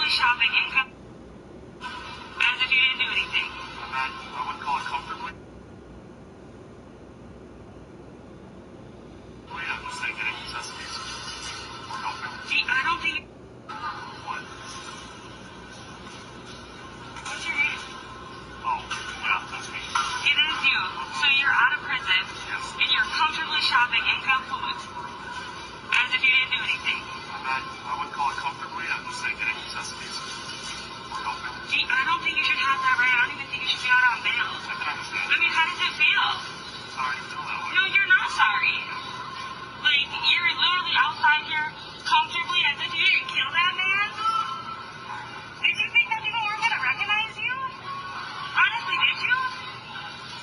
comfortably shopping in as if you didn't do anything. I would call it comfortably. Wait, I'm just saying getting necessities. We're open. I don't think... What? What's your name? Oh, yeah, that's me. It is you. So you're out of prison. Yes. And you're comfortably shopping income foods as if you didn't do anything. I would call it comfortably. I'm just saying getting necessities. We're open. I don't think you should have that right. I don't even think you should be out on bail. I can understand. I mean, how does it feel? Sorry to feel that way. No, you're not sorry. Like, you're literally outside here comfortably as if you didn't kill that man. Did you think that people weren't going to recognize you? Honestly, did you?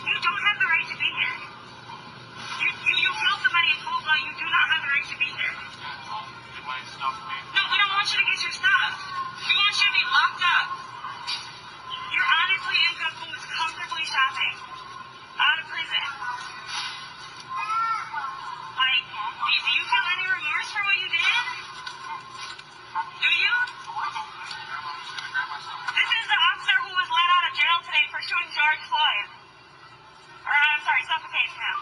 You don't have the right to be here. You killed somebody in cold blood. You do not have the right to be here. Get my stuff, man. No, we don't want you to get your stuff. We want you to be locked up. You're honestly in Cancun's comfortably shopping. Out of prison. Like, do you feel any remorse for what you did? Do you? This is the officer who was let out of jail today for shooting George Floyd. Or, I'm sorry, suffocating him.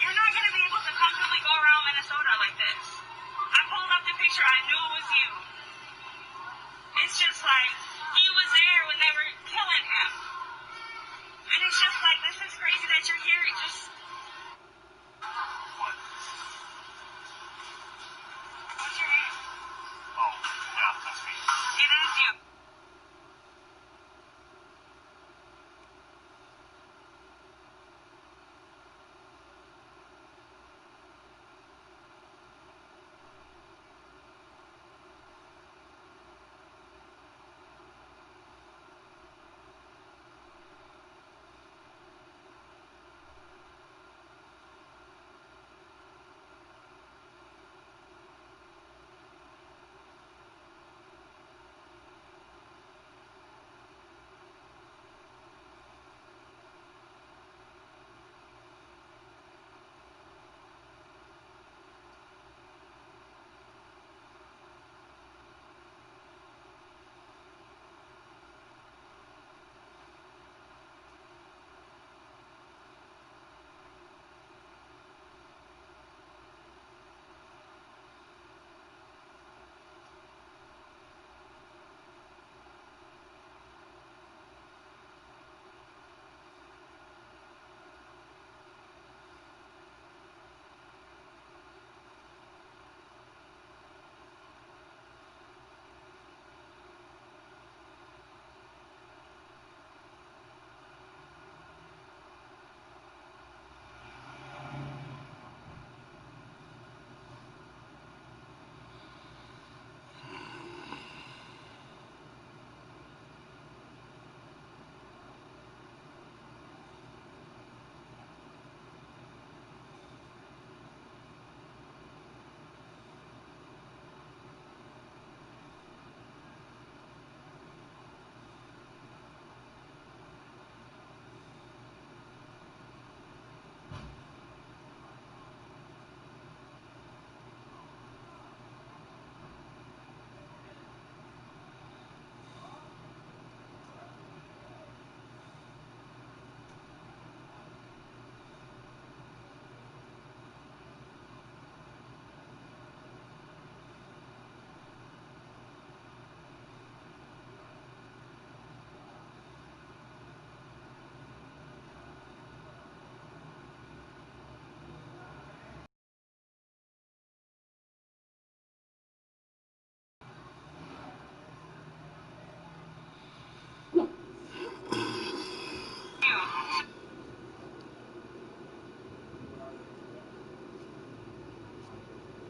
You're not going to be able to comfortably go around Minnesota like this. I pulled up the picture. I knew it was you. It's just like, he was there when they were killing him. And it's just like, this is crazy that you're here. Just... What? What's your name? Oh, yeah, that's me. It is you.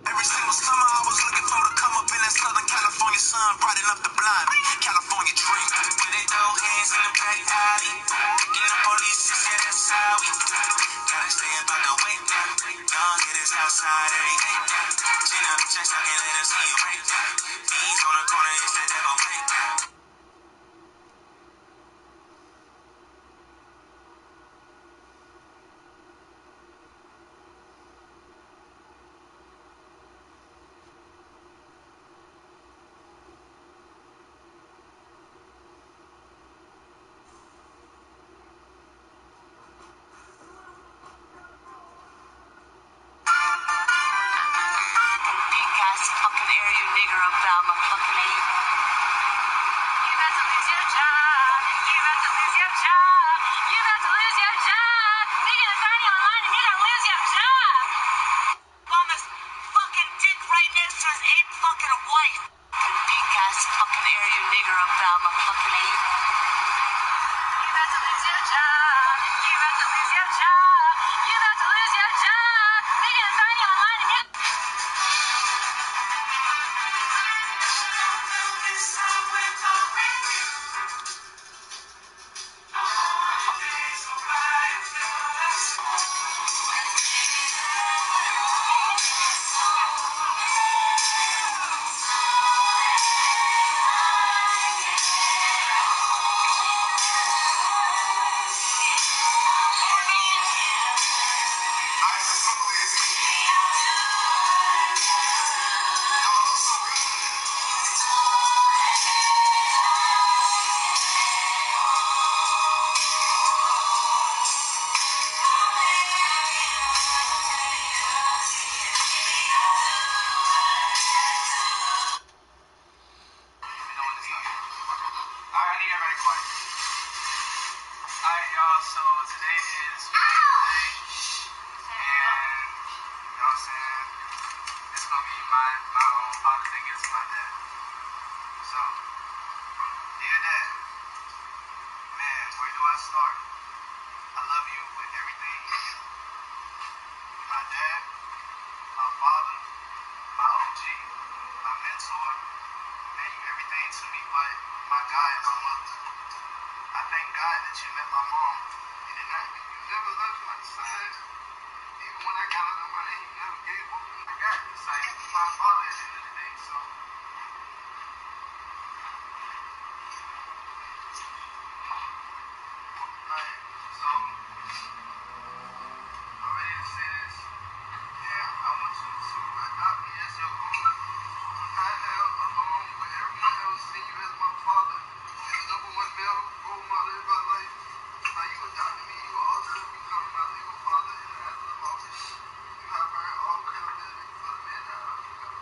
Every single summer I was looking for to come up in that Southern California sun, bright enough to blind me. California dream, where they throw hands in the back alley. Picking up all these shit, yeah, that's how we gotta stay about the way down. Young hitters outside every day. Chin up, chest talking, let them see you right there. Beans on the corner, it's the devil make. about my fucking age. You about to lose your job. You about to lose your job. You about to lose your job. They're gonna find you online and you're gonna lose your job. On his fucking dick right next to his ape fucking wife. Big ass fucking area nigger about my fucking age. You about to lose your job. You about to lose your job. You about to lose your job. They're gonna find you online and you're Alright, I need everybody quiet. Alright, y'all, so today is Wednesday, and, you know what I'm saying, it's gonna be my own Father's Day gift to my dad. So, dear Dad, man, where do I start? I love you with everything you do. You're my dad, my father, my OG, my mentor, man, you everything to me but my guy and my mother. I thank God that you met my mom. You did not. You never left my side. Even when I got out of money, you never gave up. I got you. It's like my father at the end of the day. So, like, I'm ready to say this. Yeah, I want you to adopt me as your own. Not alone, but everyone else see you as my father. As number one male role model in my life. Now you adopted me, you also become my legal father in the eyes of the law. You have earned all credibility for the man that I have become.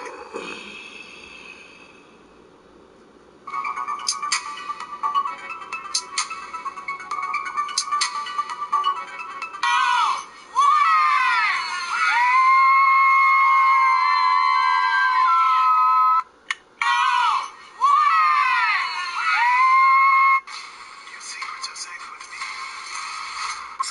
What's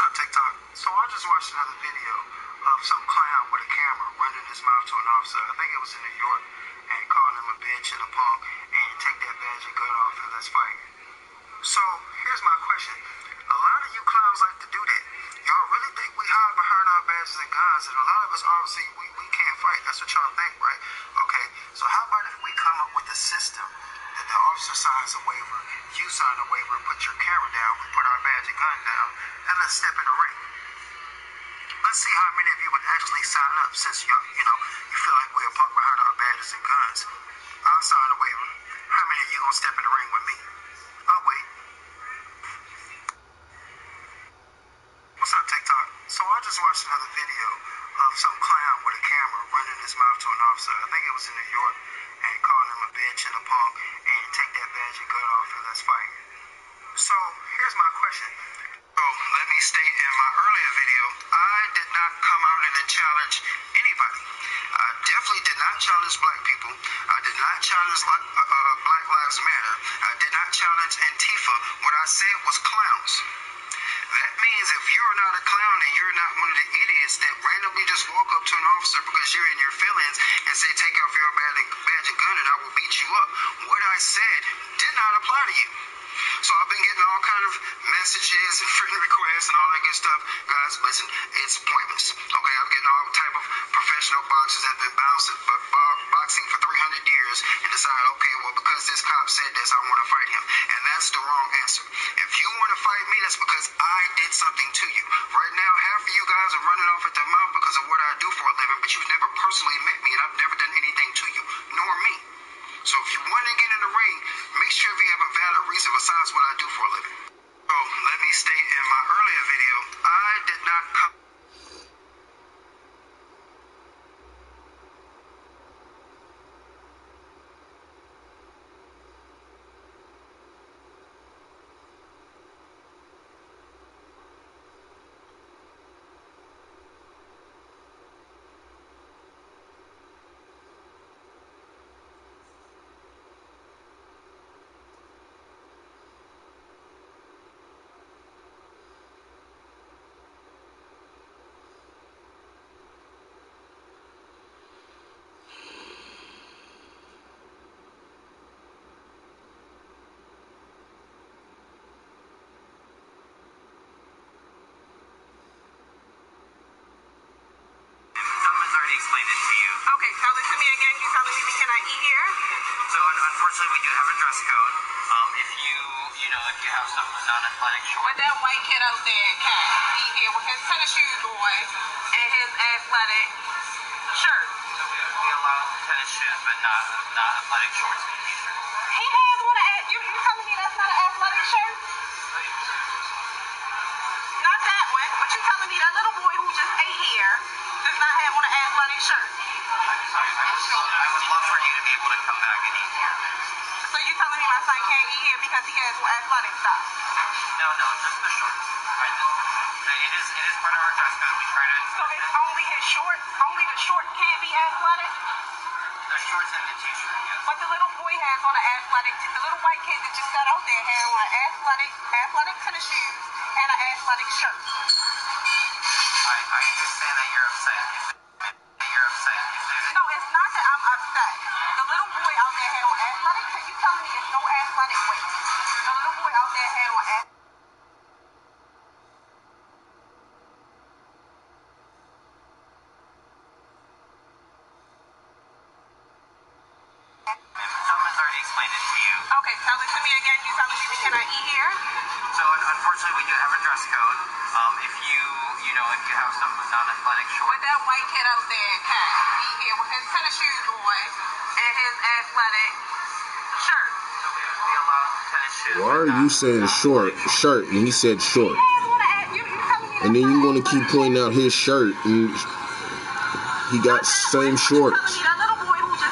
up, TikTok? So I just watched another video of some clown with a camera running his mouth to an officer. I think it was in New York, and calling him a bitch and a punk, and take that badge and gun off and let's fight. So here's my question. A lot of you clowns like to do that. Y'all really think we hide behind our badges and guns, and a lot of us obviously we can't fight. That's what y'all think, right? Okay, so how about if we come up with a system that the officer signs a waiver, you sign a waiver, put your camera down, we put our badge and gun down, and let's step in the ring. Let's see how many of you would actually sign up, since you feel like we're a punk behind our badges and guns. I'll sign a waiver. How many of you gonna step in the ring with me? I'll wait. What's up, TikTok? So I just watched another video of some clown with a camera running his mouth to an officer. I think it was in New York, and calling him a bitch and a punk, and take that badge and gun off and let's fight. So here's my question. So let me state, in my earlier video, I did not come out and challenge anybody. I definitely did not challenge black people. I did not challenge Black Lives Matter. I did not challenge Antifa. What I said was clowns. That means if you're not a clown and you're not one of the idiots that randomly just walk up to an officer because you're in your feelings and say, take off your badge and gun and I will beat you up. What I said did not apply to you. So I've been getting all kind of messages and friend requests and all that good stuff. Guys, listen, it's pointless. Okay, I'm getting all type of professional boxers that have been boxing for 300 years and decide, okay, well, because this cop said this, I want to fight him. And that's the wrong answer. If you want to fight me, that's because I did something to you. Right now, half of you guys are running off at the mouth because of what I do for a living, but you've never personally met me and I've never done anything to you, nor me. So if you want to get in the ring, make sure you have a valid reason besides what I do for a living. So let me state, in my earlier video, I did not come. Explain it to you. Okay, tell it to me again. You telling me can I eat here? So unfortunately, we do have a dress code. If you have some non-athletic shorts. With that white kid out there can't eat here with his tennis shoes on and his athletic shirt. So we allow tennis shoes, but not athletic shorts and t-shirts. He has one. You telling me that's not an athletic shirt? Not that one, but you telling me that little boy who just ate here does not have on an athletic shirt? I'm sorry. I would love for you to be able to come back and eat here. So you telling me my son can't eat here because he has athletic stuff? No, just the shorts. It is part of our dress code. We try to. So it's only his shorts? Only the short can't be athletic? The shorts and the t-shirt, yes. But the little boy has on an athletic, the little white kid that just got out there had on an athletic tennis shoes and an athletic shirt. I understand that you're upset. No, it's not that I'm upset. The little boy out there had on athletic. Are you telling me there's no athletic weight? The little boy out there had on athletic. Someone's already explained it to you. Okay, tell it to me again. You telling me can I eat here? So unfortunately, we do have a dress code. If you have some non-athletic shorts. With that white kid out there can't eat here with his tennis shoes on and his athletic shirt. So we allow tennis shoes. Why are you saying shirt, and he said short? And then you want to keep pointing out his shirt, and he got same shorts. That little boy who just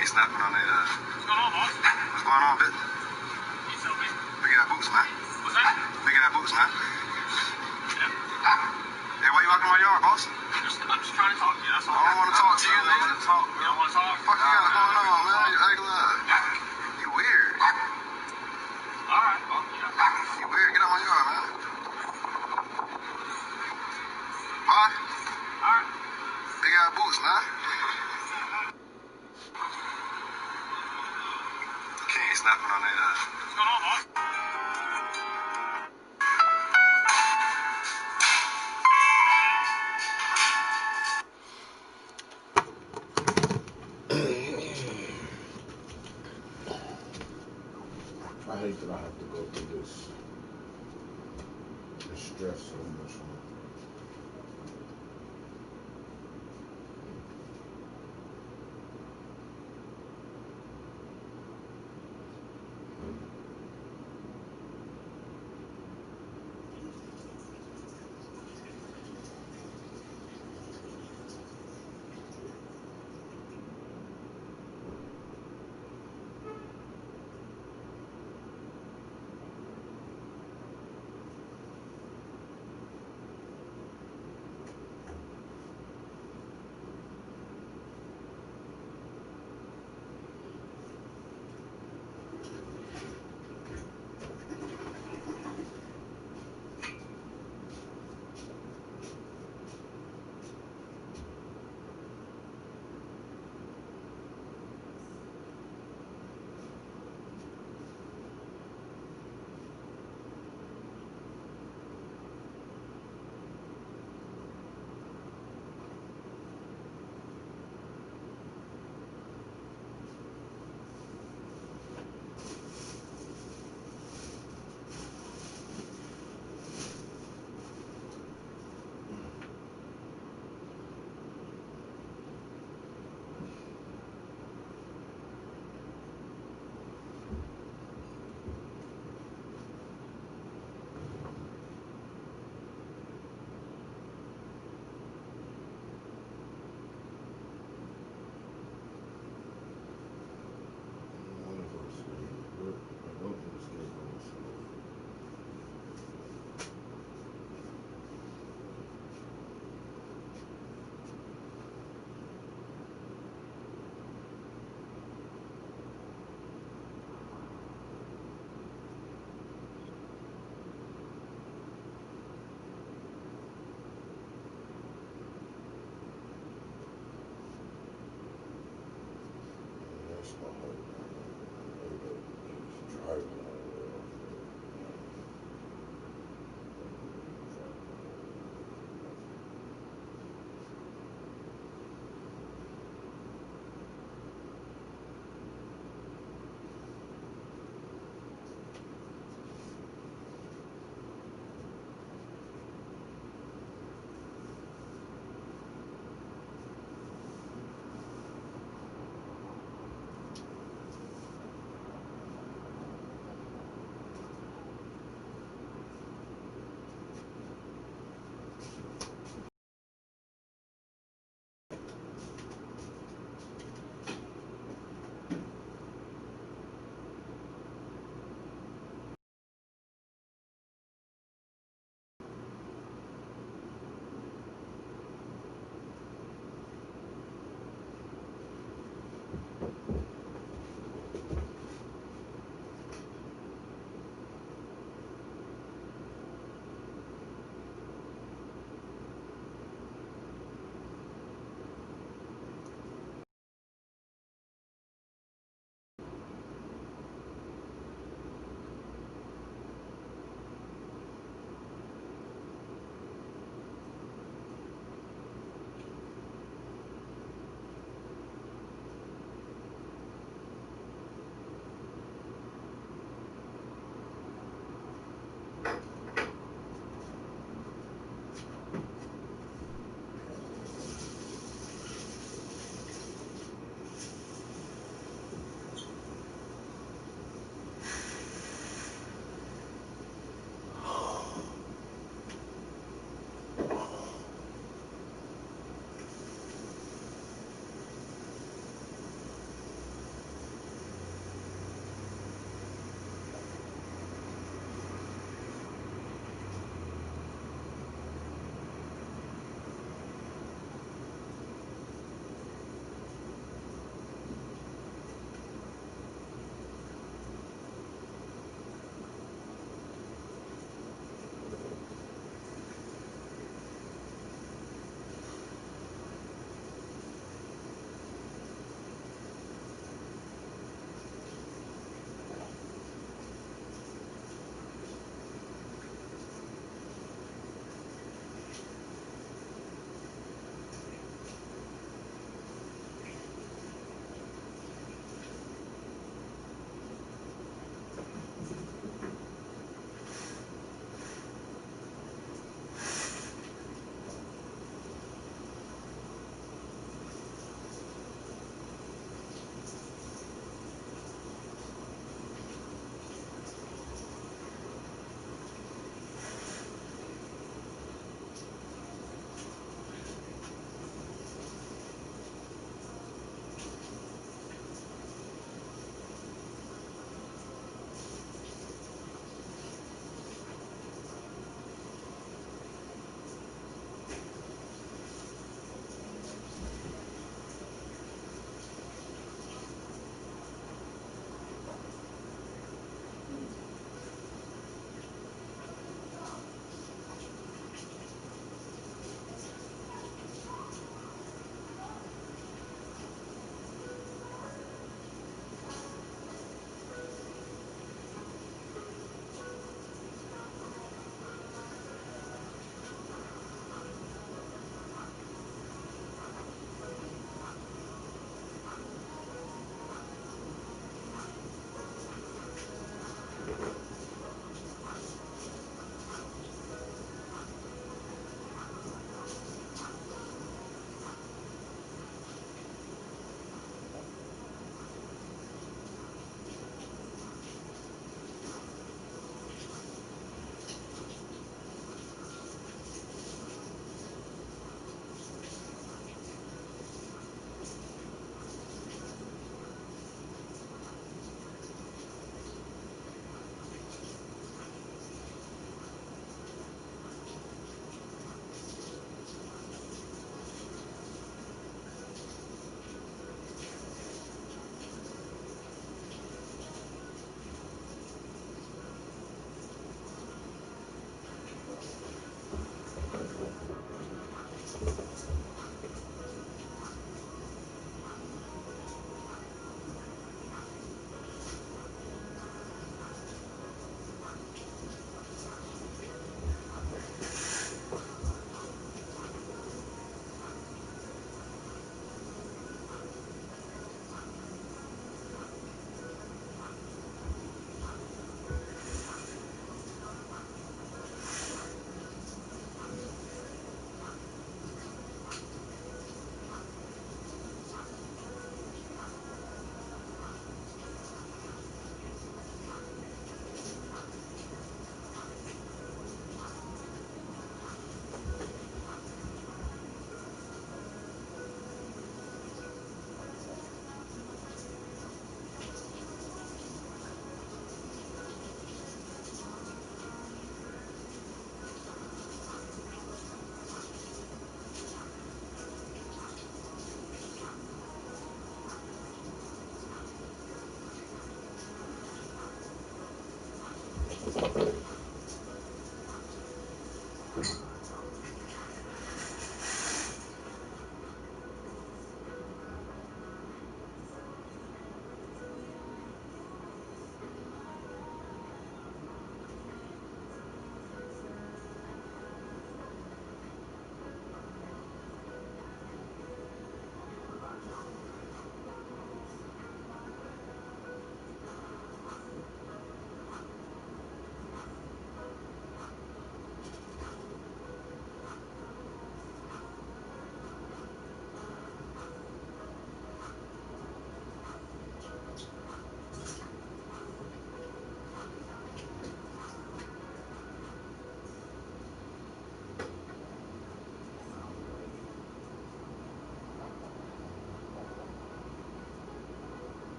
King snapping on that. What's going on, boss? What's going on, bitch? You tell me. Big ass boots, man. What's that? Big ass boots, man. Yeah. Hey, why you out in my yard, boss? I'm just trying to talk to you. That's all. I don't want to talk to you, I don't man. want to talk. You don't want to talk? What the fuck you got going on, man? You acting like you weird. All right. Well, yeah. You weird. Get out my yard, man. Why? All right. Big ass boots, man. King snapping on that. What's going on, boss? I hate that I have to go through this. The stress so much.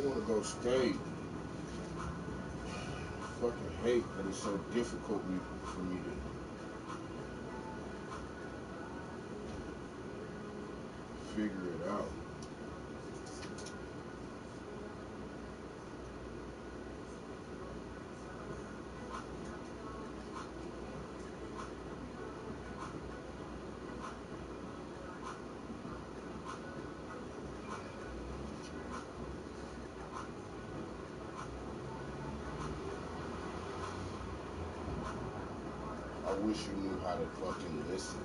want to go skate. Fucking hate that it's so difficult for me to figure it out. I wish you knew how to fucking listen.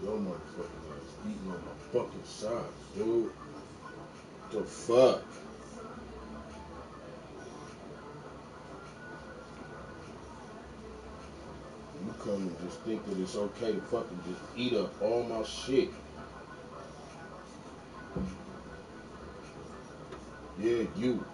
Yo, motherfucking ass eating on my fucking socks, dude. What the fuck? You come and just think that it's okay to fucking just eat up all my shit. Yeah, you.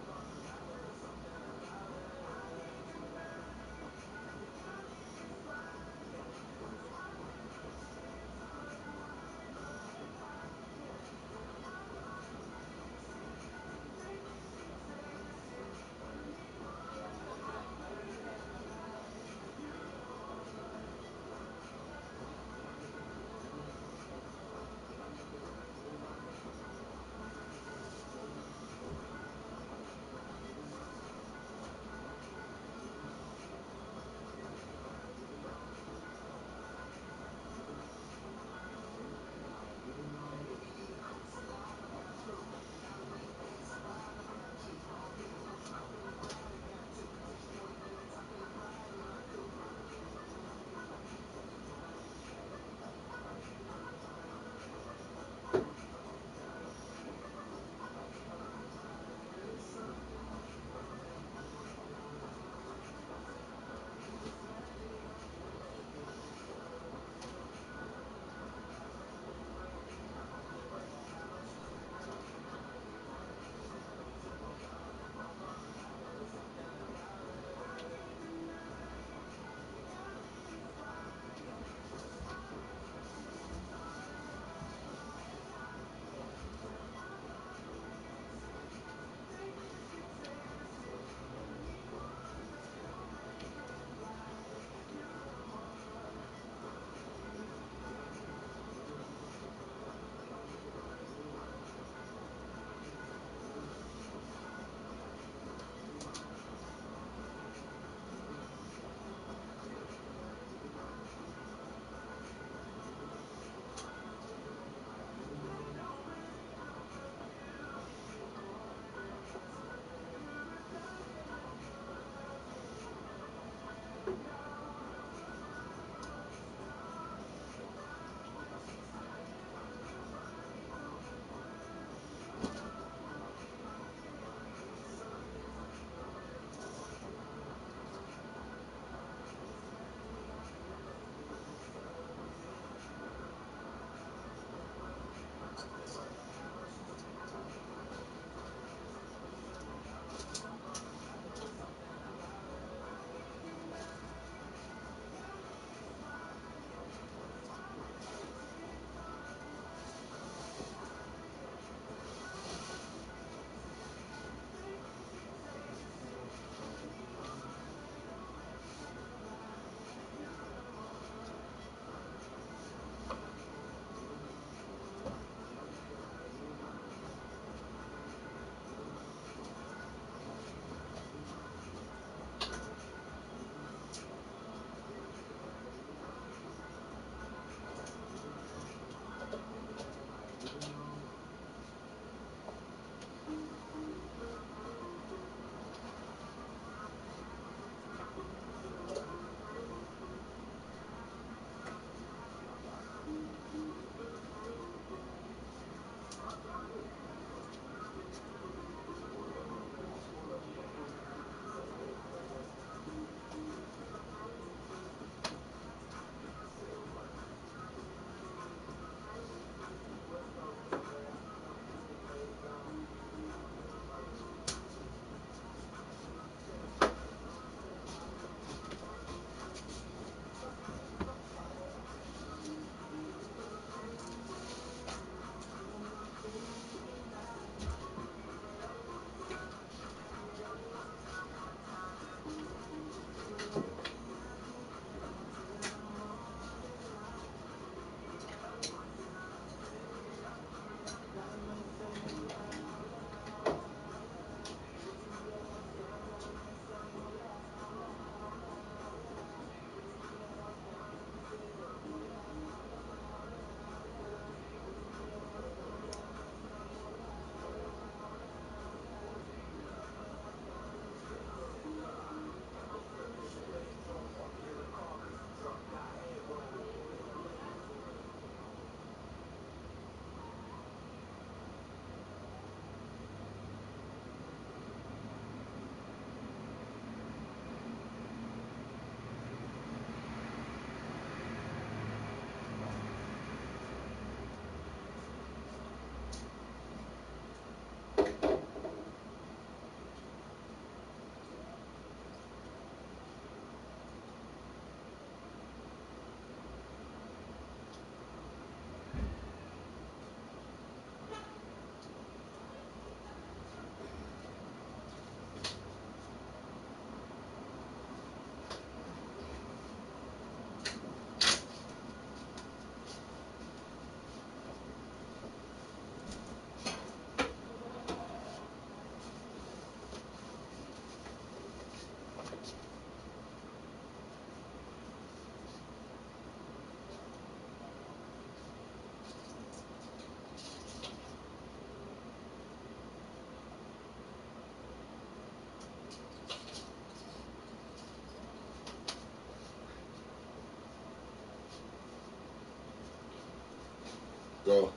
Go.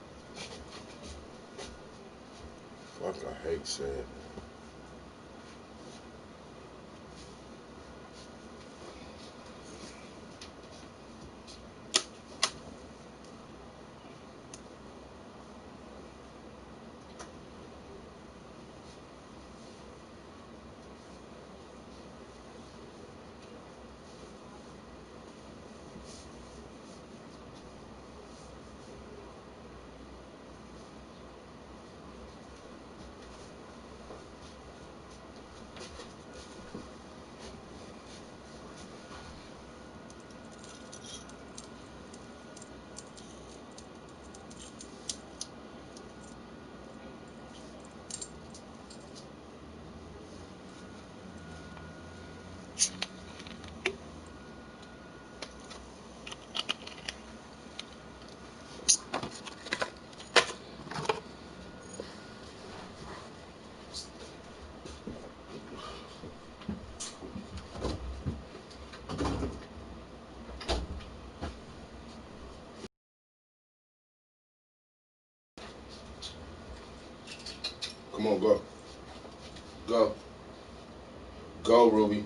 Fuck, I hate shit. Come on, go. Go. Go, Ruby.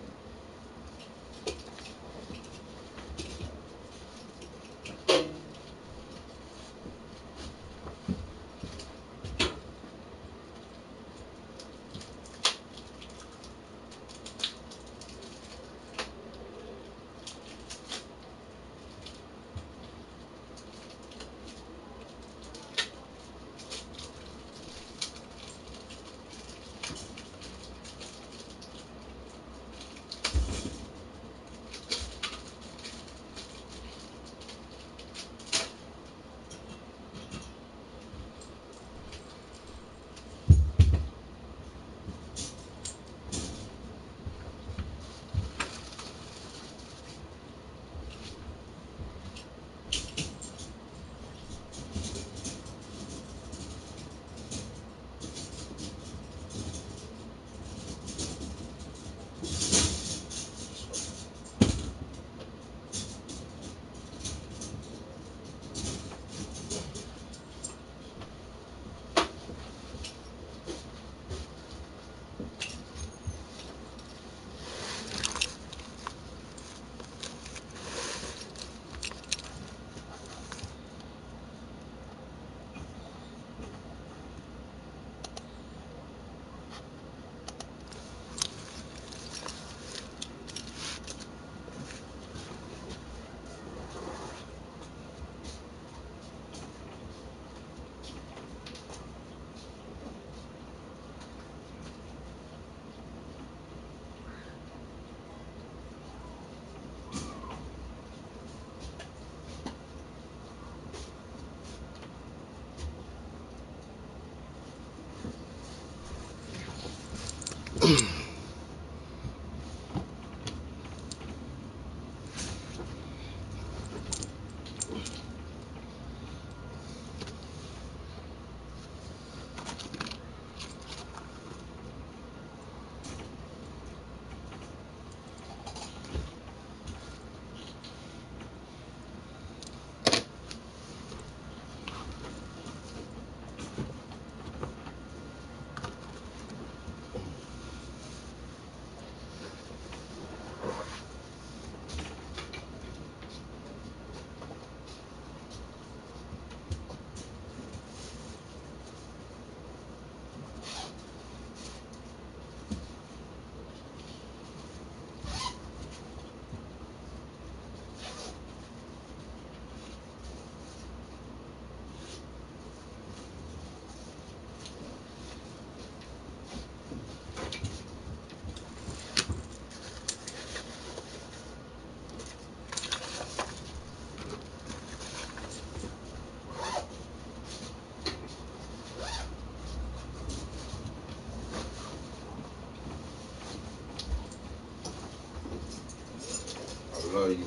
I love you.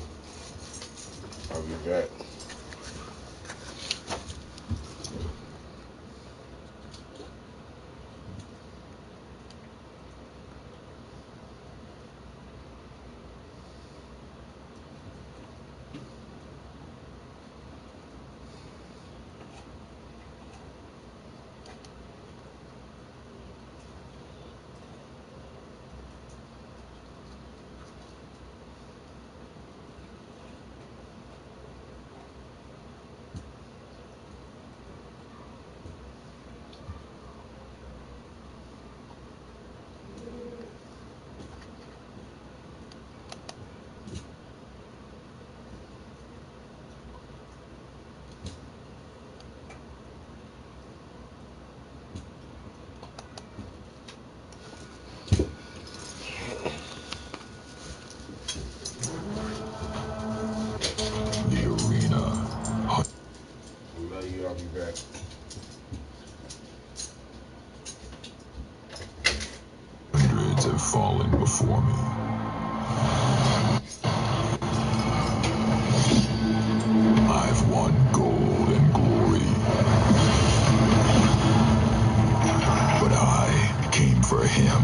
I'll be back. have fallen before me. I've won gold and glory. But I came for him.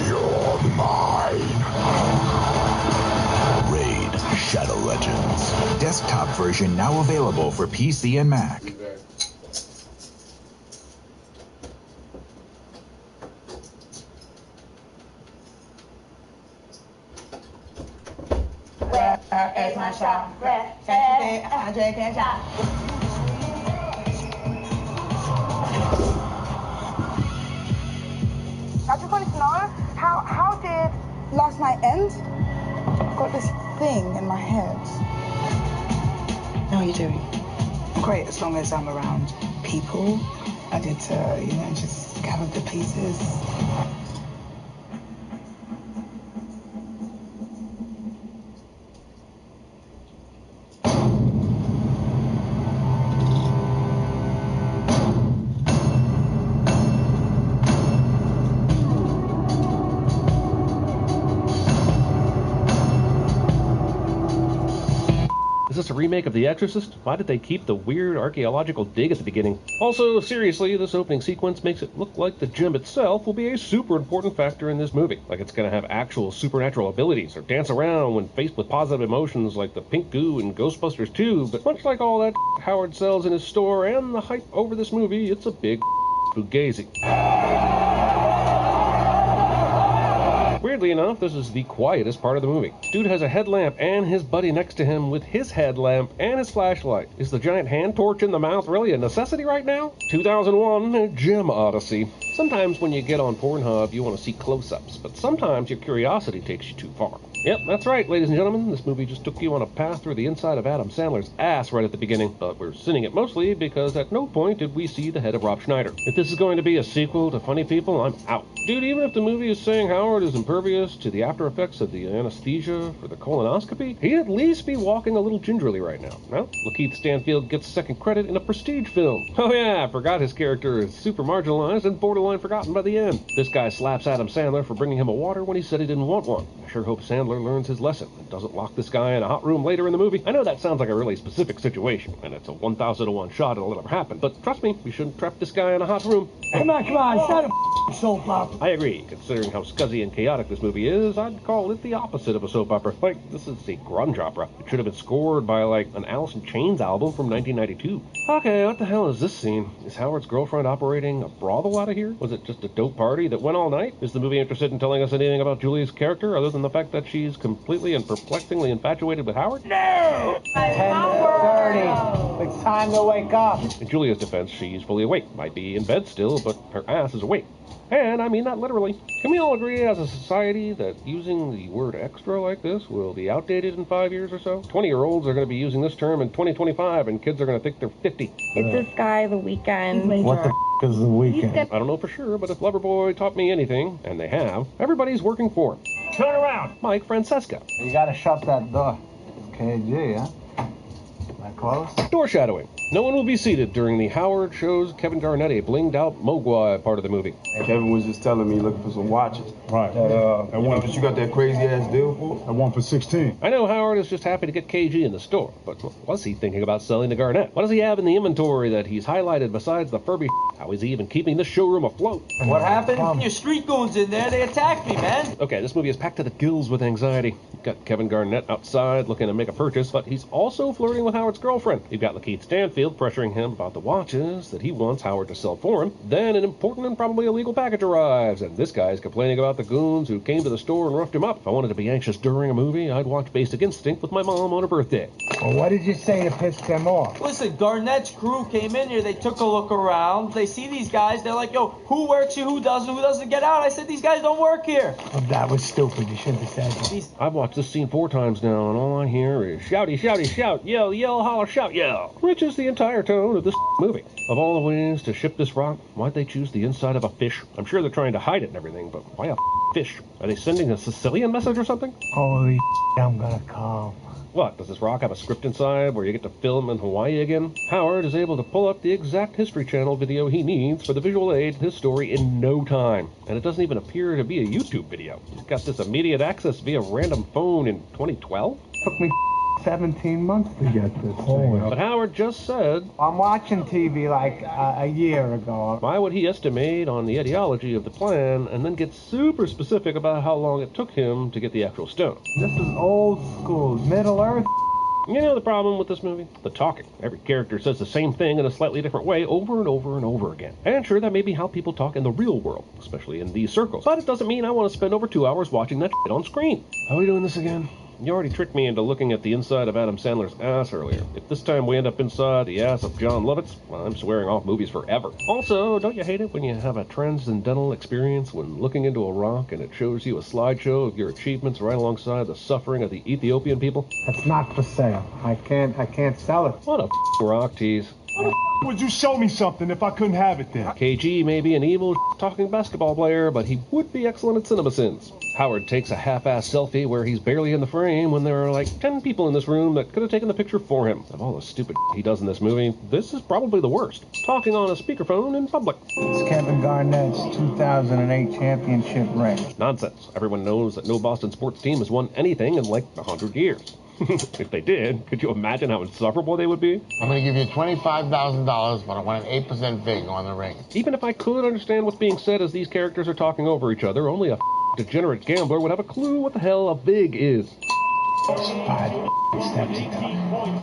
You're mine. Raid Shadow Legends. Desktop version now available for PC and Mac. It's my shot. I'm drinking shot. I just wanted to know how did last night end? I've got this thing in my head. How are you doing? Great, as long as I'm around people. I get to, just gather the pieces. Is this a remake of The Exorcist? Why did they keep the weird archaeological dig at the beginning? Also, seriously, this opening sequence makes it look like the gym itself will be a super important factor in this movie. Like it's gonna have actual supernatural abilities, or dance around when faced with positive emotions like the pink goo in Ghostbusters 2, but much like all that Howard sells in his store and the hype over this movie, it's a big fugazi. Weirdly enough, this is the quietest part of the movie. Dude has a headlamp and his buddy next to him with his headlamp and his flashlight. Is the giant hand torch in the mouth really a necessity right now? 2001 Gem Odyssey. Sometimes when you get on Pornhub, you want to see close-ups, but sometimes your curiosity takes you too far. Yep, that's right, ladies and gentlemen. This movie just took you on a path through the inside of Adam Sandler's ass right at the beginning, but we're sinning it mostly because at no point did we see the head of Rob Schneider. If this is going to be a sequel to Funny People, I'm out. Dude, even if the movie is saying Howard is impervious to the after effects of the anesthesia for the colonoscopy, he'd at least be walking a little gingerly right now. Well, Lakeith Stanfield gets second credit in a prestige film. Oh yeah, I forgot his character is super marginalized and borderline forgotten by the end. This guy slaps Adam Sandler for bringing him a water when he said he didn't want one. I sure hope Sandler learns his lesson and doesn't lock this guy in a hot room later in the movie. I know that sounds like a really specific situation, and it's a 1,000 to 1 shot it'll ever happen, but trust me, we shouldn't trap this guy in a hot room. Come on, shut up, soap opera. I agree. Considering how scuzzy and chaotic this movie is, I'd call it the opposite of a soap opera. Like, this is a grunge opera. It should have been scored by, like, an Alice in Chains album from 1992. Okay, what the hell is this scene? Is Howard's girlfriend operating a brothel out of here? Was it just a dope party that went all night? Is the movie interested in telling us anything about Julia's character other than the fact that she's completely and perplexingly infatuated with Howard? No! 10:30. It's time to wake up. In Julia's defense, she's fully awake. Might be in bed still, but her ass is awake. And I mean that literally. Can we all agree as a society that using the word extra like this will be outdated in 5 years or so? 20-year-olds are going to be using this term in 2025, and kids are going to think they're 50. It's this guy, The Weeknd. What the is the weekend? I don't know for sure, but if Loverboy taught me anything, and they have, everybody's working for him. Turn around. Mike Francesca. You gotta shut that door. KG, huh? That close? Door shadowing. No one will be seated during the Howard Show's Kevin Garnett blinged-out Mogwai part of the movie. Kevin was just telling me looking for some watches. Right. That one that you got that crazy-ass deal for? That one for 16. I know Howard is just happy to get KG in the store, but what was he thinking about selling to Garnett? What does he have in the inventory that he's highlighted besides the Furby? How is he even keeping this showroom afloat? What happened? Your street goons in there, they attacked me, man. Okay, this movie is packed to the gills with anxiety. You've got Kevin Garnett outside looking to make a purchase, but he's also flirting with Howard's girlfriend. You've got Lakeith Stanfield pressuring him about the watches that he wants Howard to sell for him. Then an important and probably illegal package arrives, and this guy's complaining about the goons who came to the store and roughed him up. If I wanted to be anxious during a movie, I'd watch Basic Instinct with my mom on her birthday. Well, what did you say to piss them off? Listen, Garnett's crew came in here, they took a look around, they see these guys, they're like, yo, who works here, who doesn't get out? I said, these guys don't work here. Well, that was stupid. You shouldn't have said that. I've watched this scene 4 times now, and all I hear is shouty, shouty, shout, yell, yell, holler, shout, yell, which is the entire tone of this movie. Of all the ways to ship this rock, why'd they choose the inside of a fish? I'm sure they're trying to hide it and everything, but why a fish? Are they sending a Sicilian message or something? Holy I'm gonna come. What, does this rock have a script inside where you get to film in Hawaii again? Howard is able to pull up the exact History Channel video he needs for the visual aid to his story in no time. And it doesn't even appear to be a YouTube video. He's got this immediate access via random phone in 2012? Took me 17 months to get this thing. But Howard just said, I'm watching TV like a year ago. Why would he estimate on the ideology of the plan and then get super specific about how long it took him to get the actual stone? This is old school, Middle Earth. You know the problem with this movie? The talking. Every character says the same thing in a slightly different way over and over and over again. And sure, that may be how people talk in the real world, especially in these circles. But it doesn't mean I want to spend over 2 hours watching that shit on screen. How are we doing this again? You already tricked me into looking at the inside of Adam Sandler's ass earlier. If this time we end up inside the ass of John Lovitz, well, I'm swearing off movies forever. Also, don't you hate it when you have a transcendental experience when looking into a rock and it shows you a slideshow of your achievements right alongside the suffering of the Ethiopian people? That's not for sale. I can't sell it. What a rock tease. Would you show me something if I couldn't have it then? KG may be an evil talking basketball player, but he would be excellent at cinema sins. Howard takes a half-ass selfie where he's barely in the frame when there are like 10 people in this room that could have taken the picture for him. Of all the stupid he does in this movie, this is probably the worst. Talking on a speakerphone in public. It's Kevin Garnett's 2008 championship ring. Nonsense. Everyone knows that no Boston sports team has won anything in like 100 years. If they did, could you imagine how insufferable they would be? I'm going to give you $25,000, but I want an 8% vig on the ring. Even if I could understand what's being said as these characters are talking over each other, only a degenerate gambler would have a clue what the hell a vig is. 5 steps ago.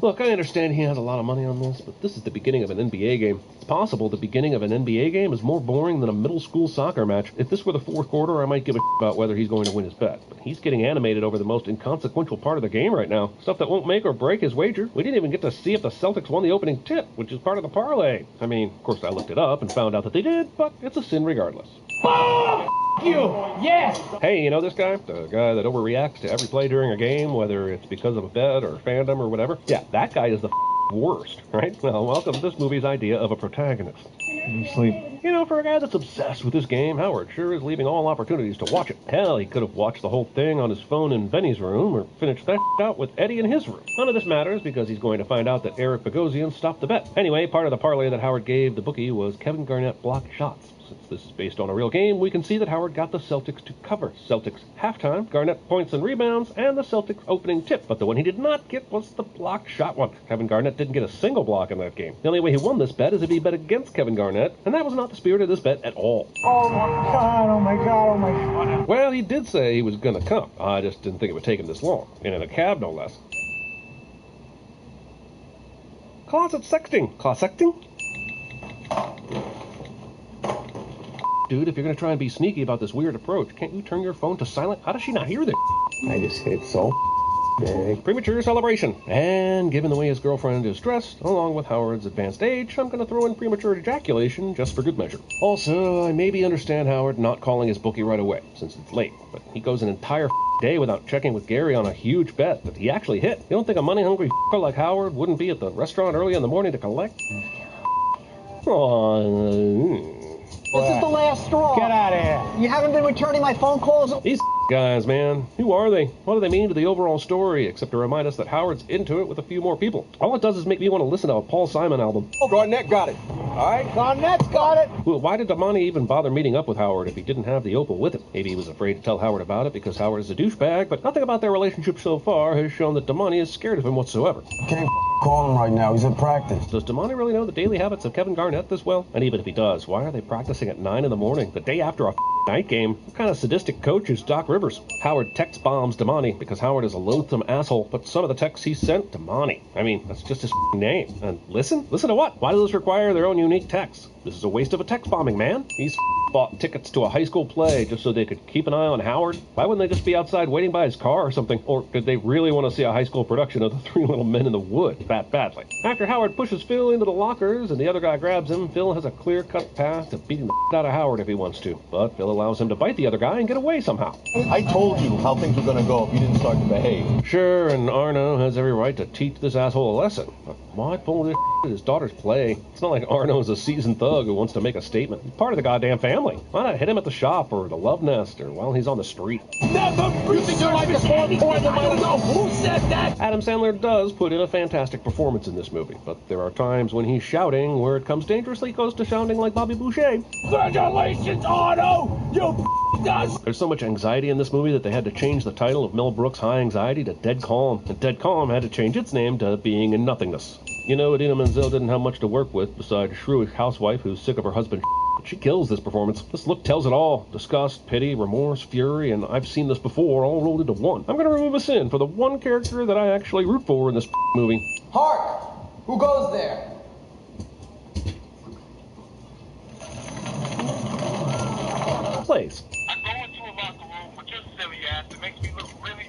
Look, I understand he has a lot of money on this, but this is the beginning of an NBA game. It's possible the beginning of an NBA game is more boring than a middle school soccer match. If this were the fourth quarter, I might give a about whether he's going to win his bet. But he's getting animated over the most inconsequential part of the game right now. Stuff that won't make or break his wager. We didn't even get to see if the Celtics won the opening tip, which is part of the parlay. I mean, of course I looked it up and found out that they did, but it's a sin regardless. You! Yes! Hey, you know this guy? The guy that overreacts to every play during a game, whether it's because of a bet or fandom or whatever? Yeah, that guy is the worst, right? Well, welcome to this movie's idea of a protagonist. You sleep. You know, for a guy that's obsessed with this game, Howard sure is leaving all opportunities to watch it. Hell, he could have watched the whole thing on his phone in Benny's room or finished that out with Eddie in his room. None of this matters because he's going to find out that Eric Bogosian stopped the bet. Anyway, part of the parlay that Howard gave the bookie was Kevin Garnett blocked shots. Since this is based on a real game, we can see that Howard got the Celtics to cover. Celtics halftime, Garnett points and rebounds, and the Celtics opening tip. But the one he did not get was the blocked shot one. Kevin Garnett didn't get a single block in that game. The only way he won this bet is if he bet against Kevin Garnett, and that was not the spirit of this bet at all. Oh my god, oh my god, oh my god. Well, he did say he was going to come. I just didn't think it would take him this long. And in a cab, no less. Closet sexting. Closet-sexting? Dude, if you're going to try and be sneaky about this weird approach, can't you turn your phone to silent? How does she not hear this? I just hit so big. Premature celebration. And given the way his girlfriend is dressed, along with Howard's advanced age, I'm going to throw in premature ejaculation just for good measure. Also, I maybe understand Howard not calling his bookie right away, since it's late, but he goes an entire day without checking with Gary on a huge bet that he actually hit. You don't think a money-hungry like Howard wouldn't be at the restaurant early in the morning to collect? This is the last straw. Get out of here. You haven't been returning my phone calls? These guys, man. Who are they? What do they mean to the overall story, except to remind us that Howard's into it with a few more people? All it does is make me want to listen to a Paul Simon album. Oh, Garnett got it. All right? Garnett's got it. Well, why did Damani even bother meeting up with Howard if he didn't have the opal with him? Maybe he was afraid to tell Howard about it because Howard is a douchebag, but nothing about their relationship so far has shown that Damani is scared of him whatsoever. Can't call him right now. He's at practice. Does Damani really know the daily habits of Kevin Garnett this well? And even if he does, why are they practicing at 9 in the morning, the day after a night game? What kind of sadistic coach is Doc Rivers? Howard text bombs Damani because Howard is a loathsome asshole, but some of the texts he sent, Damani. I mean, that's just his name. And listen? Listen to what? Why does this require their own unique text? This is a waste of a text bombing, man. He's bought tickets to a high school play just so they could keep an eye on Howard. Why wouldn't they just be outside waiting by his car or something? Or did they really want to see a high school production of The Three Little Men in the Wood that badly? After Howard pushes Phil into the lockers and the other guy grabs him, Phil has a clear-cut path to beating the out of Howard if he wants to. But Phil allows him to bite the other guy and get away somehow. I told you how things were going to go if you didn't start to behave. Sure, and Arno has every right to teach this asshole a lesson. But why pull this at his daughter's play? It's not like Arno's a seasoned thug. thug who wants to make a statement. He's part of the goddamn family. Why not hit him at the shop or the love nest or while he's on the street? Never! You think you're like this more important than I don't know who said that! Adam Sandler does put in a fantastic performance in this movie, but there are times when he's shouting where it comes dangerously close to sounding like Bobby Boucher. Congratulations, Otto! You does! There's so much anxiety in this movie that they had to change the title of Mel Brooks' High Anxiety to Dead Calm, and Dead Calm had to change its name to Being in Nothingness. You know, Idina Menzel didn't have much to work with besides a shrewish housewife who's sick of her husband's but she kills this performance. This look tells it all. Disgust, pity, remorse, fury, and I've seen this before, all rolled into one. I'm gonna remove a sin for the one character that I actually root for in this movie. Hark! Who goes there? Place. I go into a locker room with your silly ass. It makes me look really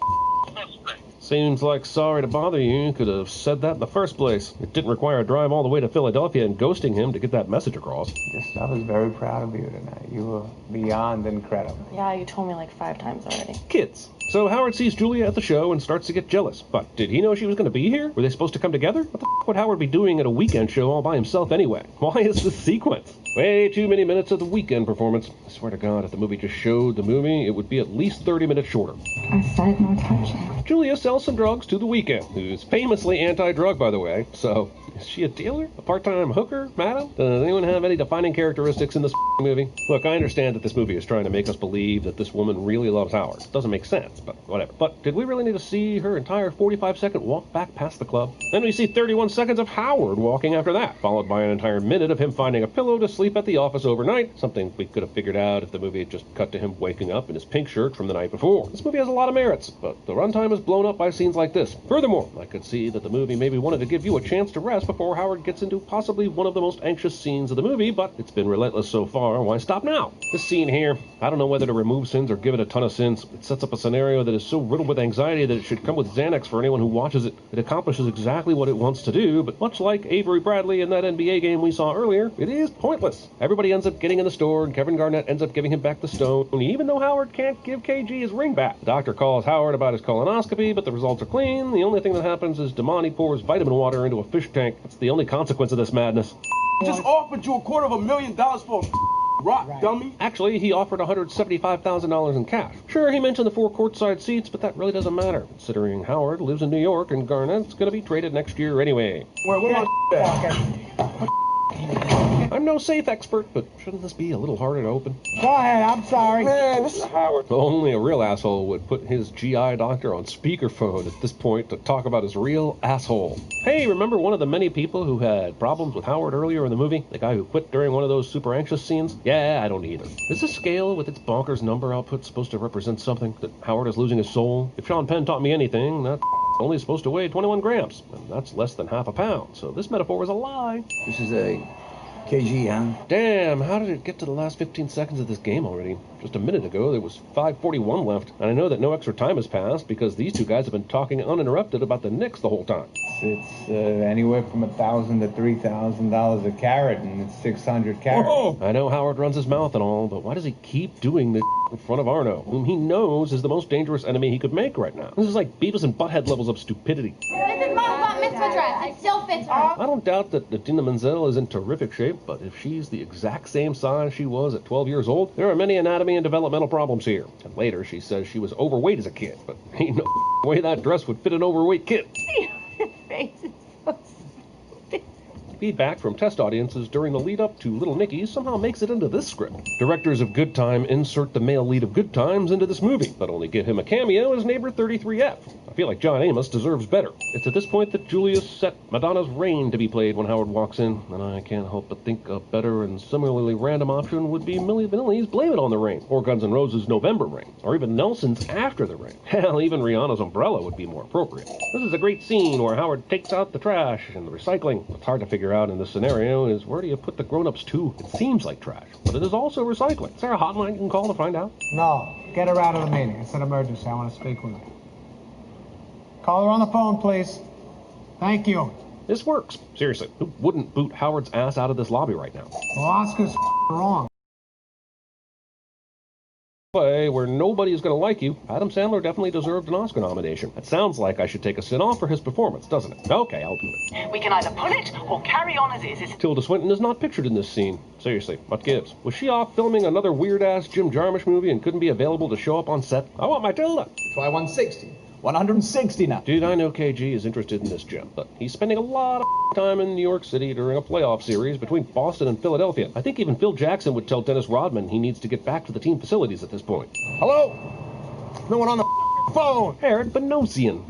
suspect. Seems like sorry to bother you. Could have said that in the first place. It didn't require a drive all the way to Philadelphia and ghosting him to get that message across. Yes, I was very proud of you tonight. You were beyond incredible. Yeah, you told me like 5 times already. Kids. So Howard sees Julia at the show and starts to get jealous. But did he know she was going to be here? Were they supposed to come together? What the f*** would Howard be doing at a weekend show all by himself anyway? Why is this sequence? Way too many minutes of the weekend performance. I swear to God, if the movie just showed the movie, it would be at least 30 minutes shorter. I said no touching. Julia sells some drugs to the Weeknd, who's famously anti-drug, by the way. So, is she a dealer? A part-time hooker, madam? Does anyone have any defining characteristics in this movie? Look, I understand that this movie is trying to make us believe that this woman really loves Howard. It doesn't make sense, but whatever. But did we really need to see her entire 45-second walk back past the club? Then we see 31 seconds of Howard walking after that, followed by an entire minute of him finding a pillow to sleep at the office overnight, something we could have figured out if the movie had just cut to him waking up in his pink shirt from the night before. This movie has a lot of merits, but the runtime is blown up by scenes like this. Furthermore, I could see that the movie maybe wanted to give you a chance to rest before Howard gets into possibly one of the most anxious scenes of the movie, but it's been relentless so far. Why stop now? This scene here, I don't know whether to remove sins or give it a ton of sins. It sets up a scenario that is so riddled with anxiety that it should come with Xanax for anyone who watches it. It accomplishes exactly what it wants to do, but much like Avery Bradley in that NBA game we saw earlier, it is pointless. Everybody ends up getting in the store, and Kevin Garnett ends up giving him back the stone, even though Howard can't give KG his ring back. The doctor calls Howard about his colonoscopy, but the results are clean. The only thing that happens is Damani pours vitamin water into a fish tank. That's the only consequence of this madness. Just offered you $250,000 for a rock, dummy. Actually, he offered $175,000 in cash. Sure, he mentioned the 4 courtside seats, but that really doesn't matter, considering Howard lives in New York and Garnett's going to be traded next year anyway. Where my I'm no safe expert, but shouldn't this be a little harder to open? Go ahead, I'm sorry. Man, this is Howard. Only a real asshole would put his GI doctor on speakerphone at this point to talk about his real asshole. Hey, remember one of the many people who had problems with Howard earlier in the movie? The guy who quit during one of those super anxious scenes? Yeah, I don't either. Is this scale with its bonkers number output supposed to represent something? That Howard is losing his soul? If Sean Penn taught me anything, that only supposed to weigh 21 grams, and that's less than half a pound, so this metaphor is a lie. This is a KG, huh? Damn, how did it get to the last 15 seconds of this game already? Just a minute ago, there was 5:41 left, and I know that no extra time has passed because these two guys have been talking uninterrupted about the Knicks the whole time. It's anywhere from $1,000 to $3,000 a carat, and it's 600 carats. Whoa. I know Howard runs his mouth and all, but why does he keep doing this in front of Arno, whom he knows is the most dangerous enemy he could make right now? This is like Beavis and Butthead levels of stupidity. This is Mom's bat mitzvah dress. It still fits her. I don't doubt that Idina Menzel is in terrific shape, but if she's the exact same size she was at 12 years old, there are many anatomy and developmental problems here. And later she says she was overweight as a kid, but ain't no way that dress would fit an overweight kid. His face is so stupid. Feedback from test audiences during the lead-up to Little Nicky somehow makes it into this script. Directors of Good Time insert the male lead of Good Times into this movie, but only give him a cameo as neighbor 33F. I feel like John Amos deserves better. It's at this point that Julius set Madonna's Rain to be played when Howard walks in, and I can't help but think a better and similarly random option would be Milli Vanilli's Blame It on the Rain, or Guns N' Roses' November Rain, or even Nelson's After the Rain. Hell, even Rihanna's Umbrella would be more appropriate. This is a great scene where Howard takes out the trash and the recycling. What's hard to figure out in this scenario is where do you put the grown-ups to? It seems like trash, but it is also recycling. Is there a hotline you can call to find out? No. Get her out of the meeting. It's an emergency. I want to speak with her. Call her on the phone, please. Thank you. This works. Seriously, who wouldn't boot Howard's ass out of this lobby right now? Well, Oscar's wrong. play where nobody is going to like you, Adam Sandler definitely deserved an Oscar nomination. That sounds like I should take a sit off for his performance, doesn't it? Okay, I'll do it. We can either pull it or carry on as is. Tilda Swinton is not pictured in this scene. Seriously, what gives? Was she off filming another weird-ass Jim Jarmusch movie and couldn't be available to show up on set? I want my Tilda. Try 160. 160 now. Dude, I know KG is interested in this gem, but he's spending a lot of time in New York City during a playoff series between Boston and Philadelphia. I think even Phil Jackson would tell Dennis Rodman he needs to get back to the team facilities at this point. Hello? No one on the phone. Eric Benosian.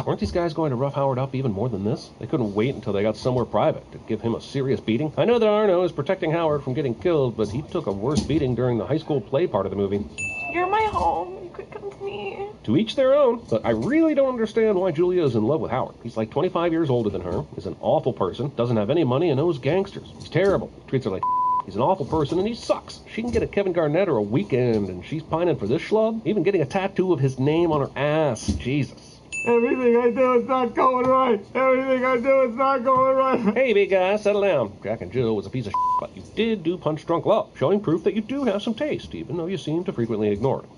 Weren't these guys going to rough Howard up even more than this? They couldn't wait until they got somewhere private to give him a serious beating. I know that Arno is protecting Howard from getting killed, but he took a worse beating during the high school play part of the movie. You're my home. You could come to me. To each their own, but I really don't understand why Julia is in love with Howard. He's like 25 years older than her, is an awful person, doesn't have any money, and knows gangsters. He's terrible, treats her like he's an awful person, and he sucks. She can get a Kevin Garnett or a Weekend, and she's pining for this schlub, even getting a tattoo of his name on her ass. Jesus. Everything I do is not going right. Everything I do is not going right. Hey, big guy, settle down. Jack and Jill was a piece of shit, but you did do Punch Drunk Love, showing proof that you do have some taste, even though you seem to frequently ignore it.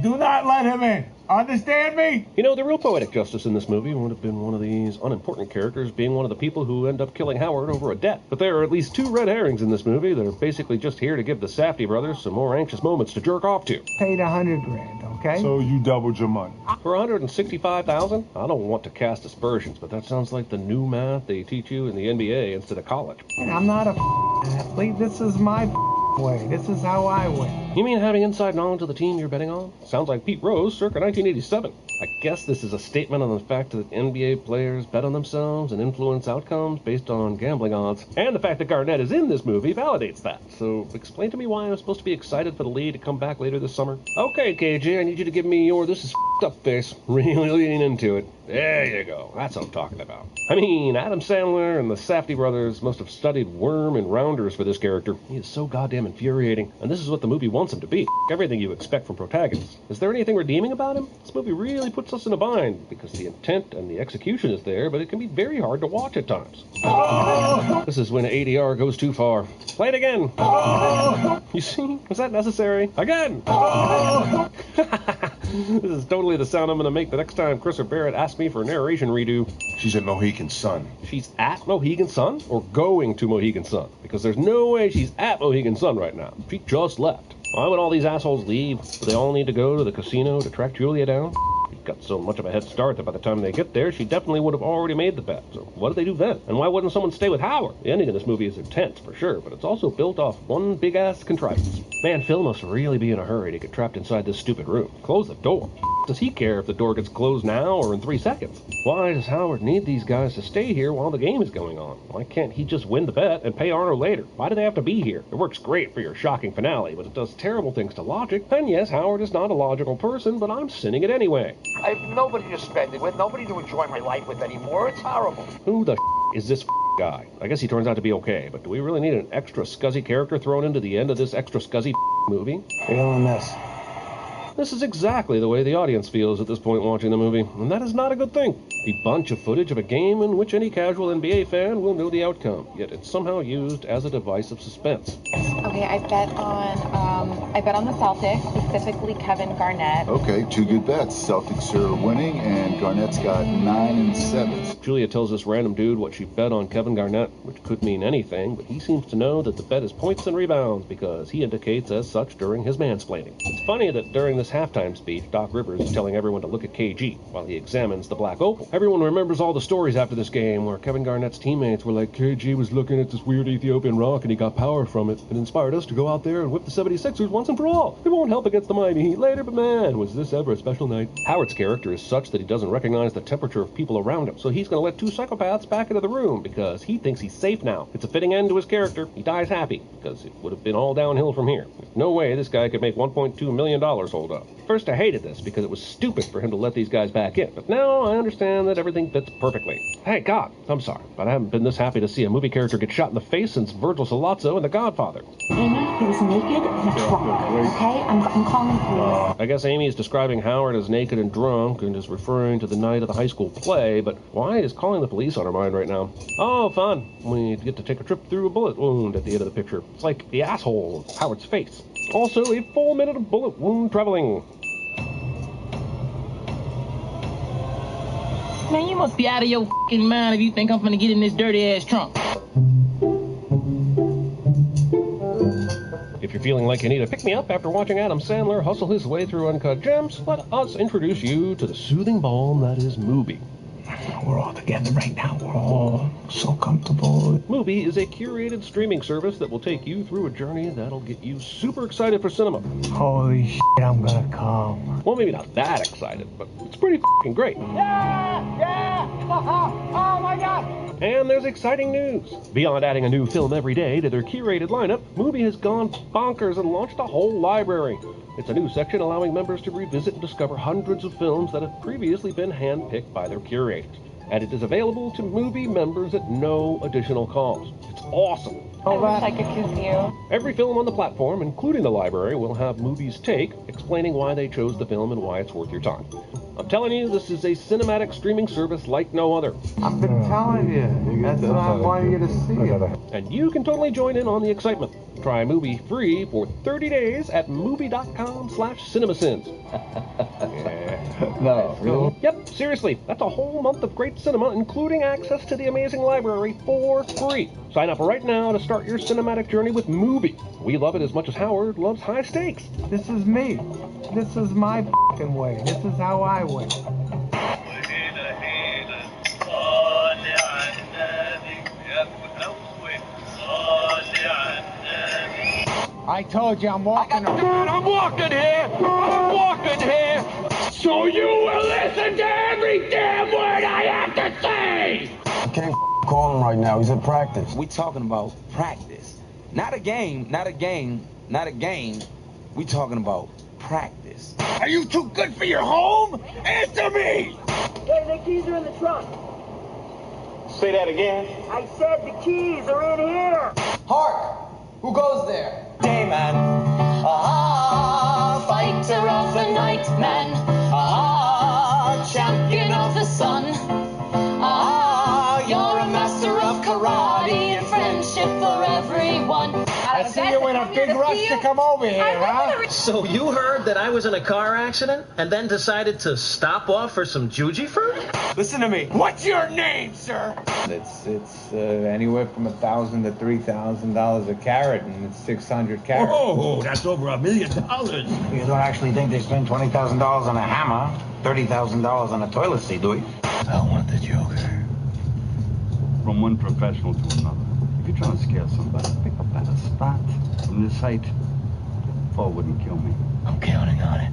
Do not let him in. Understand me? You know, the real poetic justice in this movie would have been one of these unimportant characters being one of the people who end up killing Howard over a debt. But there are at least 2 red herrings in this movie that are basically just here to give the Safdie brothers some more anxious moments to jerk off to. Paid $100 grand, okay? So you doubled your money. For $165,000? I don't want to cast aspersions, but that sounds like the new math they teach you in the NBA instead of college. And I'm not a athlete. This is my way. This is how I win. You mean having inside knowledge of the team you're betting on? Sounds like Pete Rose circa 1987. I guess this is a statement on the fact that NBA players bet on themselves and influence outcomes based on gambling odds. And the fact that Garnett is in this movie validates that. So explain to me why I'm supposed to be excited for the lead to come back later this summer. Okay, KJ, I need you to give me your this is up face. Really lean into it. There you go. That's what I'm talking about. I mean, Adam Sandler and the Safdie brothers must have studied Worm and Rounders for this character. He is so goddamn infuriating, and this is what the movie wants him to be. Everything you expect from protagonists. Is there anything redeeming about him? This movie really puts us in a bind, because the intent and the execution is there, but it can be very hard to watch at times. This is when ADR goes too far. Play it again. You see? Was that necessary? Again! This is totally the sound I'm going to make the next time Chris or Barrett asks me for a narration redo. She's at Mohegan Sun. She's at Mohegan Sun or going to Mohegan Sun? Because there's no way she's at Mohegan Sun right now. She just left. Why would all these assholes leave? Do they all need to go to the casino to track Julia down? She's got so much of a head start that by the time they get there, she definitely would have already made the bet. So what did they do then? And why wouldn't someone stay with Howard? The ending of this movie is intense, for sure, but it's also built off one big-ass contrivance. Man, Phil must really be in a hurry to get trapped inside this stupid room. Close the door. Does he care if the door gets closed now or in 3 seconds? Why does Howard need these guys to stay here while the game is going on? Why can't he just win the bet and pay Arno later? Why do they have to be here? It works great for your shocking finale, but it does terrible things to logic. And yes, Howard is not a logical person, but I'm sinning it anyway. I have nobody to spend it with, nobody to enjoy my life with anymore. It's horrible. Who the is this guy? I guess he turns out to be okay, but do we really need an extra scuzzy character thrown into the end of this extra scuzzy movie? Feeling this. This is exactly the way the audience feels at this point watching the movie, and that is not a good thing. A bunch of footage of a game in which any casual NBA fan will know the outcome, yet it's somehow used as a device of suspense. Okay, I bet on the Celtics, specifically Kevin Garnett. Okay, 2 good bets. Celtics are winning, and Garnett's got 9 and 7. Julia tells this random dude what she bet on Kevin Garnett, which could mean anything, but he seems to know that the bet is points and rebounds because he indicates as such during his mansplaining. It's funny that during this halftime speech, Doc Rivers is telling everyone to look at KG while he examines the black opal. Everyone remembers all the stories after this game where Kevin Garnett's teammates were like, KG was looking at this weird Ethiopian rock and he got power from it. It inspired us to go out there and whip the 76ers once and for all. It won't help against the Miami Heat later, but man, was this ever a special night. Howard's character is such that he doesn't recognize the temperature of people around him, so he's going to let 2 psychopaths back into the room because he thinks he's safe now. It's a fitting end to his character. He dies happy because it would have been all downhill from here. There's no way this guy could make $1.2 million hold up. First, I hated this because it was stupid for him to let these guys back in, but now I understand that everything fits perfectly. Hey, God, I'm sorry, but I haven't been this happy to see a movie character get shot in the face since Virgil Sollozzo in The Godfather. Amy, he was naked and drunk. Okay, I'm calling police. I guess Amy is describing Howard as naked and drunk and is referring to the night of the high school play, but why is calling the police on her mind right now? Oh, fun. We get to take a trip through a bullet wound at the end of the picture. It's like the asshole of Howard's face. Also, a full minute of bullet wound traveling. Man, you must be out of your fucking mind if you think I'm gonna get in this dirty ass trunk. If you're feeling like you need a pick-me-up after watching Adam Sandler hustle his way through Uncut Gems, let us introduce you to the soothing balm that is Mubi. We're all together right now. We're all so comfortable. Mubi is a curated streaming service that will take you through a journey that'll get you super excited for cinema. Holy shit, I'm gonna come. Well, maybe not that excited, but it's pretty f***ing great. Yeah! Oh my god! And there's exciting news. Beyond adding a new film every day to their curated lineup, Mubi has gone bonkers and launched a whole library. It's a new section allowing members to revisit and discover hundreds of films that have previously been handpicked by their curators. And it is available to Mubi members at no additional cost. It's awesome. I wish I could kiss you. Every film on the platform, including the library, will have Mubi's take, explaining why they chose the film and why it's worth your time. I'm telling you, this is a cinematic streaming service like no other. I've been telling you. That's what I wanted you to see. And you can totally join in on the excitement. Try Mubi free for 30 days at Mubi.com/CinemaSins. No, really? Yep, seriously. That's a whole month of great cinema, including access to the amazing library for free. Sign up right now to start your cinematic journey with Mubi. We love it as much as Howard loves high stakes. This is me. This is my fucking way. This is how I win. I told you I'm walking. I'm walking here. I'm walking here. So you will listen to every damn word I have to say. I can't call him right now. He's at practice. We talking about practice. Not a game, not a game, not a game. We talking about practice. Are you too good for your home? Answer me! Hey, the keys are in the trunk. Say that again. I said the keys are in here. Hark! Who goes there? Day man. Ah, fighter of the night man. Ah, champion of the sun. Ah, you're a master of karate and friendship for everyone. I see you in a big rush to come over here, huh? So you heard that I was in a car accident and then decided to stop off for some juji fruit? Listen to me. What's your name, sir? It's anywhere from $1,000 to $3,000 a carat, and it's 600 carats. Oh, that's over $1 million. You don't actually think they spend $20,000 on a hammer, $30,000 on a toilet seat, do you? I want the Joker. From one professional to another. If you're trying to scare somebody, pick a better spot. From this height, fall wouldn't kill me. I'm counting on it.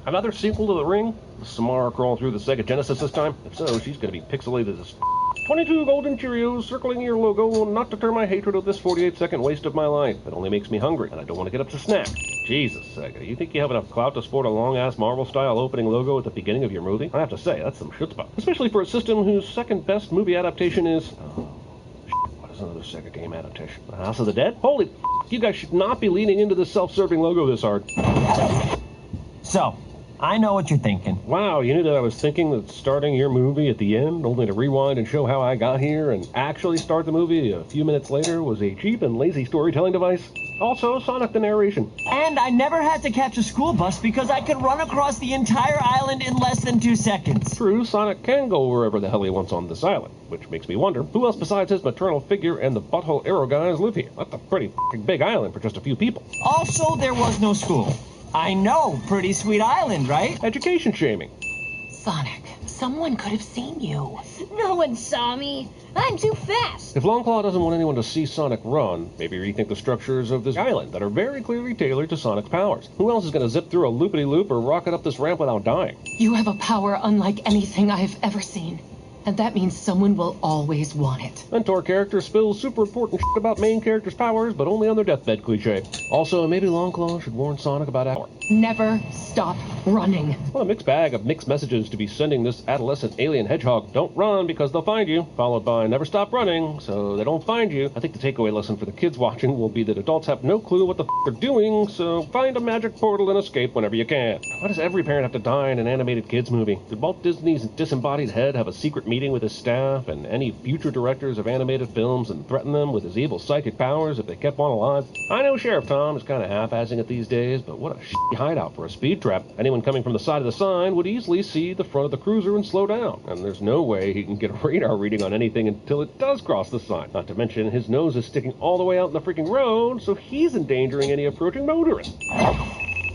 Another sequel to The Ring? Is Samara crawling through the Sega Genesis this time? If so, she's gonna be pixelated as 22 golden Cheerios circling your logo, not to deter my hatred of this 48-second waste of my life. It only makes me hungry, and I don't want to get up to snack. Jesus, Sega, you think you have enough clout to sport a long-ass Marvel-style opening logo at the beginning of your movie? I have to say, that's some chutzpah. Especially for a system whose second-best movie adaptation is... what is another Sega game adaptation? The House of the Dead? Holy f***, you guys should not be leaning into this self-serving logo this hard. So, I know what you're thinking. Wow, you knew that I was thinking that starting your movie at the end, only to rewind and show how I got here, and actually start the movie a few minutes later was a cheap and lazy storytelling device? Also, Sonic the narration. And I never had to catch a school bus because I could run across the entire island in less than 2 seconds. True, Sonic can go wherever the hell he wants on this island, which makes me wonder, who else besides his maternal figure and the butthole arrow guys live here? That's a pretty f***ing big island for just a few people. Also, there was no school. I know, pretty sweet island, right? Education shaming. Sonic, someone could have seen you. No one saw me. I'm too fast. If Longclaw doesn't want anyone to see Sonic run, maybe rethink the structures of this island that are very clearly tailored to Sonic's powers. Who else is going to zip through a loopity-loop or rocket up this ramp without dying? You have a power unlike anything I've ever seen. And that means someone will always want it. Mentor character spills super important shit about main character's powers, but only on their deathbed cliche. Also, maybe Longclaw should warn Sonic about hour. Never stop running. What a mixed bag of mixed messages to be sending this adolescent alien hedgehog. Don't run because they'll find you, followed by never stop running so they don't find you. I think the takeaway lesson for the kids watching will be that adults have no clue what the they're doing, so find a magic portal and escape whenever you can. Why does every parent have to die in an animated kids movie? Did Walt Disney's disembodied head have a secret meeting with his staff and any future directors of animated films and threaten them with his evil psychic powers if they kept one alive? I know Sheriff Tom is kind of half-assing it these days, but what a shitty hideout for a speed trap. Anyone coming from the side of the sign would easily see the front of the cruiser and slow down, and there's no way he can get a radar reading on anything until it does cross the sign. Not to mention his nose is sticking all the way out in the freaking road, so he's endangering any approaching motorist.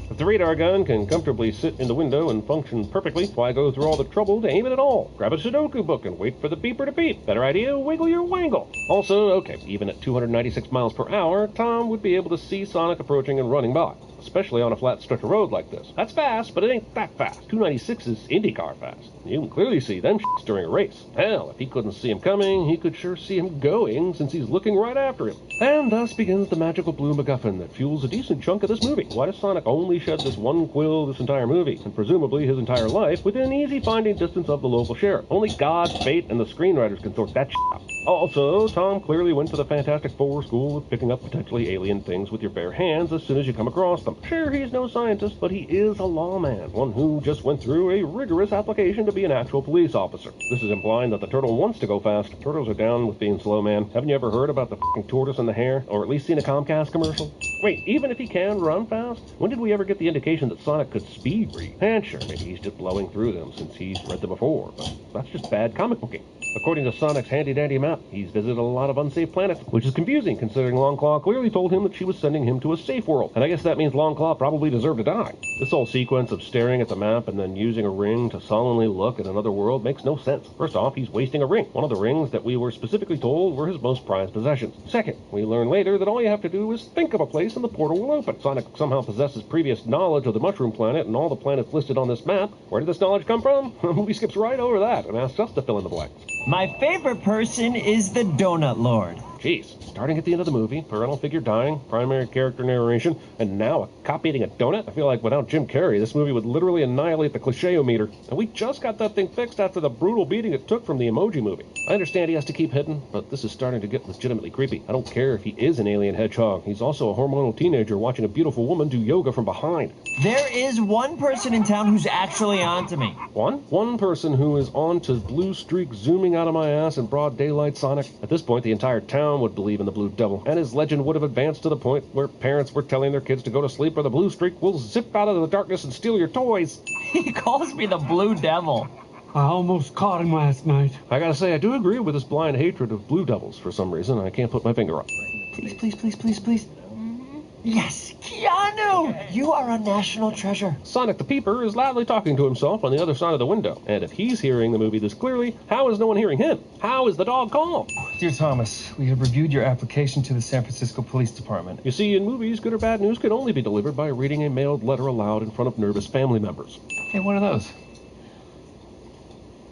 If the radar gun can comfortably sit in the window and function perfectly, why go through all the trouble to aim it at all? Grab a Sudoku book and wait for the beeper to beep. Better idea, wiggle your wangle. Also, okay, even at 296 miles per hour, Tom would be able to see Sonic approaching and running by, especially on a flat stretch of road like this. That's fast, but it ain't that fast. 296 is IndyCar fast. You can clearly see them shits during a race. Hell, if he couldn't see him coming, he could sure see him going since he's looking right after him. And thus begins the magical blue MacGuffin that fuels a decent chunk of this movie. Why does Sonic only shed this one quill this entire movie, and presumably his entire life, within easy finding distance of the local sheriff? Only God, fate, and the screenwriters can sort that shit out. Also, Tom clearly went to the Fantastic Four school of picking up potentially alien things with your bare hands as soon as you come across them. Sure, he's no scientist, but he is a lawman, one who just went through a rigorous application to be an actual police officer. This is implying that the turtle wants to go fast. Turtles are down with being slow, man. Haven't you ever heard about the f***ing tortoise and the hare? Or at least seen a Comcast commercial? Wait, even if he can run fast? When did we ever get the indication that Sonic could speed read? And sure, maybe he's just blowing through them since he's read them before, but that's just bad comic booking. According to Sonic's handy-dandy map, he's visited a lot of unsafe planets, which is confusing considering Longclaw clearly told him that she was sending him to a safe world. And I guess that means Longclaw probably deserved to die. This whole sequence of staring at the map and then using a ring to solemnly look at another world makes no sense. First off, he's wasting a ring, one of the rings that we were specifically told were his most prized possessions. Second, we learn later that all you have to do is think of a place and the portal will open. Sonic somehow possesses previous knowledge of the Mushroom Planet and all the planets listed on this map. Where did this knowledge come from? The movie skips right over that and asks us to fill in the blanks. My favorite person is the Donut Lord. Jeez, starting at the end of the movie, parental figure dying, primary character narration, and now a cop eating a donut? I feel like without Jim Carrey, this movie would literally annihilate the cliché-o-meter. And we just got that thing fixed after the brutal beating it took from the Emoji Movie. I understand he has to keep hidden, but this is starting to get legitimately creepy. I don't care if he is an alien hedgehog. He's also a hormonal teenager watching a beautiful woman do yoga from behind. There is one person in town who's actually onto me. One person who is on to blue streak zooming out of my ass in broad daylight Sonic. At this point, the entire town would believe in the Blue Devil, and his legend would have advanced to the point where parents were telling their kids to go to sleep or the blue streak will zip out of the darkness and steal your toys. He calls me the Blue Devil. I almost caught him last night. I gotta say, I do agree with his blind hatred of Blue Devils for some reason. I can't put my finger on. Please, please, please, please, please. Yes, Keanu! You are a national treasure. Sonic the Peeper is loudly talking to himself on the other side of the window. And if he's hearing the movie this clearly, how is no one hearing him? How is the dog calm? Dear Thomas, we have reviewed your application to the San Francisco Police Department. You see, in movies, good or bad news can only be delivered by reading a mailed letter aloud in front of nervous family members. Hey, what are those?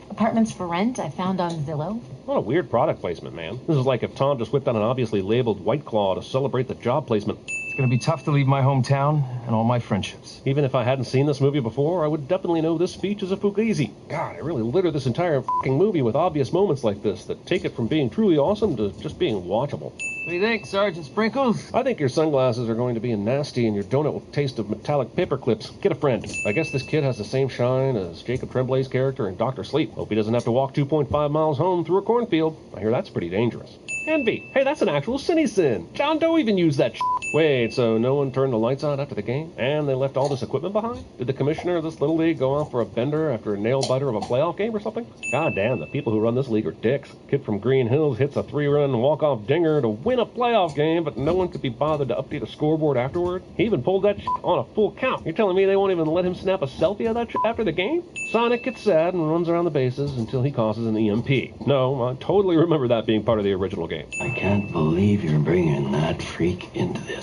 Apartments for rent I found on Zillow. What a weird product placement, man. This is like if Tom just whipped out an obviously labeled White Claw to celebrate the job placement. It's going to be tough to leave my hometown and all my friendships. Even if I hadn't seen this movie before, I would definitely know this speech is a fugazi. God, I really litter this entire f***ing movie with obvious moments like this that take it from being truly awesome to just being watchable. What do you think, Sergeant Sprinkles? I think your sunglasses are going to be nasty and your donut will taste of metallic paper clips. Get a friend. I guess this kid has the same shine as Jacob Tremblay's character in Dr. Sleep. Hope he doesn't have to walk 2.5 miles home through a cornfield. I hear that's pretty dangerous. Envy. Hey, that's an actual sin. John Doe even used that shit. Wait, so no one turned the lights on after the game? And they left all this equipment behind? Did the commissioner of this little league go out for a bender after a nail-biter of a playoff game or something? God damn, the people who run this league are dicks. Kid from Green Hills hits a 3-run walk-off dinger to win a playoff game, but no one could be bothered to update a scoreboard afterward? He even pulled that shit on a full count. You're telling me they won't even let him snap a selfie of that shit after the game? Sonic gets sad and runs around the bases until he causes an EMP. No, I totally remember that being part of the original game. I can't believe you're bringing that freak into this.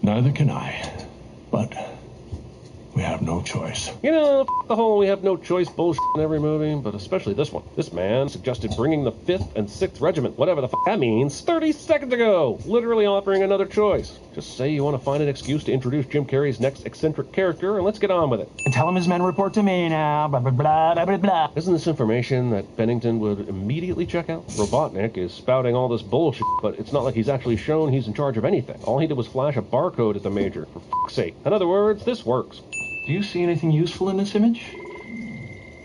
Neither can I. But We have no choice. You know, the whole we have no choice bullshit in every movie, but especially this one. This man suggested bringing the 5th and 6th Regiment, whatever the that means, 30 seconds ago, literally offering another choice. Just say you want to find an excuse to introduce Jim Carrey's next eccentric character, and let's get on with it. And tell him his men report to me now, blah, blah, blah, blah, blah, blah. Isn't this information that Bennington would immediately check out? Robotnik is spouting all this bullshit, but it's not like he's actually shown he's in charge of anything. All he did was flash a barcode at the Major, for fuck's sake. In other words, this works. Do you see anything useful in this image?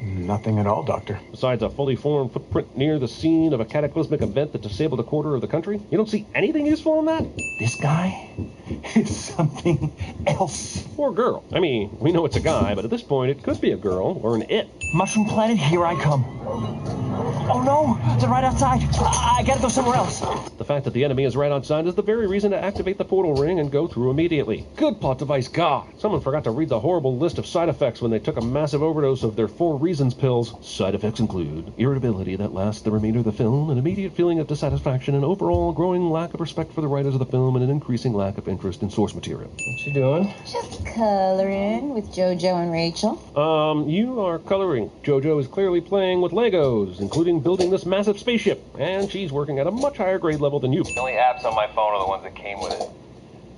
Nothing at all, Doctor. Besides a fully formed footprint near the scene of a cataclysmic event that disabled a quarter of the country? You don't see anything useful in that? This guy is something else. Or girl. I mean, we know it's a guy, but at this point it could be a girl or an it. Mushroom Planet, here I come. Oh no, they're right outside. I gotta go somewhere else. The fact that the enemy is right outside is the very reason to activate the portal ring and go through immediately. Good plot device, God. Someone forgot to read the horrible list of side effects when they took a massive overdose of their 4 reasons pills. Side effects include irritability that lasts the remainder of the film, an immediate feeling of dissatisfaction, an overall growing lack of respect for the writers of the film, and an increasing lack of interest in source material. What you doing? Just coloring with JoJo and Rachel. You are coloring. JoJo is clearly playing with Legos, including building this massive spaceship, and she's working at a much higher grade level than you. The only apps on my phone are the ones that came with it.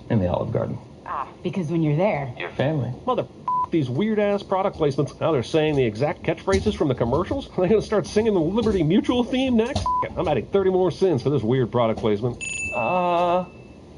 In the Olive Garden. Ah, because when you're there... Your family. Mother... these weird-ass product placements. Now they're saying the exact catchphrases from the commercials? Are they going to start singing the Liberty Mutual theme next? I'm adding 30 more cents for this weird product placement.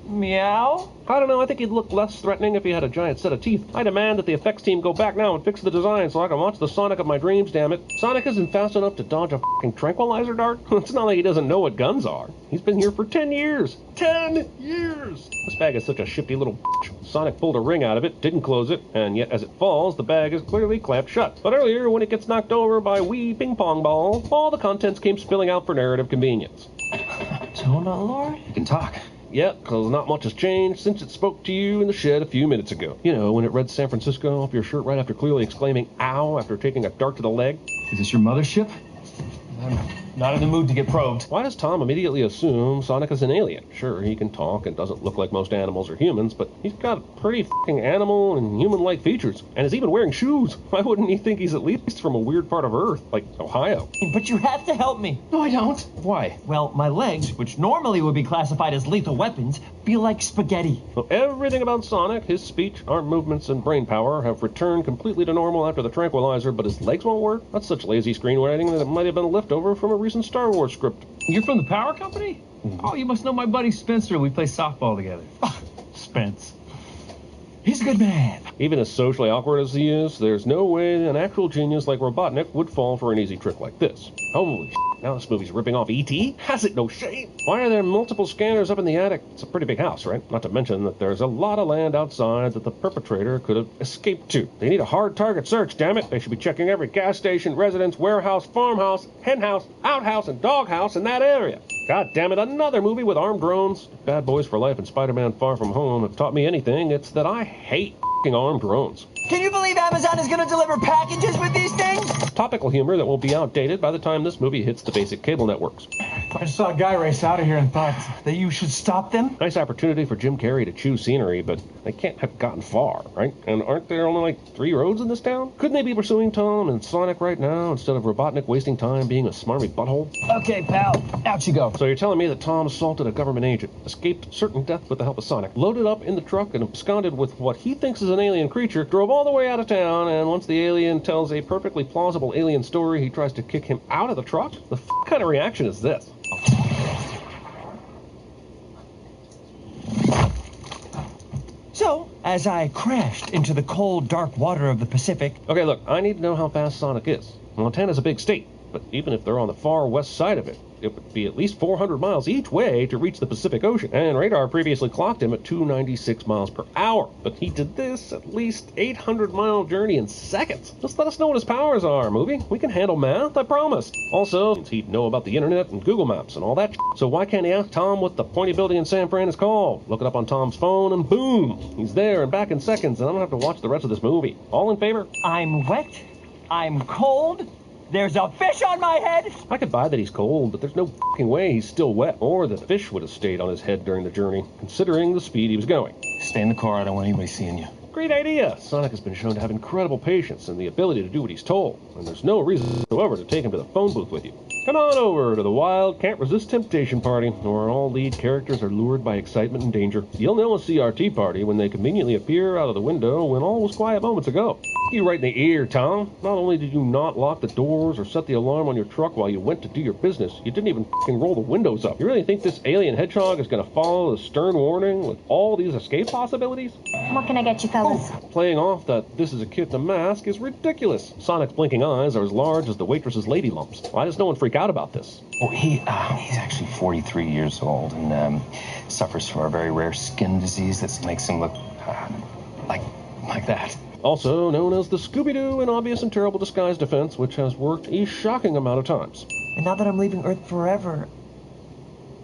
Meow? I don't know, I think he'd look less threatening if he had a giant set of teeth. I demand that the effects team go back now and fix the design so I can watch the Sonic of my dreams, damn it. Sonic isn't fast enough to dodge a fucking tranquilizer dart. It's not like he doesn't know what guns are. He's been here for 10 years. 10 years! This bag is such a shifty little bitch. Sonic pulled a ring out of it, didn't close it, and yet as it falls, the bag is clearly clamped shut. But earlier, when it gets knocked over by a wee ping pong ball, all the contents came spilling out for narrative convenience. Jonah Lord? You can talk. Yeah, because not much has changed since it spoke to you in the shed a few minutes ago. You know, when it read San Francisco off your shirt right after clearly exclaiming, ow, after taking a dart to the leg. Is this your mothership? I'm not in the mood to get probed. Why does Tom immediately assume Sonic is an alien? Sure, he can talk and doesn't look like most animals or humans, but he's got pretty fucking animal and human-like features, and is even wearing shoes. Why wouldn't he think he's at least from a weird part of Earth, like Ohio? But you have to help me. No, I don't. Why? Well, my legs, which normally would be classified as lethal weapons, feel like spaghetti. Well, everything about Sonic, his speech, arm movements, and brain power have returned completely to normal after the tranquilizer, but his legs won't work? That's such lazy screenwriting that it might have been a leftover from a recent Star Wars script. You're from the Power Company? Mm-hmm. Oh, you must know my buddy Spencer. We play softball together. Spence. He's a good man. Even as socially awkward as he is, there's no way an actual genius like Robotnik would fall for an easy trick like this. Holy shit, now this movie's ripping off E.T.? Has it no shame? Why are there multiple scanners up in the attic? It's a pretty big house, right? Not to mention that there's a lot of land outside that the perpetrator could have escaped to. They need a hard target search, damn it. They should be checking every gas station, residence, warehouse, farmhouse, henhouse, outhouse, and doghouse in that area. God damn it, another movie with armed drones. Bad Boys for Life and Spider-Man Far From Home have taught me anything, it's that I hate f***ing armed drones. Can you believe Amazon is going to deliver packages with these things? Topical humor that will be outdated by the time this movie hits the basic cable networks. I just saw a guy race out of here and thought that you should stop them. Nice opportunity for Jim Carrey to choose scenery, but they can't have gotten far, right? And aren't there only like 3 roads in this town? Couldn't they be pursuing Tom and Sonic right now instead of Robotnik wasting time being a smarmy butthole? Okay, pal. Out you go. So you're telling me that Tom assaulted a government agent, escaped certain death with the help of Sonic, loaded up in the truck and absconded with what he thinks is an alien creature, drove all the way out of town, and once the alien tells a perfectly plausible alien story, he tries to kick him out of the truck? The kind of reaction is this? So, as I crashed into the cold, dark water of the Pacific... Okay, look, I need to know how fast Sonic is. Montana's a big state, but even if they're on the far west side of it, it would be at least 400 miles each way to reach the Pacific Ocean, and radar previously clocked him at 296 miles per hour. But he did this at least 800-mile journey in seconds. Just let us know what his powers are, movie. We can handle math, I promise. Also, he'd know about the internet and Google Maps and all that shit. So why can't he ask Tom what the pointy building in San Fran is called? Look it up on Tom's phone and boom! He's there and back in seconds, and I don't have to watch the rest of this movie. All in favor? I'm wet. I'm cold. There's a fish on my head! I could buy that he's cold, but there's no fucking way he's still wet, or the fish would have stayed on his head during the journey, considering the speed he was going. Stay in the car, I don't want anybody seeing you. Great idea! Sonic has been shown to have incredible patience and the ability to do what he's told, and there's no reason whatsoever to take him to the phone booth with you. Come on over to the wild, can't-resist temptation party, where all lead characters are lured by excitement and danger. You'll know a CRT party when they conveniently appear out of the window when all was quiet moments ago. You right in the ear, Tom. Not only did you not lock the doors or set the alarm on your truck while you went to do your business, you didn't even f***ing roll the windows up. You really think this alien hedgehog is going to follow the stern warning with all these escape possibilities? What can I get you, fellas? Playing off that this is a kid in a mask is ridiculous. Sonic's blinking eyes are as large as the waitress's lady lumps. Why does no one freak out about this? Well, he's actually 43 years old and suffers from a very rare skin disease that makes him look like that. Also known as the Scooby-Doo in obvious and terrible disguise defense, which has worked a shocking amount of times. And now that I'm leaving Earth forever,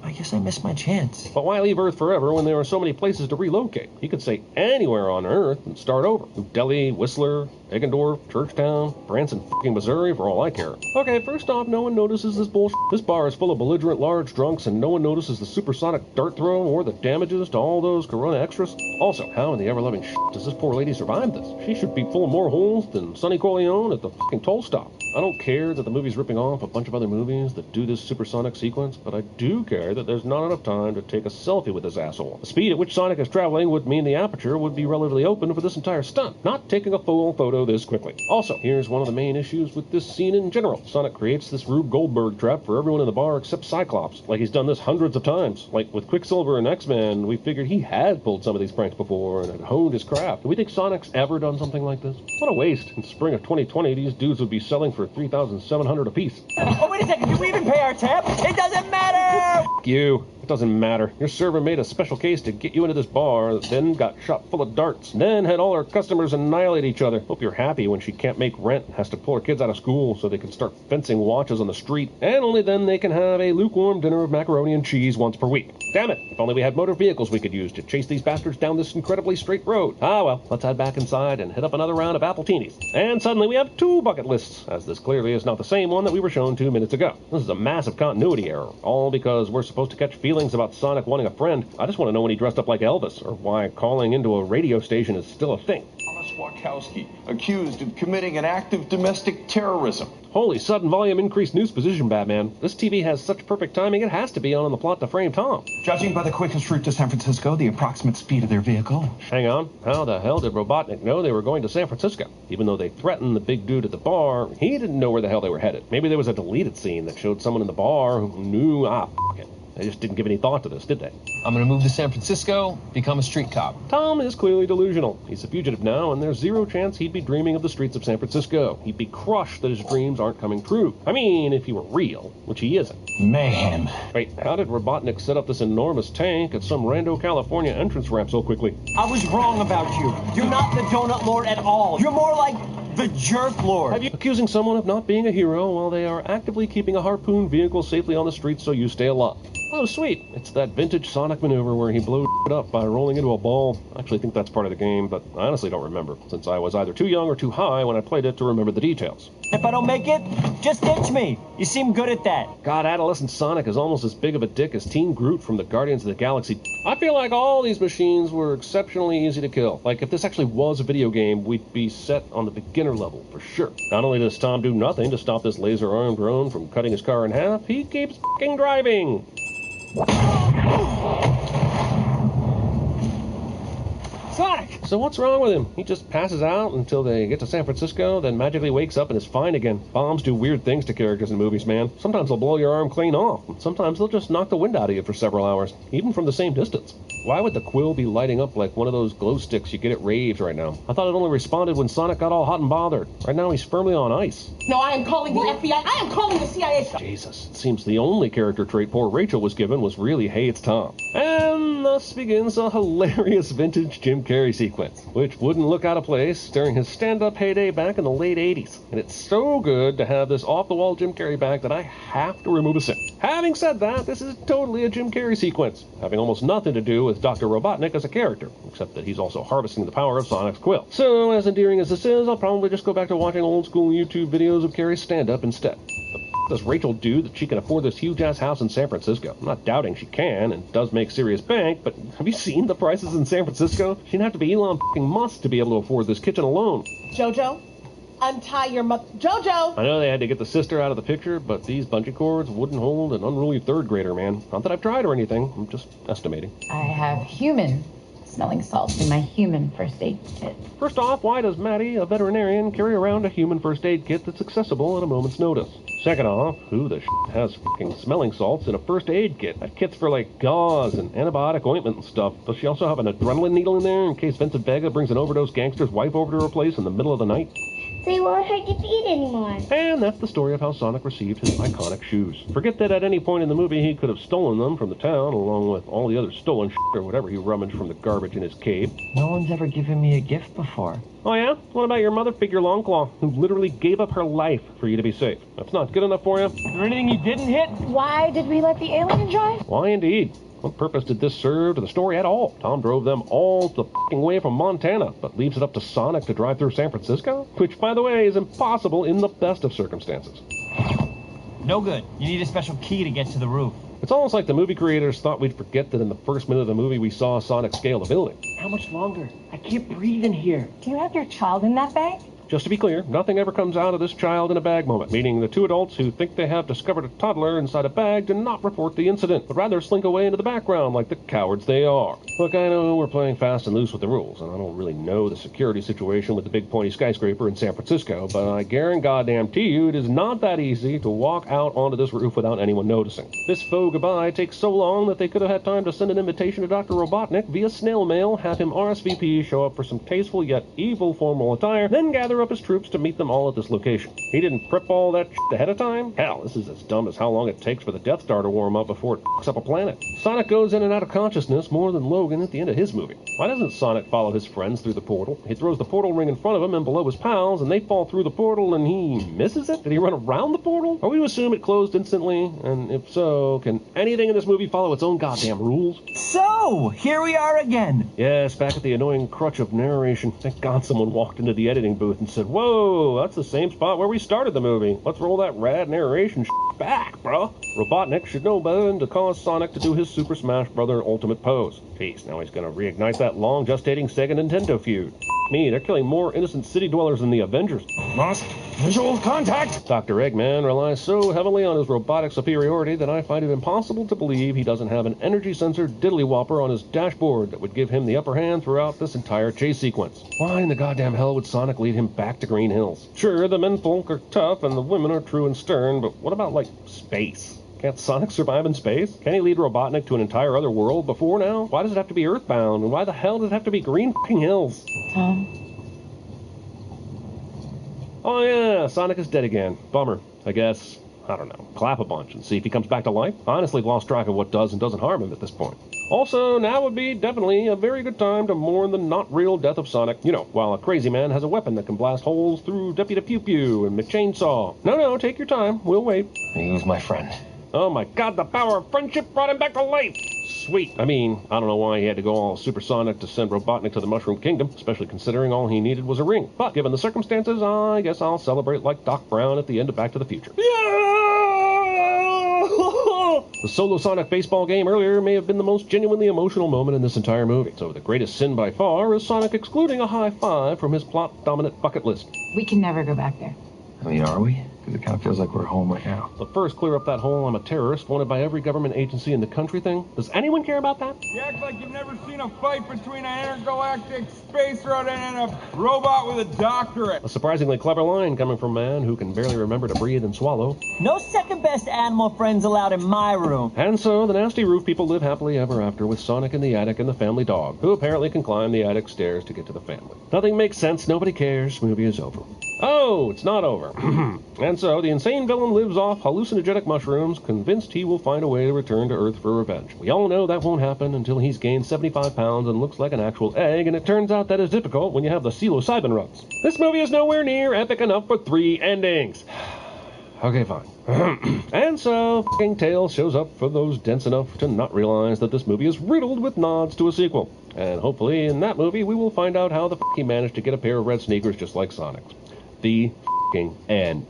I guess I missed my chance. But why leave Earth forever when there are so many places to relocate? He could say anywhere on Earth and start over. New Delhi, Whistler, Eggendorf, Churchtown, Branson, f***ing Missouri, for all I care. Okay, first off, no one notices this bullshit. This bar is full of belligerent large drunks, and no one notices the supersonic dart throw or the damages to all those Corona extras. Also, how in the ever-loving shit does this poor lady survive this? She should be full of more holes than Sonny Corleone at the f***ing toll stop. I don't care that the movie's ripping off a bunch of other movies that do this supersonic sequence, but I do care that there's not enough time to take a selfie with this asshole. The speed at which Sonic is traveling would mean the aperture would be relatively open for this entire stunt, not taking a full photo this quickly. Also, here's one of the main issues with this scene in general. Sonic creates this Rube Goldberg trap for everyone in the bar except Cyclops, like he's done this hundreds of times. Like with Quicksilver and X-Men, we figured he had pulled some of these pranks before and had honed his craft. Do we think Sonic's ever done something like this? What a waste. In spring of 2020, these dudes would be selling for $3,700 apiece. Oh, wait a second. Did we even pay our tab? It doesn't matter! F*** you. It doesn't matter. Your server made a special case to get you into this bar, then got shot full of darts, then had all her customers annihilate each other. Hope you're happy when she can't make rent and has to pull her kids out of school so they can start fencing watches on the street, and only then they can have a lukewarm dinner of macaroni and cheese once per week. Damn it! If only we had motor vehicles we could use to chase these bastards down this incredibly straight road. Ah well, let's head back inside and hit up another round of Appletinis. And suddenly we have two bucket lists, as this clearly is not the same one that we were shown 2 minutes ago. This is a massive continuity error, all because we're supposed to catch feelings about Sonic wanting a friend. I just want to know when he dressed up like Elvis, or why calling into a radio station is still a thing. Thomas Wachowski, accused of committing an act of domestic terrorism. Holy sudden volume increased news position, Batman. This TV has such perfect timing, it has to be on the plot to frame Tom. Judging by the quickest route to San Francisco, the approximate speed of their vehicle. Hang on. How the hell did Robotnik know they were going to San Francisco? Even though they threatened the big dude at the bar, he didn't know where the hell they were headed. Maybe there was a deleted scene that showed someone in the bar who knew, f*** it. They just didn't give any thought to this, did they? I'm gonna move to San Francisco, become a street cop. Tom is clearly delusional. He's a fugitive now, and there's zero chance he'd be dreaming of the streets of San Francisco. He'd be crushed that his dreams aren't coming true. I mean, if he were real, which he isn't. Mayhem. Wait, how did Robotnik set up this enormous tank at some rando California entrance ramp so quickly? I was wrong about you. You're not the Donut Lord at all. You're more like the Jerk Lord. Have you accusing someone of not being a hero while they are actively keeping a harpoon vehicle safely on the street so you stay alive? Oh, sweet. It's that vintage Sonic maneuver where he blows it up by rolling into a ball. I actually think that's part of the game, but I honestly don't remember, since I was either too young or too high when I played it to remember the details. If I don't make it, just ditch me. You seem good at that. God, adolescent Sonic is almost as big of a dick as Teen Groot from the Guardians of the Galaxy. I feel like all these machines were exceptionally easy to kill. Like, if this actually was a video game, we'd be set on the beginner level, for sure. Not only does Tom do nothing to stop this laser-armed drone from cutting his car in half, he keeps f***ing driving. Sonic! So what's wrong with him? He just passes out until they get to San Francisco, then magically wakes up and is fine again. Bombs do weird things to characters in movies, man. Sometimes they'll blow your arm clean off, and sometimes they'll just knock the wind out of you for several hours, even from the same distance. Why would the quill be lighting up like one of those glow sticks you get at raves right now? I thought it only responded when Sonic got all hot and bothered. Right now he's firmly on ice. No, I am calling the FBI. I am calling the CIA. Jesus, it seems the only character trait poor Rachel was given was really, hey, it's Tom. And thus begins a hilarious vintage Jim Carrey sequence, which wouldn't look out of place during his stand-up heyday back in the late 80s. And it's so good to have this off-the-wall Jim Carrey back that I have to remove a sip. Having said that, this is totally a Jim Carrey sequence, having almost nothing to do with Dr. Robotnik as a character, except that he's also harvesting the power of Sonic's quill. So, as endearing as this is, I'll probably just go back to watching old-school YouTube videos of Carrey's stand-up instead. does Rachel do that she can afford this huge-ass house in San Francisco? I'm not doubting she can and does make serious bank, but have you seen the prices in San Francisco? She'd have to be Elon Musk to be able to afford this kitchen alone. Jojo, untie your Jojo! I know they had to get the sister out of the picture, but these bungee cords wouldn't hold an unruly third grader, man. Not that I've tried or anything. I'm just estimating. I have human smelling salts in my human first aid kit. First off, why does Maddie, a veterinarian, carry around a human first aid kit that's accessible at a moment's notice? Second off, who the has fucking smelling salts in a first aid kit? That kit's for like gauze and antibiotic ointment and stuff. Does she also have an adrenaline needle in there in case Vincent Vega brings an overdose gangster's wife over to her place in the middle of the night? They won't hurt your feet anymore. And that's the story of how Sonic received his iconic shoes. Forget that at any point in the movie he could have stolen them from the town, along with all the other stolen or whatever he rummaged from the garbage in his cave. No one's ever given me a gift before. Oh yeah? What about your mother figure Longclaw, who literally gave up her life for you to be safe? That's not good enough for you? Is there anything you didn't hit? Why did we let the alien drive? Why indeed? What purpose did this serve to the story at all? Tom drove them all the fucking way from Montana, but leaves it up to Sonic to drive through San Francisco? Which, by the way, is impossible in the best of circumstances. No good. You need a special key to get to the roof. It's almost like the movie creators thought we'd forget that in the first minute of the movie we saw Sonic scale the building. How much longer? I can't breathe in here. Do you have your child in that bag? Just to be clear, nothing ever comes out of this child in a bag moment, meaning the two adults who think they have discovered a toddler inside a bag do not report the incident, but rather slink away into the background like the cowards they are. Look, I know we're playing fast and loose with the rules, and I don't really know the security situation with the big pointy skyscraper in San Francisco, but I guarantee you it is not that easy to walk out onto this roof without anyone noticing. This faux goodbye takes so long that they could have had time to send an invitation to Dr. Robotnik via snail mail, have him RSVP, show up for some tasteful yet evil formal attire, then gather up his troops to meet them all at this location. He didn't prep all that shit ahead of time? Hell, this is as dumb as how long it takes for the Death Star to warm up before it fucks up a planet. Sonic goes in and out of consciousness more than Logan at the end of his movie. Why doesn't Sonic follow his friends through the portal? He throws the portal ring in front of him and below his pals, and they fall through the portal and he misses it? Did he run around the portal? Are we to assume it closed instantly? And if so, can anything in this movie follow its own goddamn rules? So, here we are again. Yes, back at the annoying crutch of narration. Thank God someone walked into the editing booth and said, "Whoa, that's the same spot where we started the movie. Let's roll that rad narration back, bro." Robotnik should know better than to cause Sonic to do his Super Smash Bros. Ultimate pose. Jeez, now he's gonna reignite that long gestating Sega Nintendo feud. Me, they're killing more innocent city dwellers than the Avengers. Lost visual contact! Dr. Eggman relies so heavily on his robotic superiority that I find it impossible to believe he doesn't have an energy sensor diddly-whopper on his dashboard that would give him the upper hand throughout this entire chase sequence. Why in the goddamn hell would Sonic lead him back to Green Hills? Sure, the menfolk are tough and the women are true and stern, but what about, like, space? Can't Sonic survive in space? Can he lead Robotnik to an entire other world before now? Why does it have to be Earthbound? And why the hell does it have to be Green fucking Hills? Tom? Oh yeah, Sonic is dead again. Bummer. I guess, I don't know, clap a bunch and see if he comes back to life. Honestly, I've lost track of what does and doesn't harm him at this point. Also, now would be definitely a very good time to mourn the not-real death of Sonic. You know, while a crazy man has a weapon that can blast holes through Deputy Pew Pew and McChainsaw. No, take your time. We'll wait. He was my friend. Oh my God, the power of friendship brought him back to life! Sweet. I mean, I don't know why he had to go all supersonic to send Robotnik to the Mushroom Kingdom, especially considering all he needed was a ring. But given the circumstances, I guess I'll celebrate like Doc Brown at the end of Back to the Future. The solo Sonic baseball game earlier may have been the most genuinely emotional moment in this entire movie. So the greatest sin by far is Sonic excluding a high five from his plot-dominant bucket list. We can never go back there. I mean, are we? Because it kind of feels like we're home right now. But first, clear up that whole "I'm a terrorist, wanted by every government agency in the country" thing. Does anyone care about that? You act like you've never seen a fight between an intergalactic space rodent and a robot with a doctorate. A surprisingly clever line coming from a man who can barely remember to breathe and swallow. No second-best animal friends allowed in my room. And so the nasty roof people live happily ever after with Sonic in the attic and the family dog, who apparently can climb the attic stairs to get to the family. Nothing makes sense, nobody cares, movie is over. Oh, it's not over. And so the insane villain lives off hallucinogenic mushrooms, convinced he will find a way to return to Earth for revenge. We all know that won't happen until he's gained 75 pounds and looks like an actual egg, and it turns out that is difficult when you have the psilocybin runs. This movie is nowhere near epic enough for 3 endings. Okay, fine. And so, f***ing Tails shows up for those dense enough to not realize that this movie is riddled with nods to a sequel. And hopefully in that movie we will find out how the f*** he managed to get a pair of red sneakers just like Sonic's. The f***ing end.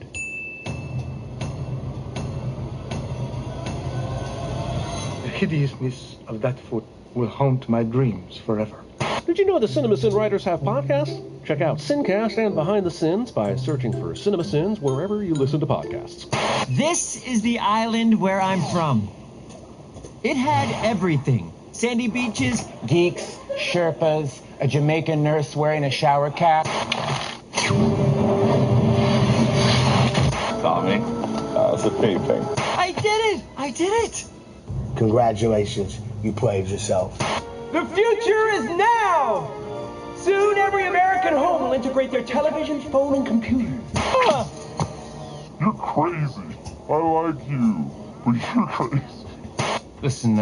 hideousness of that foot will haunt my dreams forever. Did you know the CinemaSin writers have podcasts? Check out Sincast and Behind the Sins by searching for CinemaSins wherever you listen to podcasts. This is the island where I'm from. It had everything. Sandy beaches, Geeks, Sherpas, a Jamaican nurse wearing a shower cap. Tommy, that's a paything. I did it! I did it! Congratulations, you played yourself. The future is now! Soon every American home will integrate their television, phone, and computer. You're crazy. I like you, but you're crazy. Listen,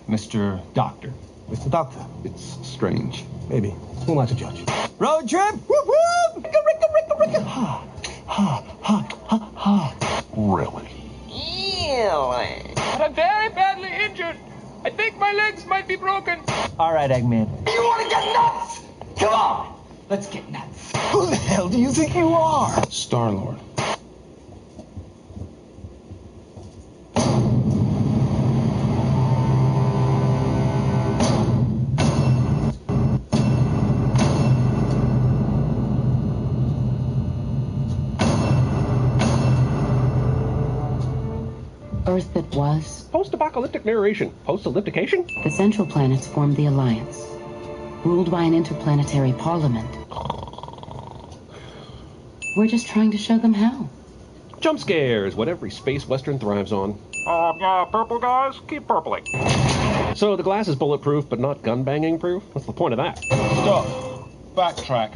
Mr. Doctor. Mr. Doctor, it's strange. Maybe. Who am I to judge? Road trip! Whoop whoop! Ricka, ricka, ricka, ricka! Ha! Ha! Ha! Ha! Ha! Really? But I'm very badly injured. I think my legs might be broken. All right, Eggman. You want to get nuts? Come on! Let's get nuts. Who the hell do you think you are? Star-Lord. Earth that was. Post-apocalyptic narration. Post-elliptication? The central planets formed the Alliance, ruled by an interplanetary parliament. We're just trying to show them how. Jump scares, what every space western thrives on. Purple guys, keep purpling. So the glass is bulletproof, but not gun-banging proof? What's the point of that? Stop. Backtrack.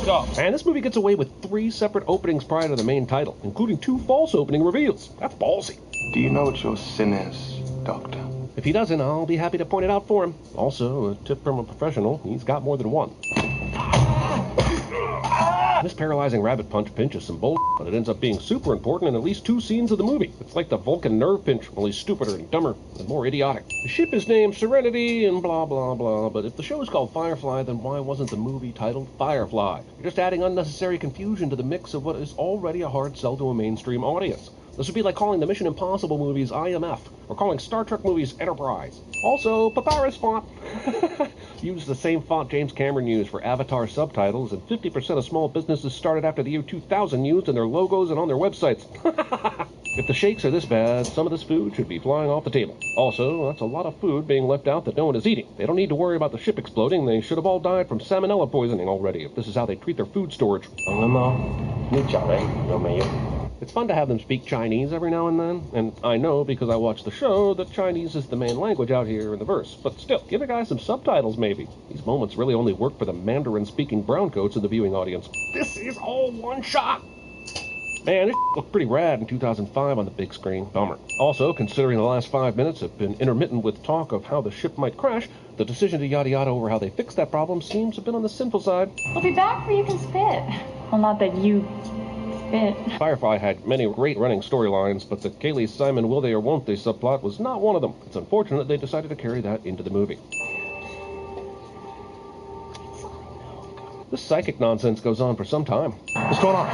Stop. And this movie gets away with 3 separate openings prior to the main title, including 2 false opening reveals. That's ballsy. Do you know what your sin is, Doctor? If he doesn't, I'll be happy to point it out for him. Also, a tip from a professional, he's got more than one. This paralyzing rabbit punch pinches some bull, but it ends up being super important in at least 2 scenes of the movie. It's like the Vulcan nerve pinch, only stupider and dumber and more idiotic. The ship is named Serenity and blah blah blah, but if the show is called Firefly, then why wasn't the movie titled Firefly? You're just adding unnecessary confusion to the mix of what is already a hard sell to a mainstream audience. This would be like calling the Mission Impossible movies IMF, or calling Star Trek movies Enterprise. Also, Papyrus font. Use the same font James Cameron used for Avatar subtitles, and 50% of small businesses started after the year 2000 used in their logos and on their websites. If the shakes are this bad, some of this food should be flying off the table. Also, that's a lot of food being left out that no one is eating. They don't need to worry about the ship exploding. They should have all died from salmonella poisoning already, if this is how they treat their food storage. It's fun to have them speak Chinese every now and then, and I know because I watch the show that Chinese is the main language out here in the verse, but still, give a guy some subtitles maybe. These moments really only work for the Mandarin-speaking browncoats in the viewing audience. This is all one shot! Man, it looked pretty rad in 2005 on the big screen. Bummer. Also, considering the last 5 minutes have been intermittent with talk of how the ship might crash, the decision to yada yada over how they fixed that problem seems a bit on the sinful side. We'll be back where you can spit. Well, not that you spit. Firefly had many great running storylines, but the Kaylee Simon will they or won't they subplot was not one of them. It's unfortunate they decided to carry that into the movie. This psychic nonsense goes on for some time. What's going on?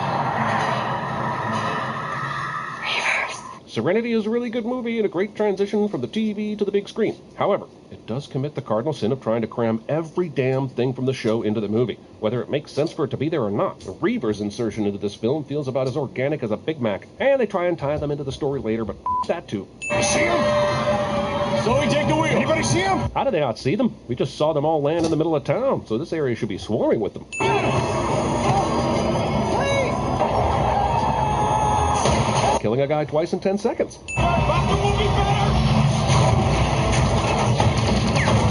Serenity is a really good movie and a great transition from the TV to the big screen. However, it does commit the cardinal sin of trying to cram every damn thing from the show into the movie, whether it makes sense for it to be there or not. The Reaver's insertion into this film feels about as organic as a Big Mac, and they try and tie them into the story later, but that too. You see him? Zoe, take the wheel. Anybody see him? How did they not see them? We just saw them all land in the middle of town, so this area should be swarming with them. Killing a guy twice in 10 seconds.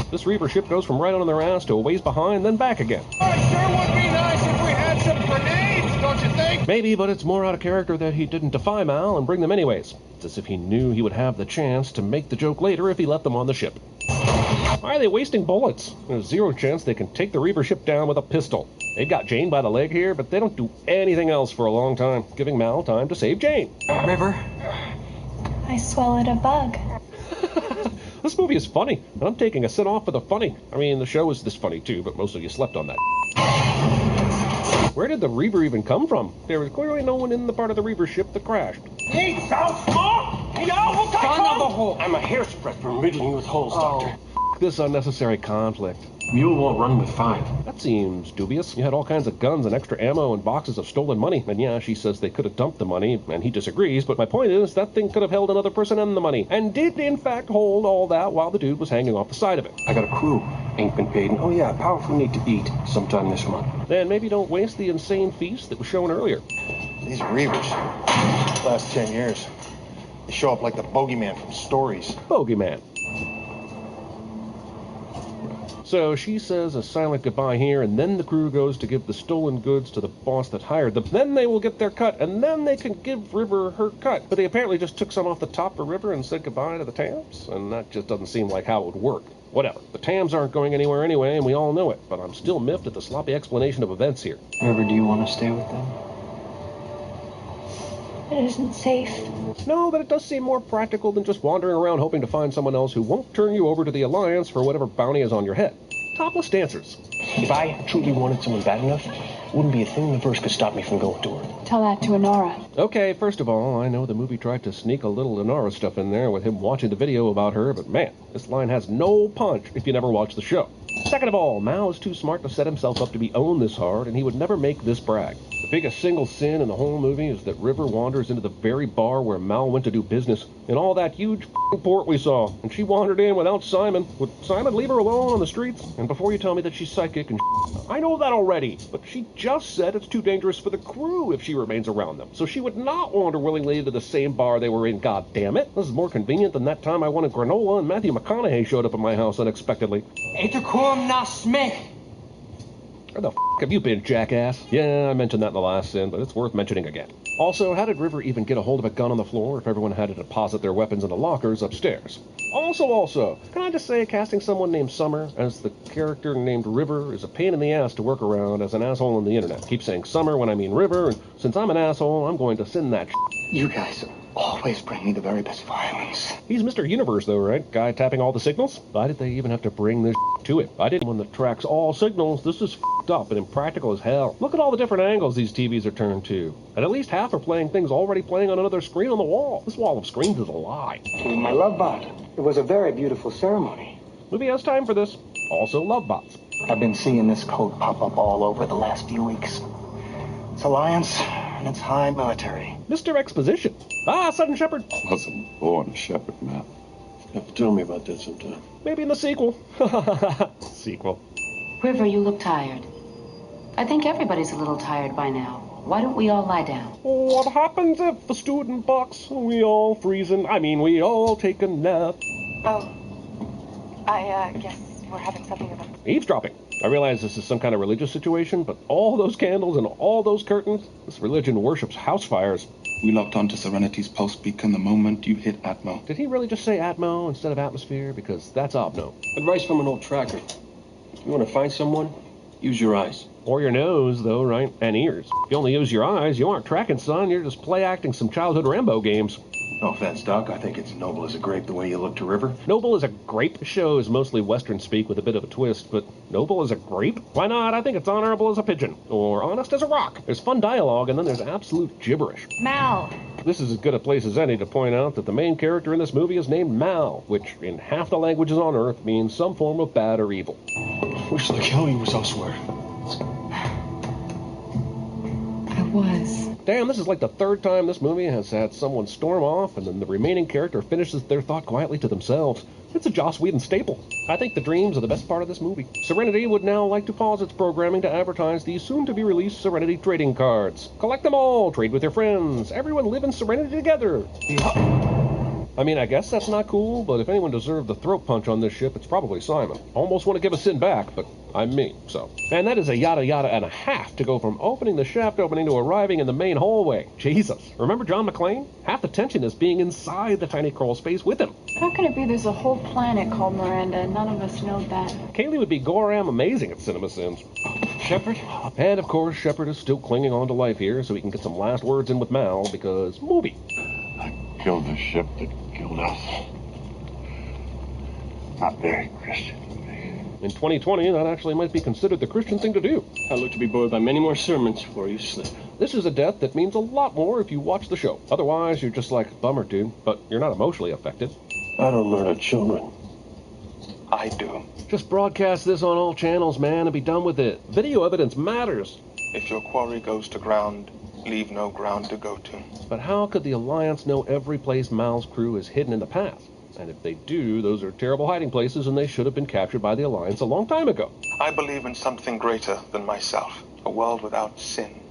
This Reaver ship goes from right on their ass to a ways behind, then back again. It sure would be nice if we had some grenades, don't you think? Maybe, but it's more out of character that he didn't defy Mal and bring them anyways. It's as if he knew he would have the chance to make the joke later if he left them on the ship. Why are they wasting bullets? There's zero chance they can take the Reaver ship down with a pistol. They've got Jane by the leg here, but they don't do anything else for a long time, giving Mal time to save Jane. River? I swallowed a bug. This movie is funny, and I'm taking a sit off for the funny. I mean, the show is this funny too, but most of you slept on that. Where did the Reaver even come from? There was clearly no one in the part of the Reaver ship that crashed. Hey, South Smoke! I'm a hairspray from riddling with holes, Doctor. This unnecessary conflict. Mule won't run with 5. That seems dubious. You had all kinds of guns and extra ammo and boxes of stolen money. And yeah, she says they could have dumped the money, and he disagrees, but my point is that thing could have held another person and the money, and did in fact hold all that while the dude was hanging off the side of it. I got a crew. Ain't been paid. And oh yeah, powerful need to eat sometime this month. Then maybe don't waste the insane feast that was shown earlier. These Reavers, last 10 years, they show up like the bogeyman from stories. Bogeyman. So she says a silent goodbye here, and then the crew goes to give the stolen goods to the boss that hired them. Then they will get their cut, and then they can give River her cut. But they apparently just took some off the top of River and said goodbye to the Tams, and that just doesn't seem like how it would work. Whatever. The Tams aren't going anywhere anyway, and we all know it, but I'm still miffed at the sloppy explanation of events here. River, do you want to stay with them? It isn't safe. No, but it does seem more practical than just wandering around hoping to find someone else who won't turn you over to the Alliance for whatever bounty is on your head. Topless dancers. If I truly wanted someone bad enough, wouldn't be a thing in the verse could stop me from going to her. Tell that to Honora. Okay, first of all, I know the movie tried to sneak a little Honora stuff in there with him watching the video about her, but man, this line has no punch if you never watch the show. Second of all, Mao is too smart to set himself up to be owned this hard, and he would never make this brag. The biggest single sin in the whole movie is that River wanders into the very bar where Mal went to do business, in all that huge port we saw, and she wandered in without Simon. Would Simon leave her alone on the streets? And before you tell me that she's psychic and I know that already, but she just said it's too dangerous for the crew if she remains around them, so she would not wander willingly into the same bar they were in, goddammit. This is more convenient than that time I wanted granola and Matthew McConaughey showed up at my house unexpectedly. Where the f*** have you been, jackass? Yeah, I mentioned that in the last sin, but it's worth mentioning again. Also, how did River even get a hold of a gun on the floor if everyone had to deposit their weapons in the lockers upstairs? Also, can I just say casting someone named Summer as the character named River is a pain in the ass to work around as an asshole on the internet. Keep saying Summer when I mean River, and since I'm an asshole, I'm going to send that You guys always bring me the very best violence. He's Mr. Universe, though, right? Guy tapping all the signals? Why did they even have to bring this to it? I didn't one that tracks all signals. This is f***ed up and impractical as hell. Look at all the different angles these TVs are turned to. And at least half are playing things already playing on another screen on the wall. This wall of screens is a lie. My love bot. It was a very beautiful ceremony. Movie has time for this. Also, love bots. I've been seeing this code pop up all over the last few weeks. It's Alliance, and it's high military. Mr. Exposition. Sudden Shepherd. I wasn't born a shepherd, man. You have to tell me about that sometime. Maybe in the sequel. Sequel. River, you look tired. I think everybody's a little tired by now. Why don't we all lie down? What happens if the student box, we all freezing? We all take a nap. Oh, I guess we're having something of a... Eavesdropping. I realize this is some kind of religious situation, but all those candles and all those curtains, this religion worships house fires. We locked onto Serenity's post beacon the moment you hit Atmo. Did he really just say Atmo instead of atmosphere? Because that's Obno. Advice from an old tracker. You want to find someone? Use your eyes. Or your nose, though, right? And ears. If you only use your eyes, you aren't tracking, son. You're just play-acting some childhood Rambo games. No offense, Doc. I think it's noble as a grape the way you look to River. Noble as a grape? The show is mostly Western speak with a bit of a twist, but noble as a grape? Why not? I think it's honorable as a pigeon. Or honest as a rock. There's fun dialogue, and then there's absolute gibberish. Mal. This is as good a place as any to point out that the main character in this movie is named Mal, which in half the languages on Earth means some form of bad or evil. Wish like hell he was elsewhere. I was. Damn, this is like the third time this movie has had someone storm off and then the remaining character finishes their thought quietly to themselves. It's a Joss Whedon staple. I think the dreams are the best part of this movie. Serenity would now like to pause its programming to advertise the soon-to-be-released Serenity trading cards. Collect them all, trade with your friends, everyone live in Serenity together. I guess that's not cool, but if anyone deserved the throat punch on this ship, it's probably Simon. Almost want to give a sin back, but I'm me, so. And that is a yada yada and a half to go from opening the shaft opening to arriving in the main hallway. Jesus. Remember John McClane? Half the tension is being inside the tiny crawl space with him. How can it be there's a whole planet called Miranda and none of us know that? Kaylee would be goram amazing at Cinema Sins. Shepard? And of course, Shepard is still clinging on to life here so he can get some last words in with Mal because movie. I killed the ship that killed us. Not very Christian of me. In 2020, that actually might be considered the Christian thing to do. I look to be buoyed by many more sermons before you slip. This is a death that means a lot more if you watch the show. Otherwise, you're just like, bummer, dude, but you're not emotionally affected. I don't murder children. I do. Just broadcast this on all channels, man, and be done with it. Video evidence matters. If your quarry goes to ground, leave no ground to go to. But how could the Alliance know every place Mal's crew is hidden in the past? And if they do, those are terrible hiding places, and they should have been captured by the Alliance a long time ago. I believe in something greater than myself. A world without sin.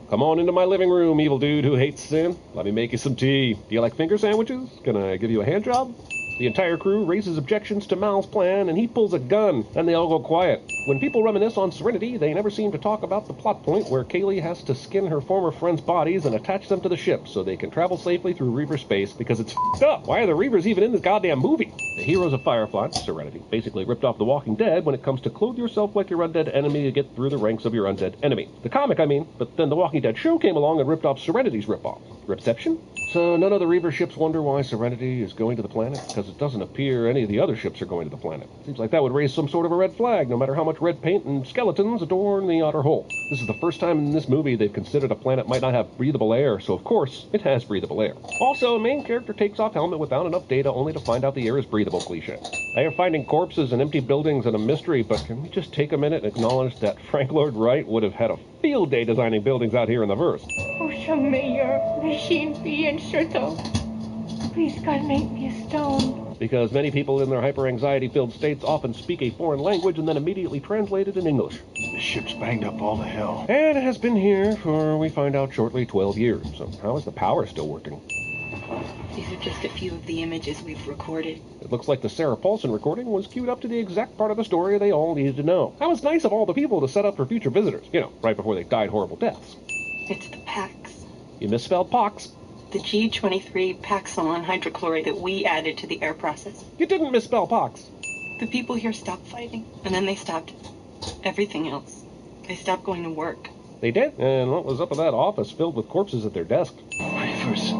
Come on into my living room, evil dude who hates sin. Let me make you some tea. Do you like finger sandwiches? Can I give you a hand job? The entire crew raises objections to Mal's plan, and he pulls a gun, and they all go quiet. When people reminisce on Serenity, they never seem to talk about the plot point where Kaylee has to skin her former friends' bodies and attach them to the ship so they can travel safely through Reaver space, because it's f***ed up. Why are the Reavers even in this goddamn movie? The heroes of Firefly, Serenity, basically ripped off The Walking Dead when it comes to clothe yourself like your undead enemy to get through the ranks of your undead enemy. The comic, I mean, but then The Walking Dead show came along and ripped off Serenity's ripoff. Ripception? So none of the Reaver ships wonder why Serenity is going to the planet? Because it doesn't appear any of the other ships are going to the planet. Seems like that would raise some sort of a red flag, no matter how much red paint and skeletons adorn the outer hull. This is the first time in this movie they've considered a planet might not have breathable air, so of course, it has breathable air. Also, a main character takes off helmet without enough data only to find out the air is breathable cliché. They are finding corpses and empty buildings and a mystery, but can we just take a minute and acknowledge that Frank Lloyd Wright would have had a field day designing buildings out here in the verse? May your machine be in Shurto. Please, God, make me a stone. Because many people in their hyper-anxiety-filled states often speak a foreign language and then immediately translate it in English. The ship's banged up all to hell. And it has been here for, we find out shortly, 12 years. So how is the power still working? These are just a few of the images we've recorded. It looks like the Sarah Paulson recording was queued up to the exact part of the story they all needed to know. How was nice of all the people to set up for future visitors, you know, right before they died horrible deaths. It's the Pax. You misspelled pox. The G23 Paxilon hydrochloride that we added to the air process. You didn't misspell pox. The people here stopped fighting, and then they stopped everything else. They stopped going to work. They did? And what was up with that office filled with corpses at their desk? Reavers.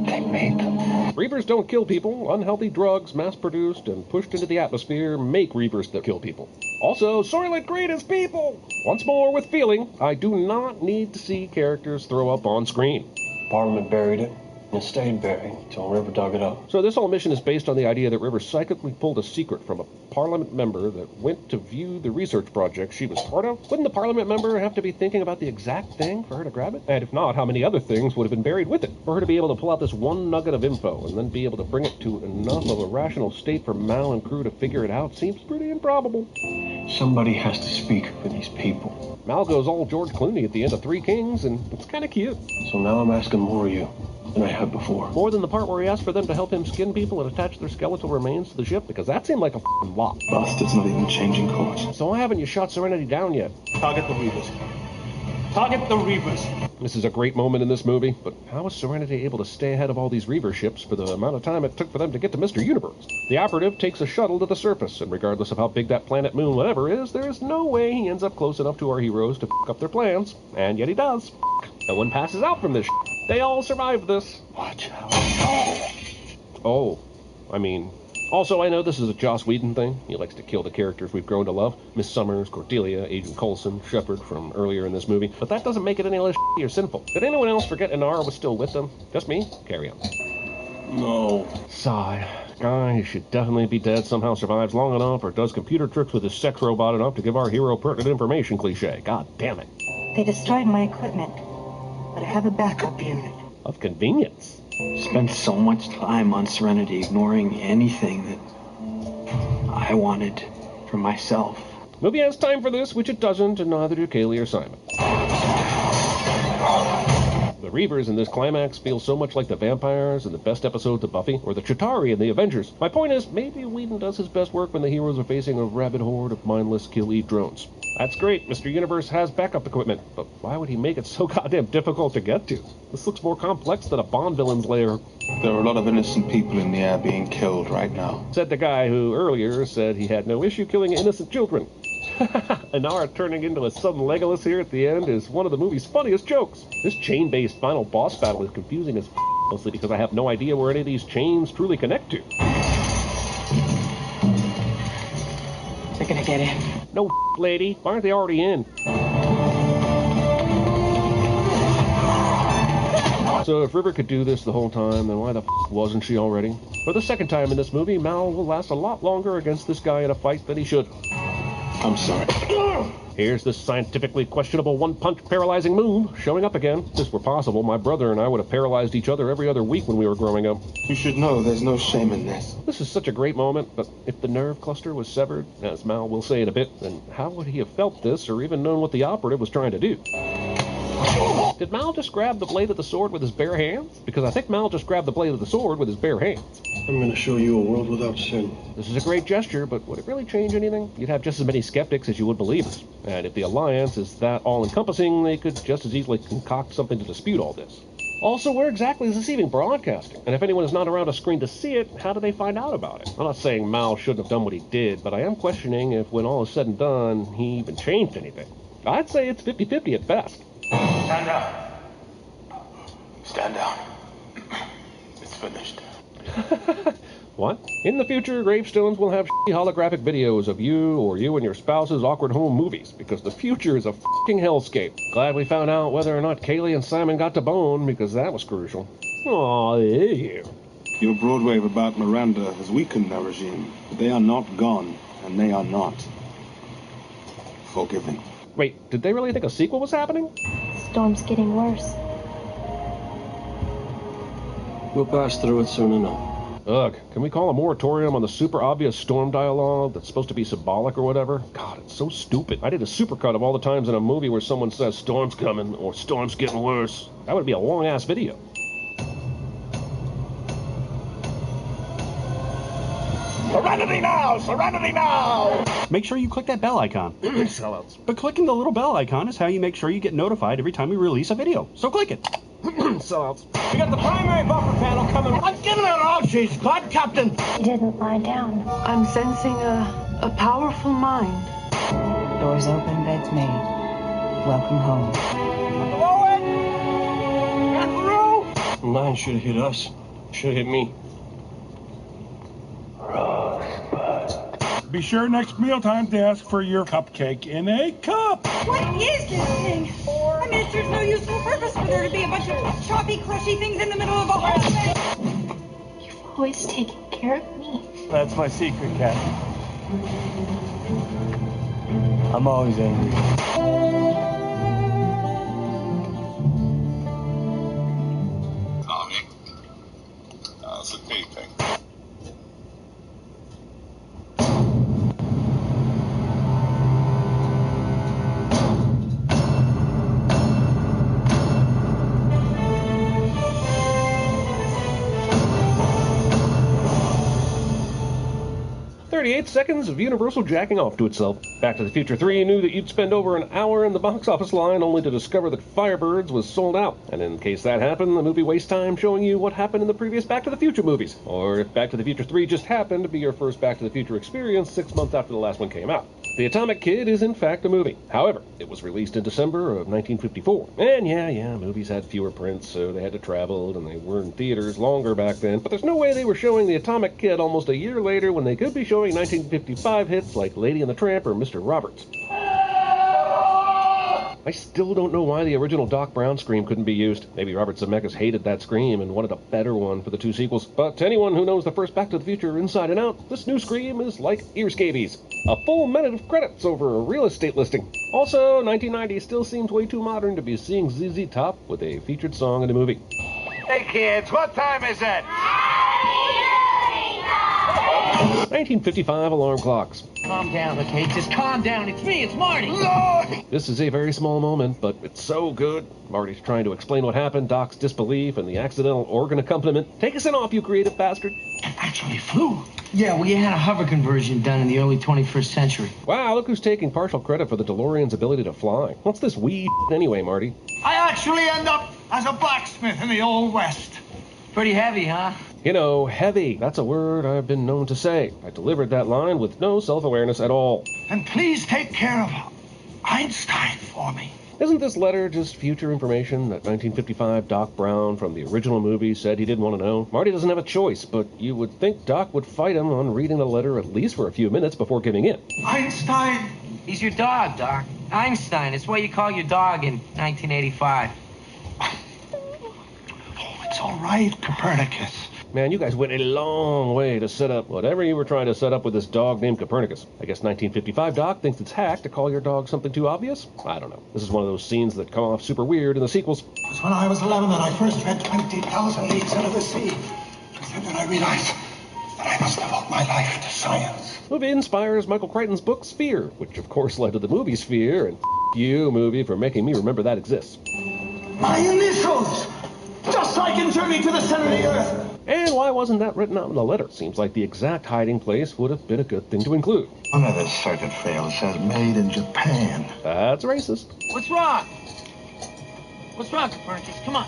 They made them. Reavers don't kill people. Unhealthy drugs, mass-produced and pushed into the atmosphere, make Reavers that kill people. Also, Soylent Green is people! Once more with feeling, I do not need to see characters throw up on screen. Parliament buried it, and it stayed buried until River dug it up. So this whole mission is based on the idea that River psychically pulled a secret from a Parliament member that went to view the research project she was part of. Wouldn't the Parliament member have to be thinking about the exact thing for her to grab it? And if not, how many other things would have been buried with it? For her to be able to pull out this one nugget of info and then be able to bring it to enough of a rational state for Mal and crew to figure it out seems pretty improbable. Somebody has to speak for these people. Mal goes all George Clooney at the end of Three Kings, and it's kind of cute. So now I'm asking more of you than I have before. More than the part where he asked for them to help him skin people and attach their skeletal remains to the ship, because that seemed like a f***ing lot. Bastard's not even changing course. So why haven't you shot Serenity down yet? Target the Reavers. Target the Reavers. This is a great moment in this movie, but how was Serenity able to stay ahead of all these Reaver ships for the amount of time it took for them to get to Mr. Universe? The operative takes a shuttle to the surface, and regardless of how big that planet, moon, whatever is, there is no way he ends up close enough to our heroes to f*** up their plans. And yet he does. No one passes out from this shit. They all survived this. Watch out. Oh, I mean... Also, I know this is a Joss Whedon thing. He likes to kill the characters we've grown to love. Miss Summers, Cordelia, Agent Coulson, Shepard from earlier in this movie. But that doesn't make it any less shitty or sinful. Did anyone else forget Inara was still with them? Just me? Carry on. No. Sigh. Guy who should definitely be dead somehow survives long enough or does computer tricks with his sex robot enough to give our hero pertinent information cliché. God damn it. They destroyed my equipment, but I have a backup unit. Of convenience. Spent so much time on Serenity ignoring anything that I wanted for myself. Movie has time for this, which it doesn't, and neither do Kaylee or Simon. The Reavers in this climax feel so much like the vampires in the best episodes of Buffy, or the Chitauri in the Avengers. My point is, maybe Whedon does his best work when the heroes are facing a rabid horde of mindless kill-eat drones. That's great, Mr. Universe has backup equipment, but why would he make it so goddamn difficult to get to? This looks more complex than a Bond villain's lair. There are a lot of innocent people in the air being killed right now. Said the guy who earlier said he had no issue killing innocent children. Inara turning into a sudden Legolas here at the end is one of the movie's funniest jokes. This chain-based final boss battle is confusing as mostly because I have no idea where any of these chains truly connect to. They're gonna get in. No, lady. Why aren't they already in? So if River could do this the whole time, then why the wasn't she already? For the second time in this movie, Mal will last a lot longer against this guy in a fight than he should. I'm sorry. Here's this scientifically questionable one-punch paralyzing move showing up again. If this were possible, my brother and I would have paralyzed each other every other week when we were growing up. You should know there's no shame in this. This is such a great moment, but if the nerve cluster was severed, as Mal will say in a bit, then how would he have felt this or even known what the operative was trying to do? Did Mal just grab the blade of the sword with his bare hands? Because I think Mal just grabbed the blade of the sword with his bare hands. I'm going to show you a world without sin. This is a great gesture, but would it really change anything? You'd have just as many skeptics as you would believers. And if the Alliance is that all-encompassing, they could just as easily concoct something to dispute all this. Also, where exactly is this even broadcasting? And if anyone is not around a screen to see it, how do they find out about it? I'm not saying Mal shouldn't have done what he did, but I am questioning if when all is said and done, he even changed anything. I'd say it's 50-50 at best. Stand down. Stand down. It's finished. What? In the future, gravestones will have holographic videos of you or you and your spouse's awkward home movies, because the future is a f***ing hellscape. Glad we found out whether or not Kaylee and Simon got to bone, because that was crucial. Aw, yeah. Your broadwave about Miranda has weakened our regime, but they are not gone, and they are not forgiven. Wait, did they really think a sequel was happening? Storm's getting worse. We'll pass through it soon enough. Ugh, can we call a moratorium on the super obvious Storm dialogue that's supposed to be symbolic or whatever? God, it's so stupid. I did a supercut of all the times in a movie where someone says, "Storm's coming," or "Storm's getting worse." That would be a long-ass video. Serenity now! Serenity now! Make sure you click that bell icon. Sellouts. But clicking the little bell icon is how you make sure you get notified every time we release a video. So click it. Sellouts. We got the primary buffer panel coming. I'm giving her all she's got, Captain! He didn't lie down. I'm sensing a powerful mind. Doors open, beds made. Welcome home. Blow it! Get through! Mine should have hit us. Should have hit me. Be sure next mealtime to ask for your cupcake in a cup. What is this thing? I mean, there's no useful purpose for there to be a bunch of choppy, crushy things in the middle of a hallway. You've always taken care of me. That's my secret, Cat. I'm always angry. Tommy, how's the taping? Seconds of Universal jacking off to itself. Back to the Future 3 knew that you'd spend over an hour in the box office line only to discover that Firebirds was sold out. And in case that happened, the movie wastes time showing you what happened in the previous Back to the Future movies. Or if Back to the Future 3 just happened to be your first Back to the Future experience 6 months after the last one came out. The Atomic Kid is in fact a movie. However, it was released in December of 1954. And yeah, movies had fewer prints, so they had to travel, and they were in theaters longer back then. But there's no way they were showing The Atomic Kid almost a year later when they could be showing 1955 hits like Lady and the Tramp or Mr. Roberts. I still don't know why the original Doc Brown scream couldn't be used. Maybe Robert Zemeckis hated that scream and wanted a better one for the 2 sequels. But to anyone who knows the first Back to the Future inside and out, this new scream is like ear scabies. A full minute of credits over a real estate listing. Also, 1990 still seems way too modern to be seeing ZZ Top with a featured song in the movie. Hey kids, what time is it? 1955 alarm clocks. Calm down, okay? Just calm down. It's me, it's Marty. Lord! This is a very small moment, but it's so good. Marty's trying to explain what happened, Doc's disbelief, and the accidental organ accompaniment. Take us in off, you creative bastard. It actually flew. Yeah, we had a hover conversion done in the early 21st century. Wow, look who's taking partial credit for the DeLorean's ability to fly. What's this wee anyway, Marty? I actually end up as a blacksmith in the Old West. Pretty heavy, huh? You know, heavy. That's a word I've been known to say. I delivered that line with no self-awareness at all. And please take care of Einstein for me. Isn't this letter just future information that 1955 Doc Brown from the original movie said he didn't want to know? Marty doesn't have a choice, but you would think Doc would fight him on reading the letter at least for a few minutes before giving in. Einstein! He's your dog, Doc. Einstein. It's what you call your dog in 1985. It's all right, Copernicus. Man, you guys went a long way to set up whatever you were trying to set up with this dog named Copernicus. I guess 1955 Doc thinks it's hack to call your dog something too obvious? I don't know. This is one of those scenes that come off super weird in the sequels. It was when I was 11 that I first read 20,000 Leagues Under the Sea. And then I realized that I must devote my life to science. The movie inspires Michael Crichton's book Sphere, which of course led to the movie Sphere, and you, movie, for making me remember that exists. My initials! Just like in Journey to the Center of the Earth! And why wasn't that written out in the letter? Seems like the exact hiding place would have been a good thing to include. One of the circuit fails says made in Japan. That's racist. What's wrong? What's wrong, Copernicus? Come on.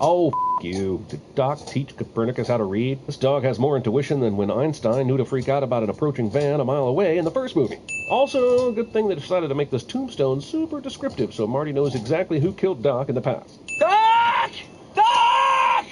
Oh, you. Did Doc teach Copernicus how to read? This dog has more intuition than when Einstein knew to freak out about an approaching van a mile away in the first movie. Also, good thing they decided to make this tombstone super descriptive so Marty knows exactly who killed Doc in the past. Doc! Doc!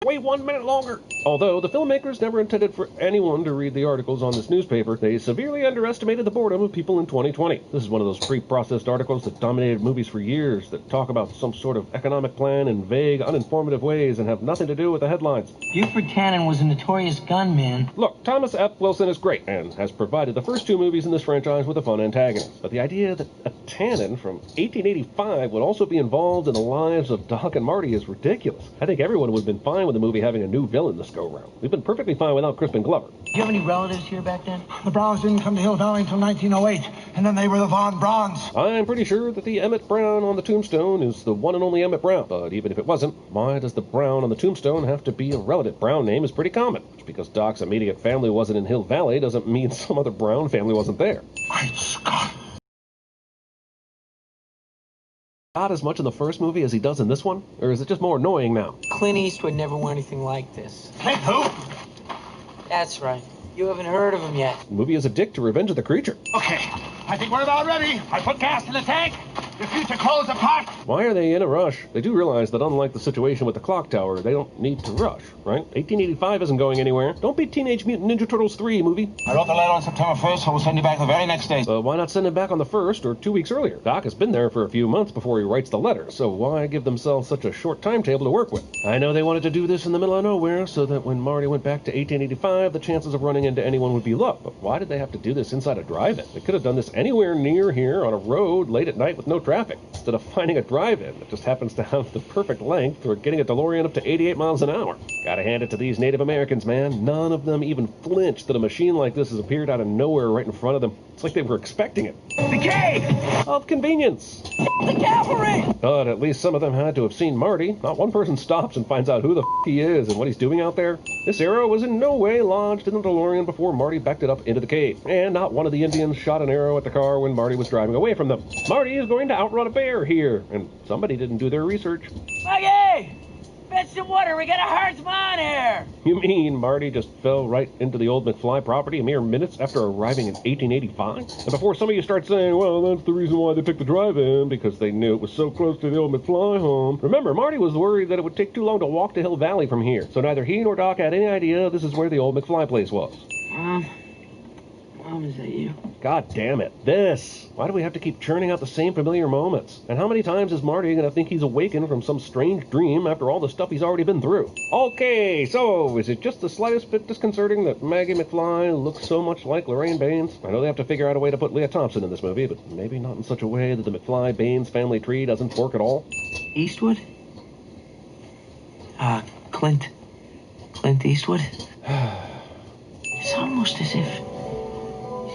Wait 1 minute longer. Although the filmmakers never intended for anyone to read the articles on this newspaper, they severely underestimated the boredom of people in 2020. This is one of those pre-processed articles that dominated movies for years, that talk about some sort of economic plan in vague, uninformative ways and have nothing to do with the headlines. Buford Tannen was a notorious gunman. Look, Thomas F. Wilson is great and has provided the first two movies in this franchise with a fun antagonist. But the idea that a Tannen from 1885 would also be involved in the lives of Doc and Marty is ridiculous. I think everyone would have been fine with the movie having a new villain this go-round. We've been perfectly fine without Crispin Glover. Do you have any relatives here back then? The Browns didn't come to Hill Valley until 1908, and then they were the Von Brauns. I'm pretty sure that the Emmett Brown on the tombstone is the one and only Emmett Brown, but even if it wasn't, why does the Brown on the tombstone have to be a relative? Brown name is pretty common. Just because Doc's immediate family wasn't in Hill Valley doesn't mean some other Brown family wasn't there. Great Scott. Not as much in the first movie as he does in this one? Or is it just more annoying now? Clint Eastwood never wore anything like this. Clint who? That's right. You haven't heard of him yet. The movie is a dick to Revenge of the Creature. Okay, I think we're about ready. I put gas in the tank. Your future clothes apart. Why are they in a rush? They do realize that unlike the situation with the clock tower, they don't need to rush, right? 1885 isn't going anywhere. Don't be Teenage Mutant Ninja Turtles 3, movie. I wrote the letter on September 1st, so we'll send you back the very next day. Why not send him back on the 1st or 2 weeks earlier? Doc has been there for a few months before he writes the letter, so why give themselves such a short timetable to work with? I know they wanted to do this in the middle of nowhere so that when Marty went back to 1885, the chances of running into anyone would be low. But why did they have to do this inside a drive-in? They could have done this anywhere near here on a road late at night with no traffic, instead of finding a drive-in that just happens to have the perfect length for getting a DeLorean up to 88 miles an hour. Gotta hand it to these Native Americans, man. None of them even flinched that a machine like this has appeared out of nowhere right in front of them. It's like they were expecting it. The cave! Of convenience. The cavalry! But at least some of them had to have seen Marty. Not one person stops and finds out who the he is and what he's doing out there. This arrow was in no way lodged in the DeLorean before Marty backed it up into the cave. And not one of the Indians shot an arrow at the car when Marty was driving away from them. Marty is going to outrun a bear here. And somebody didn't do their research. Maggie! Fetch some water, we got a hard time here! You mean Marty just fell right into the old McFly property a mere minutes after arriving in 1885? And before some of you start saying, well, that's the reason why they picked the drive-in, because they knew it was so close to the old McFly home. Remember, Marty was worried that it would take too long to walk to Hill Valley from here, so neither he nor Doc had any idea this is where the old McFly place was. Mom, is that you? God damn it. This. Why do we have to keep churning out the same familiar moments? And how many times is Marty going to think he's awakened from some strange dream after all the stuff he's already been through? Okay, so is it just the slightest bit disconcerting that Maggie McFly looks so much like Lorraine Baines? I know they have to figure out a way to put Leah Thompson in this movie, but maybe not in such a way that the McFly-Baines family tree doesn't fork at all. Eastwood? Clint Eastwood? It's almost as if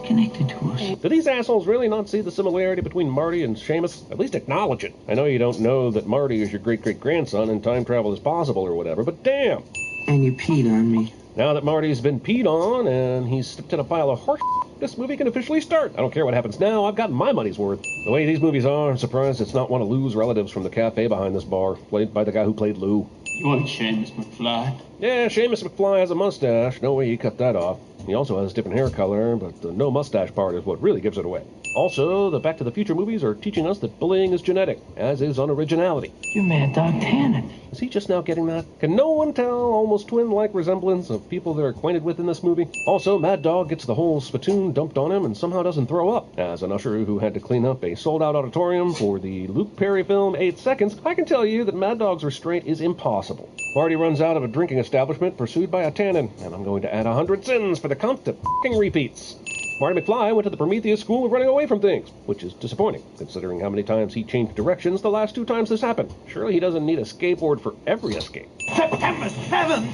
connected to us. Do these assholes really not see the similarity between Marty and Seamus? At least acknowledge it. I know you don't know that Marty is your great-great-grandson and time travel is possible or whatever, but damn. And you peed on me. Now that Marty's been peed on and he's stepped in a pile of horse, this movie can officially start. I don't care what happens now, I've gotten my money's worth. The way these movies are, I'm surprised it's not one of Lou's relatives from the cafe behind this bar, played by the guy who played Lou. You ain't Seamus McFly. Yeah, Seamus McFly has a mustache. No way he cut that off. He also has a different hair color, but the no mustache part is what really gives it away. Also, the Back to the Future movies are teaching us that bullying is genetic, as is unoriginality. You're Mad Dog Tannen. Is he just now getting that? Can no one tell almost twin-like resemblance of people they're acquainted with in this movie? Also, Mad Dog gets the whole spittoon dumped on him and somehow doesn't throw up. As an usher who had to clean up a sold-out auditorium for the Luke Perry film 8 Seconds, I can tell you that Mad Dog's restraint is impossible. Marty runs out of a drinking establishment pursued by a Tannen, and I'm going to add 100 sins for the constant f***ing repeats. Marty McFly went to the Prometheus School of Running Away from Things, which is disappointing, considering how many times he changed directions the last 2 times this happened. Surely he doesn't need a skateboard for every escape. September 7th!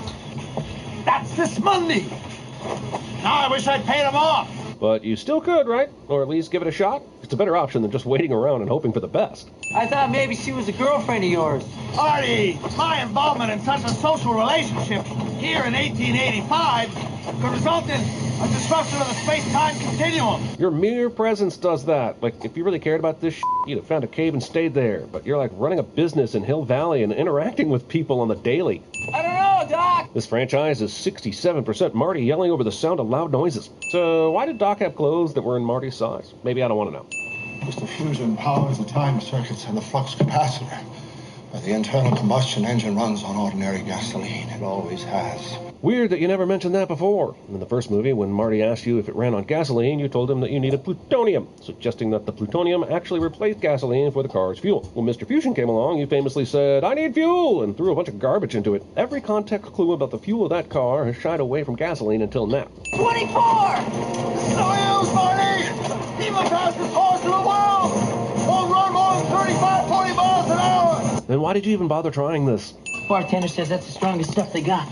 That's this Monday! Now I wish I'd paid him off! But you still could, right? Or at least give it a shot? It's a better option than just waiting around and hoping for the best. I thought maybe she was a girlfriend of yours. Artie, my involvement in such a social relationship here in 1885 could result in a disruption of the space-time continuum. Your mere presence does that. Like, if you really cared about this shit, you'd have found a cave and stayed there. But you're like running a business in Hill Valley and interacting with people on the daily. I don't know, Doc. This franchise is 67% Marty yelling over the sound of loud noises. So why did Doc have clothes that were in Marty's size? Maybe I don't want to know. Just the fusion powers, the time circuits, and the flux capacitor. But the internal combustion engine runs on ordinary gasoline. It always has. Weird that you never mentioned that before. In the first movie, when Marty asked you if it ran on gasoline, you told him that you needed plutonium, suggesting that the plutonium actually replaced gasoline for the car's fuel. When Mr. Fusion came along, you famously said, "I need fuel," and threw a bunch of garbage into it. Every context clue about the fuel of that car has shied away from gasoline until now. 24! Soyuz, Marty! Even the fastest horse in the world! Won't run more than 35, 40 miles an hour! Then why did you even bother trying this? Bartender says that's the strongest stuff they got.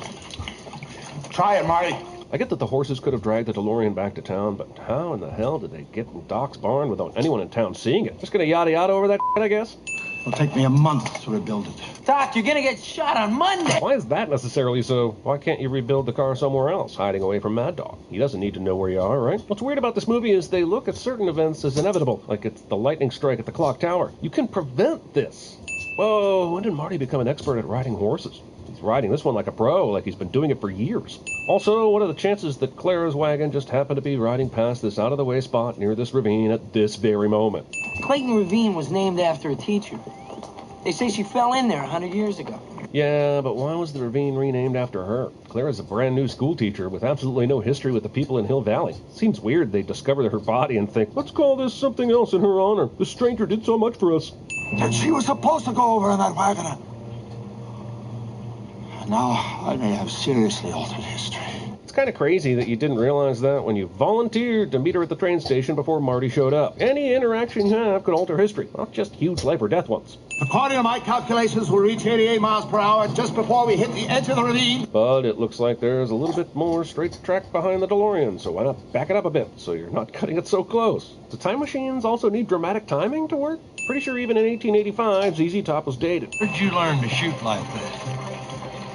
Try it, Marty. I get that the horses could have dragged the DeLorean back to town, but how in the hell did they get in Doc's barn without anyone in town seeing it? Just gonna yada yada over that shit, I guess? It'll take me a month to rebuild it. Doc, you're gonna get shot on Monday. Why is that necessarily so? Why can't you rebuild the car somewhere else, hiding away from Mad Dog? He doesn't need to know where you are, right? What's weird about this movie is they look at certain events as inevitable, like it's the lightning strike at the clock tower. You can prevent this. Whoa, when did Marty become an expert at riding horses? He's riding this one like a pro, like he's been doing it for years. Also, what are the chances that Clara's wagon just happened to be riding past this out-of-the-way spot near this ravine at this very moment? Clayton Ravine was named after a teacher. They say she fell in there 100 years ago. Yeah, but why was the ravine renamed after her? Clara's a brand new school teacher with absolutely no history with the people in Hill Valley. Seems weird they discovered her body and think, let's call this something else in her honor. The stranger did so much for us. That she was supposed to go over in that wagon. Now I may have seriously altered history. It's kind of crazy that you didn't realize that when you volunteered to meet her at the train station before Marty showed up. Any interaction you have could alter history, not just huge life or death ones. According to my calculations, we'll reach 88 miles per hour just before we hit the edge of the ravine. But it looks like there's a little bit more straight track behind the DeLorean, so why not back it up a bit so you're not cutting it so close? Do time machines also need dramatic timing to work? Pretty sure even in 1885, ZZ Top was dated. Where'd you learn to shoot like that?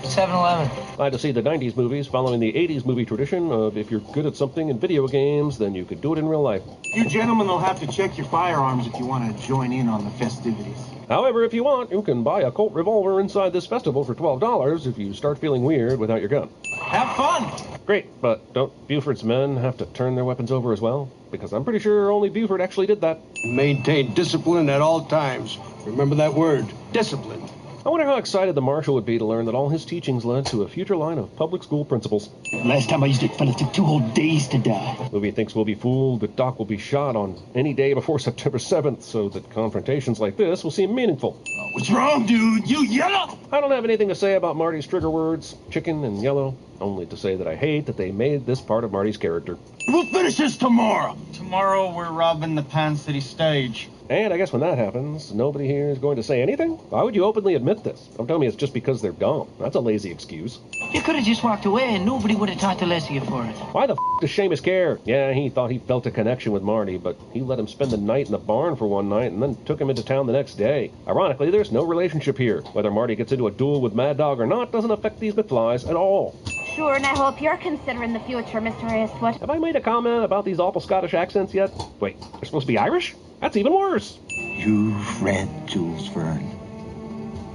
7-Eleven. Glad to see the 90s movies following the 80s movie tradition of if you're good at something in video games, then you could do it in real life. You gentlemen will have to check your firearms if you want to join in on the festivities. However, if you want, you can buy a Colt revolver inside this festival for $12 if you start feeling weird without your gun. Have fun! Great, but don't Buford's men have to turn their weapons over as well? Because I'm pretty sure only Buford actually did that. Maintain discipline at all times. Remember that word, discipline. I wonder how excited the marshal would be to learn that all his teachings led to a future line of public school principals. Last time I used it, fella, took 2 whole days to die. Movie thinks we'll be fooled that Doc will be shot on any day before September 7th, so that confrontations like this will seem meaningful. What's wrong, dude? You yellow? I don't have anything to say about Marty's trigger words, chicken and yellow, only to say that I hate that they made this part of Marty's character. We'll finish this tomorrow. Tomorrow we're robbing the Pan City stage. And I guess when that happens, nobody here is going to say anything? Why would you openly admit this? Don't tell me it's just because they're dumb. That's a lazy excuse. You could have just walked away and nobody would have talked to less of you for it. Why the does Seamus care? Yeah, he thought he felt a connection with Marty, but he let him spend the night in the barn for one night and then took him into town the next day. Ironically, there's no relationship here. Whether Marty gets into a duel with Mad Dog or not doesn't affect these McFlys at all. Sure, and I hope you're considering the future, Mr. Eastwood. Have I made a comment about these awful Scottish accents yet? Wait, they're supposed to be Irish? That's even worse. You've read Jules Verne.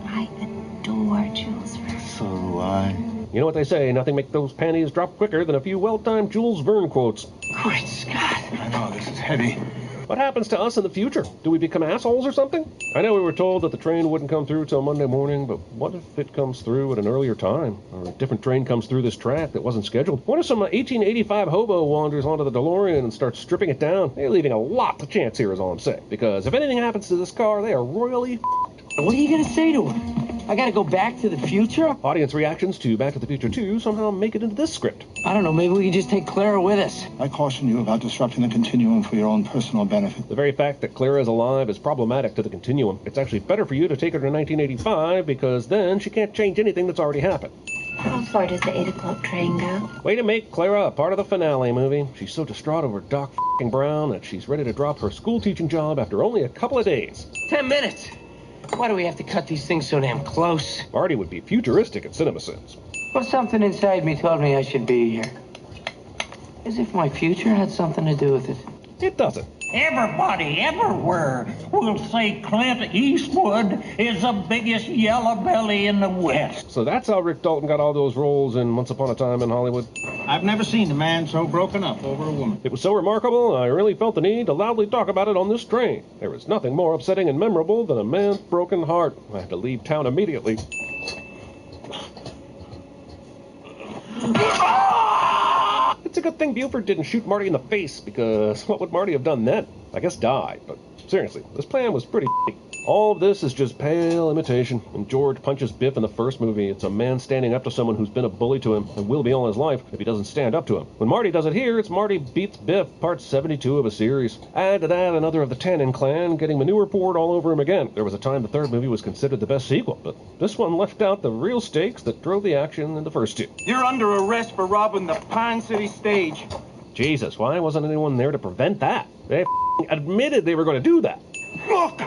I adore Jules Verne. So do I. You know what they say, nothing makes those panties drop quicker than a few well-timed Jules Verne quotes. Great Scott. I know, this is heavy. What happens to us in the future? Do we become assholes or something? I know we were told that the train wouldn't come through till Monday morning, but what if it comes through at an earlier time? Or a different train comes through this track that wasn't scheduled? What if some 1885 hobo wanders onto the DeLorean and starts stripping it down? They're leaving a lot to chance here is all I'm saying. Because if anything happens to this car, they are royally f***ed. What are you gonna say to her? I gotta go back to the future? Audience reactions to Back to the Future 2 somehow make it into this script. I don't know, maybe we can just take Clara with us. I caution you about disrupting the continuum for your own personal benefit. The very fact that Clara is alive is problematic to the continuum. It's actually better for you to take her to 1985 because then she can't change anything that's already happened. How far does the 8 o'clock train go? Way to make Clara a part of the finale movie. She's so distraught over Doc f***ing Brown that she's ready to drop her school teaching job after only a couple of days. 10 minutes. Why do we have to cut these things so damn close? Marty would be futuristic in CinemaSins. Well, something inside me told me I should be here. As if my future had something to do with it. It doesn't. Everybody everywhere will say Clint Eastwood is the biggest yellow belly in the West. So that's how Rick Dalton got all those roles in Once Upon a Time in Hollywood? I've never seen a man so broken up over a woman. It was so remarkable, I really felt the need to loudly talk about it on this train. There is nothing more upsetting and memorable than a man's broken heart. I had to leave town immediately. It's a good thing Buford didn't shoot Marty in the face, because what would Marty have done then? I guess die, but seriously, this plan was pretty f***y. All of this is just pale imitation. When George punches Biff in the first movie, it's a man standing up to someone who's been a bully to him and will be all his life if he doesn't stand up to him. When Marty does it here, it's Marty beats Biff, part 72 of a series. Add to that another of the Tannen clan getting manure poured all over him again. There was a time the third movie was considered the best sequel, but this one left out the real stakes that drove the action in the first two. You're under arrest for robbing the Pine City stage. Jesus, why wasn't anyone there to prevent that? They admitted they were going to do that. Look!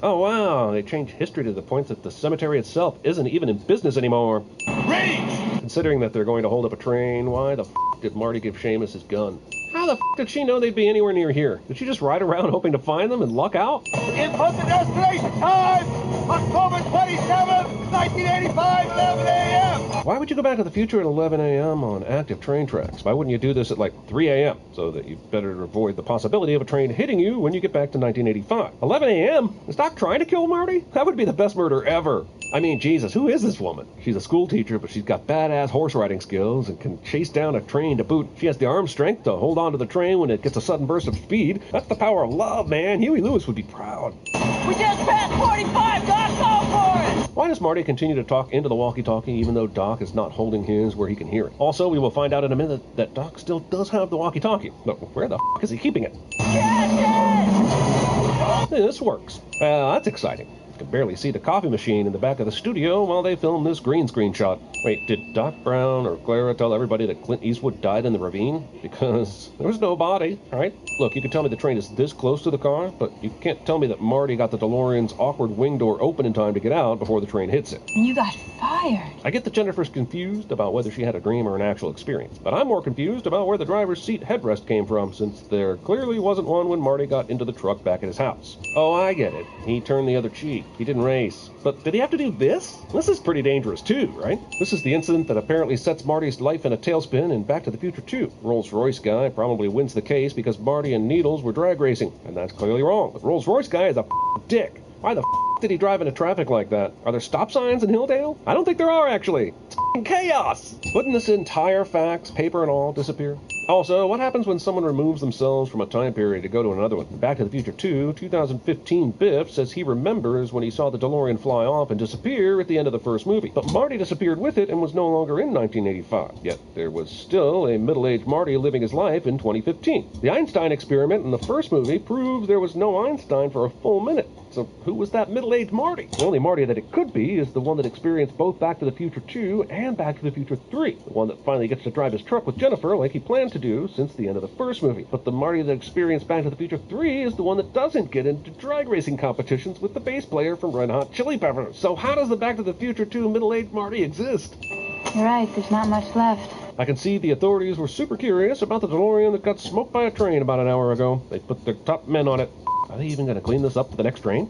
Oh, wow, they changed history to the point that the cemetery itself isn't even in business anymore. Rage! Considering that they're going to hold up a train, why the f*** did Marty give Seamus his gun? How the f*** did she know they'd be anywhere near here? Did she just ride around hoping to find them and luck out? Input the destination time! October 27th, 1985, 11 a.m. Why would you go back to the future at 11 a.m. on active train tracks? Why wouldn't you do this at like 3 a.m. so that you better avoid the possibility of a train hitting you when you get back to 1985? 11 a.m.? Is Doc trying to kill Marty? That would be the best murder ever. I mean, Jesus, who is this woman? She's a school teacher, but she's got badass horse riding skills and can chase down a train to boot. She has the arm strength to hold on to the train when it gets a sudden burst of speed. That's the power of love, man. Huey Lewis would be proud. We just passed 45, Doc, go for it! Why does Marty continue to talk into the walkie-talkie even though Doc is not holding his where he can hear it? Also, we will find out in a minute that Doc still does have the walkie-talkie. But where the f*** is he keeping it? This works. That's exciting. You can barely see the coffee machine in the back of the studio while they film this green screen shot. Wait, did Doc Brown or Clara tell everybody that Clint Eastwood died in the ravine? Because there was no body, right? Look, you can tell me the train is this close to the car, but you can't tell me that Marty got the DeLorean's awkward wing door open in time to get out before the train hits it. And you got fired. I get that Jennifer's confused about whether she had a dream or an actual experience, but I'm more confused about where the driver's seat headrest came from, since there clearly wasn't one when Marty got into the truck back at his house. Oh, I get it. He turned the other cheek. He didn't race. But did he have to do this? This is pretty dangerous too, right? This is the incident that apparently sets Marty's life in a tailspin in Back to the Future 2. Rolls-Royce guy probably wins the case because Marty and Needles were drag racing, and that's clearly wrong. The Rolls-Royce guy is a dick. Why the did he drive into traffic like that? Are there stop signs in Hilldale? I don't think there are, actually. It's chaos! Wouldn't this entire fax, paper and all, disappear? Also, what happens when someone removes themselves from a time period to go to another one? Back to the Future 2, 2015 Biff says he remembers when he saw the DeLorean fly off and disappear at the end of the first movie. But Marty disappeared with it and was no longer in 1985. Yet there was still a middle-aged Marty living his life in 2015. The Einstein experiment in the first movie proved there was no Einstein for a full minute. So who was that middle-aged Marty? The only Marty that it could be is the one that experienced both Back to the Future 2 and Back to the Future 3. The one that finally gets to drive his truck with Jennifer like he planned to do since the end of the first movie. But the Marty that experienced Back to the Future 3 is the one that doesn't get into drag racing competitions with the bass player from Red Hot Chili Peppers. So how does the Back to the Future 2 middle-aged Marty exist? You're right, there's not much left. I can see the authorities were super curious about the DeLorean that got smoked by a train about an hour ago. They put their top men on it. Are they even going to clean this up for the next train?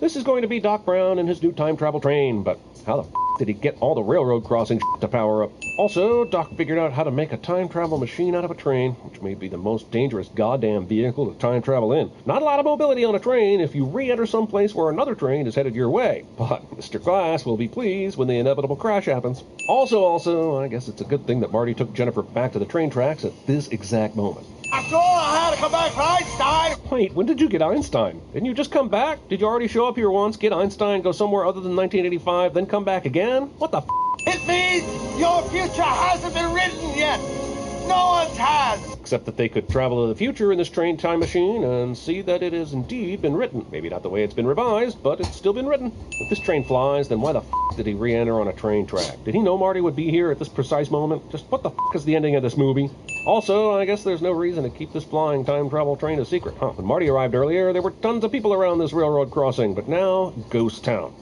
This is going to be Doc Brown and his new time travel train, but how the did he get all the railroad crossing to power up? Also, Doc figured out how to make a time travel machine out of a train, which may be the most dangerous goddamn vehicle to time travel in. Not a lot of mobility on a train if you re-enter someplace where another train is headed your way, but Mr. Glass will be pleased when the inevitable crash happens. Also, I guess it's a good thing that Marty took Jennifer back to the train tracks at this exact moment. After all, I had to come back for Einstein. Wait, when did you get Einstein? Didn't you just come back? Did you already show up here once, get Einstein, go somewhere other than 1985, then come back again? What the f***? It means your future hasn't been written yet. No one's has. Except that they could travel to the future in this train time machine and see that it has indeed been written. Maybe not the way it's been revised, but it's still been written. If this train flies, then why the f*** did he re-enter on a train track? Did he know Marty would be here at this precise moment? Just what the f*** is the ending of this movie? Also, I guess there's no reason to keep this flying time travel train a secret. When Marty arrived earlier, there were tons of people around this railroad crossing, but now, ghost town.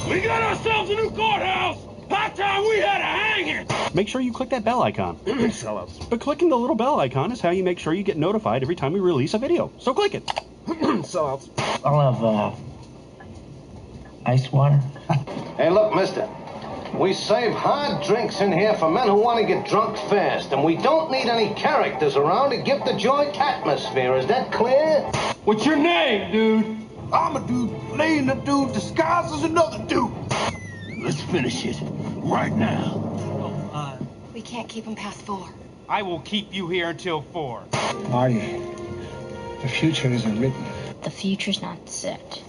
We got ourselves a new courthouse! Hot time we had a hanging! Make sure you click that bell icon. Sellouts. But clicking the little bell icon is how you make sure you get notified every time we release a video. So click it. Sellouts. I'll have, ice water. Hey, look, mister. We serve hard drinks in here for men who want to get drunk fast, and we don't need any characters around to give the joint atmosphere. Is that clear? What's your name, dude? I'm a dude playing a dude disguised as another dude. Let's finish it right now. We can't keep him past 4. I will keep you here until 4. Marty, the future isn't written. The future's not set.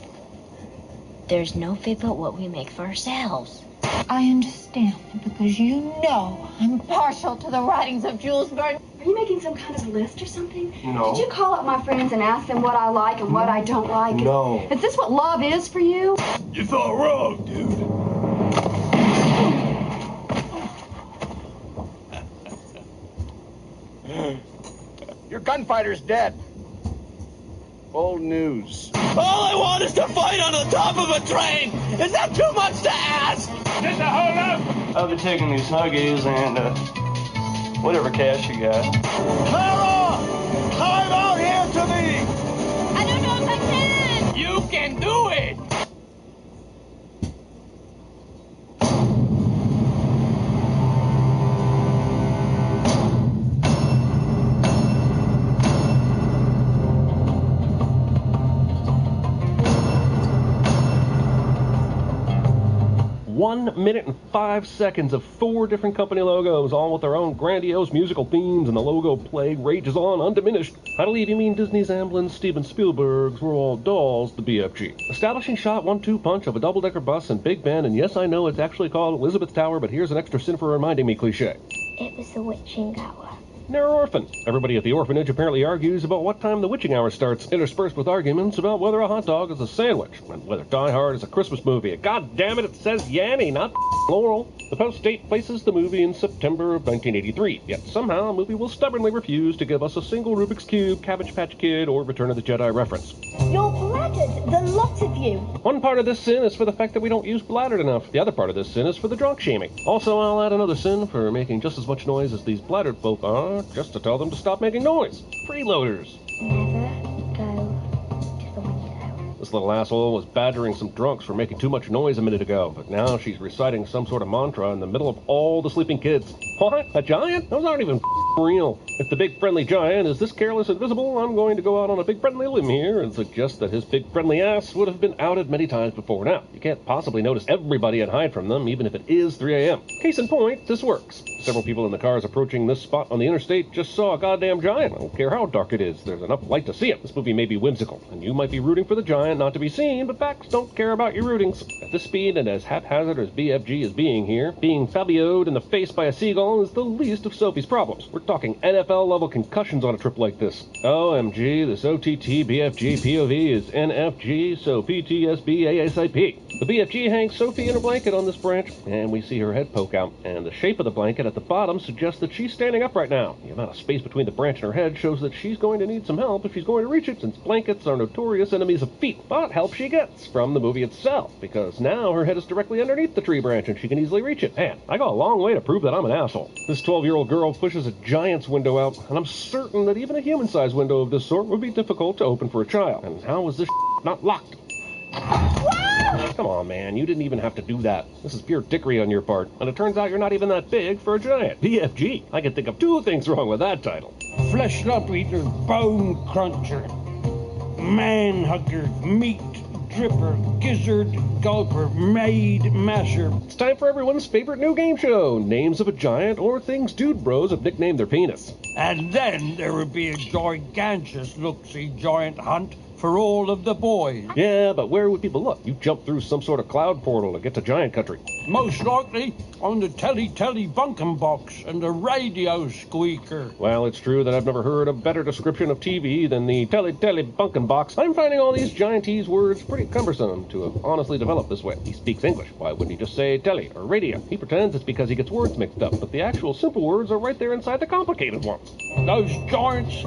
There's no fate but what we make for ourselves. I understand, because you know I'm partial to the writings of Jules Verne. Are you making some kind of list or something? No. Did you call up my friends and ask them what I like and what I don't like? No. Is this what love is for you? You thought wrong, dude. Your gunfighter's dead. Old news. All I want is to fight on the top of a train! Is that too much to ask? Just a hold up! I'll be taking these Huggies and, whatever cash you got. Clara! Climb out here to me! I don't know if I can! You can do it! 1 minute and 5 seconds of 4 different company logos, all with their own grandiose musical themes, and the logo plague rages on undiminished. I believe you mean Disney's Amblin, Steven Spielberg's Roald Dahl's The BFG. Establishing shot 1-2 punch of a double-decker bus and Big Ben, and yes, I know it's actually called Elizabeth Tower, but here's an extra sin for reminding me cliche. It was the witching hour. They're orphan. Everybody at the orphanage apparently argues about what time the witching hour starts, interspersed with arguments about whether a hot dog is a sandwich, and whether Die Hard is a Christmas movie. God damn it says Yanny, not Laurel. The Post date places the movie in September of 1983, yet somehow a movie will stubbornly refuse to give us a single Rubik's Cube, Cabbage Patch Kid, or Return of the Jedi reference. You're bladdered, the lot of you. One part of this sin is for the fact that we don't use bladdered enough. The other part of this sin is for the drunk shaming. Also, I'll add another sin for making just as much noise as these bladdered folk are, just to tell them to stop making noise. Freeloaders. Never go to the window. This little asshole was badgering some drunks for making too much noise a minute ago, but now she's reciting some sort of mantra in the middle of all the sleeping kids. What? A giant? Those aren't even real. If the big friendly giant is this careless and visible, I'm going to go out on a big friendly limb here and suggest that his big friendly ass would have been outed many times before now. You can't possibly notice everybody and hide from them, even if it is 3 a.m. Case in point, this works. Several people in the cars approaching this spot on the interstate just saw a goddamn giant. I don't care how dark it is, there's enough light to see it. This movie may be whimsical, and you might be rooting for the giant not to be seen, but facts don't care about your rootings. At this speed and as haphazard as BFG is being here, being Fabioed in the face by a seagull is the least of Sophie's problems. We're talking NFL-level concussions on a trip like this. OMG, this OTT BFG POV is NFG, so PTSB ASAP. The BFG hangs Sophie in a blanket on this branch, and we see her head poke out, and the shape of the blanket at the bottom suggests that she's standing up right now. The amount of space between the branch and her head shows that she's going to need some help if she's going to reach it, since blankets are notorious enemies of feet. But help she gets from the movie itself, because now her head is directly underneath the tree branch and she can easily reach it. Man, I go a long way to prove that I'm an asshole. This 12-year-old girl pushes a giant's window out, and I'm certain that even a human-sized window of this sort would be difficult to open for a child. And how is this not locked? Come on, man, you didn't even have to do that. This is pure dickery on your part, and it turns out you're not even that big for a giant. BFG. I can think of 2 things wrong with that title. Flesh lump eater, bone cruncher, man hugger, meat dripper, gizzard gulper, maid masher. It's time for everyone's favorite new game show, Names of a Giant, or things dude bros have nicknamed their penis. And then there would be a gigantic look-see giant hunt for all of the boys. Yeah, but where would people look? You jump through some sort of cloud portal to get to giant country. Most likely on the telly bunkin' box and the radio squeaker. Well, it's true that I've never heard a better description of TV than the telly bunkin' box. I'm finding all these giantese words pretty cumbersome to have honestly developed this way. He speaks English. Why wouldn't he just say telly or radio? He pretends it's because he gets words mixed up, but the actual simple words are right there inside the complicated ones. Those giants,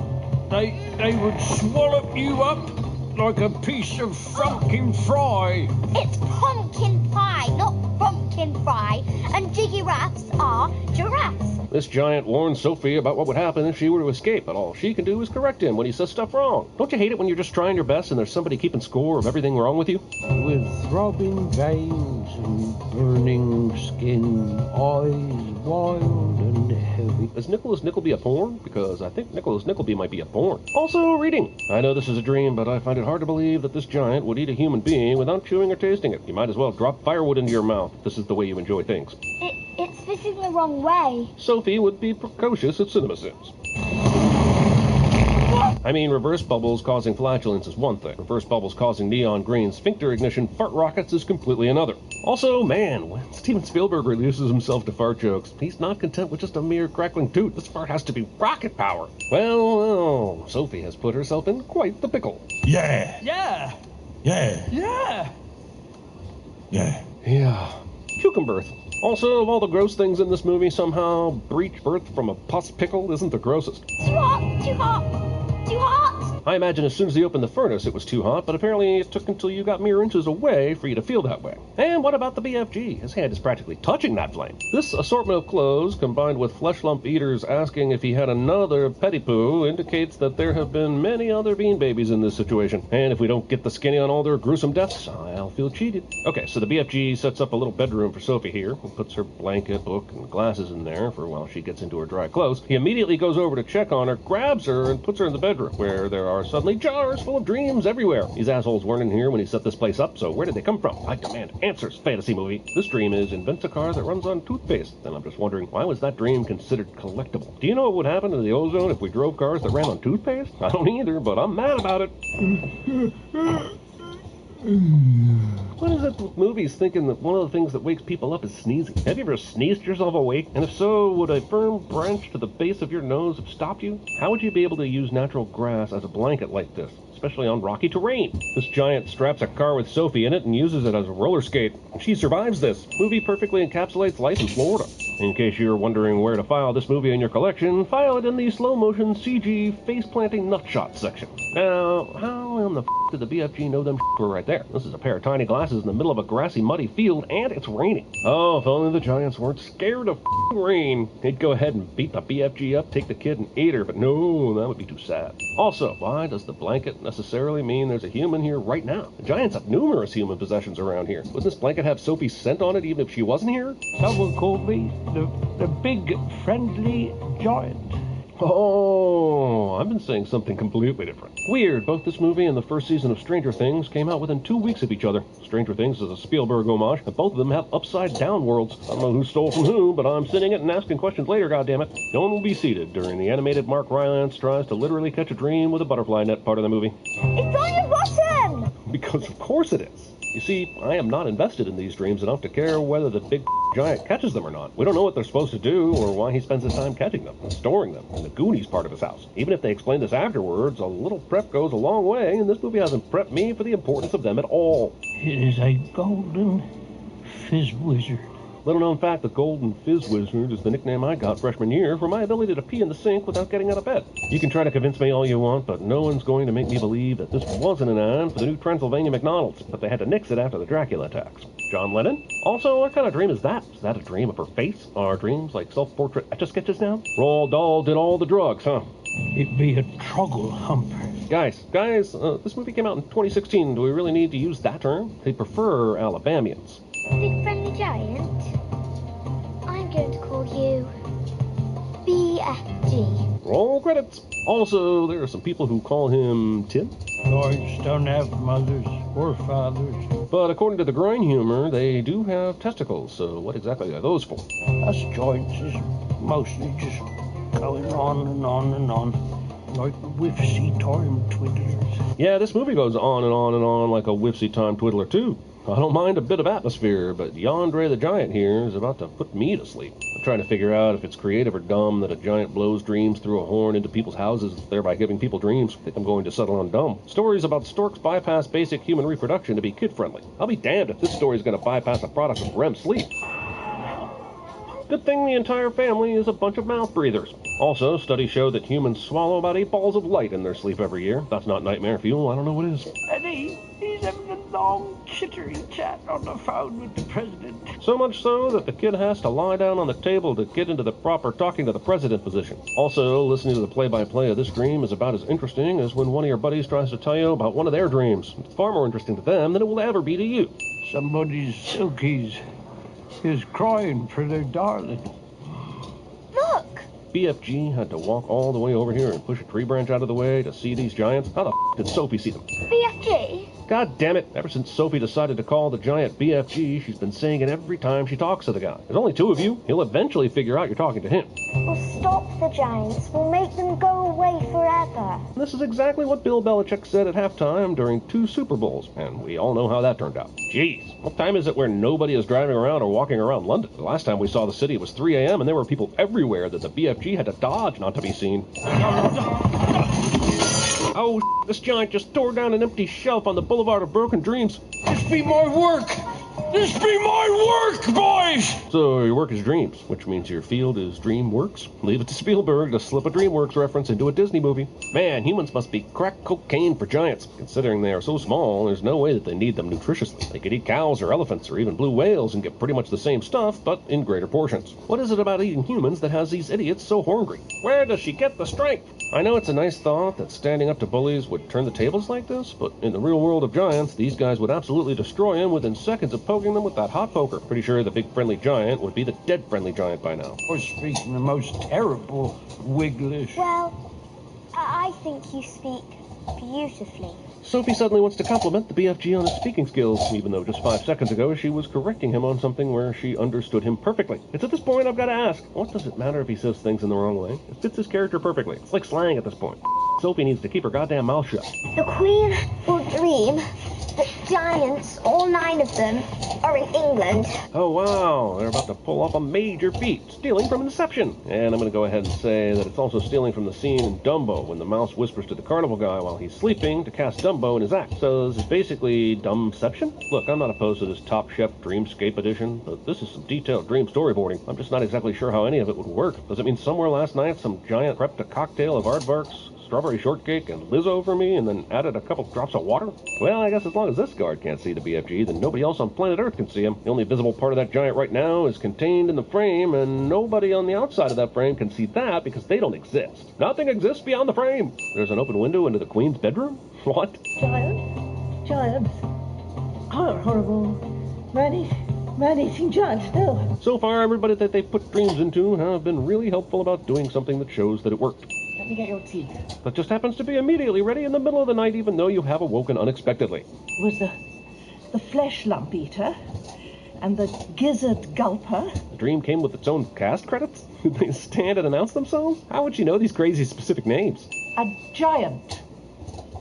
they would swallow you up like a piece of pumpkin fry. It's pumpkin pie, not pumpkin fry. And giraffes are giraffes. This giant warns Sophie about what would happen if she were to escape, but all she can do is correct him when he says stuff wrong. Don't you hate it when you're just trying your best and there's somebody keeping score of everything wrong with you? With throbbing veins and burning skin, eyes wild and heavy. Is Nicholas Nickleby a porn? Because I think Nicholas Nickleby might be a porn. Also, reading. I know this is a dream, but I find it hard to believe that this giant would eat a human being without chewing or tasting it. You might as well drop firewood into your mouth if this is the way you enjoy things. It's facing the wrong way. Sophie would be precocious at cinema sins. I mean, reverse bubbles causing flatulence is one thing. Reverse bubbles causing neon green sphincter ignition fart rockets is completely another. Also, man, when Steven Spielberg releases himself to fart jokes, he's not content with just a mere crackling toot. This fart has to be rocket power. Well, Sophie has put herself in quite the pickle. Yeah. Yeah. Yeah. Yeah. Yeah. Yeah. Cucumber. Also, of all the gross things in this movie, somehow breech birth from a pus pickle isn't the grossest. Too hot, too hot, too hot. I imagine as soon as he opened the furnace it was too hot, but apparently it took until you got mere inches away for you to feel that way. And what about the BFG? His hand is practically touching that flame. This assortment of clothes, combined with flesh lump eaters asking if he had another petit-poo, indicates that there have been many other bean babies in this situation. And if we don't get the skinny on all their gruesome deaths, I'll feel cheated. Okay, so the BFG sets up a little bedroom for Sophie here, and puts her blanket, book, and glasses in there for while she gets into her dry clothes. He immediately goes over to check on her, grabs her, and puts her in the bedroom, where there are suddenly jars full of dreams everywhere. These assholes weren't in here when he set this place up, so where did they come from? I demand answers, fantasy movie. This dream is invents a car that runs on toothpaste, and I'm just wondering, why was that dream considered collectible? Do you know what would happen to the ozone if we drove cars that ran on toothpaste? I don't either, but I'm mad about it. What is it with movies thinking that one of the things that wakes people up is sneezing? Have you ever sneezed yourself awake? And if so, would a firm branch to the base of your nose have stopped you? How would you be able to use natural grass as a blanket like this, especially on rocky terrain? This giant straps a car with Sophie in it and uses it as a roller skate. She survives this. Movie perfectly encapsulates life in Florida. In case you're wondering where to file this movie in your collection, file it in the slow-motion CG face-planting nutshot section. Now, how in the did the BFG know them were right there? This is a pair of tiny glasses in the middle of a grassy, muddy field, and it's raining. Oh, if only the giants weren't scared of rain. They'd go ahead and beat the BFG up, take the kid, and eat her, but no, that would be too sad. Also, why does the blanket necessarily mean there's a human here right now? The giants have numerous human possessions around here. Wouldn't this blanket have Sophie's scent on it even if she wasn't here? Someone called me the big friendly giant. Oh, I've been saying something completely different. Weird, both this movie and the first season of Stranger Things came out within 2 weeks of each other. Stranger Things is a Spielberg homage, and both of them have upside-down worlds. I don't know who stole from who, but I'm sitting it and asking questions later, goddammit. No one will be seated during the animated Mark Rylance tries to literally catch a dream with a butterfly net part of the movie. It's on your button! Because of course it is. You see, I am not invested in these dreams enough to care whether the big giant catches them or not. We don't know what they're supposed to do or why he spends his time catching them and storing them in the Goonies part of his house. Even if they explain this afterwards, a little prep goes a long way, and this movie hasn't prepped me for the importance of them at all. It is a golden fizz wizard. Little known fact, the Golden Fizz Wizard is the nickname I got freshman year for my ability to pee in the sink without getting out of bed. You can try to convince me all you want, but no one's going to make me believe that this wasn't an ad for the new Transylvania McDonald's, but they had to nix it after the Dracula attacks. John Lennon? Also, what kind of dream is that? Is that a dream of her face? Are dreams like self-portrait etch-a-sketches now? Roald Dahl did all the drugs, huh? It be a troggle humper. Guys, this movie came out in 2016. Do we really need to use that term? They prefer Alabamians. Big friendly giant, I'm going to call you BFG. Roll credits. Also, there are some people who call him Tim. Lords don't have mothers or fathers. But according to the groin humor, they do have testicles, so what exactly are those for? Us joints is mostly just going on and on and on, like whiffsy time twiddlers. Yeah, this movie goes on and on and on like a whiffsy time twiddler too. I don't mind a bit of atmosphere, but Yandre the Giant here is about to put me to sleep. I'm trying to figure out if it's creative or dumb that a giant blows dreams through a horn into people's houses, thereby giving people dreams. I think I'm going to settle on dumb. Stories about storks bypass basic human reproduction to be kid-friendly. I'll be damned if this story is going to bypass a product of REM sleep. Good thing the entire family is a bunch of mouth breathers. Also, studies show that humans swallow about 8 balls of light in their sleep every year. If that's not nightmare fuel, I don't know what is. And he's having a long, chittery chat on the phone with the president. So much so that the kid has to lie down on the table to get into the proper talking to the president position. Also, listening to the play-by-play of this dream is about as interesting as when one of your buddies tries to tell you about one of their dreams. It's far more interesting to them than it will ever be to you. Somebody's silkies is crying for their darling. Look! BFG had to walk all the way over here and push a tree branch out of the way to see these giants. How the f*** did Sophie see them? BFG? God damn it. Ever since Sophie decided to call the giant BFG, she's been saying it every time she talks to the guy. There's only 2 of you. He'll eventually figure out you're talking to him. We'll stop the giants. We'll make them go away forever. This is exactly what Bill Belichick said at halftime during 2 Super Bowls, and we all know how that turned out. Jeez, what time is it where nobody is driving around or walking around London? The last time we saw the city it was 3 a.m. and there were people everywhere that the BFG had to dodge not to be seen. Oh, this giant just tore down an empty shelf on the Boulevard of Broken Dreams. This be my work! This be my work, boys! So your work is dreams, which means your field is DreamWorks. Leave it to Spielberg to slip a DreamWorks reference into a Disney movie. Man, humans must be crack cocaine for giants. Considering they are so small, there's no way that they need them nutritiously. They could eat cows or elephants or even blue whales and get pretty much the same stuff, but in greater portions. What is it about eating humans that has these idiots so hungry? Where does she get the strength? I know it's a nice thought that standing up to bullies would turn the tables like this, but in the real world of giants, these guys would absolutely destroy him within seconds of poking them with that hot poker. Pretty sure the big friendly giant would be the dead friendly giant by now. Or speaking the most terrible Wigglish. Well, I think you speak beautifully. Sophie suddenly wants to compliment the BFG on his speaking skills, even though just 5 seconds ago she was correcting him on something where she understood him perfectly. It's at this point I've got to ask, what does it matter if he says things in the wrong way? It fits his character perfectly. It's like slang at this point. Sophie needs to keep her goddamn mouth shut. The Queen will dream that giants, all 9 of them, are in England. Oh wow, they're about to pull off a major feat, stealing from Inception. And I'm going to go ahead and say that it's also stealing from the scene in Dumbo when the mouse whispers to the carnival guy while he's sleeping to cast Dumbo in his act. So this is basically Dumbception? Look, I'm not opposed to this Top Chef Dreamscape edition, but this is some detailed dream storyboarding. I'm just not exactly sure how any of it would work. Does it mean somewhere last night some giant prepped a cocktail of aardvarks, strawberry shortcake, and Lizzo for me, and then added a couple drops of water? Well, I guess as long as this guard can't see the BFG, then nobody else on planet Earth can see him. The only visible part of that giant right now is contained in the frame, and nobody on the outside of that frame can see that because they don't exist. Nothing exists beyond the frame. There's an open window into the Queen's bedroom? What? Giants are horrible. Man-eating giants still. So far, everybody that they've put dreams into have been really helpful about doing something that shows that it worked. Let me get your teeth. That just happens to be immediately ready in the middle of the night, even though you have awoken unexpectedly. It was the flesh lump eater and the gizzard gulper. The dream came with its own cast credits? Did they stand and announce themselves? How would she know these crazy specific names? A giant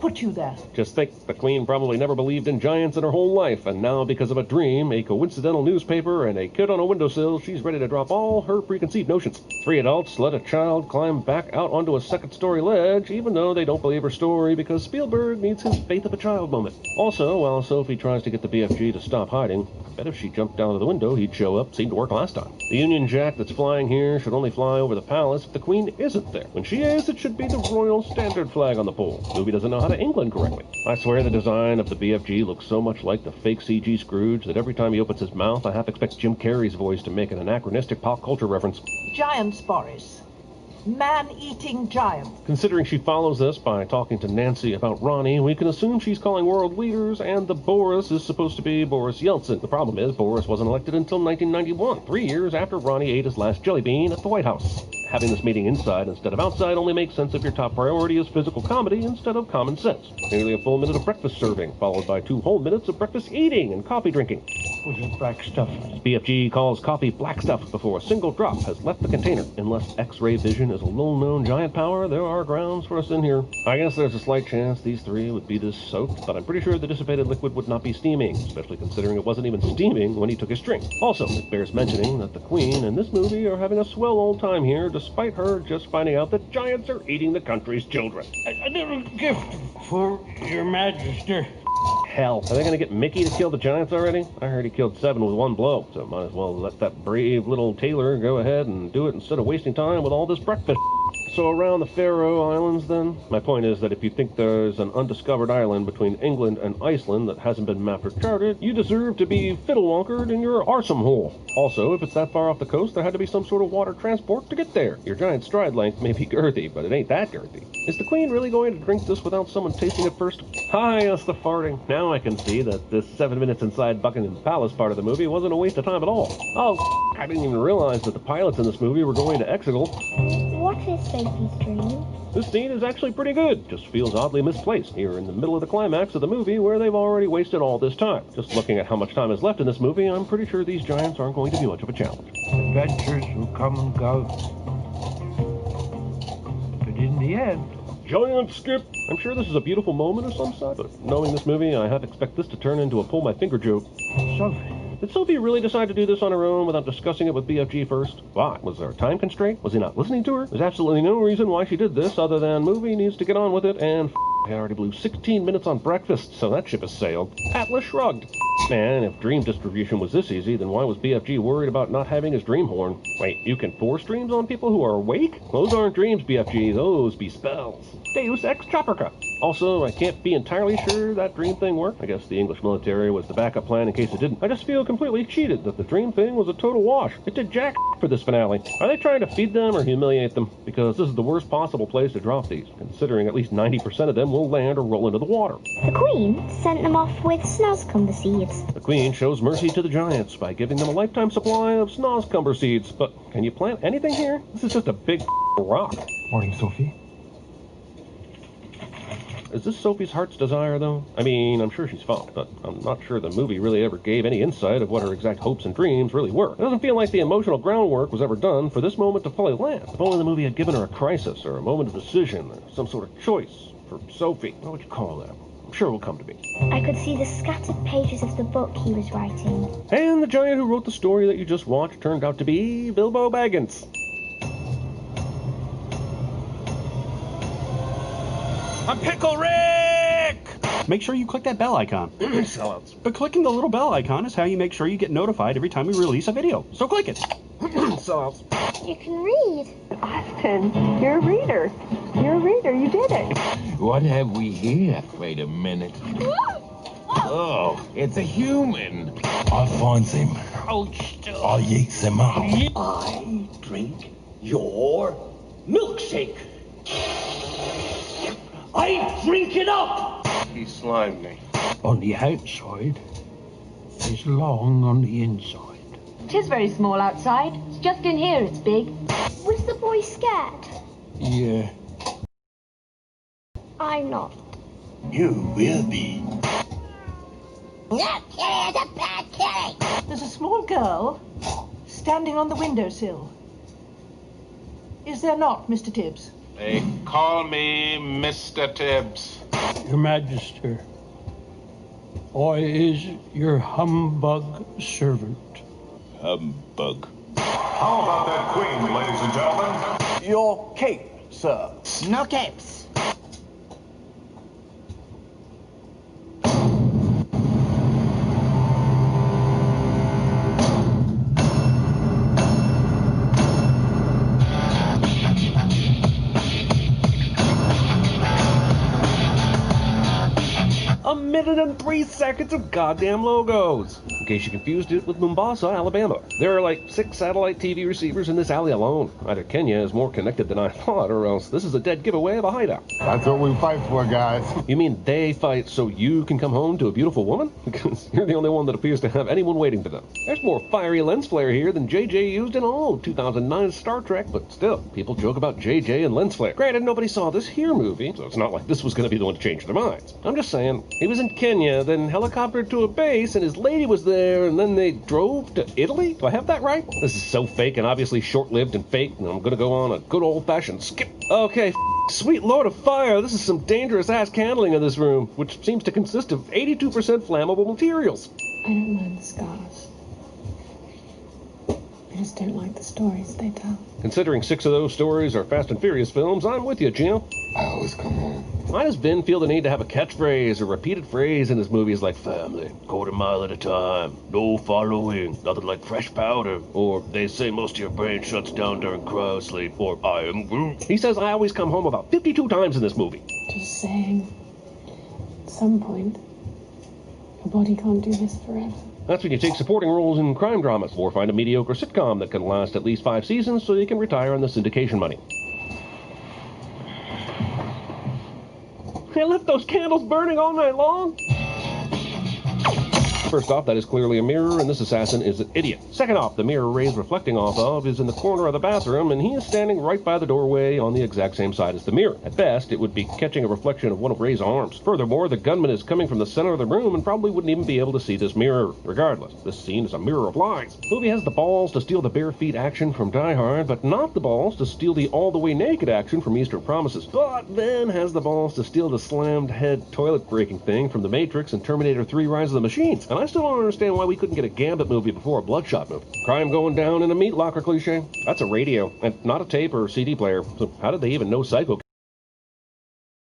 put you there? Just think, the Queen probably never believed in giants in her whole life, and now because of a dream, a coincidental newspaper, and a kid on a windowsill, she's ready to drop all her preconceived notions. 3 adults let a child climb back out onto a second-story ledge, even though they don't believe her story because Spielberg needs his faith of a child moment. Also, while Sophie tries to get the BFG to stop hiding, I bet if she jumped down to the window, he'd show up. Seemed to work last time. The Union Jack that's flying here should only fly over the palace if the Queen isn't there. When she is, it should be the Royal Standard flag on the pole. The movie doesn't know how to England correctly. I swear the design of the BFG looks so much like the fake CG Scrooge that every time he opens his mouth, I half expect Jim Carrey's voice to make an anachronistic pop culture reference. Giants, Boris. Man-eating giants. Considering she follows this by talking to Nancy about Ronnie, we can assume she's calling world leaders, and the Boris is supposed to be Boris Yeltsin. The problem is, Boris wasn't elected until 1991, 3 years after Ronnie ate his last jelly bean at the White House. Having this meeting inside instead of outside only makes sense if your top priority is physical comedy instead of common sense. Nearly a full minute of breakfast serving, followed by 2 whole minutes of breakfast eating and coffee drinking. Was it black stuff? BFG calls coffee black stuff before a single drop has left the container. Unless X-ray vision is a little-known giant power, there are grounds for us in here. I guess there's a slight chance these 3 would be this soaked, but I'm pretty sure the dissipated liquid would not be steaming, especially considering it wasn't even steaming when he took his drink. Also, it bears mentioning that the Queen and this movie are having a swell old time here, despite her just finding out that giants are eating the country's children. A little gift for your majesty. Hell, are they going to get Mickey to kill the giants already? I heard he killed 7 with 1 blow, so might as well let that brave little tailor go ahead and do it instead of wasting time with all this breakfast. So around the Faroe Islands, then? My point is that if you think there's an undiscovered island between England and Iceland that hasn't been mapped or charted, you deserve to be fiddle-wonkered in your arsome hole. Also, if it's that far off the coast, there had to be some sort of water transport to get there. Your giant stride length may be girthy, but it ain't that girthy. Is the Queen really going to drink this without someone tasting it first? Hi, yes, the farting. Now I can see that this 7 minutes inside Buckingham Palace part of the movie wasn't a waste of time at all. Oh, I didn't even realize that the pilots in this movie were going to Exegol. What is Sophie's dream? This scene is actually pretty good, just feels oddly misplaced here in the middle of the climax of the movie where they've already wasted all this time. Just looking at how much time is left in this movie, I'm pretty sure these giants aren't going to be much of a challenge. Adventures will come and go. But in the end... Giant skip! I'm sure this is a beautiful moment of some sort, but knowing this movie, I half expect this to turn into a pull-my-finger joke. Sophie. Did Sophie really decide to do this on her own without discussing it with BFG first? Why? Was there a time constraint? Was he not listening to her? There's absolutely no reason why she did this other than movie needs to get on with it, and I already blew 16 minutes on breakfast, so that ship has sailed. Atlas shrugged. Man, if dream distribution was this easy, then why was BFG worried about not having his dream horn? Wait, you can force dreams on people who are awake? Those aren't dreams, BFG. Those be spells. Deus ex tropica. Also, I can't be entirely sure that dream thing worked. I guess the English military was the backup plan in case it didn't. I just feel completely cheated that the dream thing was a total wash. It did jack for this finale. Are they trying to feed them or humiliate them? Because this is the worst possible place to drop these, considering at least 90% of them will land or roll into the water. The Queen sent them off with snozcumber seeds. The Queen shows mercy to the giants by giving them a lifetime supply of snozcumber seeds. But can you plant anything here? This is just a big rock. Morning, Sophie. Is this Sophie's heart's desire, though? I mean, I'm sure she's fucked, but I'm not sure the movie really ever gave any insight of what her exact hopes and dreams really were. It doesn't feel like the emotional groundwork was ever done for this moment to fully land. If only the movie had given her a crisis, or a moment of decision, or some sort of choice for Sophie. What would you call that? I'm sure it will come to me. I could see the scattered pages of the book he was writing. And the giant who wrote the story that you just watched turned out to be Bilbo Baggins. I'm Pickle Rick! Make sure you click that bell icon. Sellouts. But clicking the little bell icon is how you make sure you get notified every time we release a video. So click it. Sellouts. You can read. Austin, you're a reader. You're a reader. You did it. What have we here? Wait a minute. Oh, it's a human. I finds him. Ouch. I yeets him up. I drink your milkshake. I drink it up! He slimed me. On the outside, it's long on the inside. Tis very small outside. It's just in here it's big. Was the boy scared? Yeah. I'm not. You will be. That kid is a bad kid! There's a small girl standing on the windowsill. Is there not, Mr. Tibbs? They call me Mr. Tibbs. Your Majesty, I is your humbug servant. Humbug. How about that queen, ladies and gentlemen? Your cape, sir. No capes. A minute and 3 seconds of goddamn logos. In case you confused it with Mombasa, Alabama. There are like 6 satellite TV receivers in this alley alone. Either Kenya is more connected than I thought, or else this is a dead giveaway of a hideout. That's what we fight for, guys. You mean they fight so you can come home to a beautiful woman? Because you're the only one that appears to have anyone waiting for them. There's more fiery lens flare here than JJ used in all of 2009's Star Trek, but still, people joke about JJ and lens flare. Granted, nobody saw this here movie, so it's not like this was going to be the one to change their minds. I'm just saying, he was in Kenya, then helicoptered to a base, and his lady was there, and then they drove to Italy? Do I have that right? This is so fake and obviously short-lived and fake, and I'm gonna go on a good old-fashioned skip. Okay, sweet lord of fire, this is some dangerous-ass candling in this room, which seems to consist of 82% flammable materials. I don't mind the scars. I just don't like the stories they tell. Considering 6 of those stories are Fast and Furious films, I'm with you, Jim. I always come home. Why does Ben feel the need to have a catchphrase or repeated phrase in his movies like family, quarter mile at a time, no following, nothing like fresh powder, or they say most of your brain shuts down during cryo sleep, or I am Groot. He says I always come home about 52 times in this movie. Just saying, at some point, your body can't do this forever. That's when you take supporting roles in crime dramas, or find a mediocre sitcom that can last at least 5 seasons so you can retire on the syndication money. They left those candles burning all night long? First off, that is clearly a mirror, and this assassin is an idiot. Second off, the mirror Ray's reflecting off of is in the corner of the bathroom, and he is standing right by the doorway on the exact same side as the mirror. At best, it would be catching a reflection of one of Ray's arms. Furthermore, the gunman is coming from the center of the room and probably wouldn't even be able to see this mirror. Regardless, this scene is a mirror of lies. The movie has the balls to steal the bare feet action from Die Hard, but not the balls to steal the all-the-way naked action from Eastern Promises. But then has the balls to steal the slammed head toilet breaking thing from The Matrix and Terminator 3 Rise of the Machines. And I still don't understand why we couldn't get a Gambit movie before a Bloodshot movie. Crime going down in a meat locker cliche? That's a radio, and not a tape or CD player. So how did they even know Psycho?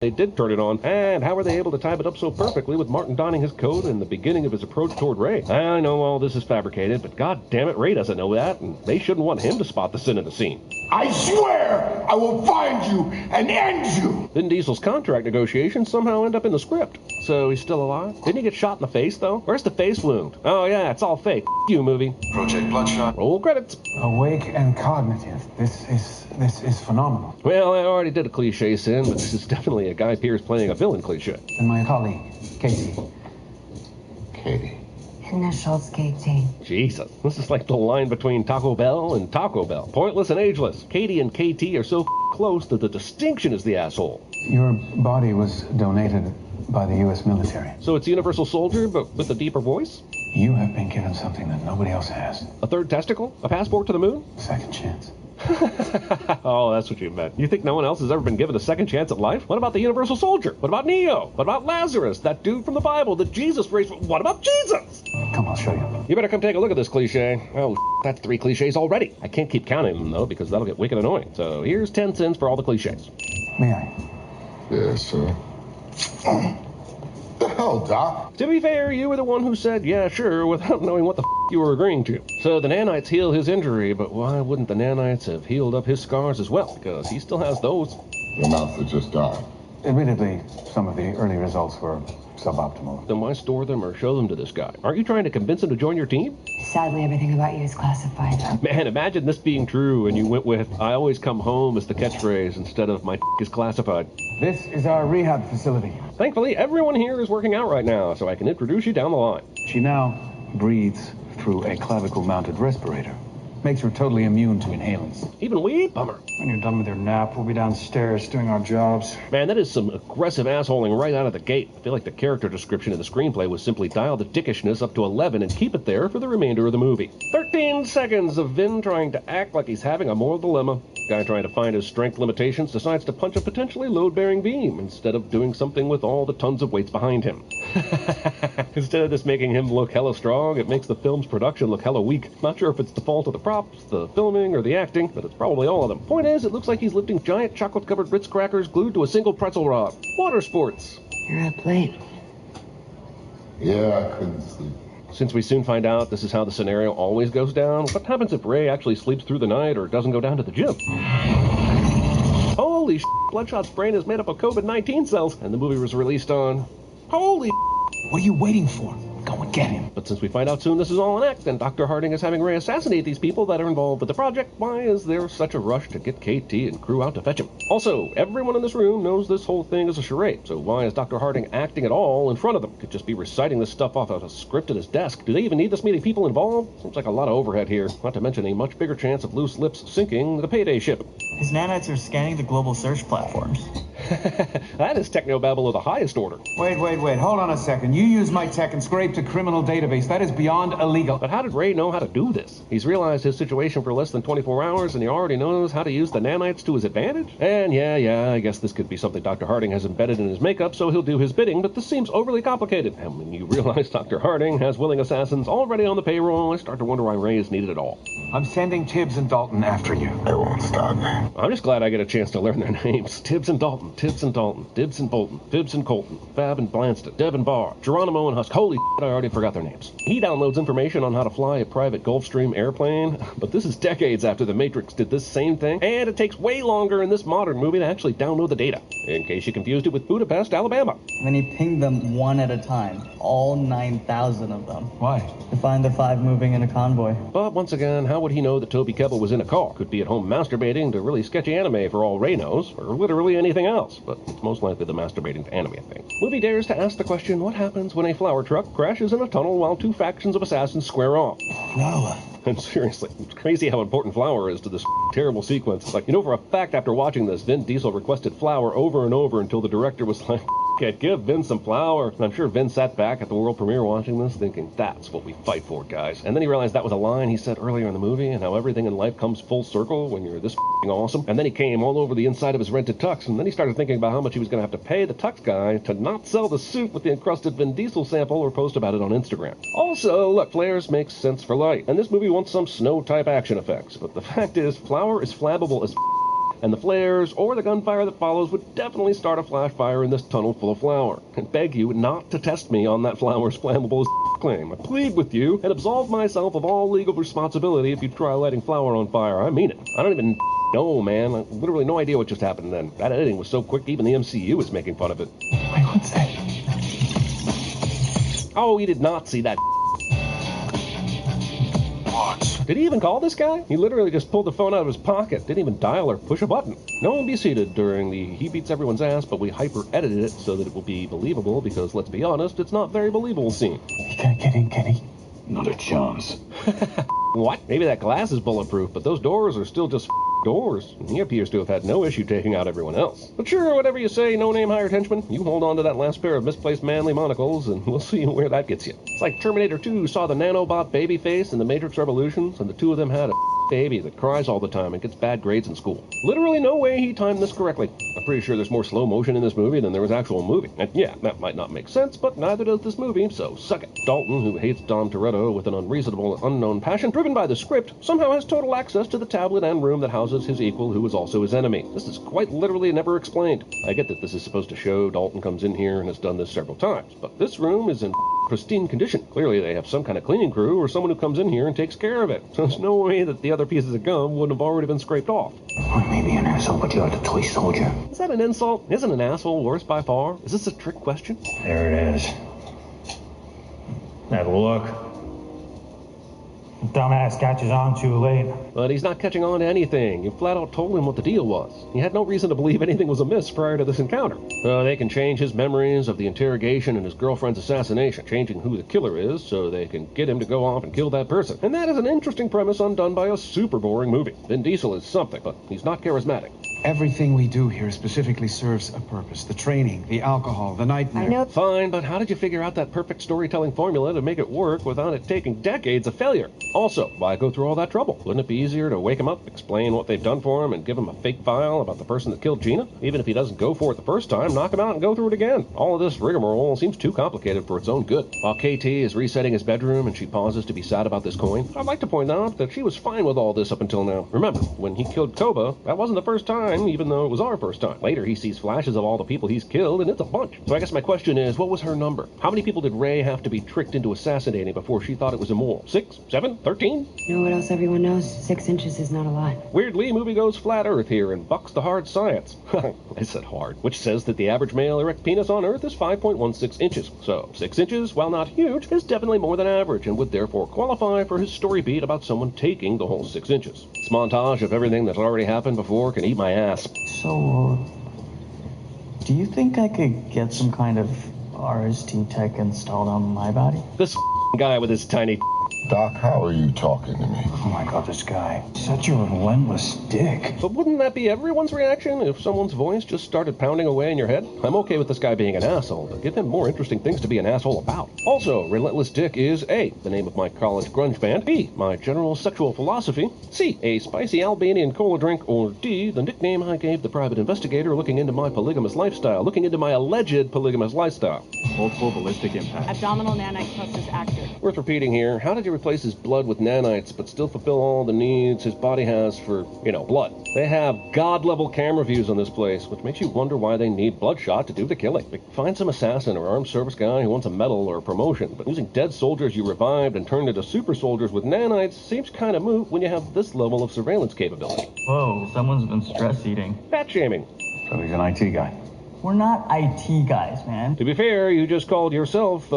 They did turn it on, and how were they able to type it up so perfectly with Martin donning his coat and the beginning of his approach toward Ray? I know all this is fabricated, but god damn it, Ray doesn't know that, and they shouldn't want him to spot the sin in the scene. I swear I will find you and end you! Vin Diesel's contract negotiations somehow end up in the script. So he's still alive? Didn't he get shot in the face, though? Where's the face wound? Oh yeah, it's all fake. F you, movie. Project Bloodshot. Roll credits. Awake and cognitive. This is phenomenal. Well, I already did a cliche sin, but this is definitely a Guy Pearce playing a villain cliche. And my colleague, Katie. Katie. Initials, Katie. Jesus, this is like the line between Taco Bell and Taco Bell. Pointless and ageless. Katie and KT are so close that the distinction is the asshole. Your body was donated by the U.S. military. So it's Universal Soldier, but with a deeper voice? You have been given something that nobody else has. A third testicle? A passport to the moon? Second chance. Oh, that's what you meant. You think no one else has ever been given a second chance at life? What about the Universal Soldier? What about Neo? What about Lazarus, that dude from the Bible that Jesus raised? What about Jesus? Come, I'll show you. You better come take a look at this cliche. Oh, that's 3 cliches already. I can't keep counting them, though, because that'll get wicked annoying. So here's 10 cents for all the cliches. May I? Yes, sir. The hell, Doc? To be fair, you were the one who said, yeah, sure, without knowing what the you were agreeing to. So the nanites heal his injury, but why wouldn't the nanites have healed up his scars as well? Because he still has those. Your mouth had just died. Admittedly, some of the early results were suboptimal. Then why store them or show them to this guy? Aren't you trying to convince him to join your team? Sadly, everything about you is classified. Man, imagine this being true and you went with, I always come home as the catchphrase instead of my is classified. This is our rehab facility. Thankfully, everyone here is working out right now, so I can introduce you down the line. She now breathes through a clavicle-mounted respirator. Makes her totally immune to inhalants. Even weed? Bummer. When you're done with your nap, we'll be downstairs doing our jobs. Man, that is some aggressive assholing right out of the gate. I feel like the character description in the screenplay was simply dial the dickishness up to 11 and keep it there for the remainder of the movie. 13 seconds of Vin trying to act like he's having a moral dilemma. Guy trying to find his strength limitations decides to punch a potentially load-bearing beam instead of doing something with all the tons of weights behind him. Instead of just making him look hella strong, it makes the film's production look hella weak. Not sure if it's the fault of the props, the filming, or the acting, but it's probably all of them. Point is, it looks like he's lifting giant chocolate-covered Ritz crackers glued to a single pretzel rod. Water sports. You're up late. Yeah, I couldn't sleep. Since we soon find out this is how the scenario always goes down, what happens if Ray actually sleeps through the night or doesn't go down to the gym? Holy shit, Bloodshot's brain is made up of COVID-19 cells, and the movie was released on... Holy shit. What are you waiting for? Go and get him. But since we find out soon this is all an act, and Dr. Harding is having Ray assassinate these people that are involved with the project, why is there such a rush to get KT and crew out to fetch him? Also, everyone in this room knows this whole thing is a charade, so why is Dr. Harding acting at all in front of them? Could just be reciting this stuff off of a script at his desk. Do they even need this many people involved? Seems like a lot of overhead here, not to mention a much bigger chance of loose lips sinking the payday ship. His nanites are scanning the global search platforms. That is technobabble of the highest order. Wait. Hold on a second. You use my tech and scraped a criminal database. That is beyond illegal. But how did Ray know how to do this? He's realized his situation for less than 24 hours, and he already knows how to use the nanites to his advantage? And yeah, I guess this could be something Dr. Harding has embedded in his makeup, so he'll do his bidding, but this seems overly complicated. And when you realize Dr. Harding has willing assassins already on the payroll, I start to wonder why Ray is needed at all. I'm sending Tibbs and Dalton after you. They won't stop me. I'm just glad I get a chance to learn their names. Tibbs and Dalton, Dibbs and Bolton, Bibbs and Colton, Fab and Blanston, Deb and Barr, Geronimo and Husk. Holy shit, I already forgot their names. He downloads information on how to fly a private Gulfstream airplane, but this is decades after The Matrix did this same thing, and it takes way longer in this modern movie to actually download the data. In case you confused it with Budapest, Alabama. And then he pinged them one at a time, all 9,000 of them. Why? To find the 5 moving in a convoy. But once again, how would he know that Toby Kebbell was in a car? Could be at home masturbating to really sketchy anime for all Ray knows, or literally anything else, but it's most likely the masturbating to anime thing. Movie dares to ask the question, what happens when a flower truck crashes in a tunnel while 2 factions of assassins square off? Flower. And seriously, it's crazy how important flour is to this terrible sequence. Like, for a fact after watching this, Vin Diesel requested flour over and over until the director was like, give Vin some flour. And I'm sure Vin sat back at the world premiere watching this thinking, that's what we fight for, guys. And then he realized that was a line he said earlier in the movie, and how everything in life comes full circle when you're this awesome. And then he came all over the inside of his rented tux, and then he started thinking about how much he was going to have to pay the tux guy to not sell the suit with the encrusted Vin Diesel sample or post about it on Instagram. Also, look, flares makes sense for light, and this movie wants some snow-type action effects, but the fact is, flour is flammable as and the flares or the gunfire that follows would definitely start a flash fire in this tunnel full of flour. And beg you not to test me on that flour's flammable as claim. I plead with you and absolve myself of all legal responsibility if you try lighting flour on fire. I mean it. I don't even know, man. I have literally no idea what just happened then. That editing was so quick, even the MCU is making fun of it. Wait, what's that? Oh, he did not see that. What? Did he even call this guy? He literally just pulled the phone out of his pocket. Didn't even dial or push a button. No one be seated during the he beats everyone's ass, but we hyper-edited it so that it will be believable because, let's be honest, it's not very believable scene. You can't get in, Kenny. Not a chance. What? Maybe that glass is bulletproof, but those doors are still just doors. He appears to have had no issue taking out everyone else. But sure, whatever you say, no-name hired henchman, you hold on to that last pair of misplaced manly monocles, and we'll see where that gets you. It's like Terminator 2 saw the nanobot baby face in the Matrix Revolutions, and the two of them had a baby that cries all the time and gets bad grades in school. Literally no way he timed this correctly. I'm pretty sure there's more slow motion in this movie than there was actual movie. And yeah, that might not make sense, but neither does this movie, so suck it. Dalton, who hates Dom Toretto with an unreasonable, unknown passion driven by the script, somehow has total access to the tablet and room that houses his equal, who is also his enemy. This is quite literally never explained. I get that this is supposed to show Dalton comes in here and has done this several times, but this room is in pristine condition. Clearly they have some kind of cleaning crew or someone who comes in here and takes care of it. So there's no way that the other pieces of gum wouldn't have already been scraped off. I may be an asshole, but you're the toy soldier. Is that an insult? Isn't an asshole worse by far? Is this a trick question? There it is. Have a look. Dumbass catches on too late. But he's not catching on to anything. You flat out told him what the deal was. He had no reason to believe anything was amiss prior to this encounter. They can change his memories of the interrogation and his girlfriend's assassination, changing who the killer is so they can get him to go off and kill that person. And that is an interesting premise undone by a super boring movie. Vin Diesel is something, but he's not charismatic. Everything we do here specifically serves a purpose. The training, the alcohol, the nightmare. I know. Fine, but how did you figure out that perfect storytelling formula to make it work without it taking decades of failure? Also, why go through all that trouble? Wouldn't it be easier to wake him up, explain what they've done for him, and give him a fake file about the person that killed Gina? Even if he doesn't go for it the first time, knock him out and go through it again. All of this rigmarole seems too complicated for its own good. While KT is resetting his bedroom and she pauses to be sad about this coin, I'd like to point out that she was fine with all this up until now. Remember, when he killed Koba, that wasn't the first time, even though it was our first time. Later, he sees flashes of all the people he's killed, and it's a bunch. So I guess my question is, what was her number? How many people did Ray have to be tricked into assassinating before she thought it was immoral? 6? 7? 13? You know what else everyone knows? 6 inches is not a lot. Weirdly, movie goes flat Earth here and bucks the hard science. I said hard. Which says that the average male erect penis on Earth is 5.16 inches. So 6 inches, while not huge, is definitely more than average and would therefore qualify for his story beat about someone taking the whole 6 inches. This montage of everything that's already happened before can eat my ass. So, do you think I could get some kind of RST tech installed on my body? This guy with his tiny... Doc, how are you talking to me? Oh my God, this guy. Such a relentless dick. But wouldn't that be everyone's reaction if someone's voice just started pounding away in your head? I'm okay with this guy being an asshole, but give him more interesting things to be an asshole about. Also, Relentless Dick is A, the name of my college grunge band, B, my general sexual philosophy, C, a spicy Albanian cola drink, or D, the nickname I gave the private investigator looking into my polygamous lifestyle, looking into my alleged polygamous lifestyle. Multiple ballistic impact. Abdominal nanite plus is active. Worth repeating here, how did you replace his blood with nanites but still fulfill all the needs his body has for, blood? They have god-level camera views on this place, which makes you wonder why they need Bloodshot to do the killing. Like, find some assassin or armed service guy who wants a medal or a promotion, but using dead soldiers you revived and turned into super soldiers with nanites seems kind of moot when you have this level of surveillance capability. Whoa, someone's been stress eating. Fat shaming. So he's an IT guy. We're not IT guys, man. To be fair, you just called yourself,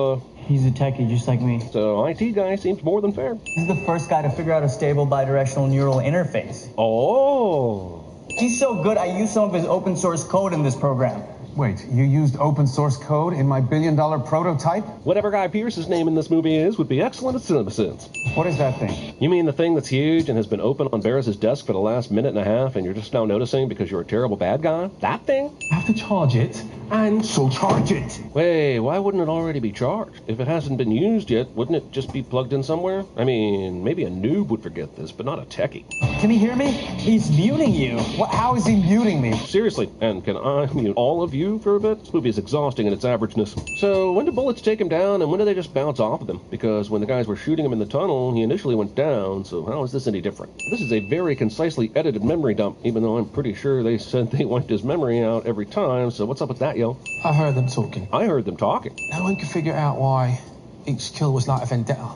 He's a techie just like me. So IT guy seems more than fair. He's the first guy to figure out a stable bidirectional neural interface. Oh. He's so good, I used some of his open source code in this program. Wait, you used open source code in my billion-dollar prototype? Whatever Guy Pearce's name in this movie is would be excellent at CinemaSins. What is that thing? You mean the thing that's huge and has been open on Barris's desk for the last minute and a half and you're just now noticing because you're a terrible bad guy? That thing? I have to charge it, and so charge it. Wait, why wouldn't it already be charged? If it hasn't been used yet, wouldn't it just be plugged in somewhere? I mean, maybe a noob would forget this, but not a techie. Can he hear me? He's muting you. How is he muting me? Seriously, and can I mute all of you for a bit? This movie is exhausting in its averageness. So, when do bullets take him down, and when do they just bounce off of him? Because when the guys were shooting him in the tunnel, he initially went down, so how is this any different? This is a very concisely edited memory dump, even though I'm pretty sure they said they wiped his memory out every time, so what's up with that, yo? I heard them talking. I heard them talking. No one could figure out why each kill was like a vendetta.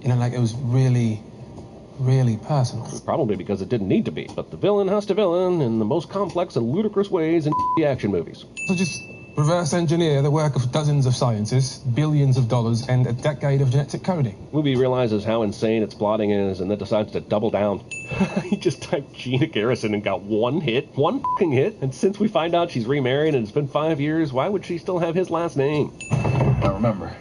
Like it was really personal. Probably because it didn't need to be, but the villain has to villain in the most complex and ludicrous ways in action movies. So just reverse engineer the work of dozens of scientists, billions of dollars, and a decade of genetic coding. Movie realizes how insane its plotting is and then decides to double down. He just typed Gina Garrison and got one fucking hit, and since we find out she's remarried and it's been 5 years, why would she still have his last name? Now remember,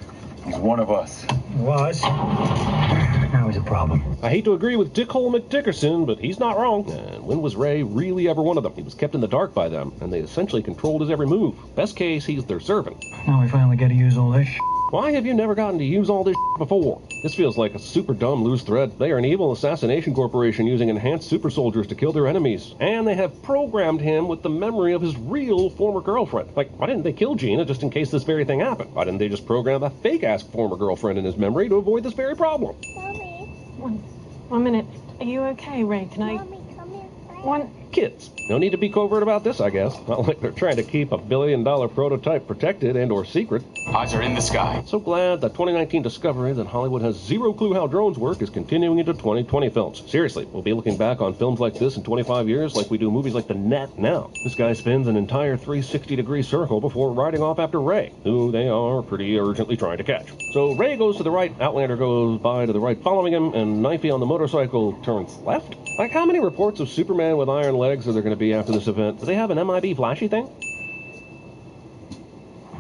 he's one of us. Was. Now he's a problem. I hate to agree with Dickhole McDickerson, but he's not wrong. And when was Ray really ever one of them? He was kept in the dark by them, and they essentially controlled his every move. Best case, he's their servant. Now we finally get to use all this shit. Why have you never gotten to use all this before? This feels like a super dumb loose thread. They are an evil assassination corporation using enhanced super soldiers to kill their enemies. And they have programmed him with the memory of his real former girlfriend. Like, why didn't they kill Gina just in case this very thing happened? Why didn't they just program a fake-ass former girlfriend in his memory to avoid this very problem? One minute. Are you okay, Ray? Can I... One... Kids. No need to be covert about this, I guess. Not like they're trying to keep a billion-dollar prototype protected and or secret. Eyes are in the sky. So glad that 2019 discovery that Hollywood has zero clue how drones work is continuing into 2020 films. Seriously, we'll be looking back on films like this in 25 years like we do movies like The Net now. This guy spins an entire 360-degree circle before riding off after Ray, who they are pretty urgently trying to catch. So Ray goes to the right, Outlander goes by to the right following him, and Knifey on the motorcycle turns left? Like, how many reports of Superman with iron legs are there going to be after this event? Do they have an MIB flashy thing?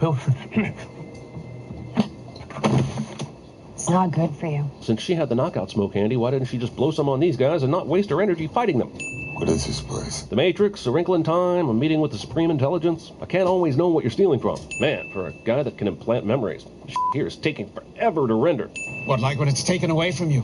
Wilson. It's not good for you. Since she had the knockout smoke handy, why didn't she just blow some on these guys and not waste her energy fighting them? What is this place? The Matrix, A Wrinkle in Time, a meeting with the Supreme Intelligence. I can't always know what you're stealing from. Man, for a guy that can implant memories, this here is taking forever to render. What, like when it's taken away from you?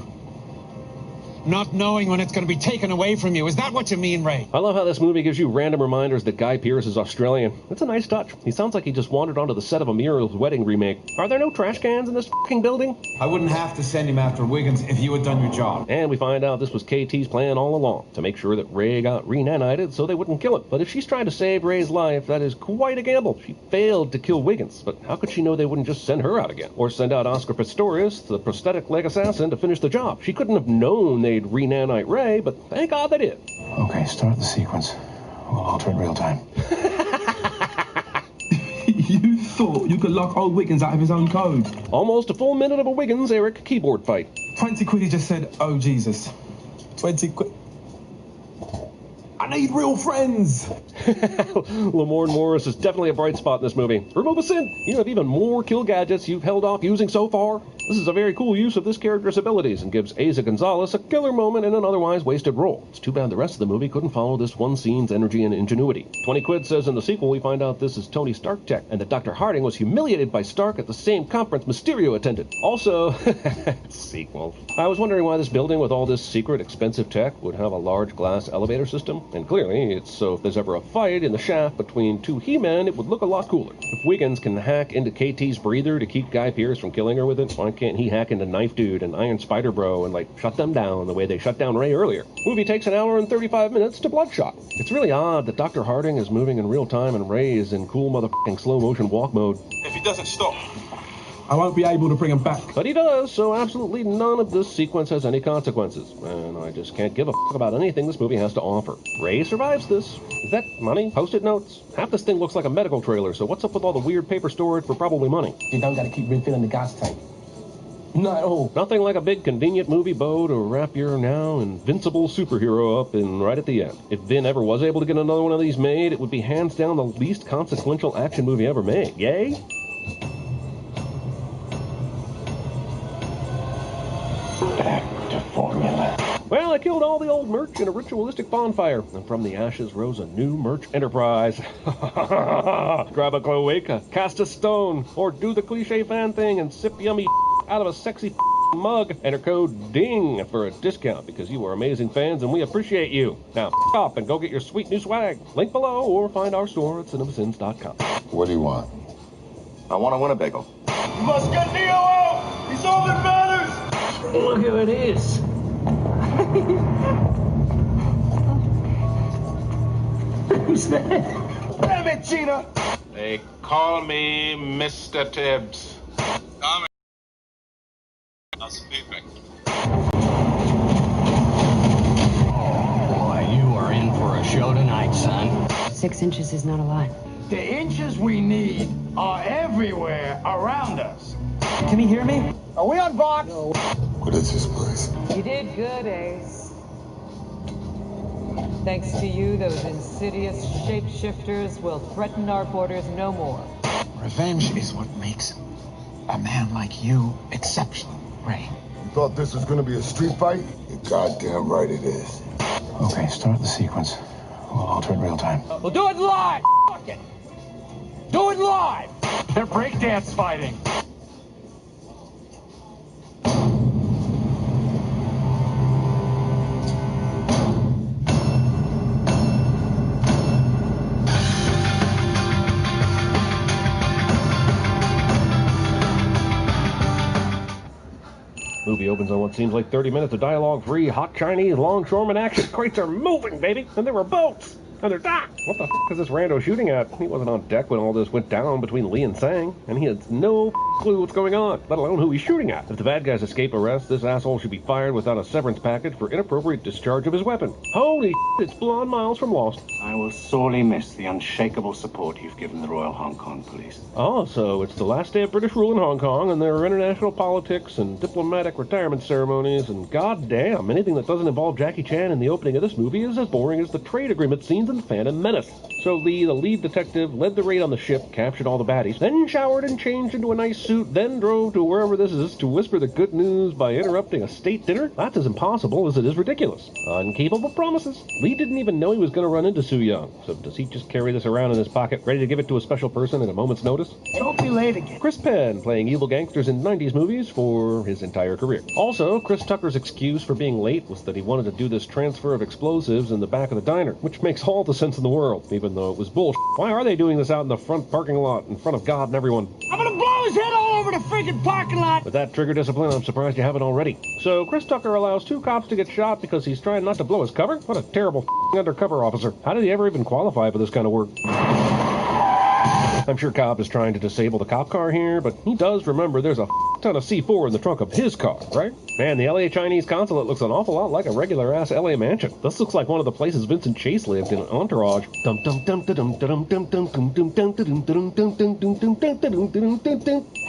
Not knowing when it's going to be taken away from you. Is that what you mean, Ray? I love how this movie gives you random reminders that Guy Pearce is Australian. It's a nice touch. He sounds like he just wandered onto the set of a Muriel's Wedding remake. Are there no trash cans in this fucking building? I wouldn't have to send him after Wiggins if you had done your job. And we find out this was KT's plan all along, to make sure that Ray got re-nanited so they wouldn't kill him. But if she's trying to save Ray's life, that is quite a gamble. She failed to kill Wiggins, but how could she know they wouldn't just send her out again? Or send out Oscar Pistorius, the prosthetic leg assassin, to finish the job? She couldn't have known they'd re-nanite Ray, but thank God they did. Okay, start the sequence. We'll alter it real time. You thought you could lock old Wiggins out of his own code? Almost a full minute of a Wiggins-Eric keyboard fight. 20 quid, he just said, oh, Jesus. 20 quid. I need real friends. Lamorne Morris is definitely a bright spot in this movie. Remove a sin. You have even more kill gadgets you've held off using so far. This is a very cool use of this character's abilities and gives Asa Gonzalez a killer moment in an otherwise wasted role. It's too bad the rest of the movie couldn't follow this one scene's energy and ingenuity. 20 quid says in the sequel we find out this is Tony Stark tech and that Dr. Harding was humiliated by Stark at the same conference Mysterio attended. Also, sequel. I was wondering why this building with all this secret expensive tech would have a large glass elevator system. And clearly, it's so if there's ever a fight in the shaft between two He-Men, it would look a lot cooler. If Wiggins can hack into KT's breather to keep Guy Pearce from killing her with it, why can't he hack into Knife Dude and Iron Spider Bro and, like, shut them down the way they shut down Ray earlier? Movie takes an hour and 35 minutes to Bloodshot. It's really odd that Dr. Harding is moving in real time and Ray is in cool motherfucking slow motion walk mode. If he doesn't stop, I won't be able to bring him back. But he does, so absolutely none of this sequence has any consequences. And I just can't give a fuck about anything this movie has to offer. Ray survives this. Is that money? Post-it notes? Half this thing looks like a medical trailer, so what's up with all the weird paper storage for probably money? You don't gotta keep refilling the gas tank. Not at all. Nothing like a big convenient movie bow to wrap your now invincible superhero up in right at the end. If Vin ever was able to get another one of these made, it would be hands down the least consequential action movie ever made. Yay? Back to formula. Well, I killed all the old merch in a ritualistic bonfire, and from the ashes rose a new merch enterprise. Grab a cloaca, cast a stone, or do the cliche fan thing and sip yummy out of a sexy mug. Enter code DING for a discount because you are amazing fans and we appreciate you. Now, up and go get your sweet new swag. Link below or find our store at cinemasins.com. What do you want? I want a Winnebago. You must get Neo out! He's all that matters! Look who it is. Who's that? Damn it, Gina! They call me Mr. Tibbs. Boy, you are in for a show tonight, son. 6 inches is not a lot. The inches we need are everywhere around us. Can you hear me? Are we on Vox? What is this place? You did good, Ace. Thanks to you, those insidious shapeshifters will threaten our borders no more. Revenge is what makes a man like you exceptional, Ray. You thought this was gonna be a street fight? You're goddamn right it is. Okay, start the sequence. We'll alter it real time. We'll do it live! Fuck it! Do it live! They're breakdance fighting. Movie opens on what seems like 30 minutes of dialogue-free, hot Chinese longshoreman action. Crates are moving, baby! And there were boats! And they're docked! What the f*** is this rando shooting at? He wasn't on deck when all this went down between Lee and Sang, and he has no clue what's going on, let alone who he's shooting at. If the bad guys escape arrest, this asshole should be fired without a severance package for inappropriate discharge of his weapon. Holy shit, it's blonde Miles from Lost. I will sorely miss the unshakable support you've given the Royal Hong Kong Police. Oh, so it's the last day of British rule in Hong Kong, and there are international politics and diplomatic retirement ceremonies, and goddamn, anything that doesn't involve Jackie Chan in the opening of this movie is as boring as the trade agreement scenes in and Phantom Menace. So Lee, the lead detective, led the raid on the ship, captured all the baddies, then showered and changed into a nice suit, then drove to wherever this is to whisper the good news by interrupting a state dinner? That's as impossible as it is ridiculous. Incapable promises. Lee didn't even know he was going to run into Soo Young, so does he just carry this around in his pocket, ready to give it to a special person at a moment's notice? Don't be late again. Chris Penn, playing evil gangsters in 90s movies for his entire career. Also, Chris Tucker's excuse for being late was that he wanted to do this transfer of explosives in the back of the diner, which makes all the sense in the world, even though it was bullshit. Why are they doing this out in the front parking lot, in front of God and everyone? I'm gonna blow his head all over the freaking parking lot. With that trigger discipline, I'm surprised you haven't already. So, Chris Tucker allows 2 cops to get shot because he's trying not to blow his cover? What a terrible undercover officer. How did he ever even qualify for this kind of work? I'm sure Cobb is trying to disable the cop car here, but he does remember there's a ton of C4 in the trunk of his car, right? Man, the LA Chinese consulate looks an awful lot like a regular-ass LA mansion. This looks like one of the places Vincent Chase lived in Entourage.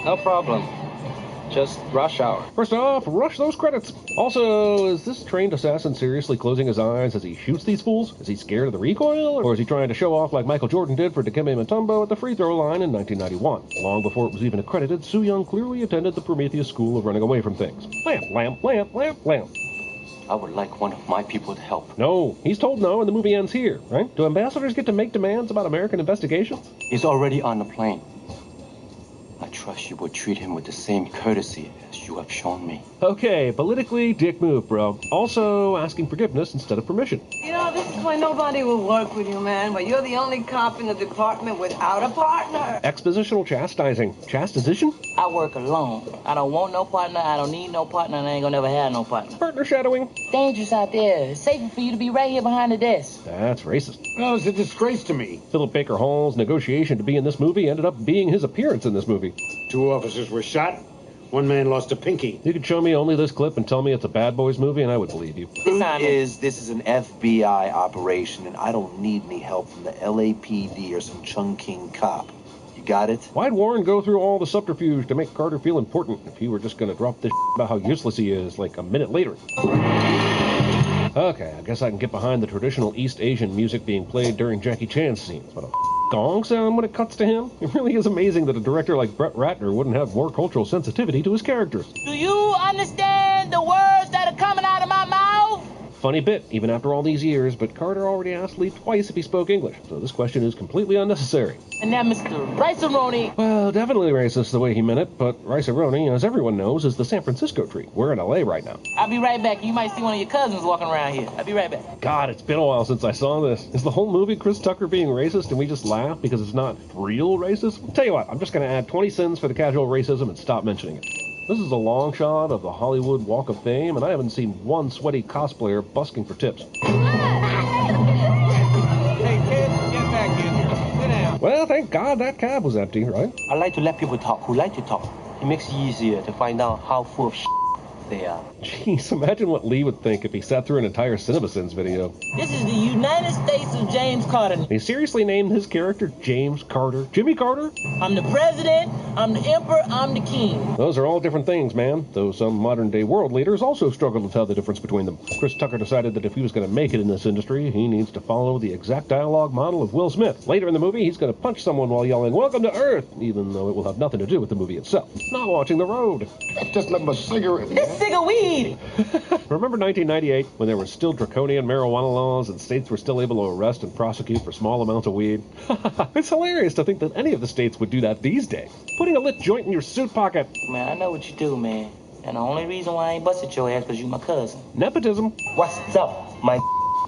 No problem. Just rush hour. First off, rush those credits. Also, is this trained assassin seriously closing his eyes as he shoots these fools? Is he scared of the recoil? Or is he trying to show off like Michael Jordan did for Dikembe Mutombo at the free throw line in 1991? Long before it was even accredited, Soo Young clearly attended the Prometheus School of Running Away from Things. Lamp, lamp, lamp, lamp, lamp. I would like one of my people to help. No, he's told no and the movie ends here, right? Do ambassadors get to make demands about American investigations? He's already on the plane. I trust you will treat him with the same courtesy as you have shown me. Okay, politically, dick move, bro. Also, asking forgiveness instead of permission. You know, this is why nobody will work with you, man. But you're the only cop in the department without a partner. Expositional chastising. Chastisation? I work alone. I don't want no partner. I don't need no partner. And I ain't gonna never have no partner. Partner shadowing. Dangerous out there. It's safer for you to be right here behind the desk. That's racist. No, it's a disgrace to me. Philip Baker Hall's negotiation to be in this movie ended up being his appearance in this movie. 2 officers were shot. 1 man lost a pinky. You could show me only this clip and tell me it's a Bad Boys movie, and I would believe you. This is an FBI operation, and I don't need any help from the LAPD or some Chungking cop. You got it? Why'd Warren go through all the subterfuge to make Carter feel important if he were just going to drop this about how useless he is like a minute later? Okay, I guess I can get behind the traditional East Asian music being played during Jackie Chan's scenes, but a gong sound when it cuts to him? It really is amazing that a director like Brett Ratner wouldn't have more cultural sensitivity to his characters. Do you understand the words that are coming out of my mouth? Funny bit, even after all these years, but Carter already asked Lee twice if he spoke English, so this question is completely unnecessary. And now, Mr. Rice-A-Roni. Well, definitely racist the way he meant it, but Rice-A-Roni, as everyone knows, is the San Francisco tree. We're in LA right now. I'll be right back. You might see one of your cousins walking around here. I'll be right back. God, it's been a while since I saw this. Is the whole movie Chris Tucker being racist and we just laugh because it's not real racist? I'll tell you what, I'm just going to add 20 cents for the casual racism and stop mentioning it. This is a long shot of the Hollywood Walk of Fame, and I haven't seen one sweaty cosplayer busking for tips. Hey, kid, get back in here. Sit down. Well, thank God that cab was empty, right? I like to let people talk who like to talk. It makes it easier to find out how full of shit they are. Jeez, imagine what Lee would think if he sat through an entire CinemaSins video. This is the United States of James Carter. He seriously named his character James Carter? Jimmy Carter? I'm the president, I'm the emperor, I'm the king. Those are all different things, man, though some modern-day world leaders also struggle to tell the difference between them. Chris Tucker decided that if he was going to make it in this industry, he needs to follow the exact dialogue model of Will Smith. Later in the movie, he's going to punch someone while yelling, "Welcome to Earth," even though it will have nothing to do with the movie itself. Not watching the road. Just let him a cigarette. This cig of weed. Remember 1998, when there were still draconian marijuana laws and states were still able to arrest and prosecute for small amounts of weed? It's hilarious to think that any of the states would do that these days. Putting a lit joint in your suit pocket. Man, I know what you do, man. And the only reason why I ain't busted your ass because you my cousin. Nepotism. What's up, my...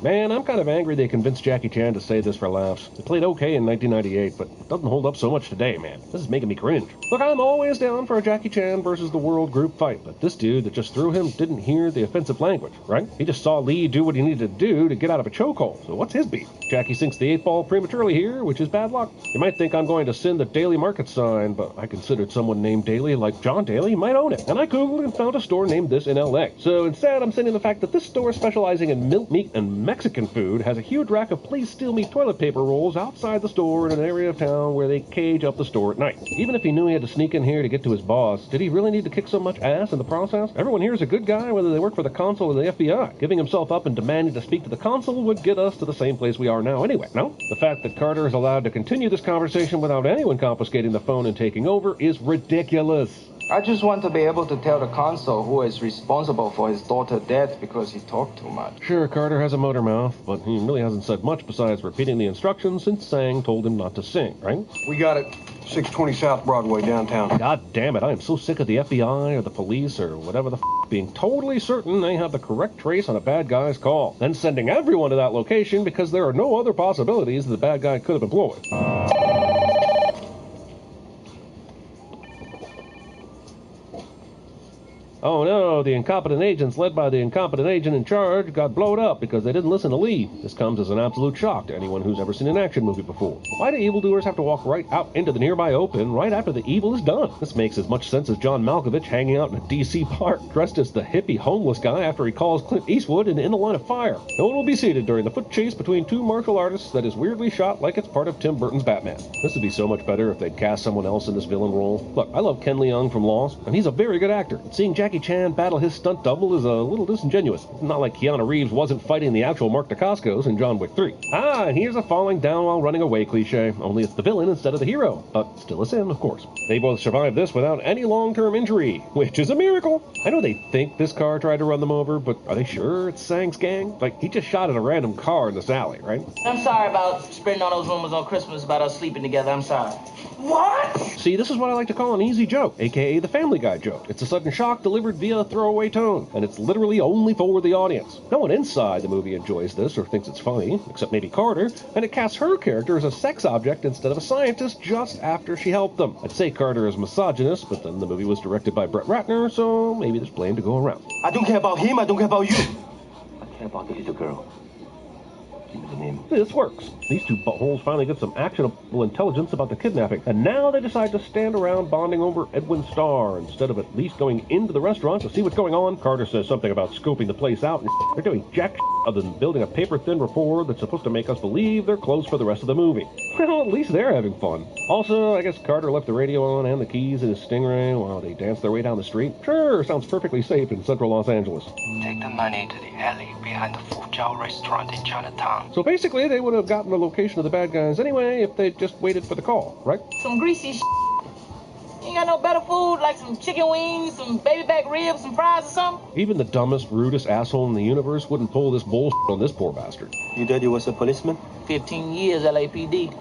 Man, I'm kind of angry they convinced Jackie Chan to say this for laughs. It played okay in 1998, but it doesn't hold up so much today, man. This is making me cringe. Look, I'm always down for a Jackie Chan versus the world group fight, but this dude that just threw him didn't hear the offensive language, right? He just saw Lee do what he needed to do to get out of a chokehold, so what's his beef? Jackie sinks the 8-ball prematurely here, which is bad luck. You might think I'm going to send the Daily Market sign, but I considered someone named Daly, like John Daly, might own it. And I googled and found a store named this in LA. So instead, I'm sending the fact that this store specializing in milk, meat, and Mexican food, has a huge rack of please steal me toilet paper rolls outside the store in an area of town where they cage up the store at night. Even if he knew he had to sneak in here to get to his boss, did he really need to kick so much ass in the process? Everyone here is a good guy, whether they work for the consul or the FBI. Giving himself up and demanding to speak to the consul would get us to the same place we are now anyway, no? The fact that Carter is allowed to continue this conversation without anyone confiscating the phone and taking over is ridiculous. I just want to be able to tell the consul who is responsible for his daughter's death because he talked too much. Sure, Carter has a motor mouth, but he really hasn't said much besides repeating the instructions since Sang told him not to sing, right? We got it. 620 South Broadway, downtown. God damn it, I am so sick of the FBI or the police or whatever the being totally certain they have the correct trace on a bad guy's call, then sending everyone to that location because there are no other possibilities the bad guy could have employed. Oh no, the incompetent agents led by the incompetent agent in charge got blowed up because they didn't listen to Lee. This comes as an absolute shock to anyone who's ever seen an action movie before. Why do evildoers have to walk right out into the nearby open right after the evil is done? This makes as much sense as John Malkovich hanging out in a DC park dressed as the hippie homeless guy after he calls Clint Eastwood in the line of fire. No one will be seated during the foot chase between two martial artists that is weirdly shot like it's part of Tim Burton's Batman. This would be so much better if they'd cast someone else in this villain role. Look, I love Ken Leung from Lost, and he's a very good actor. Seeing Jackie Chan battle his stunt double is a little disingenuous. It's not like Keanu Reeves wasn't fighting the actual Mark Dacascos in John Wick 3. And here's a falling down while running away cliche, only it's the villain instead of the hero. But still a sin, of course. They both survived this without any long-term injury, which is a miracle. I know they think this car tried to run them over, but are they sure it's Sang's gang? Like, he just shot at a random car in this alley, right? I'm sorry about spreading all those rumors on Christmas about us sleeping together. I'm sorry. What? See, this is what I like to call an easy joke, aka the Family Guy joke. It's a sudden shock delivered via a throwaway tone, and it's literally only for the audience. No one inside the movie enjoys this or thinks it's funny, except maybe Carter, and it casts her character as a sex object instead of a scientist just after she helped them. I'd say Carter is misogynist, but then the movie was directed by Brett Ratner, so maybe there's blame to go around. I don't care about him, I don't care about you. I care about the little girl. Give me the name. This works. These two buttholes finally get some actionable intelligence about the kidnapping, and now they decide to stand around bonding over Edwin Starr instead of at least going into the restaurant to see what's going on. Carter says something about scoping the place out, and they're doing jack other than building a paper-thin rapport that's supposed to make us believe they're close for the rest of the movie. Well, at least they're having fun. Also, I guess Carter left the radio on and the keys in his Stingray while they dance their way down the street. Sure, sounds perfectly safe in central Los Angeles. Take the money to the alley behind the Fuzhou restaurant in Chinatown. So basically, they would have gotten the location of the bad guys anyway if they'd just waited for the call, right? Some greasy shit. You ain't got no better food, like some chicken wings, some baby back ribs, some fries or something? Even the dumbest, rudest asshole in the universe wouldn't pull this bullshit on this poor bastard. Your daddy was a policeman? 15 years LAPD.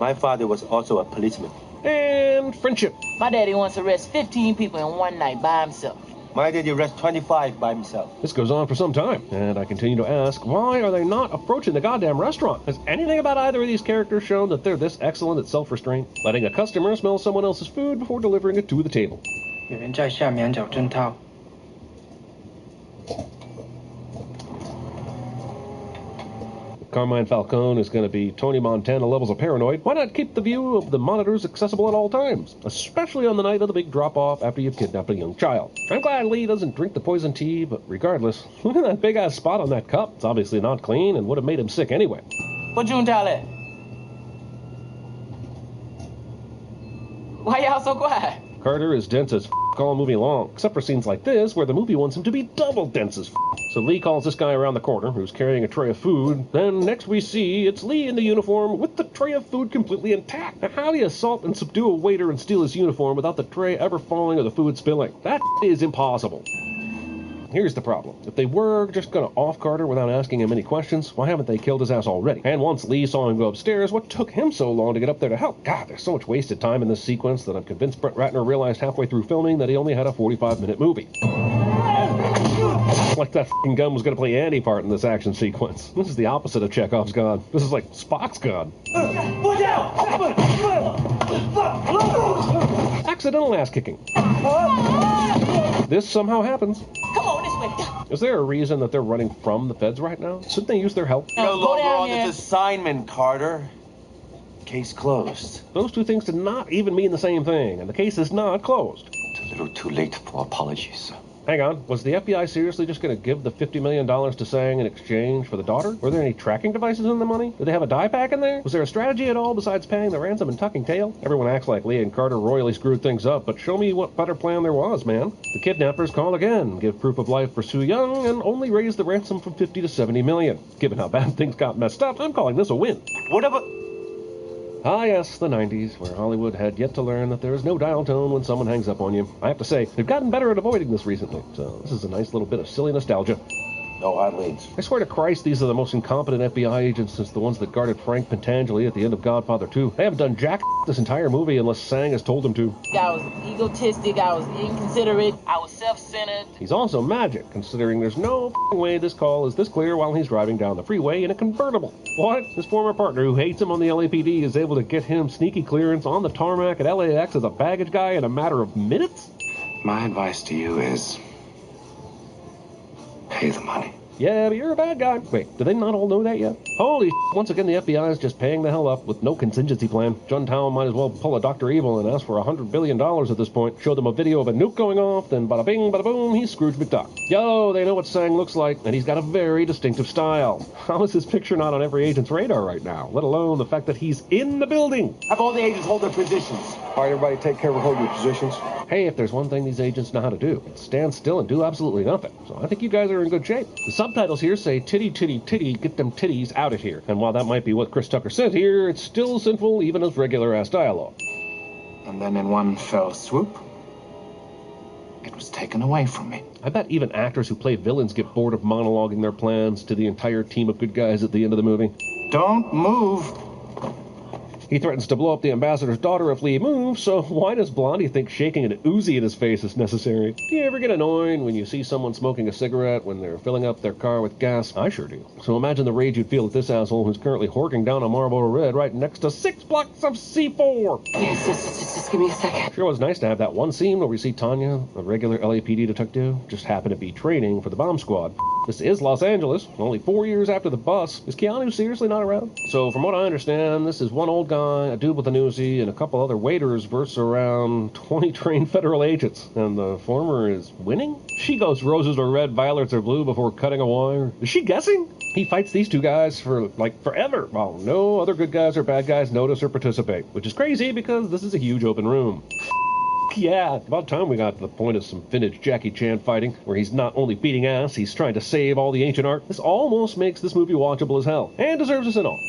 My father was also a policeman. And friendship. My daddy once arrested 15 people in one night by himself. My daddy arrested 25 by himself. This goes on for some time, and I continue to ask, why are they not approaching the goddamn restaurant? Has anything about either of these characters shown that they're this excellent at self-restraint? Letting a customer smell someone else's food before delivering it to the table. 有人在下面找郑涛。 Carmine Falcone is going to be Tony Montana levels of paranoid. Why not keep the view of the monitors accessible at all times? Especially on the night of the big drop-off after you've kidnapped a young child. I'm glad Lee doesn't drink the poison tea, but regardless, look at that big-ass spot on that cup. It's obviously not clean and would have made him sick anyway. What you tell it? Why y'all so quiet? Carter is dense as all movie long, except for scenes like this where the movie wants him to be double dense as So Lee calls this guy around the corner who's carrying a tray of food. Then next we see it's Lee in the uniform with the tray of food completely intact. Now how do you assault and subdue a waiter and steal his uniform without the tray ever falling or the food spilling? That is impossible. Here's the problem. If they were just gonna off Carter without asking him any questions, why haven't they killed his ass already? And once Lee saw him go upstairs, what took him so long to get up there to help? God, there's so much wasted time in this sequence that I'm convinced Brett Ratner realized halfway through filming that he only had a 45-minute movie. Like that f***ing gun was gonna play any part in this action sequence. This is the opposite of Chekhov's gun. This is like Spock's gun. Watch out! Accidental ass-kicking. This somehow happens. Come on, this way. Is there a reason that they're running from the feds right now? Shouldn't they use their help? No longer on this assignment, Carter. Case closed. Those two things did not even mean the same thing, and the case is not closed. It's a little too late for apologies. Hang on, was the FBI seriously just going to give the $50 million to Sang in exchange for the daughter? Were there any tracking devices in the money? Did they have a die pack in there? Was there a strategy at all besides paying the ransom and tucking tail? Everyone acts like Lee and Carter royally screwed things up, but show me what better plan there was, man. The kidnappers call again, give proof of life for Soo Young, and only raise the ransom from 50 to 70 million. Given how bad things got messed up, I'm calling this a win. What about... Ah, yes, the 90s, where Hollywood had yet to learn that there is no dial tone when someone hangs up on you. I have to say, they've gotten better at avoiding this recently, so this is a nice little bit of silly nostalgia. No hot leads. I swear to Christ, these are the most incompetent FBI agents since the ones that guarded Frank Pentangeli at the end of Godfather 2. They haven't done jack this entire movie unless Sang has told them to. I was egotistic, I was inconsiderate, I was self-centered. He's also magic, considering there's no way this call is this clear while he's driving down the freeway in a convertible. What? His former partner who hates him on the LAPD is able to get him sneaky clearance on the tarmac at LAX as a baggage guy in a matter of minutes? My advice to you is pay the money. Yeah, but you're a bad guy. Wait, do they not all know that yet? Holy once again, the FBI is just paying the hell up with no contingency plan. Juntao might as well pull a Dr. Evil and ask for $100 billion at this point. Show them a video of a nuke going off, then bada bing, bada boom, he's Scrooge McDuck. Yo, they know what Sang looks like, and he's got a very distinctive style. How is his picture not on every agent's radar right now, let alone the fact that he's in the building? Have all the agents hold their positions. All right, everybody take care of holding your positions. Hey, if there's one thing these agents know how to do, it's stand still and do absolutely nothing. So I think you guys are in good shape. The subtitles here say, titty, titty, titty, get them titties out of here. And while that might be what Chris Tucker said here, it's still sinful even as regular-ass dialogue. And then in one fell swoop, it was taken away from me. I bet even actors who play villains get bored of monologuing their plans to the entire team of good guys at the end of the movie. Don't move. He threatens to blow up the ambassador's daughter if Lee moves, so why does Blondie think shaking an Uzi in his face is necessary? Do you ever get annoyed when you see someone smoking a cigarette when they're filling up their car with gas? I sure do. So imagine the rage you'd feel at this asshole who's currently horking down a Marlboro Red right next to 6 blocks of C4. Yes, just give me a second. Sure was nice to have that one scene where we see Tanya, a regular LAPD detective, just happen to be training for the bomb squad. This is Los Angeles, only 4 years after the bus. Is Keanu seriously not around? So from what I understand, this is one old guy, a dude with an Uzi, and a couple other waiters versus around 20 trained federal agents. And the former is winning? She goes roses are red, violets are blue before cutting a wire. Is she guessing? He fights these two guys for, like, forever, while no other good guys or bad guys notice or participate. Which is crazy because this is a huge open room. Yeah, about time we got to the point of some vintage Jackie Chan fighting, where he's not only beating ass, he's trying to save all the ancient art. This almost makes this movie watchable as hell, and deserves us in all.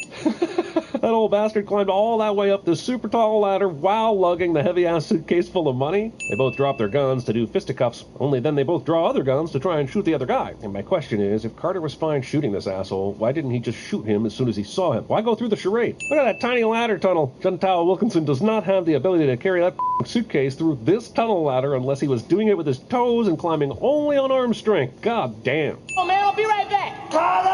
That old bastard climbed all that way up this super tall ladder while lugging the heavy-ass suitcase full of money. They both drop their guns to do fisticuffs, only then they both draw other guns to try and shoot the other guy. And my question is, if Carter was fine shooting this asshole, why didn't he just shoot him as soon as he saw him? Why go through the charade? Look at that tiny ladder tunnel. Juntao Wilkinson does not have the ability to carry that suitcase through this tunnel ladder unless he was doing it with his toes and climbing only on arm strength. God damn. Oh man, I'll be right back. Carter!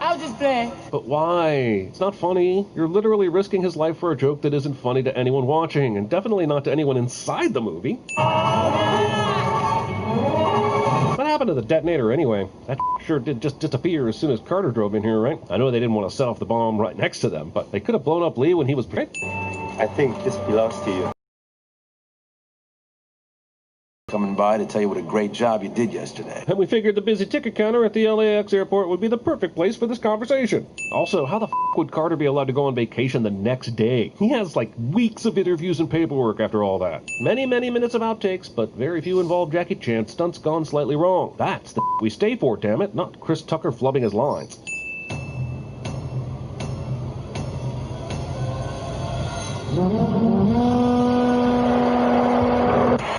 I was just playing. But why? It's not funny. You're literally risking his life for a joke that isn't funny to anyone watching, and definitely not to anyone inside the movie. What happened to the detonator anyway? That sure did just disappear as soon as Carter drove in here, right? I know they didn't want to set off the bomb right next to them, but they could have blown up Lee when he was... I think this belongs to you. Coming by to tell you what a great job you did yesterday. And we figured the busy ticket counter at the LAX airport would be the perfect place for this conversation. Also, how the would Carter be allowed to go on vacation the next day? He has like weeks of interviews and paperwork after all that. Many minutes of outtakes, but very few involve Jackie Chan stunts gone slightly wrong. That's the we stay for, damn it, not Chris Tucker flubbing his lines.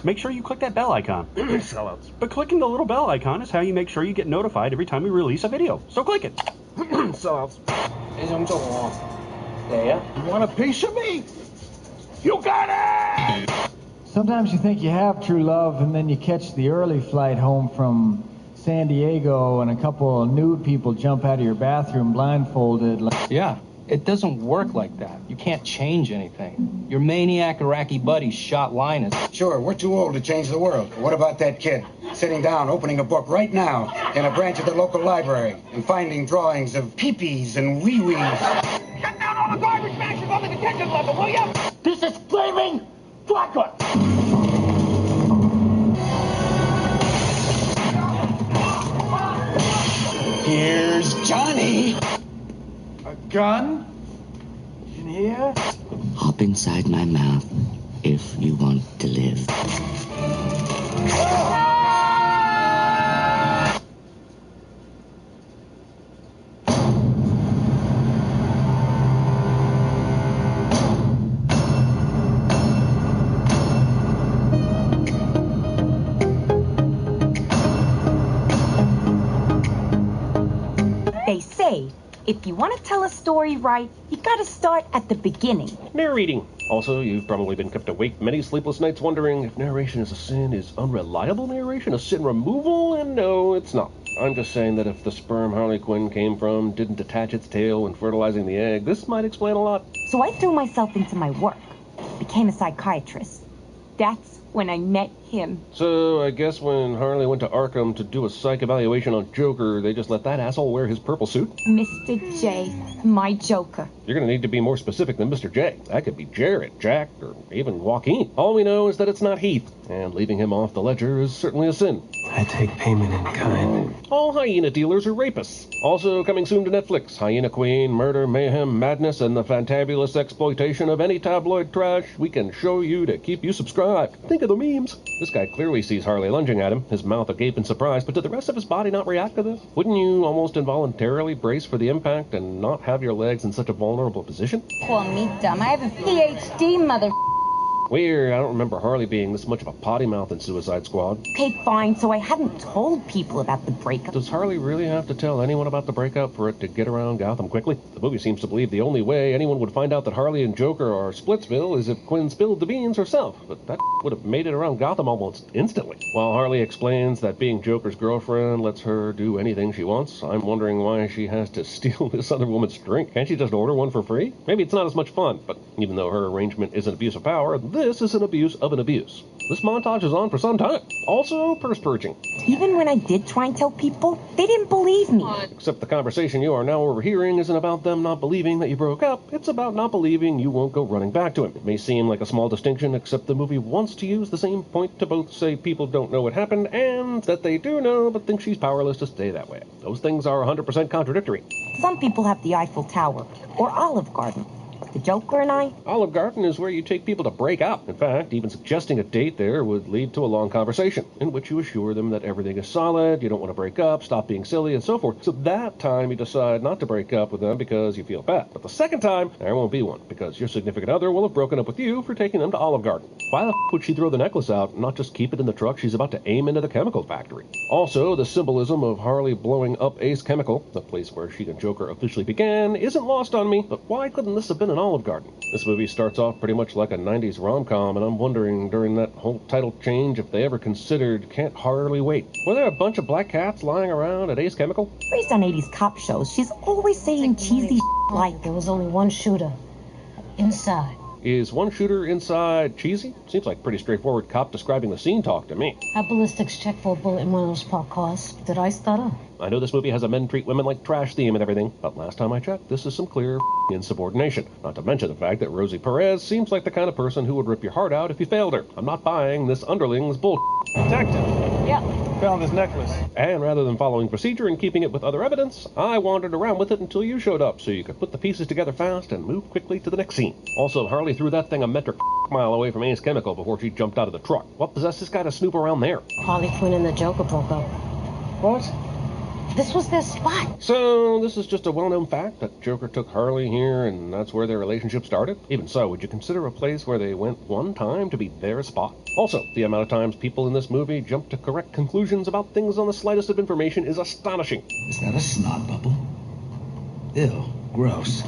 Make sure you click that bell icon. Sellouts. But clicking the little bell icon is how you make sure you get notified every time we release a video. So click it. Sellouts. You want a piece of me? You got it! Sometimes you think you have true love, and then you catch the early flight home from San Diego, and a couple of nude people jump out of your bathroom blindfolded. Yeah. It doesn't work like that. You can't change anything. Your maniac Iraqi buddy shot Linus. Sure, we're too old to change the world. But what about that kid? Sitting down, opening a book right now in a branch of the local library and finding drawings of peepees and wee-wees. Shut down all the garbage mashers on the detention level, will ya? This is flaming Blackout! gun? In here? Hop inside my mouth if you want to live. They say, if you want to tell a story right, you gotta start at the beginning. Narrating. Also, you've probably been kept awake many sleepless nights wondering if narration is a sin. Is unreliable narration a sin removal? And no, it's not. I'm just saying that if the sperm Harley Quinn came from didn't detach its tail when fertilizing the egg, this might explain a lot. So I threw myself into my work, became a psychiatrist. That's when I met him. So I guess when Harley went to Arkham to do a psych evaluation on Joker, they just let that asshole wear his purple suit? Mr. J, my Joker. You're gonna need to be more specific than Mr. J. That could be Jared, Jack, or even Joaquin. All we know is that it's not Heath, and leaving him off the ledger is certainly a sin. I take payment in kind. All hyena dealers are rapists. Also coming soon to Netflix, Hyena Queen, Murder, Mayhem, Madness, and the fantabulous exploitation of any tabloid trash we can show you to keep you subscribed. Think of the memes. This guy clearly sees Harley lunging at him, his mouth agape in surprise, but did the rest of his body not react to this? Wouldn't you almost involuntarily brace for the impact and not have your legs in such a vulnerable position? Call me dumb. I have a PhD, mother. Weird, I don't remember Harley being this much of a potty mouth in Suicide Squad. Okay, fine, so I hadn't told people about the breakup. Does Harley really have to tell anyone about the breakup for it to get around Gotham quickly? The movie seems to believe the only way anyone would find out that Harley and Joker are Splitsville is if Quinn spilled the beans herself, but that would have made it around Gotham almost instantly. While Harley explains that being Joker's girlfriend lets her do anything she wants, I'm wondering why she has to steal this other woman's drink. Can't she just order one for free? Maybe it's not as much fun, but even though her arrangement is an abuse of power, this is an abuse of an abuse. This montage is on for some time. Also, purse purging. Even when I did try and tell people, they didn't believe me. Except the conversation you are now overhearing isn't about them not believing that you broke up. It's about not believing you won't go running back to him. It may seem like a small distinction, except the movie wants to use the same point to both say people don't know what happened and that they do know but think she's powerless to stay that way. Those things are 100% contradictory. Some people have the Eiffel Tower or Olive Garden. The Joker and I? Olive Garden is where you take people to break up. In fact, even suggesting a date there would lead to a long conversation, in which you assure them that everything is solid, you don't want to break up, stop being silly, and so forth. So that time you decide not to break up with them because you feel bad. But the second time, there won't be one, because your significant other will have broken up with you for taking them to Olive Garden. Why the would she throw the necklace out and not just keep it in the truck she's about to aim into the chemical factory? Also, the symbolism of Harley blowing up Ace Chemical, the place where she and Joker officially began, isn't lost on me, but why couldn't this have been an Olive Garden? This movie starts off pretty much like a 90s rom-com, and I'm wondering during that whole title change if they ever considered Can't Hardly Wait. Were there a bunch of black cats lying around at Ace Chemical? Based on 80s cop shows, she's always saying cheesy like there was only one shooter inside. Is one shooter inside cheesy? Seems like pretty straightforward cop describing the scene talk to me. Our ballistics check for a bullet in one of those parked cars. Did I stutter? I know this movie has a men treat women like trash theme and everything, but last time I checked, this is some clear insubordination. Not to mention the fact that Rosie Perez seems like the kind of person who would rip your heart out if you failed her. I'm not buying this underling's bull. Detective. Yeah. Found this necklace. And rather than following procedure and keeping it with other evidence, I wandered around with it until you showed up so you could put the pieces together fast and move quickly to the next scene. Also, Harley threw that thing a metric mile away from Ace Chemical before she jumped out of the truck. What possessed this guy to snoop around there? Harley Quinn and the Joker broke up. What? This was their spot. So, this is just a well-known fact that Joker took Harley here and that's where their relationship started? Even so, would you consider a place where they went one time to be their spot? Also, the amount of times people in this movie jump to correct conclusions about things on the slightest of information is astonishing. Is that a snot bubble? Ew, gross.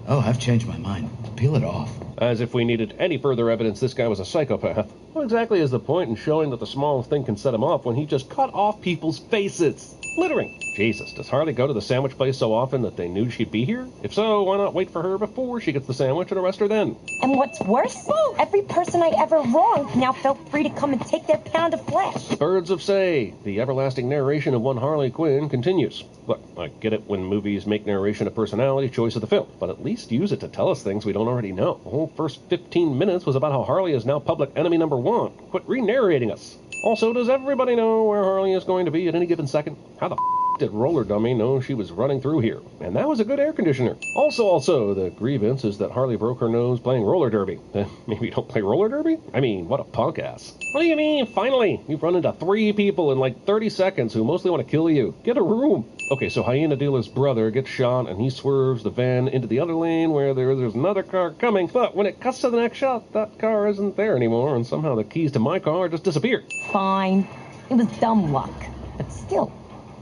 Oh, I've changed my mind. Peel it off. As if we needed any further evidence this guy was a psychopath. What exactly is the point in showing that the smallest thing can set him off when he just cut off people's faces? Littering. Jesus, does Harley go to the sandwich place so often that they knew she'd be here? If so, why not wait for her before she gets the sandwich and arrest her then? And what's worse, every person I ever wronged now felt free to come and take their pound of flesh. Birds of Say, the everlasting narration of one Harley Quinn continues. Look, I get it when movies make narration a personality choice of the film, but at least use it to tell us things we don't already know. The whole first 15 minutes was about how Harley is now public enemy number one. Quit re-narrating us. Also, does everybody know where Harley is going to be at any given second? How the did roller dummy know she was running through here? And that was a good air conditioner. Also, the grievance is that Harley broke her nose playing roller derby. Maybe you don't play roller derby? I mean, what a punk ass. What do you mean, finally? You've run into 3 people in like 30 seconds who mostly want to kill you. Get a room. Okay, so Hyena Dealer's brother gets shot and he swerves the van into the other lane where there's another car coming. But when it cuts to the next shot, that car isn't there anymore, and somehow the keys to my car just disappeared. Fine. It was dumb luck. But still,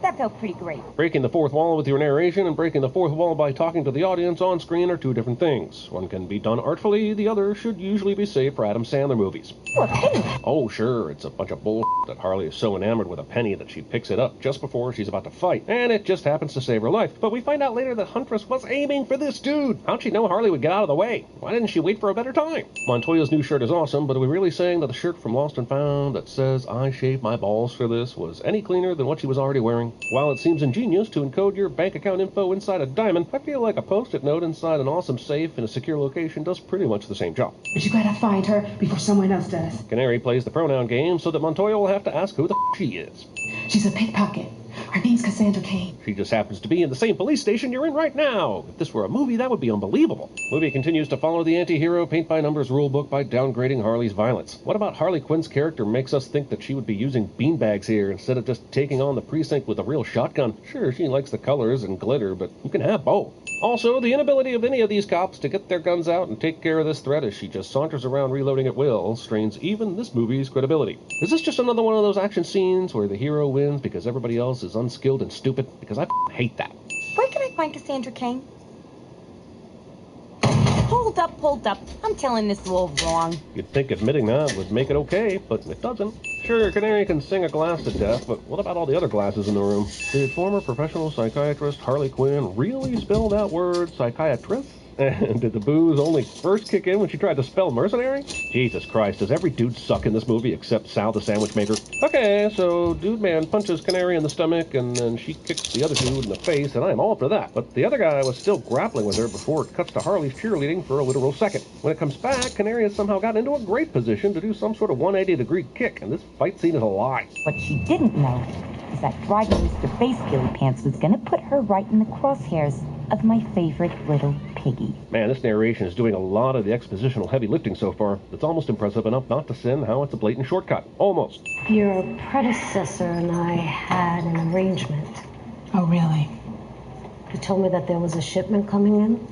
that felt pretty great. Breaking the fourth wall with your narration and breaking the fourth wall by talking to the audience on screen are 2 different things. One can be done artfully, the other should usually be saved for Adam Sandler movies. Oh, a penny. Oh, sure, it's a bunch of bull that Harley is so enamored with a penny that she picks it up just before she's about to fight, and it just happens to save her life. But we find out later that Huntress was aiming for this dude. How'd she know Harley would get out of the way? Why didn't she wait for a better time? Montoya's new shirt is awesome, but are we really saying that the shirt from Lost and Found that says I shaved my balls for this was any cleaner than what she was already wearing? While it seems ingenious to encode your bank account info inside a diamond, I feel like a post-it note inside an awesome safe in a secure location does pretty much the same job. But you gotta find her before someone else does. Canary plays the pronoun game so that Montoya will have to ask who the she is. She's a pickpocket. Her name's Cassandra Cain. She just happens to be in the same police station you're in right now. If this were a movie, that would be unbelievable. Movie continues to follow the anti-hero paint-by-numbers rulebook by downgrading Harley's violence. What about Harley Quinn's character makes us think that she would be using beanbags here instead of just taking on the precinct with a real shotgun? Sure, she likes the colors and glitter, but you can have both. Also, the inability of any of these cops to get their guns out and take care of this threat as she just saunters around reloading at will strains even this movie's credibility. Is this just another one of those action scenes where the hero wins because everybody else is unskilled and stupid? Because I hate that. Where can I find Cassandra Cain? Hold up. I'm telling this all wrong. You'd think admitting that would make it okay, but it doesn't. Sure, Canary can sing a glass to death, but what about all the other glasses in the room? Did former professional psychiatrist Harley Quinn really spell that word psychiatrist? And did the booze only first kick in when she tried to spell mercenary? Jesus Christ, does every dude suck in this movie except Sal the sandwich maker? Okay, so dude man punches Canary in the stomach and then she kicks the other dude in the face, and I'm all for that. But the other guy was still grappling with her before it cuts to Harley's cheerleading for a literal second. When it comes back, Canary has somehow gotten into a great position to do some sort of 180-degree kick, and this fight scene is a lie. What she didn't know is that driving Mr. Basebilly Pants was gonna put her right in the crosshairs of my favorite little piggy. Man, this narration is doing a lot of the expositional heavy lifting so far. It's almost impressive enough not to sin how it's a blatant shortcut. Almost. Your predecessor and I had an arrangement. Oh, really? You told me that there was a shipment coming in?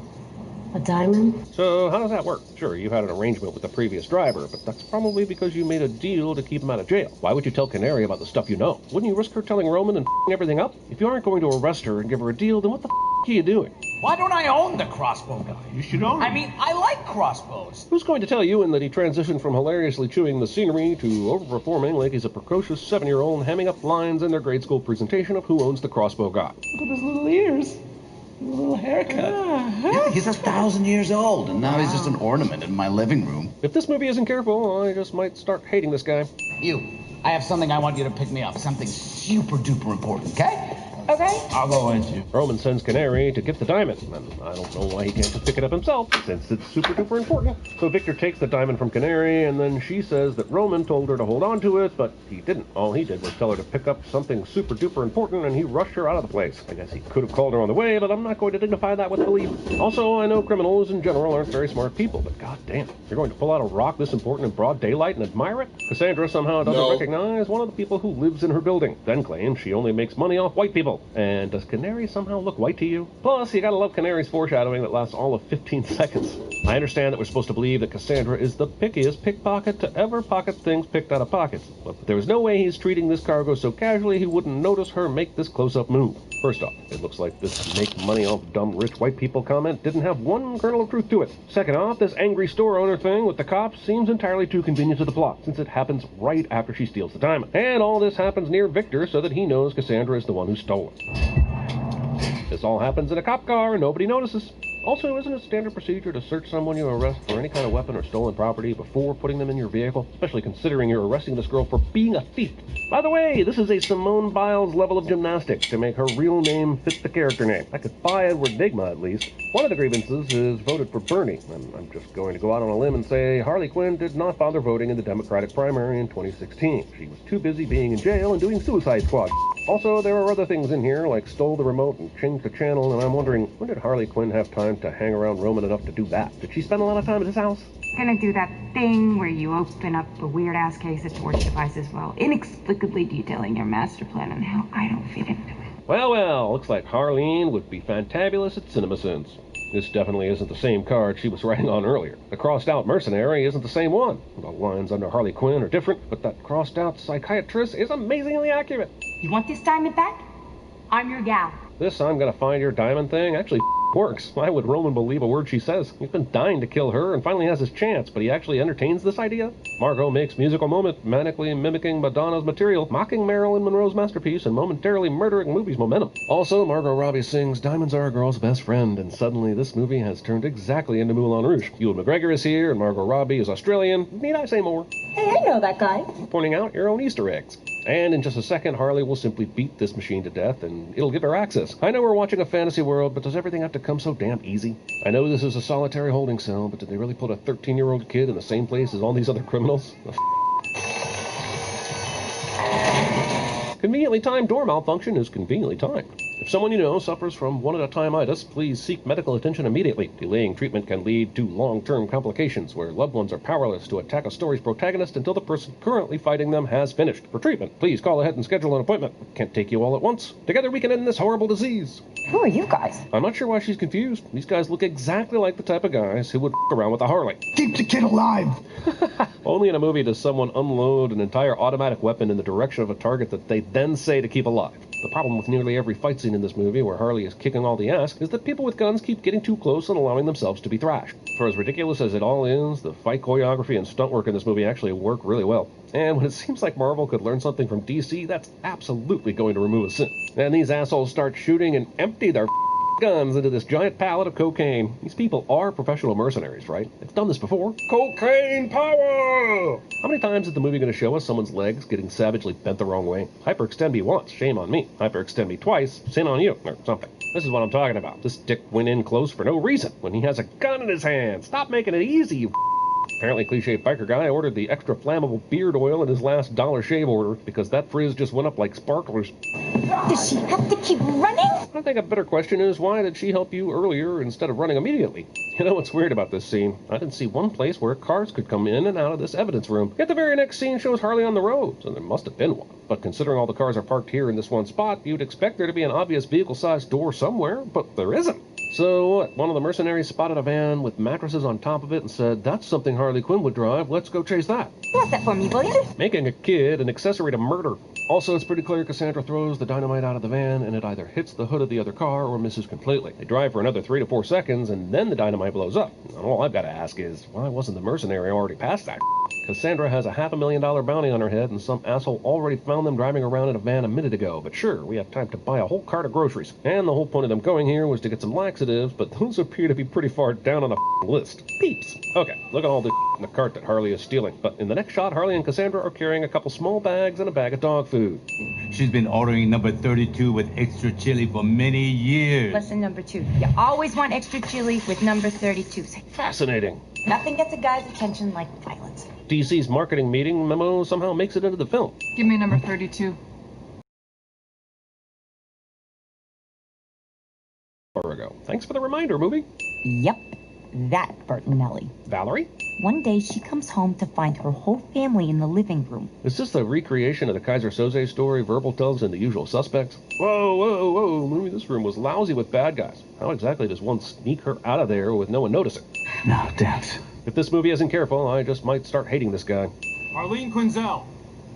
A diamond? So how does that work? Sure, you had an arrangement with the previous driver, but that's probably because you made a deal to keep him out of jail. Why would you tell Canary about the stuff you know? Wouldn't you risk her telling Roman and everything up? If you aren't going to arrest her and give her a deal, then what the are you doing? Why don't I own the crossbow guy? You should own it. I mean, I like crossbows. Who's going to tell Ewan that he transitioned from hilariously chewing the scenery to overperforming like he's a precocious 7-year-old hemming up lines in their grade school presentation of Who Owns the Crossbow Guy? Look at his little ears. A little haircut. Yeah, he's 1,000 years old, and now he's just an ornament in my living room. If this movie isn't careful, I just might start hating this guy. You, I have something I want you to pick me up. Something super duper important, okay? Okay. I'll go with you. Roman sends Canary to get the diamond, and I don't know why he can't just pick it up himself, since it's super duper important. So Victor takes the diamond from Canary, and then she says that Roman told her to hold on to it, but he didn't. All he did was tell her to pick up something super duper important, and he rushed her out of the place. I guess he could have called her on the way, but I'm not going to dignify that with belief. Also, I know criminals in general aren't very smart people, but goddamn, you're going to pull out a rock this important in broad daylight and admire it? Cassandra somehow doesn't recognize one of the people who lives in her building, then claims she only makes money off white people. And does Canary somehow look white to you? Plus, you gotta love Canary's foreshadowing that lasts all of 15 seconds. I understand that we're supposed to believe that Cassandra is the pickiest pickpocket to ever pocket things picked out of pockets, but there is no way he's treating this cargo so casually he wouldn't notice her make this close-up move. First off, it looks like this make money off dumb rich white people comment didn't have one kernel of truth to it. Second off, this angry store owner thing with the cops seems entirely too convenient to the plot, since it happens right after she steals the diamond. And all this happens near Victor so that he knows Cassandra is the one who stole it. This all happens in a cop car and nobody notices. Also, isn't it standard procedure to search someone you arrest for any kind of weapon or stolen property before putting them in your vehicle? Especially considering you're arresting this girl for being a thief. By the way, this is a Simone Biles level of gymnastics to make her real name fit the character name. I could buy Edward Nygma at least. One of the grievances is voted for Bernie, and I'm just going to go out on a limb and say Harley Quinn did not bother voting in the Democratic primary in 2016. She was too busy being in jail and doing Suicide Squad. Also, there are other things in here, like stole the remote and changed the channel, and I'm wondering, when did Harley Quinn have time to hang around Roman enough to do that? Did she spend a lot of time at his house? Gonna do that thing where you open up a weird-ass case of torture devices while inexplicably detailing your master plan and how I don't fit into it. Well, looks like Harleen would be fantabulous at CinemaSins. This definitely isn't the same card she was writing on earlier. The crossed-out mercenary isn't the same one. The lines under Harley Quinn are different, but that crossed-out psychiatrist is amazingly accurate. You want this diamond back? I'm your gal. This I'm gonna find your diamond thing actually works. Why would Roman believe a word she says? He's been dying to kill her and finally has his chance, but he actually entertains this idea? Margot makes musical moment, manically mimicking Madonna's material, mocking Marilyn Monroe's masterpiece, and momentarily murdering movie's momentum. Also, Margot Robbie sings Diamonds Are a Girl's Best Friend, and suddenly this movie has turned exactly into Moulin Rouge. Ewan McGregor is here, and Margot Robbie is Australian. Need I say more? Hey, I know that guy. Pointing out your own Easter eggs. And in just a second, Harley will simply beat this machine to death, and it'll give her access. I know we're watching a fantasy world, but does everything have to come so damn easy? I know this is a solitary holding cell, but did they really put a 13-year-old kid in the same place as all these other criminals? Conveniently timed door malfunction is conveniently timed. If someone you know suffers from one-at-a-time-itis, please seek medical attention immediately. Delaying treatment can lead to long-term complications where loved ones are powerless to attack a story's protagonist until the person currently fighting them has finished. For treatment, please call ahead and schedule an appointment. Can't take you all at once. Together we can end this horrible disease. Who are you guys? I'm not sure why she's confused. These guys look exactly like the type of guys who would around with a Harley. Keep the kid alive! Only in a movie does someone unload an entire automatic weapon in the direction of a target that they then say to keep alive. The problem with nearly every fight scene in this movie where Harley is kicking all the ass is that people with guns keep getting too close and allowing themselves to be thrashed. For as ridiculous as it all is, the fight choreography and stunt work in this movie actually work really well. And when it seems like Marvel could learn something from DC, that's absolutely going to remove a sin. And these assholes start shooting and empty their guns into this giant pallet of cocaine. These people are professional mercenaries, right? It's done this before. Cocaine power! How many times is the movie going to show us someone's legs getting savagely bent the wrong way? Hyperextend me once, shame on me. Hyperextend me twice, sin on you, or something. This is what I'm talking about. This dick went in close for no reason when he has a gun in his hand. Stop making it easy, you Apparently cliche biker guy ordered the extra flammable beard oil in his last dollar shave order because that frizz just went up like sparklers. Does she have to keep running? I think a better question is, why did she help you earlier instead of running immediately? You know what's weird about this scene? I didn't see one place where cars could come in and out of this evidence room. Yet the very next scene shows Harley on the road, so there must have been one. But considering all the cars are parked here in this one spot, you'd expect there to be an obvious vehicle-sized door somewhere, but there isn't. So what? One of the mercenaries spotted a van with mattresses on top of it and said, "That's something Harley Quinn would drive. Let's go chase that." What's that for me, will you? Making a kid an accessory to murder. Also, it's pretty clear Cassandra throws the dynamite out of the van and it either hits the hood of the other car or misses completely. They drive for another 3 to 4 seconds and then the dynamite blows up. And all I've got to ask is, why wasn't the mercenary already past that? Cassandra has a $500,000 bounty on her head and some asshole already found them driving around in a van a minute ago. But sure, we have time to buy a whole cart of groceries. And the whole point of them going here was to get some laxatives, but those appear to be pretty far down on the list. Peeps. Okay, look at all this in the cart that Harley is stealing. But in the next shot, Harley and Cassandra are carrying a couple small bags and a bag of dog food. She's been ordering number 32 with extra chili for many years. Lesson number 2. You always want extra chili with number 32. Fascinating. Nothing gets a guy's attention like violence. DC's marketing meeting memo somehow makes it into the film. Give me number 32. Ago. Thanks for the reminder, movie. Yep, that Bertinelli. Valerie? One day she comes home to find her whole family in the living room. Is this a recreation of the Kaiser Soze story Verbal tells in The Usual Suspects? Whoa, movie, this room was lousy with bad guys. How exactly does one sneak her out of there with no one noticing? Now dance. If this movie isn't careful, I just might start hating this guy. Arlene Quinzel.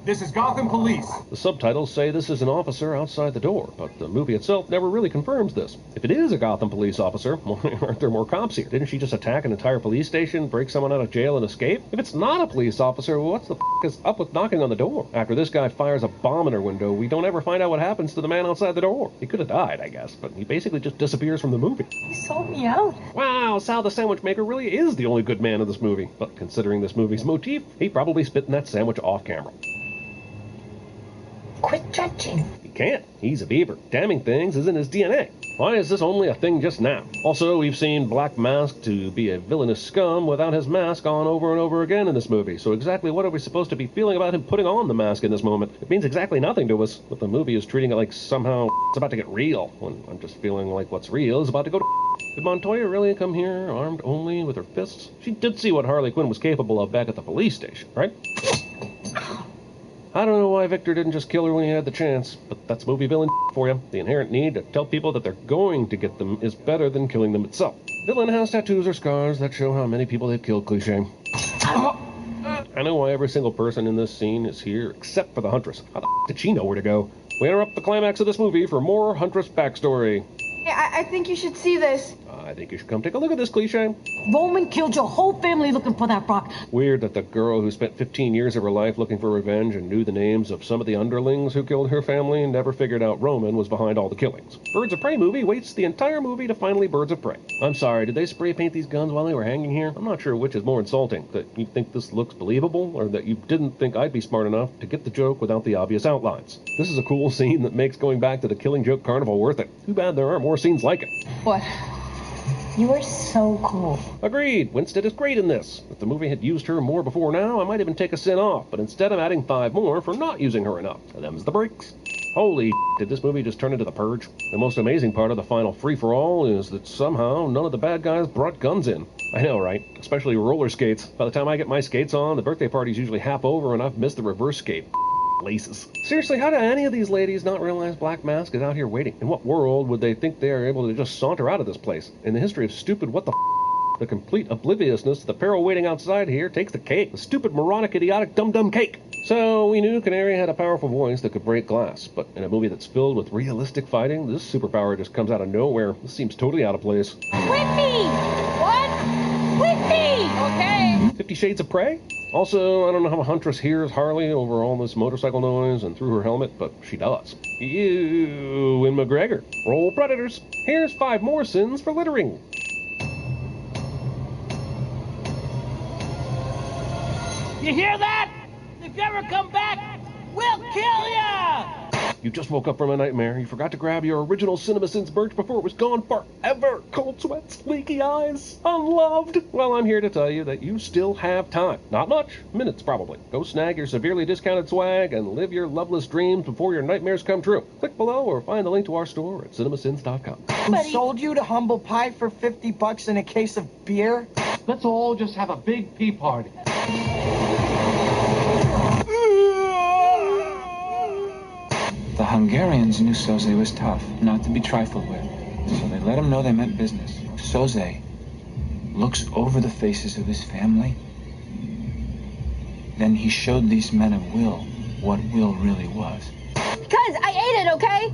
This is Gotham Police. The subtitles say this is an officer outside the door, but the movie itself never really confirms this. If it is a Gotham police officer, why aren't there more cops here? Didn't she just attack an entire police station, break someone out of jail, and escape? If it's not a police officer, what's the is up with knocking on the door? After this guy fires a bomb in her window, we don't ever find out what happens to the man outside the door. He could have died, I guess, but he basically just disappears from the movie. You sold me out. Wow, Sal the Sandwich Maker really is the only good man in this movie. But considering this movie's motif, he probably spit in that sandwich off camera. Quit judging. He can't. He's a beaver. Damning things is in his DNA. Why is this only a thing just now? Also, we've seen Black Mask to be a villainous scum without his mask on over and over again in this movie. So exactly what are we supposed to be feeling about him putting on the mask in this moment? It means exactly nothing to us, but the movie is treating it like somehow it's about to get real, when I'm just feeling like what's real is about to go to Did Montoya really come here armed only with her fists? She did see what Harley Quinn was capable of back at the police station, right? I don't know why Victor didn't just kill her when he had the chance, but that's movie villain for you. The inherent need to tell people that they're going to get them is better than killing them itself. Villain has tattoos or scars that show how many people they've killed, cliche. I know why every single person in this scene is here except for the Huntress. How the did she know where to go? We interrupt the climax of this movie for more Huntress backstory. I think you should see this. I think you should come take a look at this, cliche. Roman killed your whole family looking for that rock. Weird that the girl who spent 15 years of her life looking for revenge and knew the names of some of the underlings who killed her family never figured out Roman was behind all the killings. Birds of Prey movie waits the entire movie to finally Birds of Prey. I'm sorry, did they spray paint these guns while they were hanging here? I'm not sure which is more insulting, that you think this looks believable, or that you didn't think I'd be smart enough to get the joke without the obvious outlines. This is a cool scene that makes going back to the Killing Joke Carnival worth it. Too bad there aren't more scenes like it. What? You are so cool. Agreed. Winstead is great in this. If the movie had used her more before now, I might even take a sin off, but instead I'm adding 5 more for not using her enough. And them's the breaks. Holy did this movie just turn into The Purge? The most amazing part of the final free-for-all is that somehow none of the bad guys brought guns in. I know, right? Especially roller skates. By the time I get my skates on, the birthday party's usually half over and I've missed the reverse skate. Laces. Seriously, how do any of these ladies not realize Black Mask is out here waiting? In what world would they think they are able to just saunter out of this place? In the history of stupid what the the complete obliviousness to the peril waiting outside here takes the cake. The stupid, moronic, idiotic, dum-dum cake. So we knew Canary had a powerful voice that could break glass, but in a movie that's filled with realistic fighting, this superpower just comes out of nowhere. This seems totally out of place. Whippy! What? Whippy! Okay. 50 Shades of Prey? Also, I don't know how Huntress hears Harley over all this motorcycle noise and through her helmet, but she does. Ewan McGregor. Roll Predators. Here's 5 more sins for littering. You hear that? If you ever come back, we'll kill ya! You just woke up from a nightmare. You forgot to grab your original CinemaSins merch before it was gone forever. Cold sweats, leaky eyes, unloved. Well, I'm here to tell you that you still have time. Not much. Minutes, probably. Go snag your severely discounted swag and live your loveless dreams before your nightmares come true. Click below or find the link to our store at cinemasins.com. Who sold you to Humble Pie for $50 and a case of beer? Let's all just have a big pee party. The Hungarians knew Soze was tough, not to be trifled with, so they let him know they meant business. Soze looks over the faces of his family. Then he showed these men of Will what Will really was. Cuz, I ate it, okay?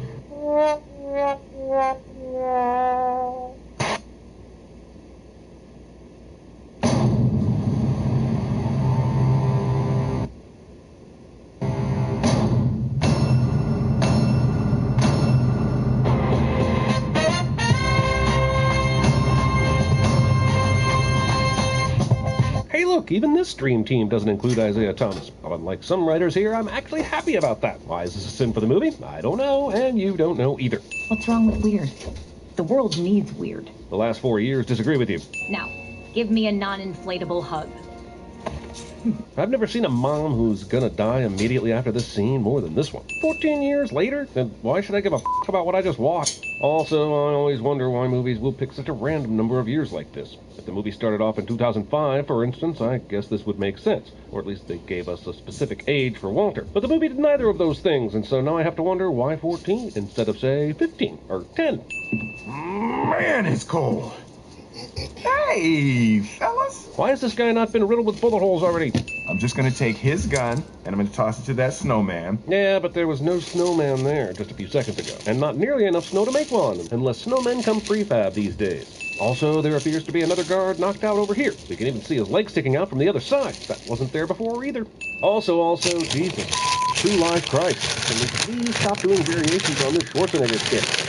Hey look, even this dream team doesn't include Isaiah Thomas. But unlike some writers here, I'm actually happy about that. Why is this a sin for the movie? I don't know, and you don't know either. What's wrong with weird? The world needs weird. The last 4 years disagree with you. Now, give me a non-inflatable hug. I've never seen a mom who's gonna die immediately after this scene more than this one. 14 years later? Then why should I give a about what I just watched? Also, I always wonder why movies will pick such a random number of years like this. If the movie started off in 2005, for instance, I guess this would make sense. Or at least they gave us a specific age for Walter. But the movie did neither of those things, and so now I have to wonder why 14 instead of, say, 15 or 10. Man, it's cold. Hey, fellas. Why has this guy not been riddled with bullet holes already? I'm just gonna take his gun, and I'm gonna toss it to that snowman. Yeah, but there was no snowman there just a few seconds ago, and not nearly enough snow to make one, unless snowmen come prefab these days. Also, there appears to be another guard knocked out over here. We can even see his leg sticking out from the other side. That wasn't there before either. Also, Jesus. True live Christ. Can we please stop doing variations on this Schwarzenegger skit?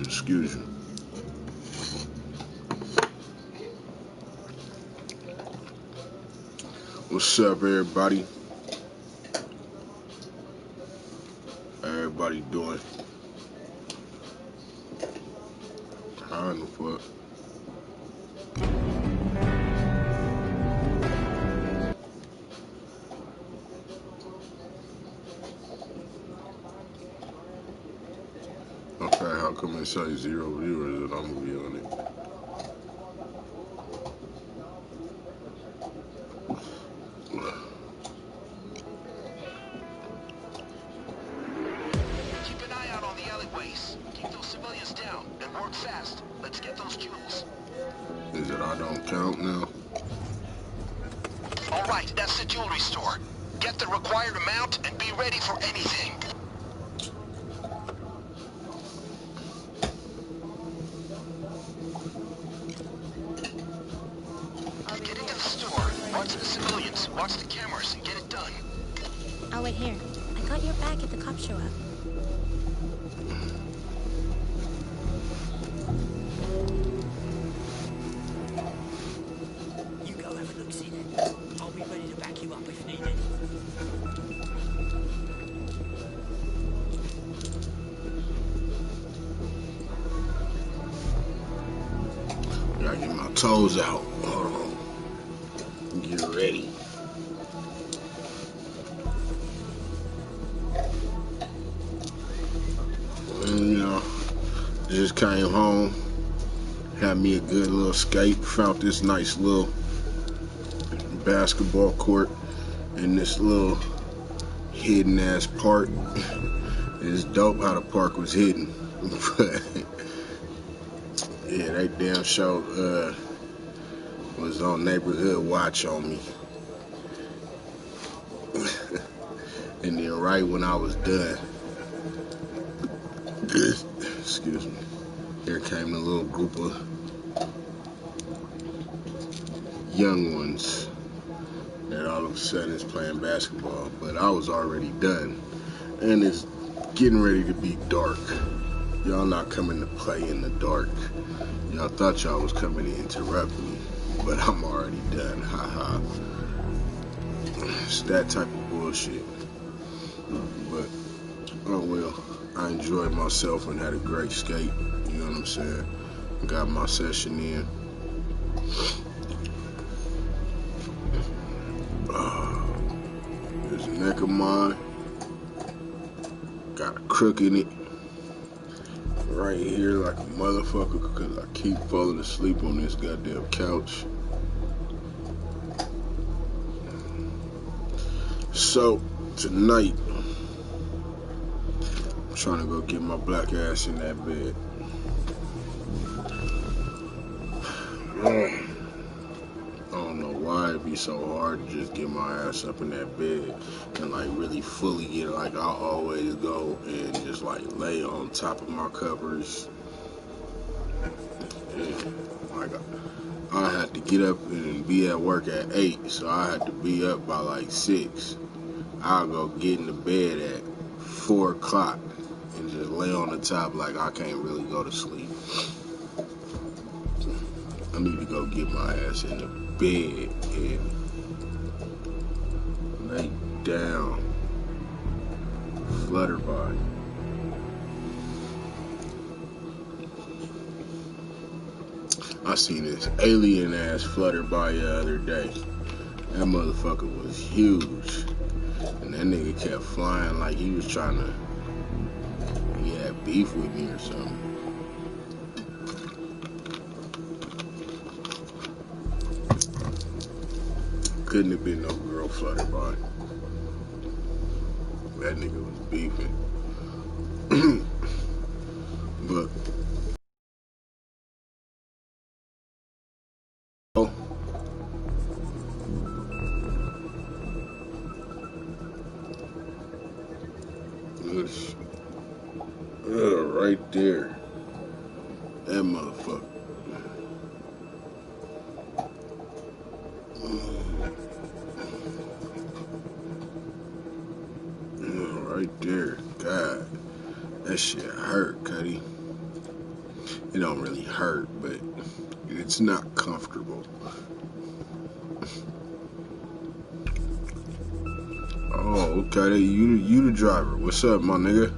Excuse me. What's up, everybody? How everybody doing? How in the fuck? Okay, how come it says 0 viewers and I'm gonna be on it? Keep an eye out on the alleyways. Keep those civilians down and work fast. Let's get those jewels. Is it I don't count now? All right, that's the jewelry store. Get the required amount and be ready for anything. Get into the store. Watch the civilians. Watch the cameras and get it done. I'll wait here. I got your bag at the cop show up. You go have a look-see then. I'll be ready to back you up if needed. Gotta get my toes out. Hold on. Get ready. And, you know, just came home. Had me a good little escape. Found this nice little basketball court in this little hidden ass park. It's dope how the park was hidden. But yeah, they damn sure was on neighborhood watch on me. And then right when I was done, excuse me, here came a little group of young ones that all of a sudden is playing basketball. But I was already done. And it's getting ready to be dark. Y'all not coming to play in the dark. Y'all thought y'all was coming to interrupt me, but I'm already done. Haha. It's that type of bullshit. But oh well. I enjoyed myself and had a great skate. You know what I'm saying? Got my session in. This neck of mine got a crook in it right here like a motherfucker because I keep falling asleep on this goddamn couch. So tonight I'm trying to go get my black ass in that bed. I don't know why it'd be so hard to just get my ass up in that bed and like really fully get it. Like I always go and just like lay on top of my covers. And like I had to get up and be at work at 8, so I had to be up by like 6. I'll go get in the bed at 4 o'clock and just lay on the top like I can't really go to sleep. I need to go get my ass in the bed and lay down, flutter by. I seen this alien ass flutter by the other day. That motherfucker was huge. And that nigga kept flying like he was trying to, he had beef with me or something. Couldn't have been no girl flutter by. That nigga was beefing. But Right there. That motherfucker. Right there. God. That shit hurt, Cuddy. It don't really hurt, but it's not comfortable. Oh, okay. You the driver. What's up, my nigga?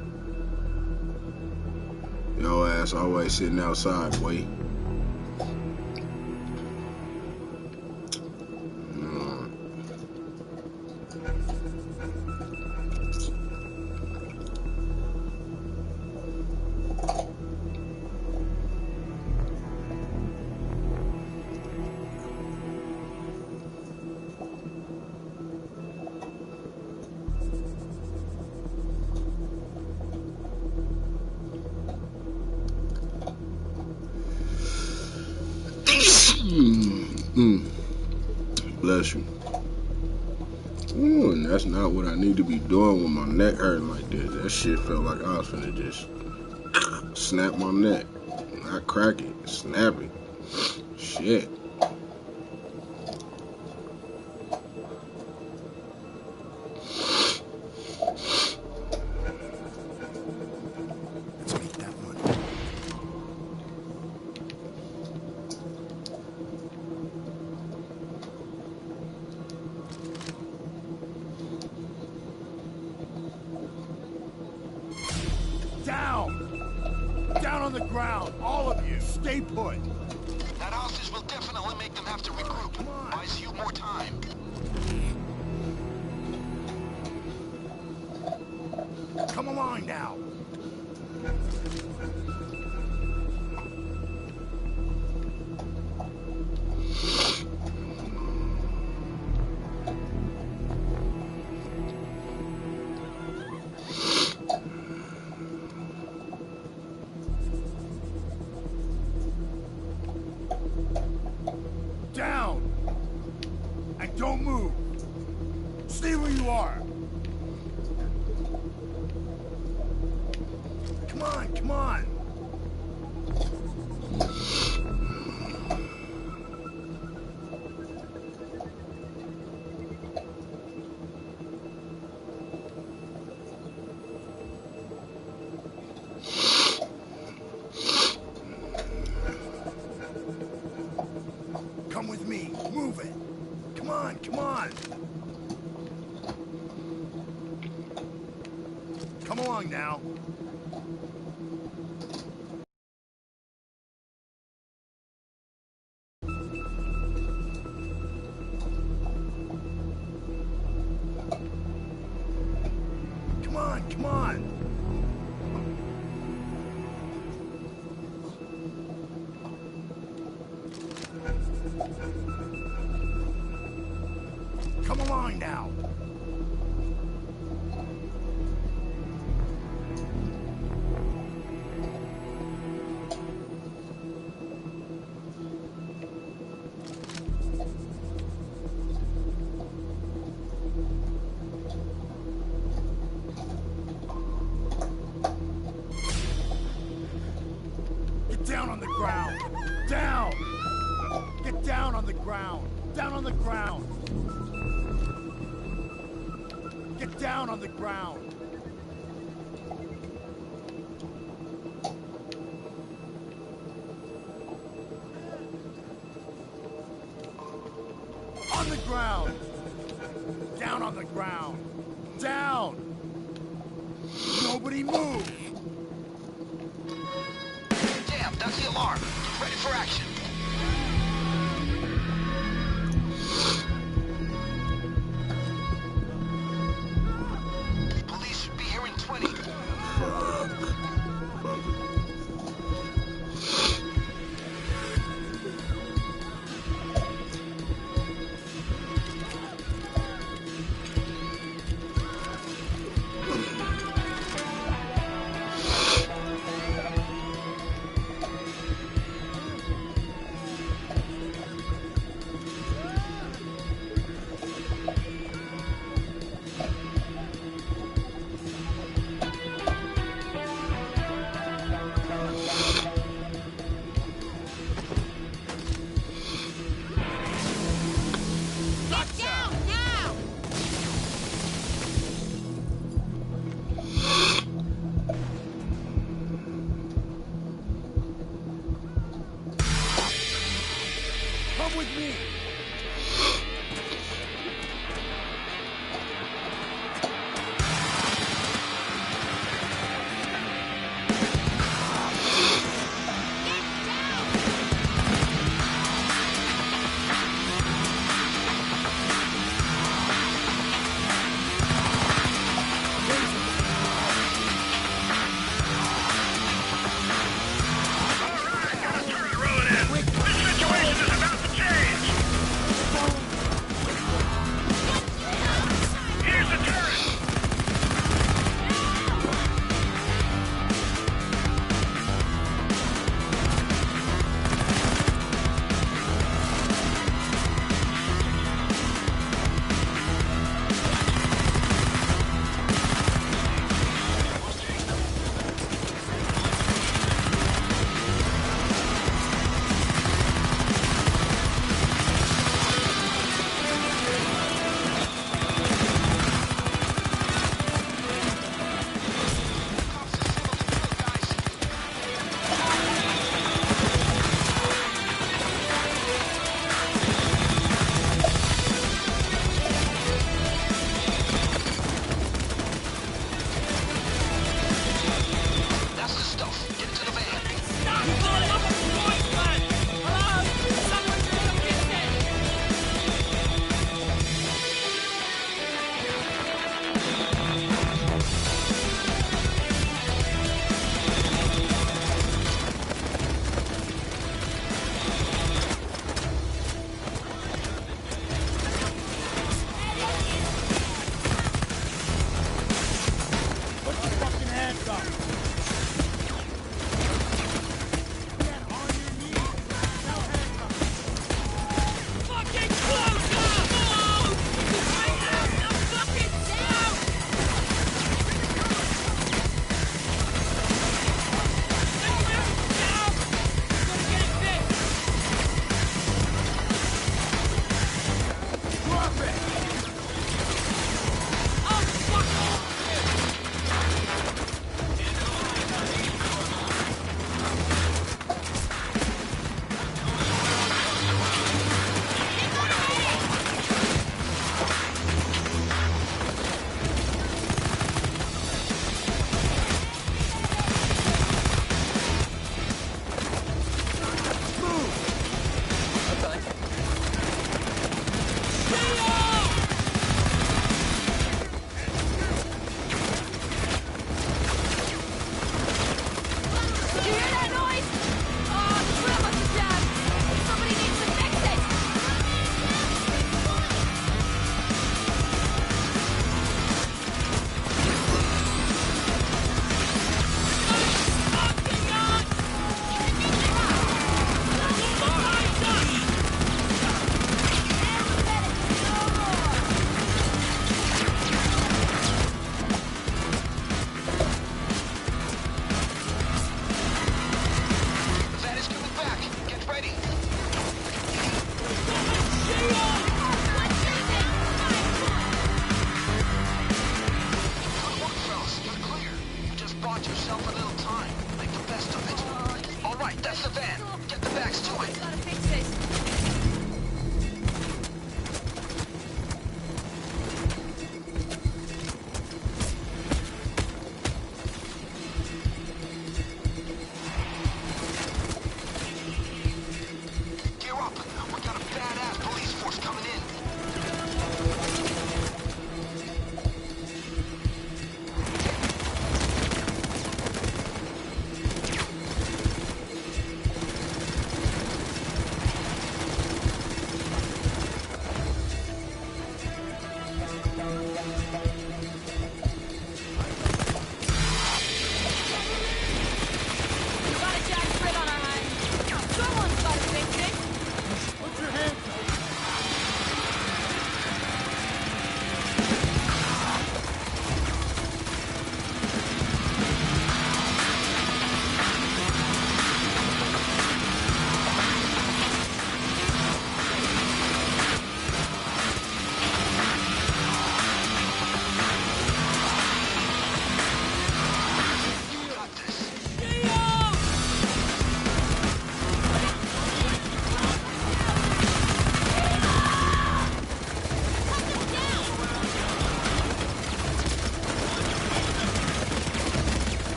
Yo ass always sitting outside, boy. Bless you. Ooh, and that's not what I need to be doing with my neck hurting like this. That shit felt like I was finna just snap my neck. Not crack it, snap it. Shit. Down on the ground, all of you. Stay put. That hostage will definitely make them have to regroup. Buys you more time. Come along now. Down! And don't move! Stay where you are! Come on, come on! Come with me. Move it. Come on, come on. Come along now. Come on, come on. Come along now. Get down on the ground. Down. Get down on the ground. Down on the ground. Get down on the ground. On the ground. Down on the ground. Down. Nobody move. Damn, that's the alarm. Ready for action. Police should be here in 20.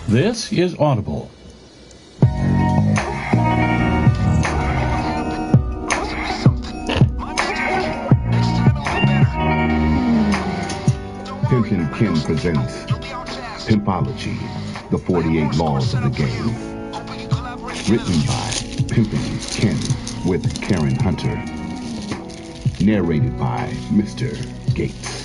This is Audible. Pimpin' Ken presents Pimpology, the 48 Laws of the Game. Written by Pimpin' Ken with Karen Hunter. Narrated by Mr. Gates.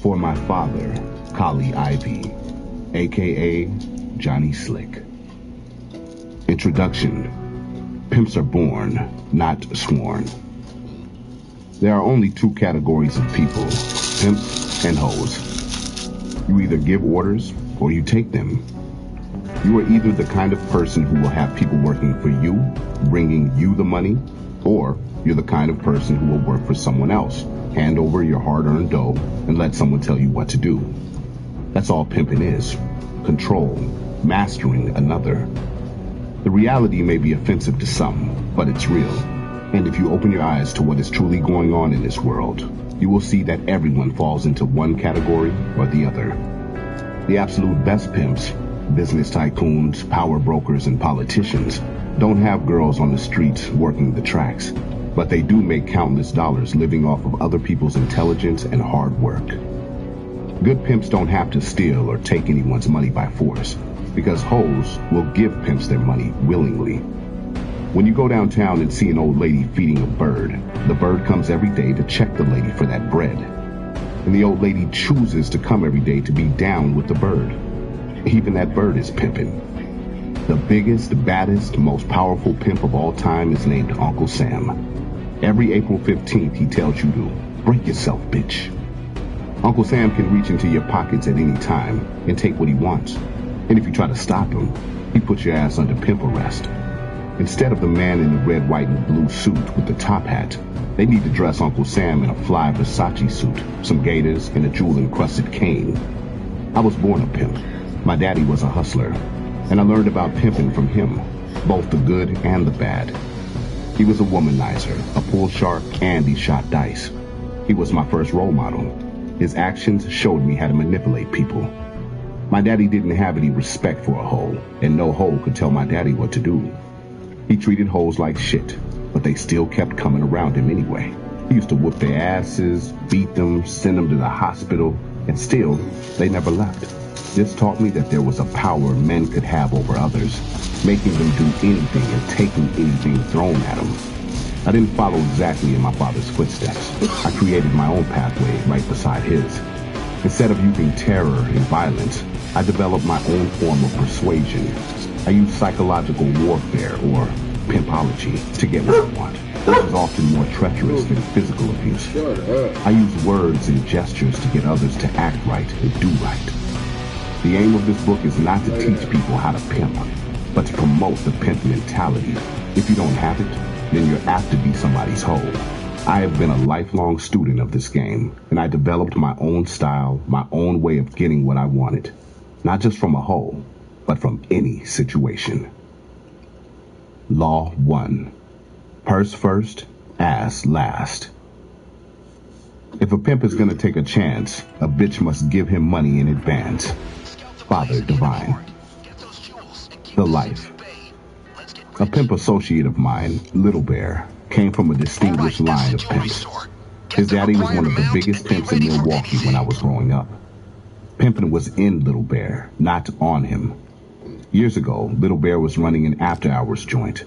For my father, Kali Ivy, a.k.a. Johnny Slick. Introduction. Pimps are born, not sworn. There are only two categories of people, pimps and hoes. You either give orders or you take them. You are either the kind of person who will have people working for you, bringing you the money, or you're the kind of person who will work for someone else, hand over your hard-earned dough, and let someone tell you what to do. That's all pimping is. Control, mastering another. The reality may be offensive to some, but it's real. And if you open your eyes to what is truly going on in this world, you will see that everyone falls into one category or the other. The absolute best pimps, business tycoons, power brokers, and politicians, don't have girls on the streets working the tracks, but they do make countless dollars living off of other people's intelligence and hard work. Good pimps don't have to steal or take anyone's money by force, because hoes will give pimps their money willingly. When you go downtown and see an old lady feeding a bird, the bird comes every day to check the lady for that bread. And the old lady chooses to come every day to be down with the bird. Even that bird is pimping. The biggest, baddest, most powerful pimp of all time is named Uncle Sam. Every April 15th, he tells you to break yourself, bitch. Uncle Sam can reach into your pockets at any time and take what he wants. And if you try to stop him, he puts your ass under pimp arrest. Instead of the man in the red, white, and blue suit with the top hat, they need to dress Uncle Sam in a fly Versace suit, some gaiters, and a jewel-encrusted cane. I was born a pimp. My daddy was a hustler, and I learned about pimping from him, both the good and the bad. He was a womanizer, a pool shark, and he shot dice. He was my first role model. His actions showed me how to manipulate people. My daddy didn't have any respect for a hoe, and no hoe could tell my daddy what to do. He treated hoes like shit, but they still kept coming around him anyway. He used to whoop their asses, beat them, send them to the hospital, and still, they never left. This taught me that there was a power men could have over others, making them do anything and taking anything thrown at them. I didn't follow exactly in my father's footsteps. I created my own pathway right beside his. Instead of using terror and violence, I developed my own form of persuasion. I used psychological warfare, or pimpology, to get what I want, which is often more treacherous than physical abuse. I use words and gestures to get others to act right and do right. The aim of this book is not to teach people how to pimp, but to promote the pimp mentality. If you don't have it, then you're apt to be somebody's hoe. I have been a lifelong student of this game, and I developed my own style, my own way of getting what I wanted. Not just from a hoe, but from any situation. Law 1. Purse first, ass last. If a pimp is gonna take a chance, a bitch must give him money in advance. Father Divine. The Life. A pimp associate of mine, Little Bear, came from a distinguished line of pimps. His daddy was one of the biggest pimps in Milwaukee when I was growing up. Pimping was in Little Bear, not on him. Years ago, Little Bear was running an after-hours joint.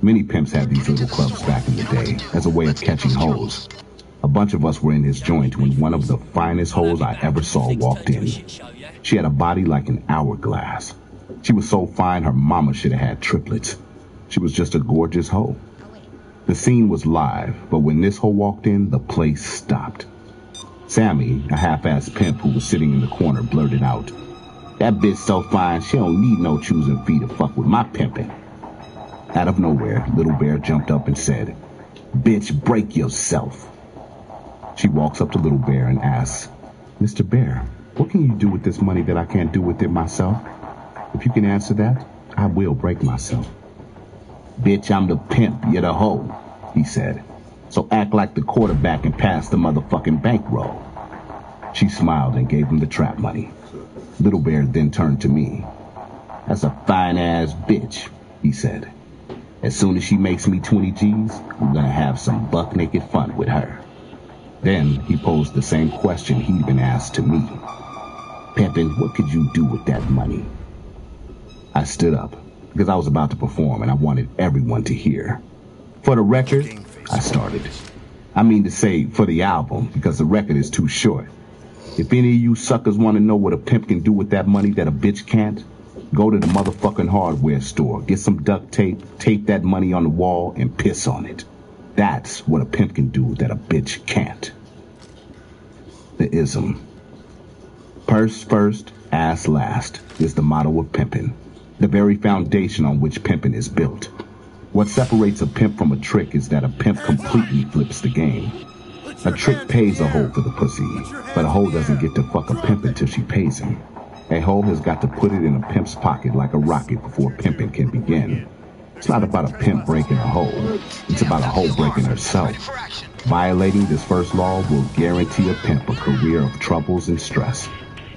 Many pimps had these little clubs back in the day as a way of catching hoes. A bunch of us were in his joint when one of the finest hoes I ever saw walked in. She had a body like an hourglass. She was so fine her mama should have had triplets. She was just a gorgeous hoe. The scene was live, but when this hoe walked in, the place stopped. Sammy, a half-assed pimp who was sitting in the corner, blurted out, "That bitch so fine, she don't need no choosing fee to fuck with my pimpin'." Out of nowhere, Little Bear jumped up and said, "Bitch, break yourself." She walks up to Little Bear and asks, "Mr. Bear, What can you do with this money that I can't do with it myself? If you can answer that, I will break myself. Bitch, I'm the pimp, you're the hoe, he said. So act like the quarterback and pass the motherfucking bankroll. She smiled and gave him the trap money. Little Bear then turned to me. That's a fine-ass bitch, he said. As soon as she makes me 20 G's, I'm gonna have some buck-naked fun with her. Then he posed the same question he'd been asked to me. Pimpin', what could you do with that money? I stood up, because I was about to perform and I wanted everyone to hear. For the record, I started. I mean to say, for the album, because the record is too short. If any of you suckers want to know what a pimp can do with that money that a bitch can't, go to the motherfucking hardware store, get some duct tape, tape that money on the wall, and piss on it. That's what a pimp can do that a bitch can't. The ism. Purse first, ass last is the motto of pimpin', the very foundation on which pimpin' is built. What separates a pimp from a trick is that a pimp completely flips the game. A trick pays a hoe for the pussy, but a hoe doesn't get to fuck a pimp until she pays him. A hoe has got to put it in a pimp's pocket like a rocket before pimping can begin. It's not about a pimp breaking a hoe. It's about a hoe breaking herself. Violating this first law will guarantee a pimp a career of troubles and stress.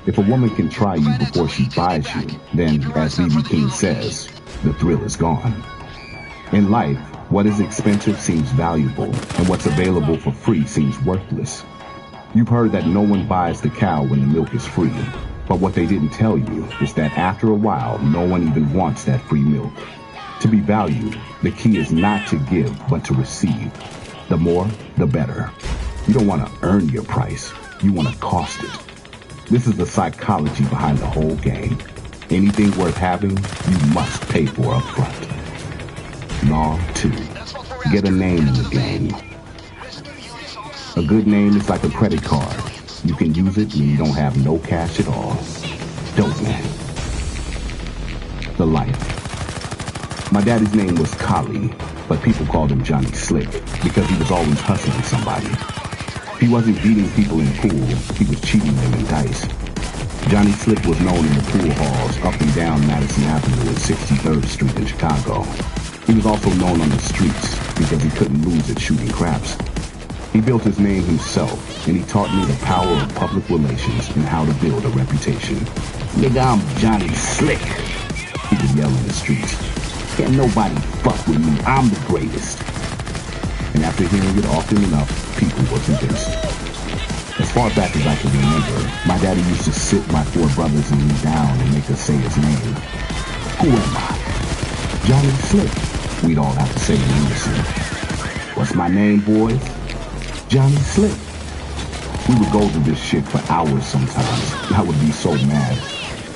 If a woman can try you before she buys you, then, as B.B. King says, the thrill is gone. In life, what is expensive seems valuable, and what's available for free seems worthless. You've heard that no one buys the cow when the milk is free, but what they didn't tell you is that after a while, no one even wants that free milk. To be valued, the key is not to give, but to receive. The more, the better. You don't want to earn your price. You want to cost it. This is the psychology behind the whole game. Anything worth having, you must pay for up front. Law 2. Get a name in the game. A good name is like a credit card. You can use it when you don't have no cash at all. Dope man. The life. My daddy's name was Kali, but people called him Johnny Slick because he was always hustling somebody. He wasn't beating people in pool, he was cheating them in dice. Johnny Slick was known in the pool halls up and down Madison Avenue and 63rd Street in Chicago. He was also known on the streets because he couldn't lose at shooting craps. He built his name himself, and he taught me the power of public relations and how to build a reputation. Nigga, I'm Johnny Slick, he would yell in the streets. Can't nobody fuck with me, I'm the greatest. And after hearing it often enough, people were convinced. As far back as I can remember, my daddy used to sit my 4 brothers and me down and make us say his name. Who am I? Johnny Slick, we'd all have to say in unison. What's my name, boys? Johnny Slick. We would go through this shit for hours sometimes. I would be so mad.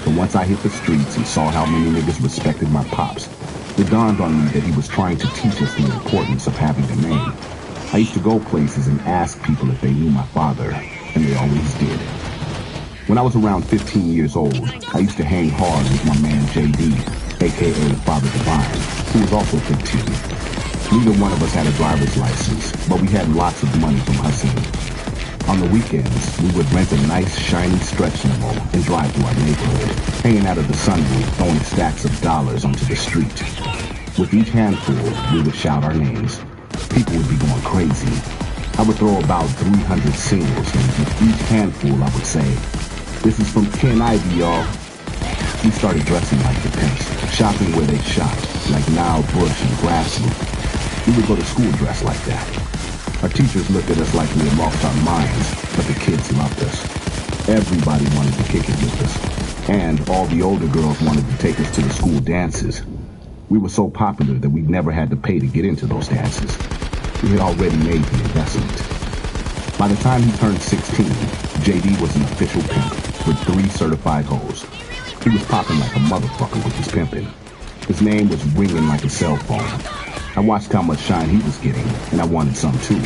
But once I hit the streets and saw how many niggas respected my pops, it dawned on me that he was trying to teach us the importance of having a name. I used to go places and ask people if they knew my father, and they always did. When I was around 15 years old, I used to hang hard with my man J.D., a.k.a. Father Divine, who was also 15. Neither one of us had a driver's license, but we had lots of money from hustling. On the weekends, we would rent a nice, shiny stretch limo and drive through our neighborhood, hanging out of the sunroof, throwing stacks of dollars onto the street. With each handful, we would shout our names. People would be going crazy. I would throw about 300 singles, and with each handful, I would say, "This is from Ken Ivy, y'all." We started dressing like the pimps, shopping where they shopped, like Nile Bush and Grassroots. We would go to school dressed like that. Our teachers looked at us like we had lost our minds, but the kids loved us. Everybody wanted to kick it with us, and all the older girls wanted to take us to the school dances. We were so popular that we never had to pay to get into those dances. We had already made the investment. By the time he turned 16, JD was an official pimp with 3 certified hoes. He was popping like a motherfucker with his pimping. His name was ringing like a cell phone. I watched how much shine he was getting, and I wanted some too.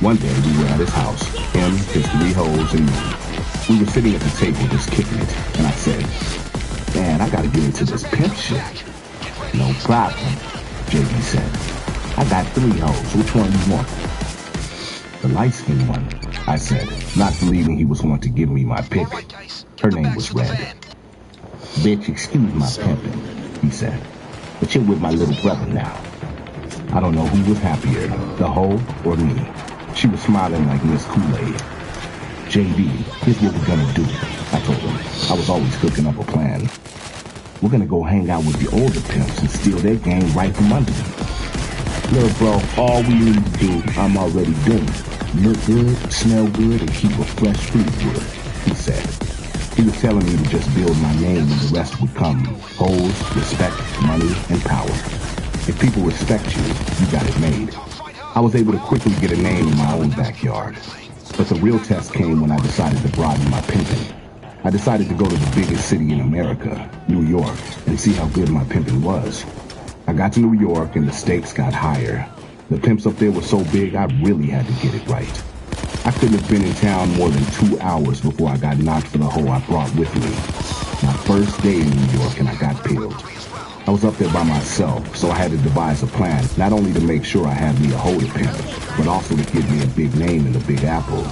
One day, we were at his house, him, his 3 hoes, and me. We were sitting at the table just kicking it, and I said, "Man, I gotta get into this pimp shit." "No problem," JD said. "I got 3 hoes. Which one you want?" The light-skinned one, I said, not believing he was going to give me my pick. Her name was Red. Bitch, excuse my pimping, he said, but you're with my little brother now. I don't know who was happier, the hoe or me. She was smiling like Miss Kool-Aid. JD, here's what we're gonna do, I told him. I was always cooking up a plan. We're gonna go hang out with the older pimps and steal their game right from under them. Look, bro, all we need to do, I'm already doing. Look good, smell good, and keep a fresh food good, he said. He was telling me to just build my name and the rest would come. Hoes, respect, money, and power. If people respect you, you got it made. I was able to quickly get a name in my own backyard. But the real test came when I decided to broaden my pimping. I decided to go to the biggest city in America, New York, and see how good my pimping was. I got to New York and the stakes got higher. The pimps up there were so big I really had to get it right. I couldn't have been in town more than 2 hours before I got knocked for the hoe I brought with me. My first day in New York and I got peeled. I was up there by myself, so I had to devise a plan, not only to make sure I had me a hoe to pimp, but also to give me a big name in the Big Apple.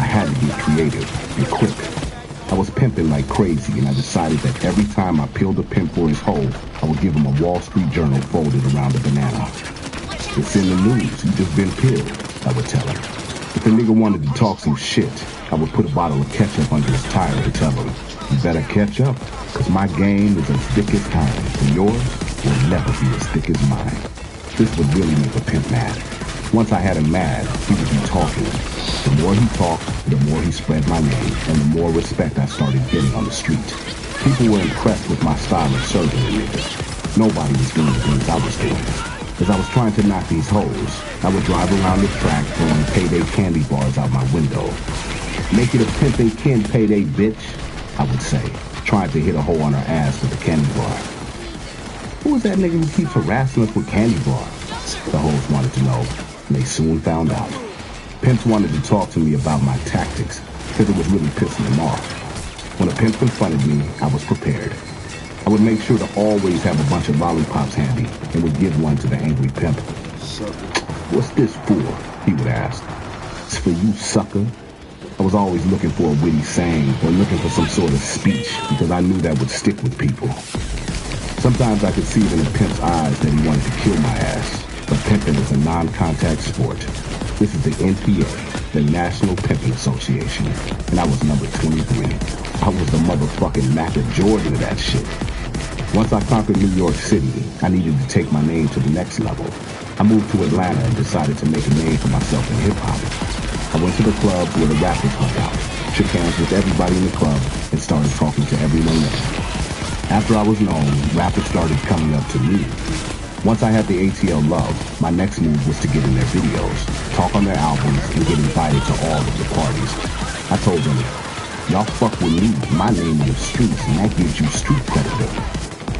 I had to be creative and quick. I was pimping like crazy, and I decided that every time I peeled a pimp for his hoe, I would give him a Wall Street Journal folded around a banana. It's in the news, you just been peeled, I would tell him. If the nigga wanted to talk some shit, I would put a bottle of ketchup under his tire and tell him, you better catch up, cause my game is as thick as time, and yours will never be as thick as mine. This would really make a pimp mad. Once I had him mad, he would be talking. The more he talked, the more he spread my name, and the more respect I started getting on the street. People were impressed with my style of serving the niggas. Nobody was doing the things I was doing. As I was trying to knock these hoes, I would drive around the track throwing payday candy bars out my window. Make it a pimpin' kin payday, bitch, I would say, trying to hit a hoe on her ass with a candy bar. Who is that nigga who keeps harassing us with candy bars? The hoes wanted to know, and they soon found out. Pimps wanted to talk to me about my tactics, because it was really pissing them off. When a pimp confronted me, I was prepared. I would make sure to always have a bunch of lollipops handy, and would give one to the angry pimp. What's this for? He would ask. It's for you, sucker. I was always looking for a witty saying, or looking for some sort of speech, because I knew that would stick with people. Sometimes I could see it in a pimp's eyes that he wanted to kill my ass, but pimping is a non-contact sport. This is the NPA, the National Pimping Association, and I was number 23. I was the motherfucking Michael Jordan of that shit. Once I conquered New York City, I needed to take my name to the next level. I moved to Atlanta and decided to make a name for myself in hip-hop. I went to the club where the rappers hung out, shook hands with everybody in the club, and started talking to everyone there. After I was known, rappers started coming up to me. Once I had the ATL love, my next move was to get in their videos, talk on their albums, and get invited to all of the parties. I told them, y'all fuck with me, my name in the streets, and that gives you street credibility.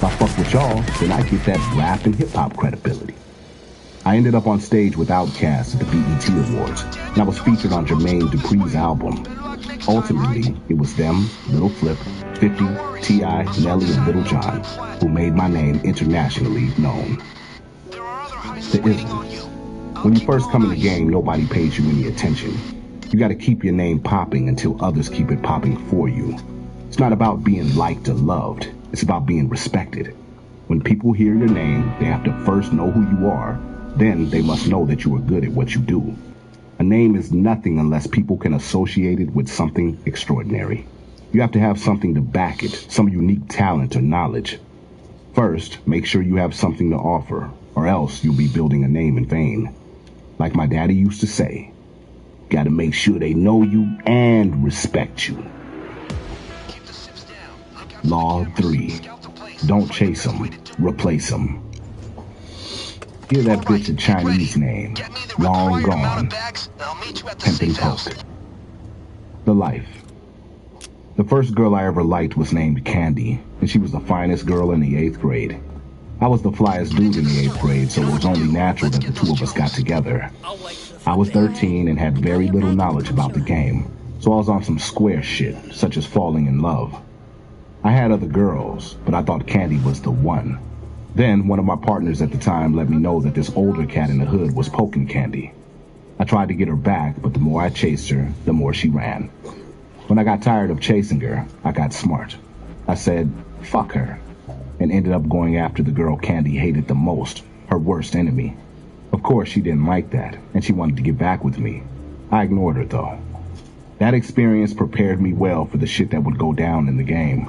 If I fuck with y'all, then I get that rap and hip-hop credibility. I ended up on stage with Outkast at the BET Awards, and I was featured on Jermaine Dupri's album. Ultimately, it was them, Lil Flip, 50, T.I., Nelly, and Little John, who made my name internationally known. The ism. When you first come in the game, nobody pays you any attention. You gotta keep your name popping until others keep it popping for you. It's not about being liked or loved. It's about being respected. When people hear your name, they have to first know who you are. Then they must know that you are good at what you do. A name is nothing unless people can associate it with something extraordinary. You have to have something to back it, some unique talent or knowledge. First, make sure you have something to offer, or else you'll be building a name in vain. Like my daddy used to say, gotta make sure they know you and respect you. Law 3. Don't chase them, replace them. Give that bitch a Chinese name. Long gone. Pimpin' Poke. The life. The first girl I ever liked was named Candy, and she was the finest girl in the 8th grade. I was the flyest dude in the 8th grade, so it was only natural that the two of us got together. I was 13 and had very little knowledge about the game, so I was on some square shit, such as falling in love. I had other girls, but I thought Candy was the one. Then, one of my partners at the time let me know that this older cat in the hood was poking Candy. I tried to get her back, but the more I chased her, the more she ran. When I got tired of chasing her, I got smart. I said, fuck her, and ended up going after the girl Candy hated the most, her worst enemy. Of course, she didn't like that, and she wanted to get back with me. I ignored her, though. That experience prepared me well for the shit that would go down in the game.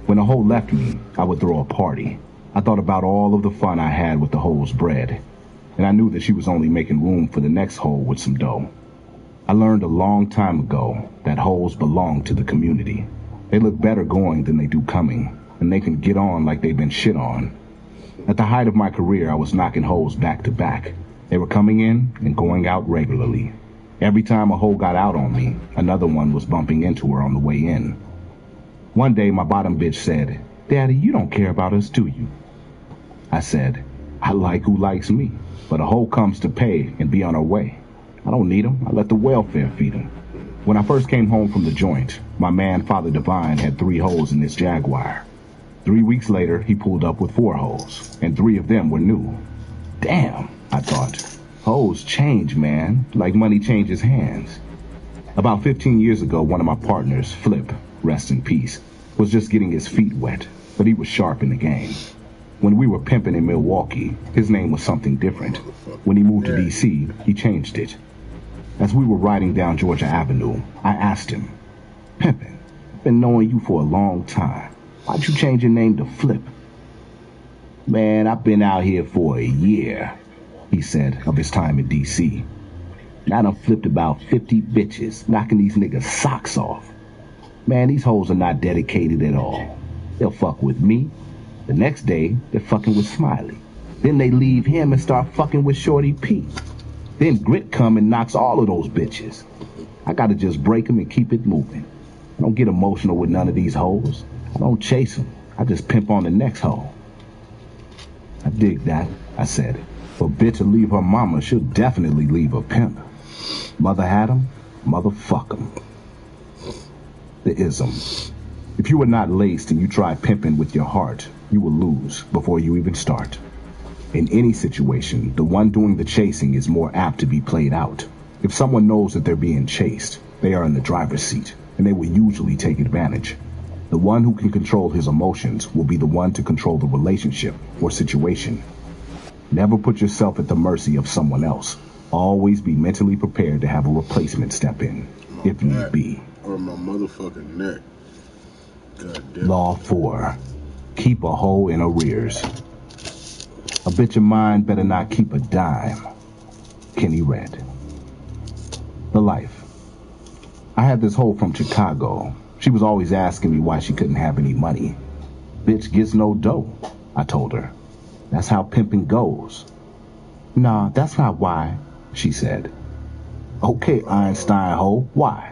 When a hoe left me, I would throw a party. I thought about all of the fun I had with the hoe's bread, and I knew that she was only making room for the next hoe with some dough. I learned a long time ago that hoes belong to the community. They look better going than they do coming, and they can get on like they've been shit on. At the height of my career, I was knocking hoes back to back. They were coming in and going out regularly. Every time a hoe got out on me, another one was bumping into her on the way in. One day, my bottom bitch said, "Daddy, you don't care about us, do you?" I said, "I like who likes me, but a hoe comes to pay and be on her way. I don't need them. I let the welfare feed them." When I first came home from the joint, my man, Father Divine, had 3 hoes in this Jaguar. 3 weeks later, he pulled up with 4 hoes, and 3 of them were new. Damn, I thought. Hoes change, man, like money changes hands. About 15 years ago, one of my partners, Flip, rest in peace, was just getting his feet wet, but he was sharp in the game. When we were pimping in Milwaukee, his name was something different. When he moved to D.C., he changed it. As we were riding down Georgia Avenue, I asked him, "Pimpin', I've been knowing you for a long time. Why'd you change your name to Flip?" "Man, I've been out here for a year," he said of his time in D.C. "I done flipped about 50 bitches, knocking these niggas' socks off. Man, these hoes are not dedicated at all. They'll fuck with me. The next day, they're fucking with Smiley. Then they leave him and start fucking with Shorty P. Then Grit come and knocks all of those bitches. I gotta just break them and keep it moving. I don't get emotional with none of these hoes. I don't chase them. I just pimp on the next hoe." "I dig that," I said. "If a bitch will leave her mama, she'll definitely leave her pimp. Mother had him, motherfuck him." The ism. If you are not laced and you try pimping with your heart, you will lose before you even start. In any situation, the one doing the chasing is more apt to be played out. If someone knows that they're being chased, they are in the driver's seat, and they will usually take advantage. The one who can control his emotions will be the one to control the relationship or situation. Never put yourself at the mercy of someone else. Always be mentally prepared to have a replacement step in, if need be. Or my motherfucking neck. God damn. Law 4. Keep a hoe in arrears. A bitch of mine better not keep a dime. Kenny Red. The life. I had this hoe from Chicago. She was always asking me why she couldn't have any money. "Bitch gets no dough," I told her. "That's how pimping goes." "Nah, that's not why," she said. "Okay, Einstein hoe, why?"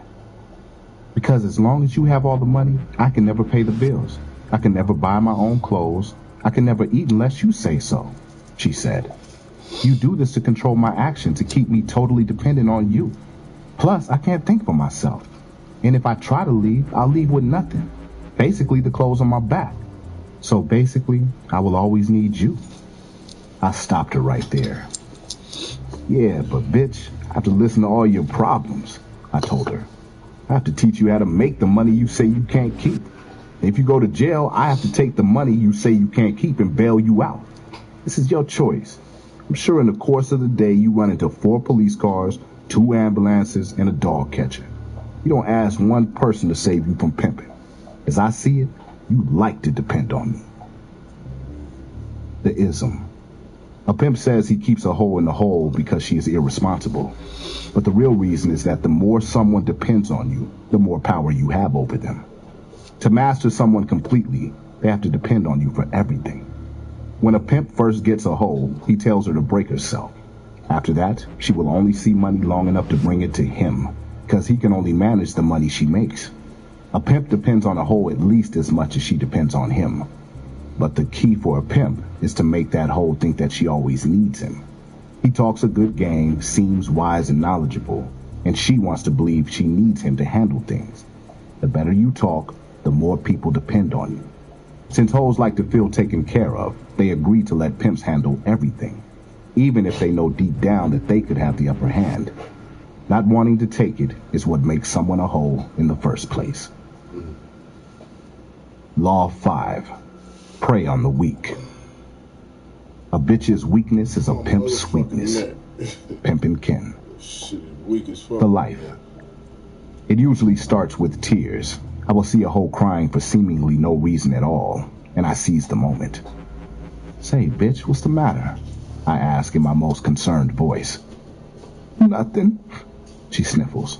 "Because as long as you have all the money, I can never pay the bills. I can never buy my own clothes. I can never eat unless you say so," she said. "You do this to control my action, to keep me totally dependent on you. Plus, I can't think for myself. And if I try to leave, I'll leave with nothing. Basically, the clothes on my back. So basically, I will always need you." I stopped her right there. "Yeah, but bitch, I have to listen to all your problems," I told her. "I have to teach you how to make the money you say you can't keep. If you go to jail, I have to take the money you say you can't keep and bail you out. This is your choice. I'm sure in the course of the day you run into 4 police cars, 2 ambulances, and a dog catcher. You don't ask one person to save you from pimping. As I see it, you like to depend on me." The ism. A pimp says he keeps a hoe in the hole because she is irresponsible. But the real reason is that the more someone depends on you, the more power you have over them. To master someone completely, they have to depend on you for everything. When a pimp first gets a hoe, he tells her to break herself. After that, she will only see money long enough to bring it to him, because he can only manage the money she makes. A pimp depends on a hoe at least as much as she depends on him. But the key for a pimp is to make that hoe think that she always needs him. He talks a good game, seems wise and knowledgeable, and she wants to believe she needs him to handle things. The better you talk, the more people depend on you. Since hoes like to feel taken care of, they agree to let pimps handle everything. even if they know deep down that they could have the upper hand. Not wanting to take it is what makes someone a hoe in the first place. Law 5. Prey on the weak. A bitch's weakness is a pimp's sweetness. Pimpin' Ken. The life. It usually starts with tears. I will see a hoe crying for seemingly no reason at all, and I seize the moment. Say, bitch, what's the matter? I ask in my most concerned voice. Nothing, she sniffles.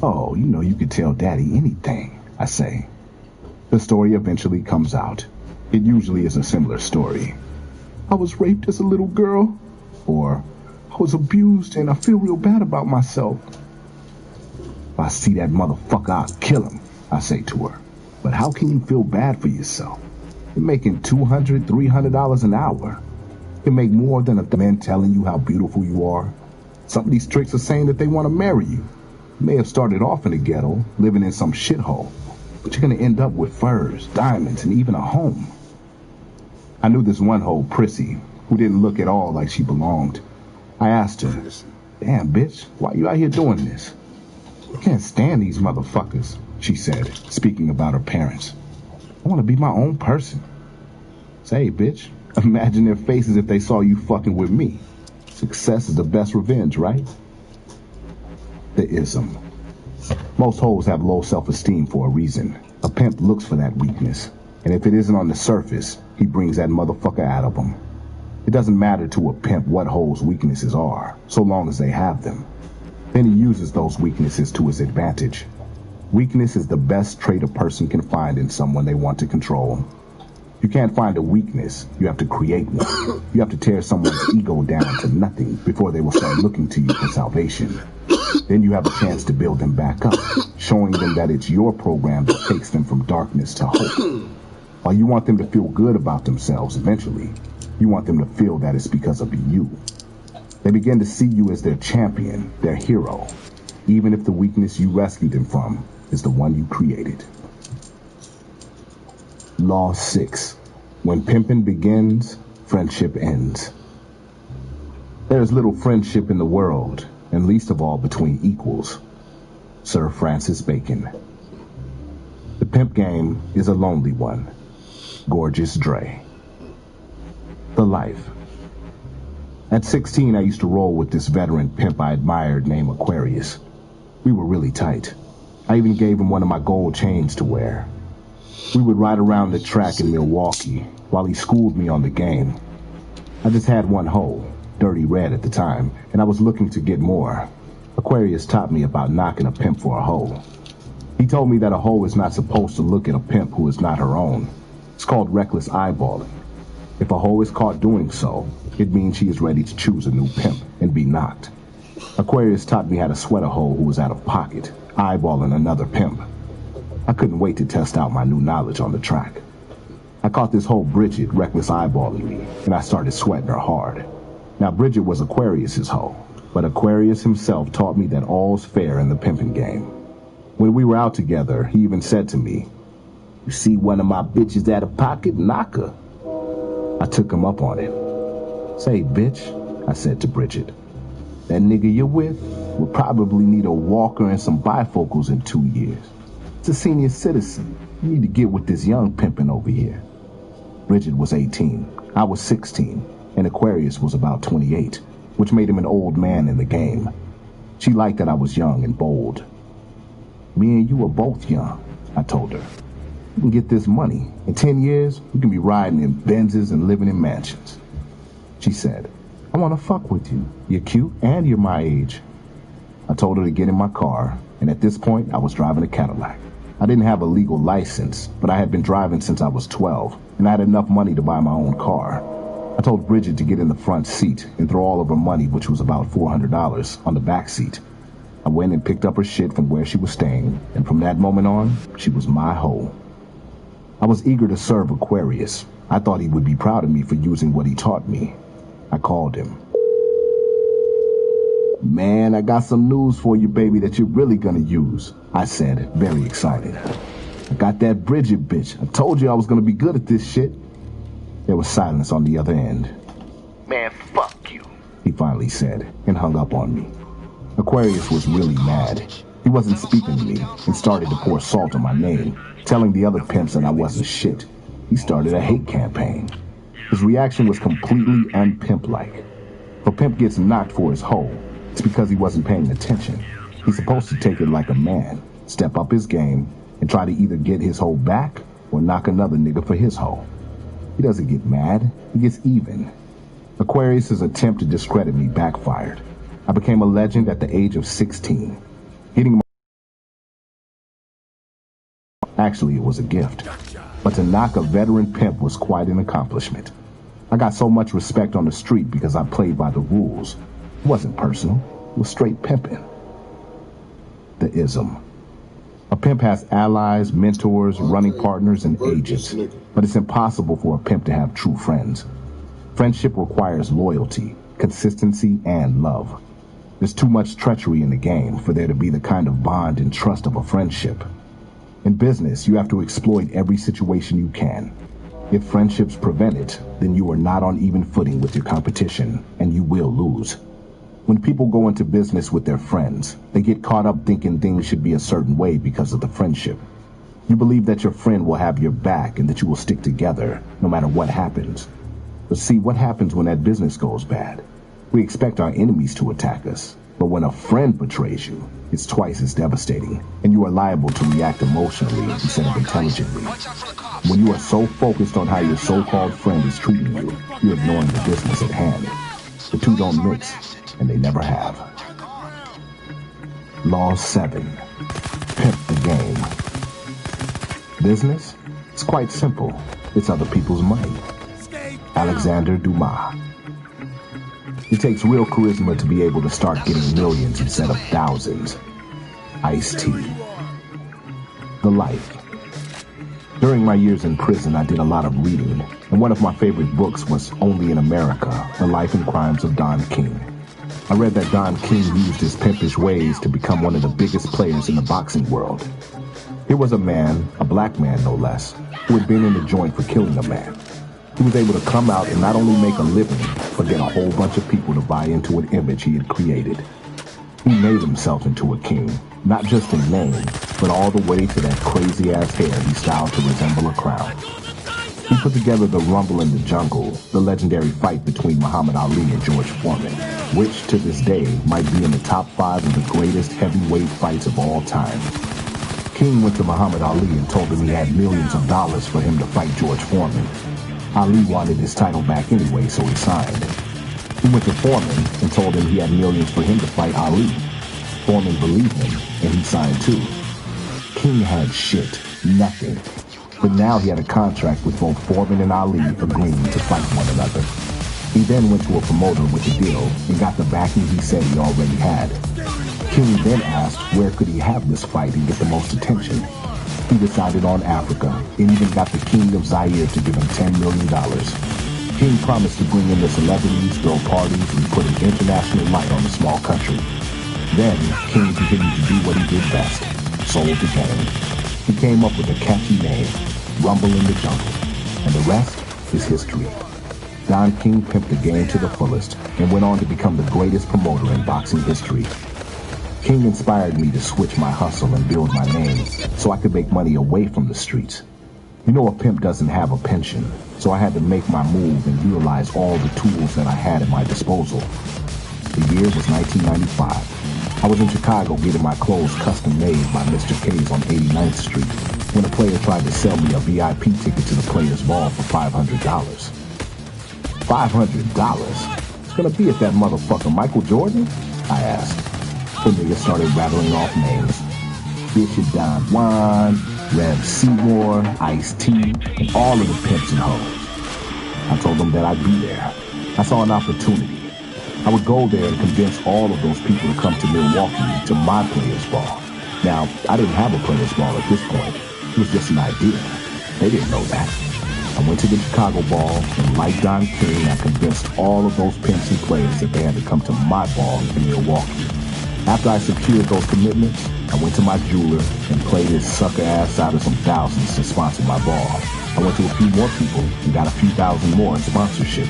Oh, you know you could tell daddy anything, I say. The story eventually comes out. It usually is a similar story. I was raped as a little girl, or I was abused and I feel real bad about myself. If I see that motherfucker, I'll kill him, I say to her. But how can you feel bad for yourself? You're making $200, $300 an hour. You can make more than a man telling you how beautiful you are. Some of these tricks are saying that they want to marry you. You may have started off in the ghetto, living in some shithole, but you're going to end up with furs, diamonds, and even a home. I knew this one hoe, Prissy, who didn't look at all like she belonged. I asked her, damn, bitch, why you out here doing this? I can't stand these motherfuckers, she said, speaking about her parents. I want to be my own person. Say, bitch, imagine their faces if they saw you fucking with me. Success is the best revenge, right? The ism. Most hoes have low self-esteem for a reason. A pimp looks for that weakness, and if it isn't on the surface, he brings that motherfucker out of them. It doesn't matter to a pimp what hoes' weaknesses are, so long as they have them. Then he uses those weaknesses to his advantage. Weakness is the best trait a person can find in someone they want to control. You can't find a weakness, you have to create one. You have to tear someone's ego down to nothing before they will start looking to you for salvation. Then you have a chance to build them back up, showing them that it's your program that takes them from darkness to hope. While you want them to feel good about themselves eventually, you want them to feel that it's because of you. They begin to see you as their champion, their hero, even if the weakness you rescued them from is the one you created. Law 6. When pimping begins, friendship ends. There is little friendship in the world, and least of all between equals. Sir Francis Bacon. The pimp game is a lonely one. Gorgeous Dre. The life. At 16, I used to roll with this veteran pimp I admired named Aquarius. We were really tight. I even gave him one of my gold chains to wear. We would ride around the track in Milwaukee while he schooled me on the game. I just had one hoe, Dirty Red at the time, and I was looking to get more. Aquarius taught me about knocking a pimp for a hoe. He told me that a hoe is not supposed to look at a pimp who is not her own. It's called reckless eyeballing. If a hoe is caught doing so, it means she is ready to choose a new pimp and be knocked. Aquarius taught me how to sweat a hoe who was out of pocket, eyeballing another pimp. I couldn't wait to test out my new knowledge on the track. I caught this hoe Bridget reckless eyeballing me, and I started sweating her hard. Now Bridget was Aquarius's hoe, but Aquarius himself taught me that all's fair in the pimping game. When we were out together, he even said to me, "You see one of my bitches out of pocket, knock her." I took him up on it. "Say, bitch," I said to Bridget, "that nigga you're with will probably need a walker and some bifocals in 2 years. It's a senior citizen. You need to get with this young pimpin' over here." Bridget was 18, I was 16, and Aquarius was about 28, which made him an old man in the game. She liked that I was young and bold. "Me and you are both young," I told her. "You can get this money. In 10 years, we can be riding in Benzes and living in mansions." She said, "I want to fuck with you. You're cute and you're my age." I told her to get in my car, and at this point, I was driving a Cadillac. I didn't have a legal license, but I had been driving since I was 12, and I had enough money to buy my own car. I told Bridget to get in the front seat and throw all of her money, which was about $400, on the back seat. I went and picked up her shit from where she was staying, and from that moment on, she was my hoe. I was eager to serve Aquarius. I thought he would be proud of me for using what he taught me. I called him. "Man, I got some news for you, baby, that you're really gonna use," I said, very excited. "I got that Bridget bitch. I told you I was gonna be good at this shit." There was silence on the other end. Man, fuck he finally said, and hung up on me. Aquarius was really mad. He wasn't speaking to me and started to pour salt on my name, telling the other pimps that I wasn't shit. He started a hate campaign. His reaction was completely un-pimp-like. If a pimp gets knocked for his hoe, it's because he wasn't paying attention. He's supposed to take it like a man, step up his game, and try to either get his hoe back or knock another nigga for his hoe. He doesn't get mad, he gets even. Aquarius's attempt to discredit me backfired. I became a legend at the age of 16. Actually, it was a gift. But to knock a veteran pimp was quite an accomplishment. I got so much respect on the street because I played by the rules. It wasn't personal. It was straight pimping. The ism. A pimp has allies, mentors, running partners, and agents. But it's impossible for a pimp to have true friends. Friendship requires loyalty, consistency, and love. There's too much treachery in the game for there to be the kind of bond and trust of a friendship. In business, you have to exploit every situation you can. If friendships prevent it, then you are not on even footing with your competition, and you will lose. When people go into business with their friends, they get caught up thinking things should be a certain way because of the friendship. You believe that your friend will have your back and that you will stick together no matter what happens. But see, what happens when that business goes bad? We expect our enemies to attack us, but when a friend betrays you, it's twice as devastating, and you are liable to react emotionally instead of intelligently. When you are so focused on how your so-called friend is treating you, you're ignoring the business at hand. The two don't mix, and they never have. Law 7. Pimp the game. Business? It's quite simple. It's other people's money. Alexander Dumas. It takes real charisma to be able to start getting millions instead of thousands. Ice-T. The Life. During my years in prison, I did a lot of reading, and one of my favorite books was Only in America, The Life and Crimes of Don King. I read that Don King used his pimpish ways to become one of the biggest players in the boxing world. Here was a man, a black man no less, who had been in the joint for killing a man. He was able to come out and not only make a living, but get a whole bunch of people to buy into an image he had created. He made himself into a king, not just in name, but all the way to that crazy-ass hair he styled to resemble a crown. He put together the Rumble in the Jungle, the legendary fight between Muhammad Ali and George Foreman, which to this day might be in the top 5 of the greatest heavyweight fights of all time. King went to Muhammad Ali and told him he had millions of dollars for him to fight George Foreman. Ali wanted his title back anyway, so he signed. He went to Foreman and told him he had millions for him to fight Ali. Foreman believed him, and he signed too. King had shit, nothing. But now he had a contract with both Foreman and Ali agreeing to fight one another. He then went to a promoter with the deal and got the backing he said he already had. King then asked where could he have this fight and get the most attention. He decided on Africa and even got the king of Zaire to give him $10 million. King promised to bring in the celebrities, throw parties, and put an international light on the small country. Then, King continued to do what he did best, sold the game. He came up with a catchy name, Rumble in the Jungle, and the rest is history. Don King pimped the game to the fullest and went on to become the greatest promoter in boxing history. King inspired me to switch my hustle and build my name so I could make money away from the streets. You know, a pimp doesn't have a pension, so I had to make my move and utilize all the tools that I had at my disposal. The year was 1995. I was in Chicago getting my clothes custom made by Mr. K's on 89th Street when a player tried to sell me a VIP ticket to the Players Ball for $500. $500? It's gonna be at that motherfucker Michael Jordan? I asked. The nigga started rattling off names. Bishop Don Juan, Rev Seymour, Ice-T, and all of the pimps and hoes. I told them that I'd be there. I saw an opportunity. I would go there and convince all of those people to come to Milwaukee to my Players Ball. Now, I didn't have a Players Ball at this point. It was just an idea. They didn't know that. I went to the Chicago Ball, and like Don King, I convinced all of those pimps and players that they had to come to my ball in Milwaukee. After I secured those commitments, I went to my jeweler and played his sucker ass out of some thousands to sponsor my ball. I went to a few more people and got a few thousand more in sponsorship.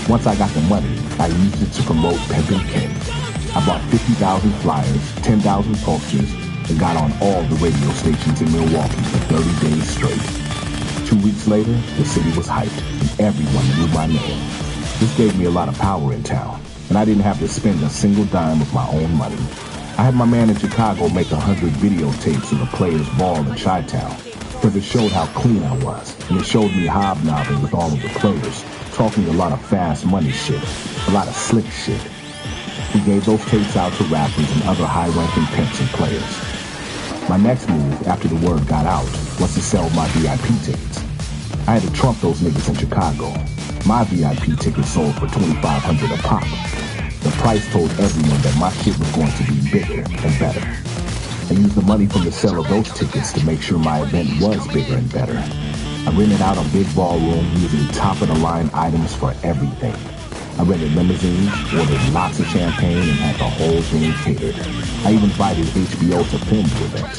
Once I got the money, I used it to promote Pimpin' Ken. I bought 50,000 flyers, 10,000 posters, and got on all the radio stations in Milwaukee for 30 days straight. 2 weeks later, the city was hyped, and everyone knew my name. This gave me a lot of power in town, and I didn't have to spend a single dime of my own money. I had my man in Chicago make 100 videotapes of the players' ball in Chi-Town, because it showed how clean I was, and it showed me hobnobbing with all of the players, talking a lot of fast money shit, a lot of slick shit. We gave those tapes out to rappers and other high-ranking pimps and players. My next move, after the word got out, was to sell my VIP tickets. I had to trump those niggas in Chicago. My VIP tickets sold for $2,500 a pop. The price told everyone that my shit was going to be bigger and better. I used the money from the sale of those tickets to make sure my event was bigger and better. I rented out a big ballroom using top-of-the-line items for everything. I rented limousines, ordered lots of champagne, and had the whole thing catered. I even invited HBO to film the event.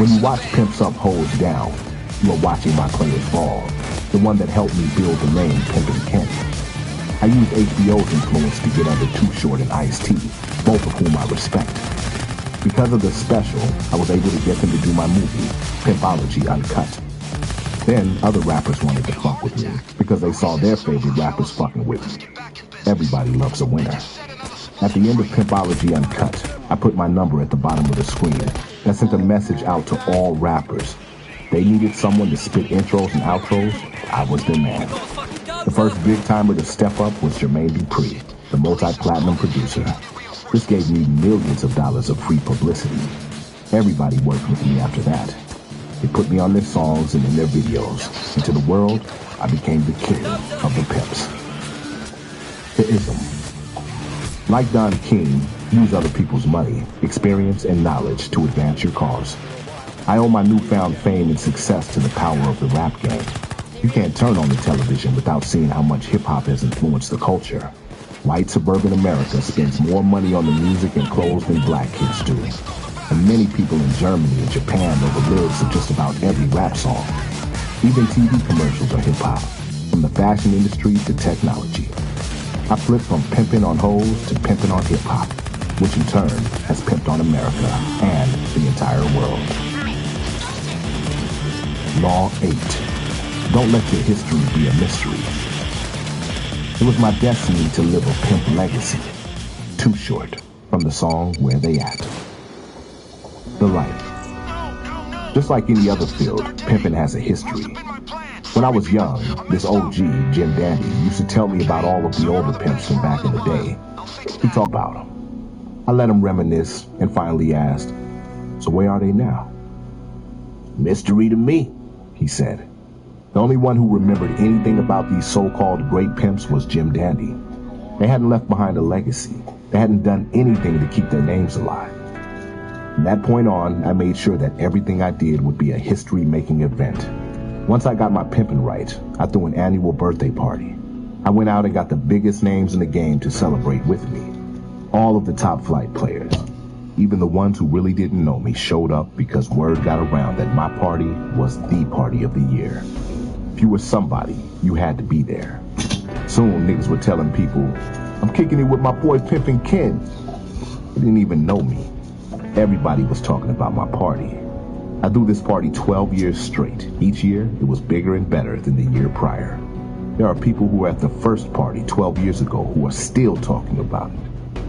When you watch Pimps Up, Hoes Down, you are watching my players ball, the one that helped me build the name Pimpin' Ken. I used HBO's influence to get under Too Short and Ice-T, both of whom I respect. Because of the special, I was able to get them to do my movie, Pimpology Uncut. Then, other rappers wanted to fuck with me, because they saw their favorite rappers fucking with me. Everybody loves a winner. At the end of Pimpology Uncut, I put my number at the bottom of the screen that sent a message out to all rappers. They needed someone to spit intros and outros. I was their man. The first big-timer to step up was Jermaine Dupri, the multi-platinum producer. This gave me millions of dollars of free publicity. Everybody worked with me after that. They put me on their songs and in their videos. And to the world, I became the king of the pimps. The ism. Like Don King, use other people's money, experience, and knowledge to advance your cause. I owe my newfound fame and success to the power of the rap game. You can't turn on the television without seeing how much hip-hop has influenced the culture. White suburban America spends more money on the music and clothes than black kids do. And many people in Germany and Japan know the lyrics of just about every rap song. Even TV commercials are hip-hop, from the fashion industry to technology. I flipped from pimping on hoes to pimping on hip-hop, which in turn has pimped on America and the entire world. Law 8. Don't let your history be a mystery. It was my destiny to live a pimp legacy. Too Short, from the song Where They At. The life. Just like any other field, pimping has a history. When I was young, this OG, Jim Dandy, used to tell me about all of the older pimps from back in the day. He talked about them. I let him reminisce and finally asked, "So where are they now?" "Mystery to me," he said. The only one who remembered anything about these so-called great pimps was Jim Dandy. They hadn't left behind a legacy. They hadn't done anything to keep their names alive. From that point on, I made sure that everything I did would be a history-making event. Once I got my pimping right, I threw an annual birthday party. I went out and got the biggest names in the game to celebrate with me. All of the top flight players, even the ones who really didn't know me, showed up because word got around that my party was the party of the year. If you were somebody, you had to be there. Soon, niggas were telling people, "I'm kicking it with my boy Pimpin' Ken." They didn't even know me. Everybody was talking about my party. I threw this party 12 years straight. Each year, it was bigger and better than the year prior. There are people who were at the first party 12 years ago who are still talking about it.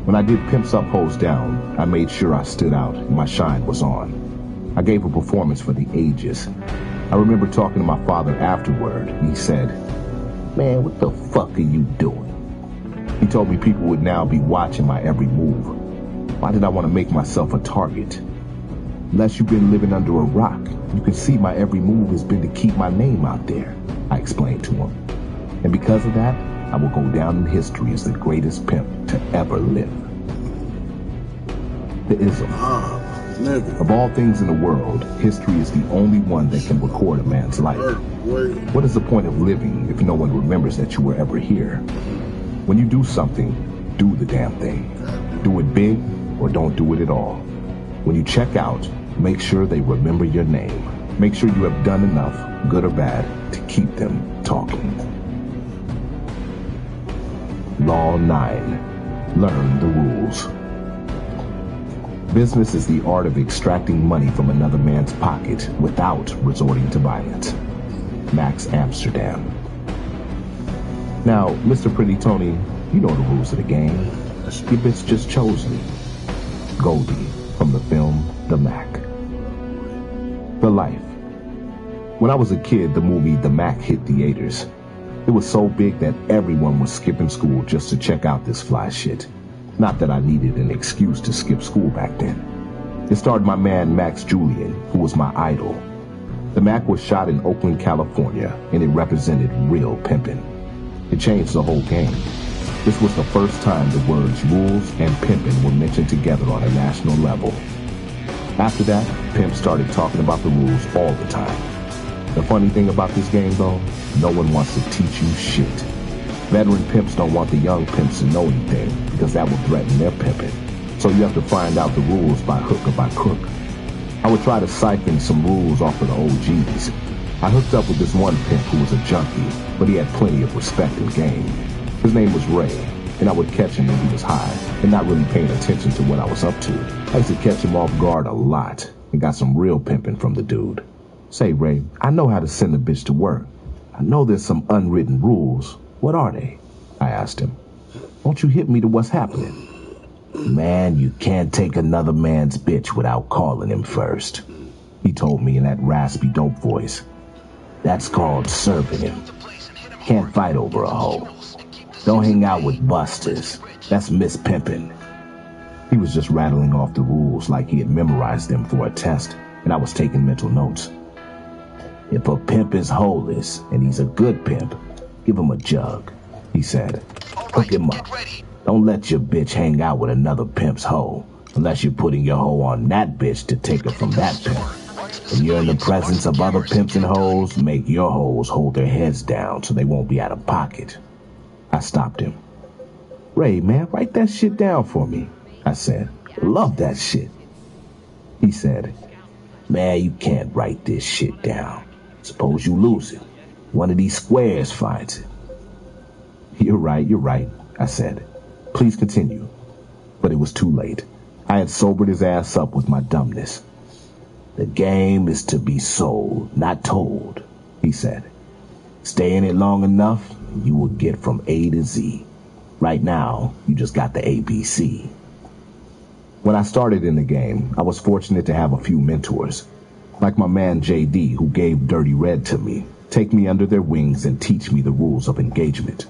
When I did Pimps Up, Hoes Down, I made sure I stood out and my shine was on. I gave a performance for the ages. I remember talking to my father afterward, and he said, "Man, what the fuck are you doing?" He told me people would now be watching my every move. Why did I want to make myself a target? Unless you've been living under a rock, you can see my every move has been to keep my name out there, I explained to him. And because of that, I will go down in history as the greatest pimp to ever live. The ism. Of all things in the world, history is the only one that can record a man's life. What is the point of living if no one remembers that you were ever here? When you do something, do the damn thing. Do it big or don't do it at all. When you check out, make sure they remember your name. Make sure you have done enough, good or bad, to keep them talking. Law 9. Learn the rules. Business is the art of extracting money from another man's pocket without resorting to violence. Max Amsterdam. Now, Mr. Pretty Tony, you know the rules of the game. Your bitch just chose me. Goldie from the film The Mac. The Life. When I was a kid, the movie The Mac hit theaters. It was so big that everyone was skipping school just to check out this fly shit. Not that I needed an excuse to skip school back then. It starred my man Max Julian, who was my idol. The Mac was shot in Oakland, California, and it represented real pimping. It changed the whole game. This was the first time the words rules and pimping were mentioned together on a national level. After that, pimps started talking about the rules all the time. The funny thing about this game, though, no one wants to teach you shit. Veteran pimps don't want the young pimps to know anything because that will threaten their pimping. So you have to find out the rules by hook or by crook. I would try to siphon some rules off of the OGs. I hooked up with this one pimp who was a junkie, but he had plenty of respect and game. His name was Ray, and I would catch him when he was high and not really paying attention to what I was up to. I used to catch him off guard a lot and got some real pimping from the dude. Say, Ray, I know how to send a bitch to work. I know there's some unwritten rules. What are they? I asked him. Won't you hit me to what's happening? Man, you can't take another man's bitch without calling him first. He told me in that raspy dope voice. That's called serving him. Can't fight over a hoe. Don't hang out with busters. That's mispimping. He was just rattling off the rules like he had memorized them for a test, and I was taking mental notes. If a pimp is holeless and he's a good pimp, give him a jug, he said. Hook him up. Don't let your bitch hang out with another pimp's hoe, unless you're putting your hoe on that bitch to take her from that pimp. When you're in the presence of other pimps and hoes, make your hoes hold their heads down so they won't be out of pocket. I stopped him. Ray, man, write that shit down for me, I said. Love that shit. He said, man, you can't write this shit down. Suppose you lose it. One of these squares finds it. You're right, I said. Please continue. But it was too late. I had sobered his ass up with my dumbness. The game is to be sold, not told, he said. Stay in it long enough, you will get from A to Z. Right now, you just got the ABC. When I started in the game, I was fortunate to have a few mentors. Like my man JD, who gave Dirty Red to me, take me under their wings and teach me the rules of engagement.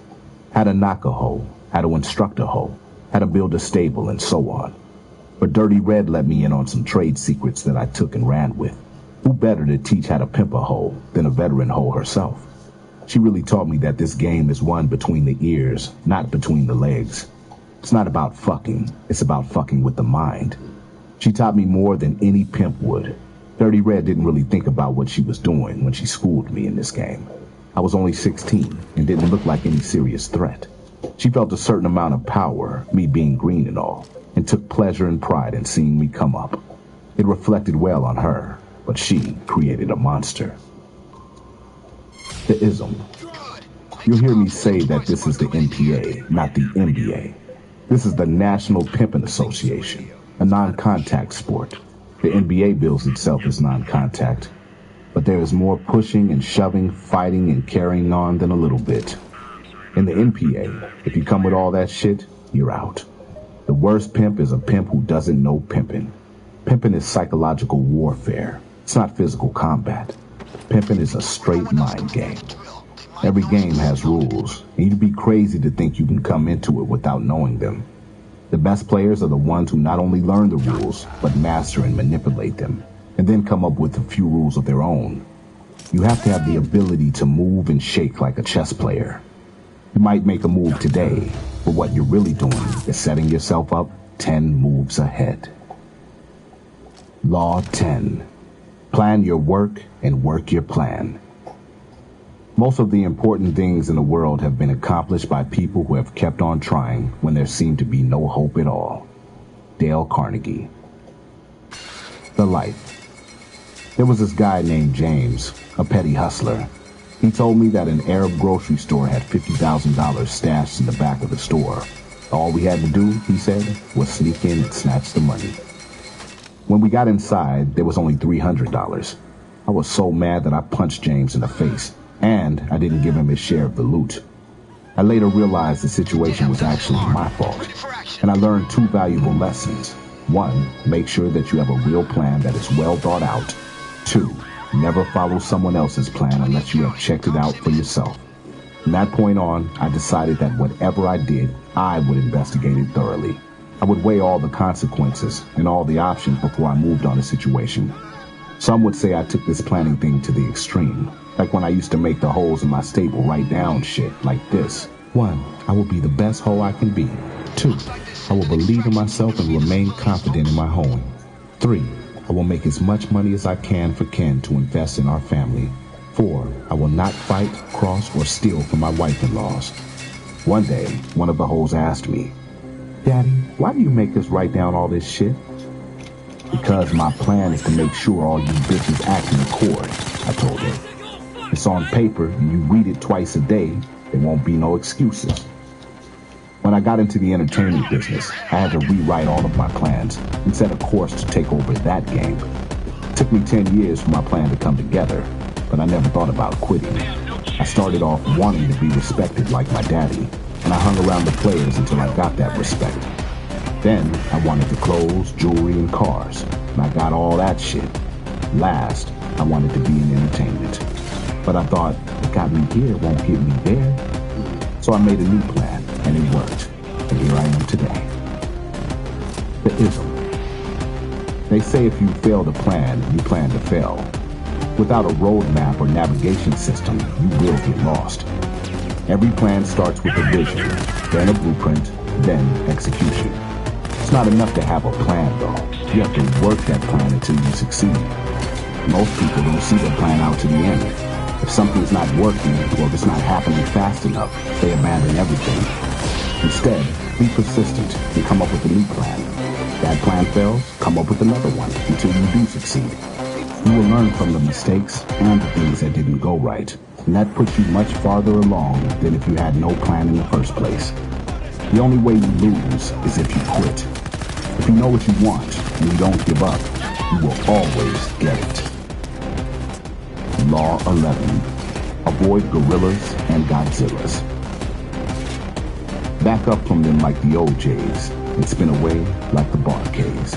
How to knock a hoe, how to instruct a hoe, how to build a stable, and so on. But Dirty Red let me in on some trade secrets that I took and ran with. Who better to teach how to pimp a hoe than a veteran hoe herself? She really taught me that this game is won between the ears, not between the legs. It's not about fucking, it's about fucking with the mind. She taught me more than any pimp would. Dirty Red didn't really think about what she was doing when she schooled me in this game. I was only 16 and didn't look like any serious threat. She felt a certain amount of power, me being green and all, and took pleasure and pride in seeing me come up. It reflected well on her, but she created a monster. The ism. You'll hear me say that this is the NPA, not the NBA. This is the National Pimpin' Association, a non-contact sport. The NBA bills itself as non-contact, but there is more pushing and shoving, fighting and carrying on than a little bit. In the NPA, if you come with all that shit, you're out. The worst pimp is a pimp who doesn't know pimping. Pimping is psychological warfare. It's not physical combat. Pimping is a straight mind game. Every game has rules, and you'd be crazy to think you can come into it without knowing them. The best players are the ones who not only learn the rules, but master and manipulate them, and then come up with a few rules of their own. You have to have the ability to move and shake like a chess player. You might make a move today, but what you're really doing is setting yourself up 10 moves ahead. Law 10. Plan your work and work your plan. Most of the important things in the world have been accomplished by people who have kept on trying when there seemed to be no hope at all. Dale Carnegie. The Life. There was this guy named James, a petty hustler. He told me that an Arab grocery store had $50,000 stashed in the back of the store. All we had to do, he said, was sneak in and snatch the money. When we got inside, there was only $300. I was so mad that I punched James in the face, and I didn't give him his share of the loot. I later realized the situation was actually my fault, and I learned 2 valuable lessons. 1, make sure that you have a real plan that is well thought out. 2, never follow someone else's plan unless you have checked it out for yourself. From that point on, I decided that whatever I did, I would investigate it thoroughly. I would weigh all the consequences and all the options before I moved on a situation. Some would say I took this planning thing to the extreme, like when I used to make the hoes in my stable write down shit like this. 1, I will be the best hoe I can be. 2, I will believe in myself and remain confident in my hoeing. 3, I will make as much money as I can for Ken to invest in our family. 4, I will not fight, cross, or steal from my wife-in-laws. One day, one of the hoes asked me, "Daddy, why do you make us write down all this shit?" "Because my plan is to make sure all you bitches act in accord," I told her. "It's on paper, and you read it twice a day. There won't be no excuses." When I got into the entertainment business, I had to rewrite all of my plans and set a course to take over that game. It took me 10 years for my plan to come together, but I never thought about quitting. I started off wanting to be respected like my daddy, and I hung around the players until I got that respect. Then I wanted the clothes, jewelry, and cars, and I got all that shit. Last, I wanted to be in entertainment. But I thought, what got me here won't get me there. So I made a new plan, and it worked. And here I am today. The ism. They say if you fail to plan, you plan to fail. Without a roadmap or navigation system, you will get lost. Every plan starts with a vision, then a blueprint, then execution. It's not enough to have a plan, though. You have to work that plan until you succeed. Most people don't see their plan out to the end. If something's not working, or if it's not happening fast enough, they abandon everything. Instead, be persistent and come up with a new plan. If that plan fails, come up with another one until you do succeed. You will learn from the mistakes and the things that didn't go right, and that puts you much farther along than if you had no plan in the first place. The only way you lose is if you quit. If you know what you want and you don't give up, you will always get it. Law 11. Avoid gorillas and Godzillas. Back up from them like the OJs and spin away like the Barkays.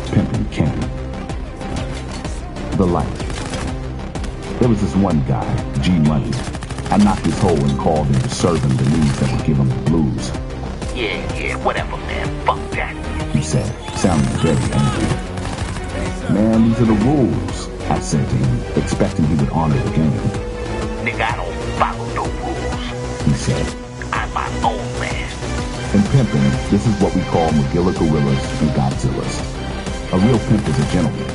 Pimpin' Ken. The light. There was this one guy, G Money. I knocked his hole and called him to serve him the news that would give him the blues. Yeah, whatever, man. Fuck that. He said, sounding very angry. "Man, these are the rules," I said to him, expecting he would honor the game. Nigga, I don't follow no rules. He said, I'm my own man. "In pimping, this is what we call Magilla gorillas and Godzillas. A real pimp is a gentleman,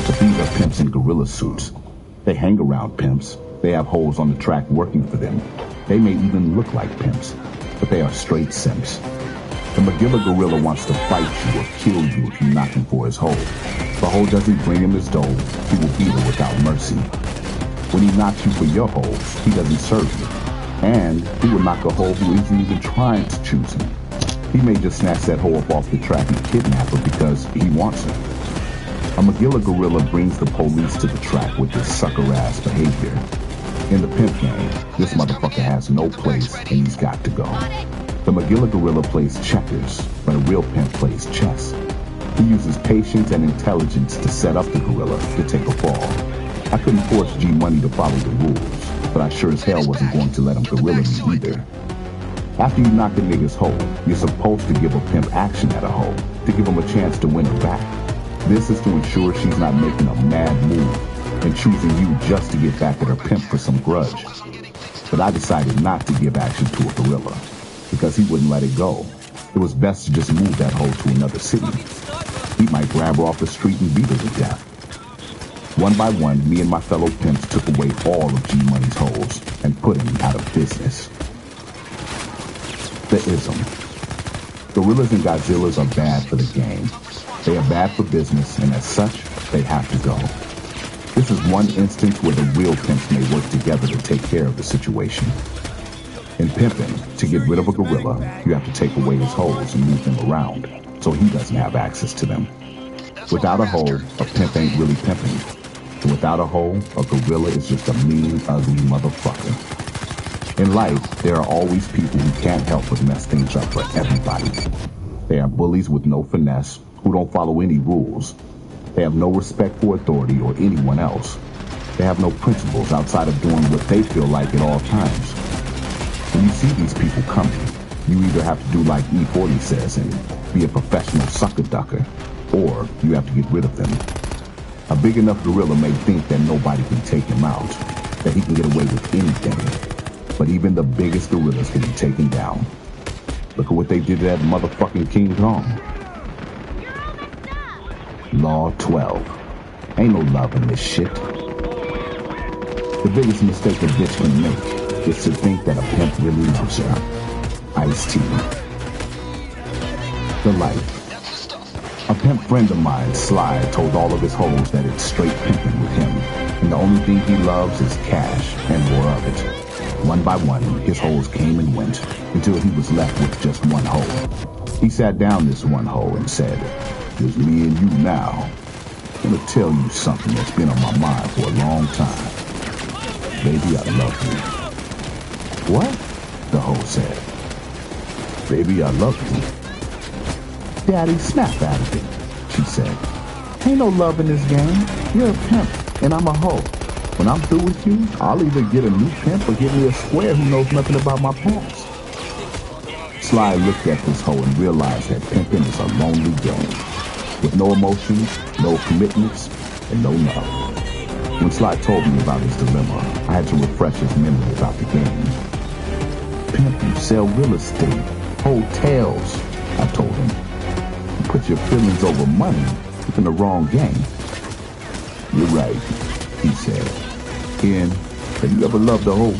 but these are pimps in gorilla suits. They hang around pimps. They have hoes on the track working for them. They may even look like pimps, but they are straight simps. The Magilla gorilla wants to fight you or kill you if you knock him for his hoe. If the hoe doesn't bring him his dough, he will beat her without mercy. When he knocks you for your hoe, he doesn't serve you. And he will knock a hoe who isn't even trying to choose him. He may just snatch that hoe up off the track and kidnap her because he wants her. A Magilla gorilla brings the police to the track with this sucker-ass behavior. In the pimp game, this motherfucker has no place and he's got to go. The Magilla gorilla plays checkers, but a real pimp plays chess. He uses patience and intelligence to set up the gorilla to take a fall. I couldn't force G Money to follow the rules, but I sure as hell wasn't going to let him gorilla me either. After you knock a nigga's hoe, you're supposed to give a pimp action at a hoe, to give him a chance to win her back. This is to ensure she's not making a mad move and choosing you just to get back at her pimp for some grudge. But I decided not to give action to a gorilla, because he wouldn't let it go. It was best to just move that hoe to another city. He might grab her off the street and beat her to death. One by one, me and my fellow pimps took away all of G Money's hoes and put him out of business. The ism. Gorillas and Godzillas are bad for the game. They are bad for business, and as such, they have to go. This is one instance where the real pimps may work together to take care of the situation. In pimping, to get rid of a gorilla, you have to take away his holes and move them around, so he doesn't have access to them. Without a hole, a pimp ain't really pimping. And without a hole, a gorilla is just a mean, ugly motherfucker. In life, there are always people who can't help but mess things up for everybody. They are bullies with no finesse, who don't follow any rules. They have no respect for authority or anyone else. They have no principles outside of doing what they feel like at all times. When you see these people coming, you either have to do like E40 says and be a professional sucker ducker, or you have to get rid of them. A big enough gorilla may think that nobody can take him out, that he can get away with anything. But even the biggest gorillas can be taken down. Look at what they did to that motherfucking King Kong. Law 12. Ain't no love in this shit. The biggest mistake a bitch can make is to think that a pimp really loves her. Ice-T. The life. A pimp friend of mine, Sly, told all of his hoes that it's straight pimping with him, and the only thing he loves is cash and more of it. One by one, his hoes came and went, until he was left with just one hoe. He sat down this one hoe and said, "Just me and you now. I'm gonna tell you something that's been on my mind for a long time. Baby, I love you." "What?" the hoe said. "Baby, I love you." "Daddy, snap out of it," she said. "Ain't no love in this game. You're a pimp, and I'm a hoe. When I'm through with you, I'll either get a new pimp or get me a square who knows nothing about my past." Sly looked at this hoe and realized that pimping is a lonely game, with no emotions, no commitments, and no love. When Sly told me about his dilemma, I had to refresh his memory about the game. "Pimp, you sell real estate, hotels," I told him. "You put your feelings over money, you're in the wrong game." "You're right," he said. "Ken, have you ever loved a hoe?"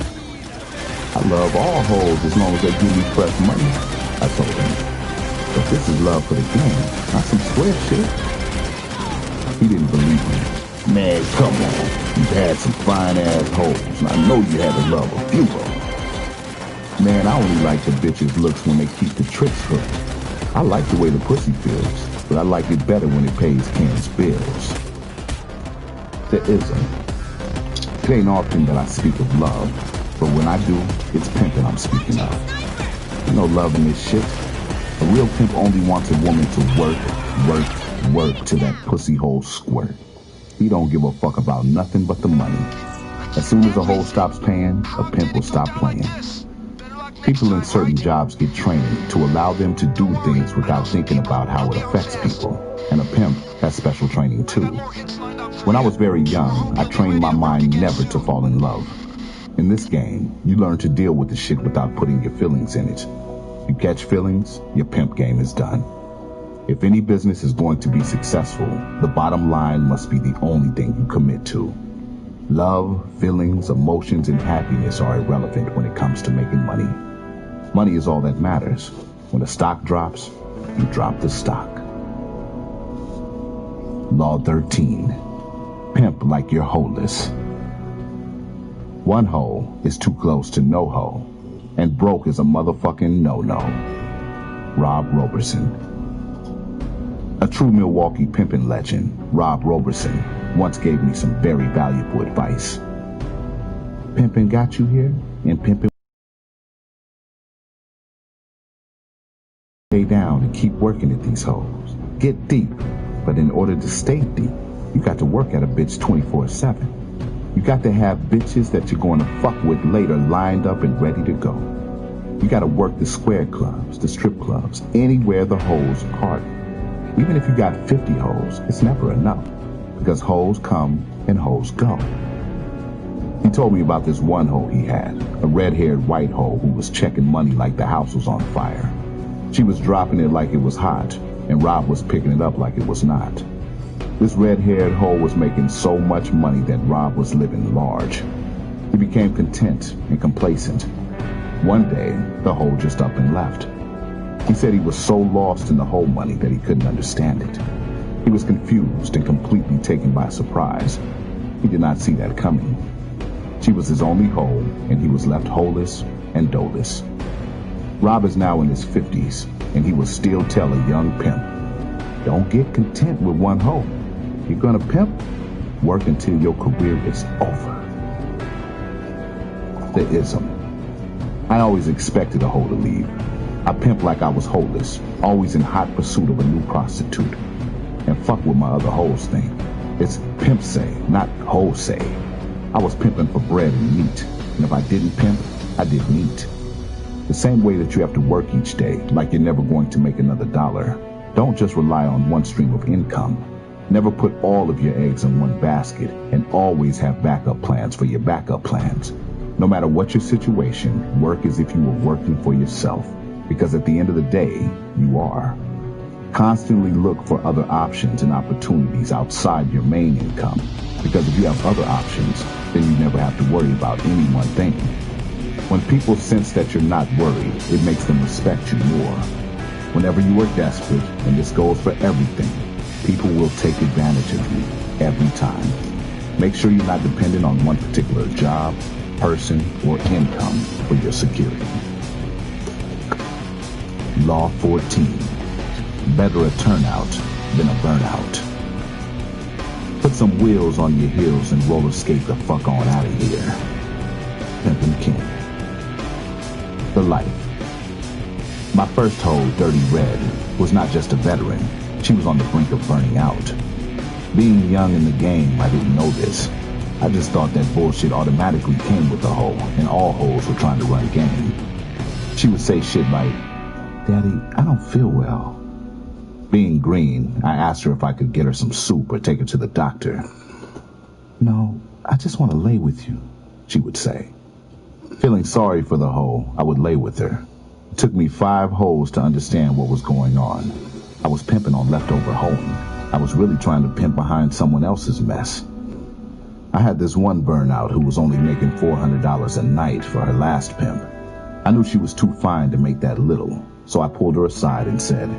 "I love all hoes as long as they give me fresh money," I told him. "But this is love for the game, not some square shit." He didn't believe me. "Man, come on. You've had some fine-ass hoes, and I know you had to love a few of them." "Man, I only like the bitches' looks when they keep the tricks hooked. I like the way the pussy feels, but I like it better when it pays Ken's bills." There isn't. It ain't often that I speak of love, but when I do, it's pimping I'm speaking of. Ain't no love in this shit. A real pimp only wants a woman to work till that pussy hole squirt. He don't give a fuck about nothing but the money. As soon as a hoe stops paying, a pimp will stop playing. People in certain jobs get trained to allow them to do things without thinking about how it affects people, and a pimp has special training too. When I was very young, I trained my mind never to fall in love. In this game, you learn to deal with the shit without putting your feelings in it. You catch feelings, your pimp game is done. If any business is going to be successful, the bottom line must be the only thing you commit to. Love, feelings, emotions, and happiness are irrelevant when it comes to making money. Money is all that matters. When the stock drops, you drop the stock. Law 13. Pimp like you're holeless. One hoe is too close to no hoe, and broke is a motherfucking no-no. Rob Roberson. A true Milwaukee pimping legend, Rob Roberson, once gave me some very valuable advice. Pimping got you here, and pimping stay down and keep working at these hoes. Get deep, but in order to stay deep, you got to work at a bitch 24/7. You got to have bitches that you're going to fuck with later lined up and ready to go. You got to work the square clubs, the strip clubs, anywhere the hoes party. Even if you got 50 hoes, it's never enough, because hoes come and hoes go. He told me about this one hoe he had, a red-haired white hoe who was checking money like the house was on fire. She was dropping it like it was hot, and Rob was picking it up like it was not. This red-haired hoe was making so much money that Rob was living large. He became content and complacent. One day, the hoe just up and left. He said he was so lost in the hoe money that he couldn't understand it. He was confused and completely taken by surprise. He did not see that coming. She was his only hoe, and he was left holeless and doleless. Rob is now in his 50s, and he will still tell a young pimp, don't get content with one hoe. You're gonna pimp, work until your career is over. The ism. I always expected a hoe to leave. I pimped like I was holeless, always in hot pursuit of a new prostitute. And fuck with my other hoes thing. It's pimp say, not hoe say. I was pimping for bread and meat, and if I didn't pimp, I didn't eat. The same way that you have to work each day, like you're never going to make another dollar. Don't just rely on one stream of income. Never put all of your eggs in one basket, and always have backup plans for your backup plans. No matter what your situation, work as if you were working for yourself, because at the end of the day, you are. Constantly look for other options and opportunities outside your main income, because if you have other options, then you never have to worry about any one thing. When people sense that you're not worried, it makes them respect you more. Whenever you are desperate, and this goes for everything, people will take advantage of you every time. Make sure you're not dependent on one particular job, person, or income for your security. Law 14. Better a turnout than a burnout. Put some wheels on your heels and roller skate the fuck on out of here. Pimpin' King. The life. My first hoe, Dirty Red, was not just a veteran. She was on the brink of burning out. Being young in the game, I didn't know this. I just thought that bullshit automatically came with a hoe, and all hoes were trying to run game. She would say shit like, Daddy, I don't feel well. Being green, I asked her if I could get her some soup or take her to the doctor. No, I just want to lay with you, she would say. Feeling sorry for the hoe, I would lay with her. It took me 5 hoes to understand what was going on. I was pimping on leftover hoeing. I was really trying to pimp behind someone else's mess. I had this one burnout who was only making $400 a night for her last pimp. I knew she was too fine to make that little, so I pulled her aside and said,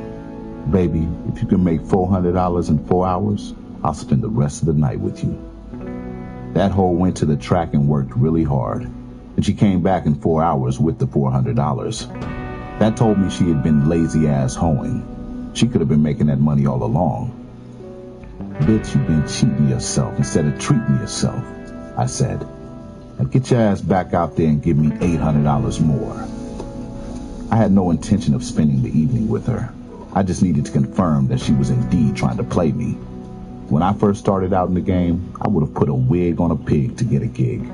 Baby, if you can make $400 in 4 hours, I'll spend the rest of the night with you. That hoe went to the track and worked really hard, and she came back in 4 hours with the $400. That told me she had been lazy-ass hoeing. She could have been making that money all along. Bitch, you've been cheating yourself instead of treating yourself, I said. Now get your ass back out there and give me $800 more. I had no intention of spending the evening with her. I just needed to confirm that she was indeed trying to play me. When I first started out in the game, I would have put a wig on a pig to get a gig.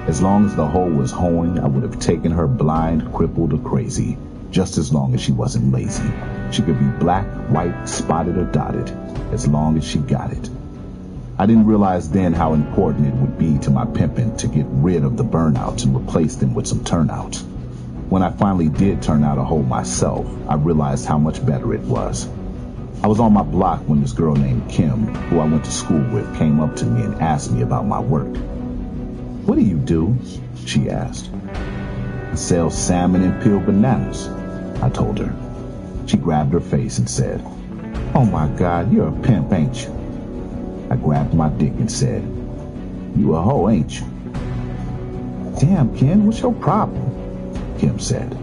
As long as the hoe was hoeing, I would have taken her blind, crippled, or crazy, just as long as she wasn't lazy. She could be black, white, spotted, or dotted, as long as she got it. I didn't realize then how important it would be to my pimping to get rid of the burnouts and replace them with some turnouts. When I finally did turn out a hoe myself, I realized how much better it was. I was on my block when this girl named Kim, who I went to school with, came up to me and asked me about my work. What do you do? She asked. I sell salmon and peeled bananas, I told her. She grabbed her face and said, Oh my God, you're a pimp, ain't you? I grabbed my dick and said, You a hoe, ain't you? Damn, Ken, what's your problem? Kim said.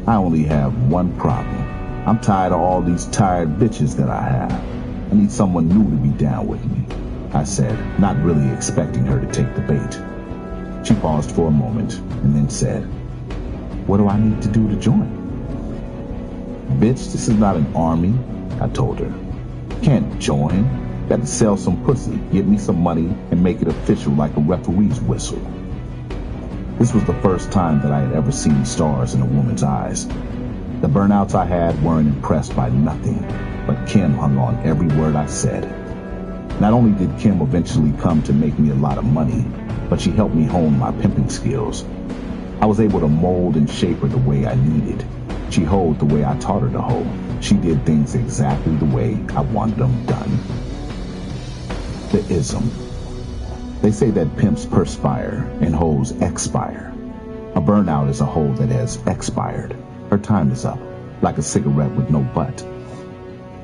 I only have one problem. I'm tired of all these tired bitches that I have. I need someone new to be down with me, I said, not really expecting her to take the bait. She paused for a moment and then said, What do I need to do to join? Bitch, this is not an army, I told her. Can't join. Got to sell some pussy, give me some money, and make it official like a referee's whistle. This was the first time that I had ever seen stars in a woman's eyes. The burnouts I had weren't impressed by nothing, but Kim hung on every word I said. Not only did Kim eventually come to make me a lot of money, but she helped me hone my pimping skills. I was able to mold and shape her the way I needed. She hoed the way I taught her to hoe. She did things exactly the way I wanted them done. The ism. They say that pimps perspire and hoes expire. A burnout is a hoe that has expired. Her time is up, like a cigarette with no butt.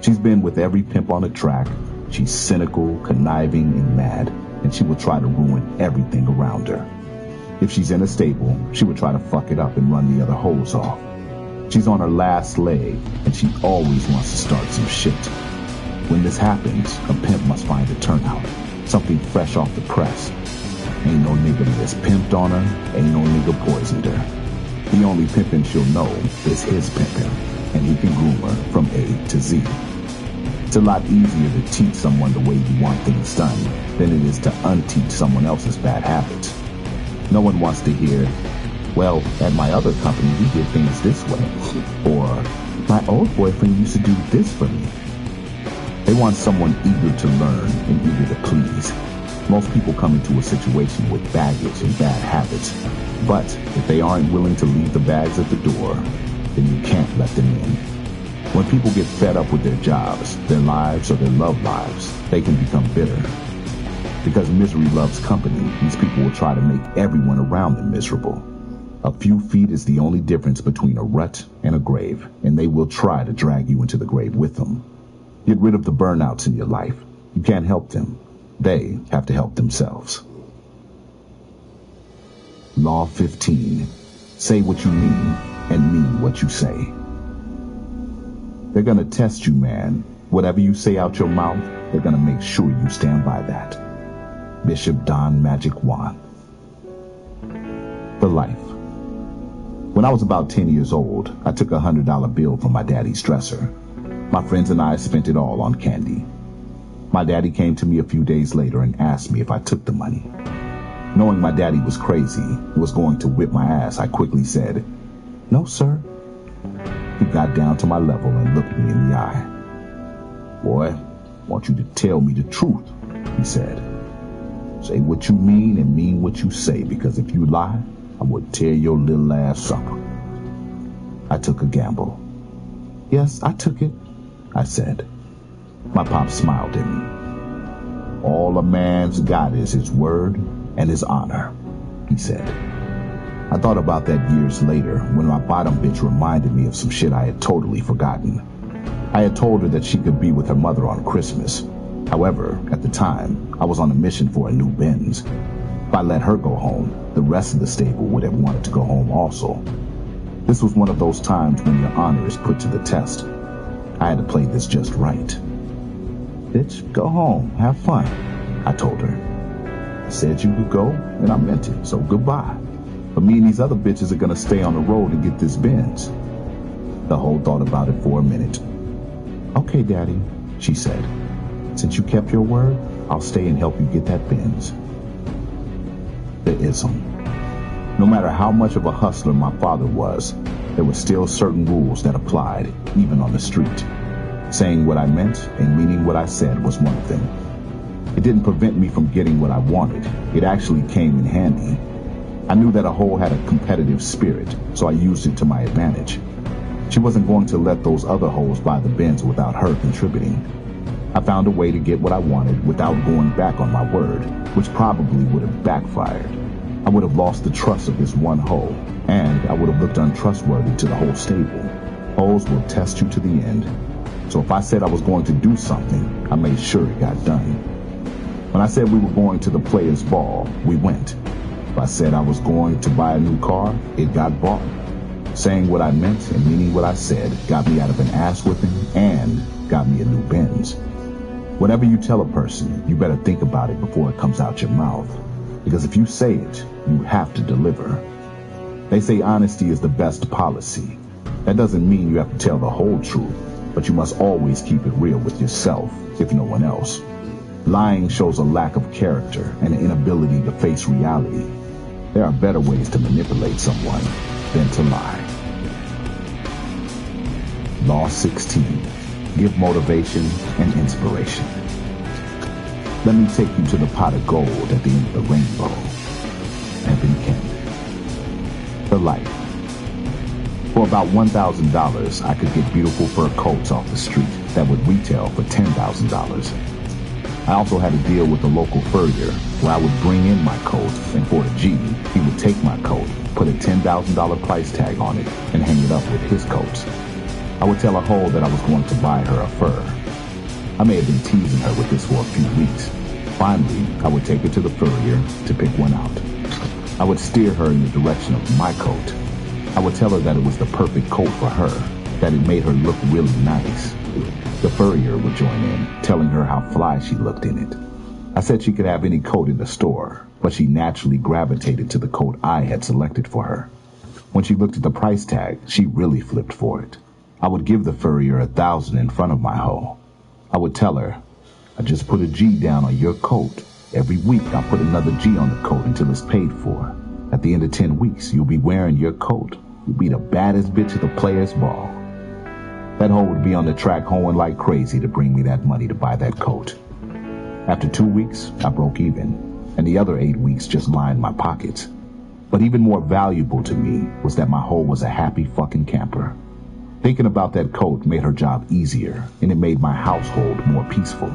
She's been with every pimp on the track. She's cynical, conniving, and mad. and she will try to ruin everything around her. If she's in a stable, she would try to fuck it up and run the other hoes off. She's on her last leg, and she always wants to start some shit. When this happens, a pimp must find a turnout, something fresh off the press. Ain't no nigga that's pimped on her, ain't no nigga poisoned her. The only pimpin' she'll know is his pimpin', and he can groom her from A to Z. It's a lot easier to teach someone the way you want things done than it is to unteach someone else's bad habits. No one wants to hear, well, at my other company we did things this way, or my old boyfriend used to do this for me. They want someone eager to learn and eager to please. Most people come into a situation with baggage and bad habits, but if they aren't willing to leave the bags at the door, then you can't let them in. When people get fed up with their jobs, their lives, or their love lives, they can become bitter. Because misery loves company, these people will try to make everyone around them miserable. A few feet is the only difference between a rut and a grave, and they will try to drag you into the grave with them. Get rid of the burnouts in your life. You can't help them. They have to help themselves. Law 15. Say what you mean and mean what you say. They're gonna test you, man. Whatever you say out your mouth, they're gonna make sure you stand by that. Bishop Don Magic Wand. For life. When I was about 10 years old, I took a $100 bill from my daddy's dresser. My friends and I spent it all on candy. My daddy came to me a few days later and asked me if I took the money. Knowing my daddy was crazy, he was going to whip my ass, I quickly said, "No, sir." He got down to my level and looked me in the eye. "Boy, I want you to tell me the truth," he said. "Say what you mean and mean what you say, because if you lie, I would tear your little ass up." I took a gamble. "Yes, I took it," I said. My pop smiled at me. "All a man's got is his word and his honor," he said. I thought about that years later when my bottom bitch reminded me of some shit I had totally forgotten. I had told her that she could be with her mother on Christmas. However, at the time, I was on a mission for a new Benz. If I let her go home, the rest of the stable would have wanted to go home also. This was one of those times when your honor is put to the test. I had to play this just right. "Bitch, go home, have fun," I told her. I said you could go, and I meant it, so goodbye. But me and these other bitches are gonna stay on the road and get this Benz. The hoe thought about it for a minute. "Okay, Daddy," she said. "Since you kept your word, I'll stay and help you get that Benz." The ism. No matter how much of a hustler my father was, there were still certain rules that applied, even on the street. Saying what I meant and meaning what I said was one of them. It didn't prevent me from getting what I wanted. It actually came in handy. I knew that a hoe had a competitive spirit, so I used it to my advantage. She wasn't going to let those other hoes buy the Benz without her contributing. I found a way to get what I wanted without going back on my word, which probably would have backfired. I would have lost the trust of this one hoe, and I would have looked untrustworthy to the whole stable. Hoes will test you to the end. So if I said I was going to do something, I made sure it got done. When I said we were going to the players' ball, we went. If I said I was going to buy a new car, it got bought. Saying what I meant and meaning what I said got me out of an ass whipping and got me a new Benz. Whatever you tell a person, you better think about it before it comes out your mouth. Because if you say it, you have to deliver. They say honesty is the best policy. That doesn't mean you have to tell the whole truth, but you must always keep it real with yourself, if no one else. Lying shows a lack of character and an inability to face reality. There are better ways to manipulate someone than to lie. Law 16. Give motivation and inspiration. Let me take you to the pot of gold at the end of the rainbow. Evan Kent. For life. For about $1,000, I could get beautiful fur coats off the street that would retail for $10,000. I also had a deal with a local furrier where I would bring in my coat, and for a G, he would take my coat, put a $10,000 price tag on it, and hang it up with his coats. I would tell a hoe that I was going to buy her a fur. I may have been teasing her with this for a few weeks. Finally, I would take her to the furrier to pick one out. I would steer her in the direction of my coat. I would tell her that it was the perfect coat for her, that it made her look really nice. The furrier would join in, telling her how fly she looked in it. I said she could have any coat in the store, but she naturally gravitated to the coat I had selected for her. When she looked at the price tag, she really flipped for it. I would give the furrier $1,000 in front of my hoe. I would tell her, I just put a G down on your coat. Every week I'll put another G on the coat until it's paid for. At the end of 10 weeks, you'll be wearing your coat. You'll be the baddest bitch at the players' ball. That hoe would be on the track hoeing like crazy to bring me that money to buy that coat. After 2 weeks, I broke even, and the other 8 weeks just lined my pockets. But even more valuable to me was that my hoe was a happy fucking camper. Thinking about that coat made her job easier, and it made my household more peaceful.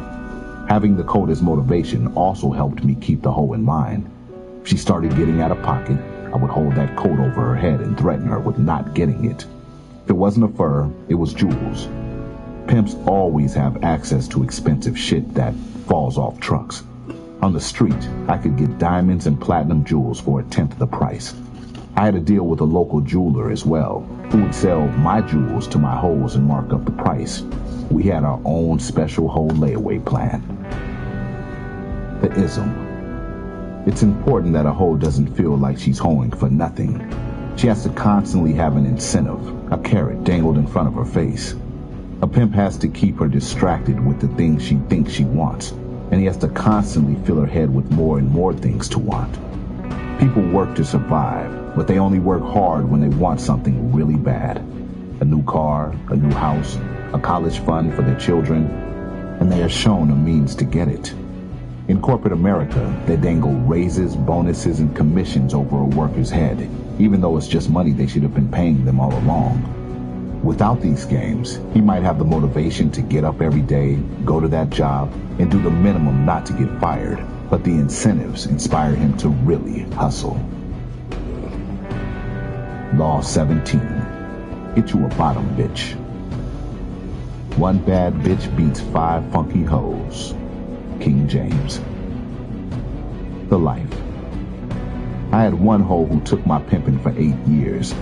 Having the coat as motivation also helped me keep the hoe in line. If she started getting out of pocket, I would hold that coat over her head and threaten her with not getting it. If it wasn't a fur, it was jewels. Pimps always have access to expensive shit that falls off trucks. On the street, I could get diamonds and platinum jewels for 1/10 of the price. I had a deal with a local jeweler as well, who would sell my jewels to my hoes and mark up the price. We had our own special hoe layaway plan. The ism. It's important that a hoe doesn't feel like she's hoeing for nothing. She has to constantly have an incentive, a carrot dangled in front of her face. A pimp has to keep her distracted with the things she thinks she wants, and he has to constantly fill her head with more and more things to want. People work to survive, but they only work hard when they want something really bad. A new car, a new house, a college fund for their children, and they are shown a means to get it. In corporate America, they dangle raises, bonuses, and commissions over a worker's head, even though it's just money they should have been paying them all along. Without these games, he might have the motivation to get up every day, go to that job, and do the minimum not to get fired, but the incentives inspire him to really hustle. Law 17. Get you a bottom bitch. One bad bitch beats 5 funky hoes. King James. The life. I had one hoe who took my pimping for 8 years.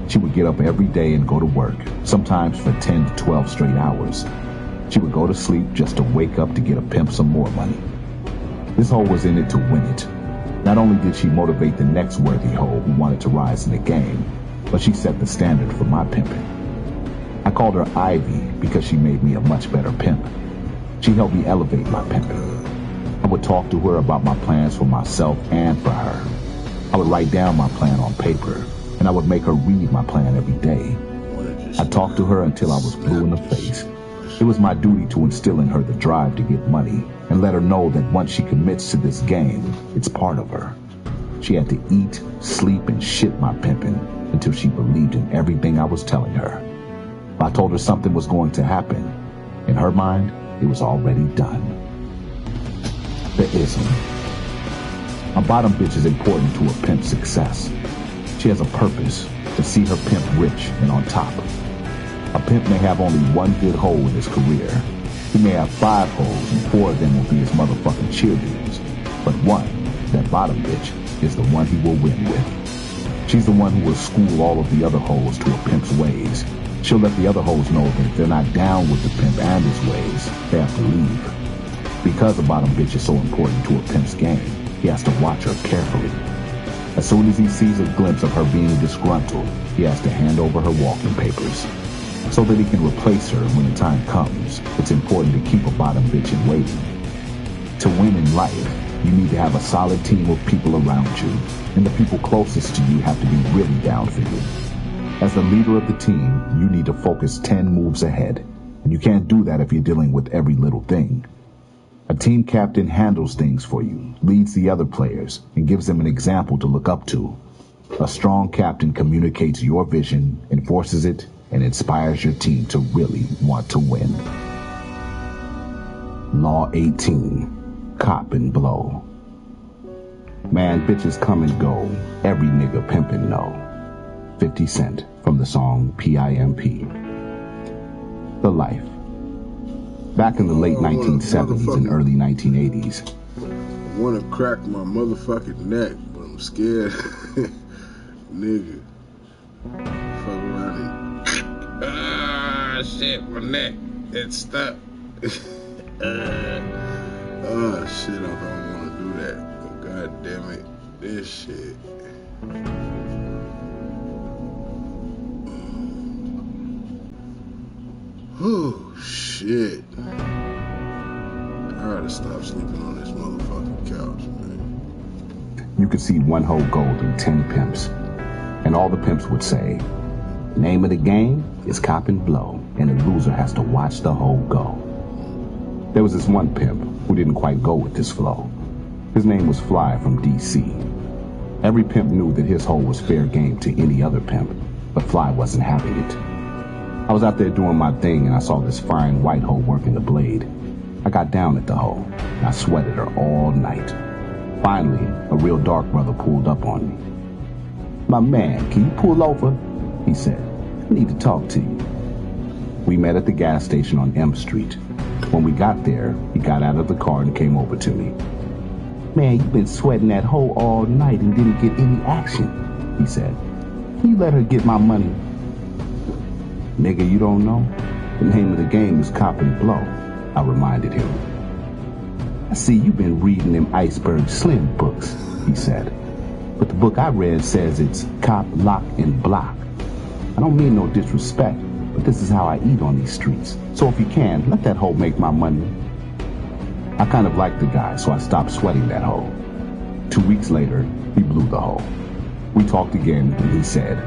She would get up every day and go to work, sometimes for 10 to 12 straight hours. She would go to sleep just to wake up to get a pimp some more money. This hoe was in it to win it. Not only did she motivate the next worthy hoe who wanted to rise in the game, but she set the standard for my pimping. I called her Ivy because she made me a much better pimp. She helped me elevate my pimping. I would talk to her about my plans for myself and for her. I would write down my plan on paper, and I would make her read my plan every day. I talked to her until I was blue in the face. It was my duty to instill in her the drive to get money and let her know that once she commits to this game, it's part of her. She had to eat, sleep, and shit my pimping until she believed in everything I was telling her. If I told her something was going to happen, in her mind, it was already done. The ism. A bottom bitch is important to a pimp's success. She has a purpose, to see her pimp rich and on top. A pimp may have only one good hoe in his career. He may have 5 hoes and 4 of them will be his motherfucking cheerleaders. But one, that bottom bitch, is the one he will win with. She's the one who will school all of the other hoes to a pimp's ways. She'll let the other hoes know that if they're not down with the pimp and his ways, they have to leave. Because a bottom bitch is so important to a pimp's game, he has to watch her carefully. As soon as he sees a glimpse of her being disgruntled, he has to hand over her walking papers. So that he can replace her when the time comes, it's important to keep a bottom bitch in waiting. To win in life, you need to have a solid team of people around you, and the people closest to you have to be really down for you. As the leader of the team, you need to focus 10 moves ahead, and you can't do that if you're dealing with every little thing. A team captain handles things for you, leads the other players, and gives them an example to look up to. A strong captain communicates your vision, enforces it, and inspires your team to really want to win. Law 18. Cop and blow. Man, bitches come and go. Every nigga pimpin' know. 50 Cent from the song P.I.M.P. The life. Back in the late 1970s and early 1980s, want to crack my motherfucking neck, but I'm scared. Nigga. Fuck around and... Ah, shit, my neck. It's stuck. Oh, shit, I don't want to do that. God damn it. This shit. Oh, shit. I gotta stop sleeping on this motherfucking couch, man. You could see one hoe go through 10 pimps, and all the pimps would say, name of the game is cop and blow, and the loser has to watch the hoe go. There was this one pimp who didn't quite go with this flow. His name was Fly from DC. Every pimp knew that his hoe was fair game to any other pimp, but Fly wasn't having it. I was out there doing my thing and I saw this fine white hoe working the blade. I got down at the hoe and I sweated her all night. Finally, a real dark brother pulled up on me. My man, can you pull over? He said, I need to talk to you. We met at the gas station on M Street. When we got there, he got out of the car and came over to me. Man, you've been sweating that hoe all night and didn't get any action, he said. Can you let her get my money? Nigga, you don't know? The name of the game is cop and blow, I reminded him. I see you've been reading them Iceberg Slim books, he said. But the book I read says it's cop, lock, and block. I don't mean no disrespect, but this is how I eat on these streets. So if you can, let that hoe make my money. I kind of liked the guy, so I stopped sweating that hoe. 2 weeks later, he blew the hoe. We talked again, and he said,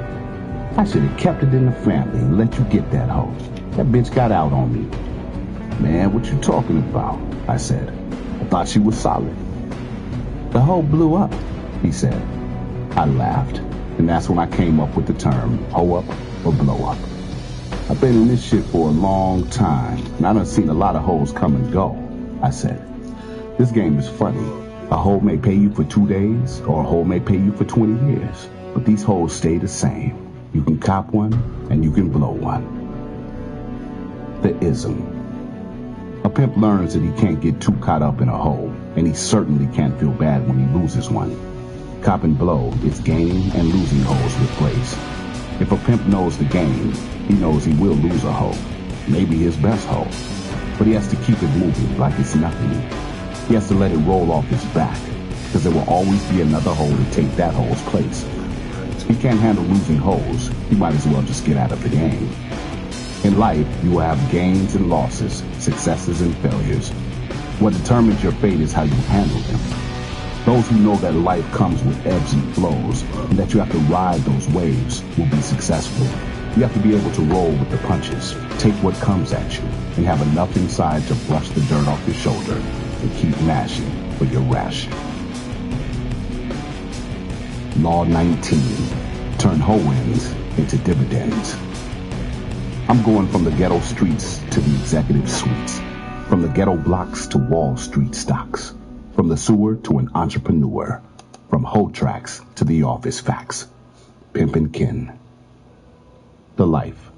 I should have kept it in the family and let you get that hoe. That bitch got out on me. Man, what you talking about? I said. I thought she was solid. The hoe blew up, he said. I laughed, and that's when I came up with the term, hoe up or blow up. I've been in this shit for a long time, and I done seen a lot of hoes come and go, I said. This game is funny. A hoe may pay you for 2 days, or a hoe may pay you for 20 years, but these hoes stay the same. You can cop one, and you can blow one. The ism. A pimp learns that he can't get too caught up in a hoe, and he certainly can't feel bad when he loses one. Cop and blow is gaining and losing hoes with grace. If a pimp knows the game, he knows he will lose a hoe, maybe his best hoe, but he has to keep it moving like it's nothing. He has to let it roll off his back, because there will always be another hoe to take that hoe's place. He can't handle losing hoes, he might as well just get out of the game. In life, you will have gains and losses, successes and failures. What determines your fate is how you handle them. Those who know that life comes with ebbs and flows, and that you have to ride those waves, will be successful. You have to be able to roll with the punches, take what comes at you, and have enough inside to brush the dirt off your shoulder and keep mashing for your ration. Law 19. Turn hoe-ins into dividends. I'm going from the ghetto streets to the executive suites, from the ghetto blocks to Wall Street stocks, from the sewer to an entrepreneur, from hoe tracks to the office facts. Pimpin' kin. The life.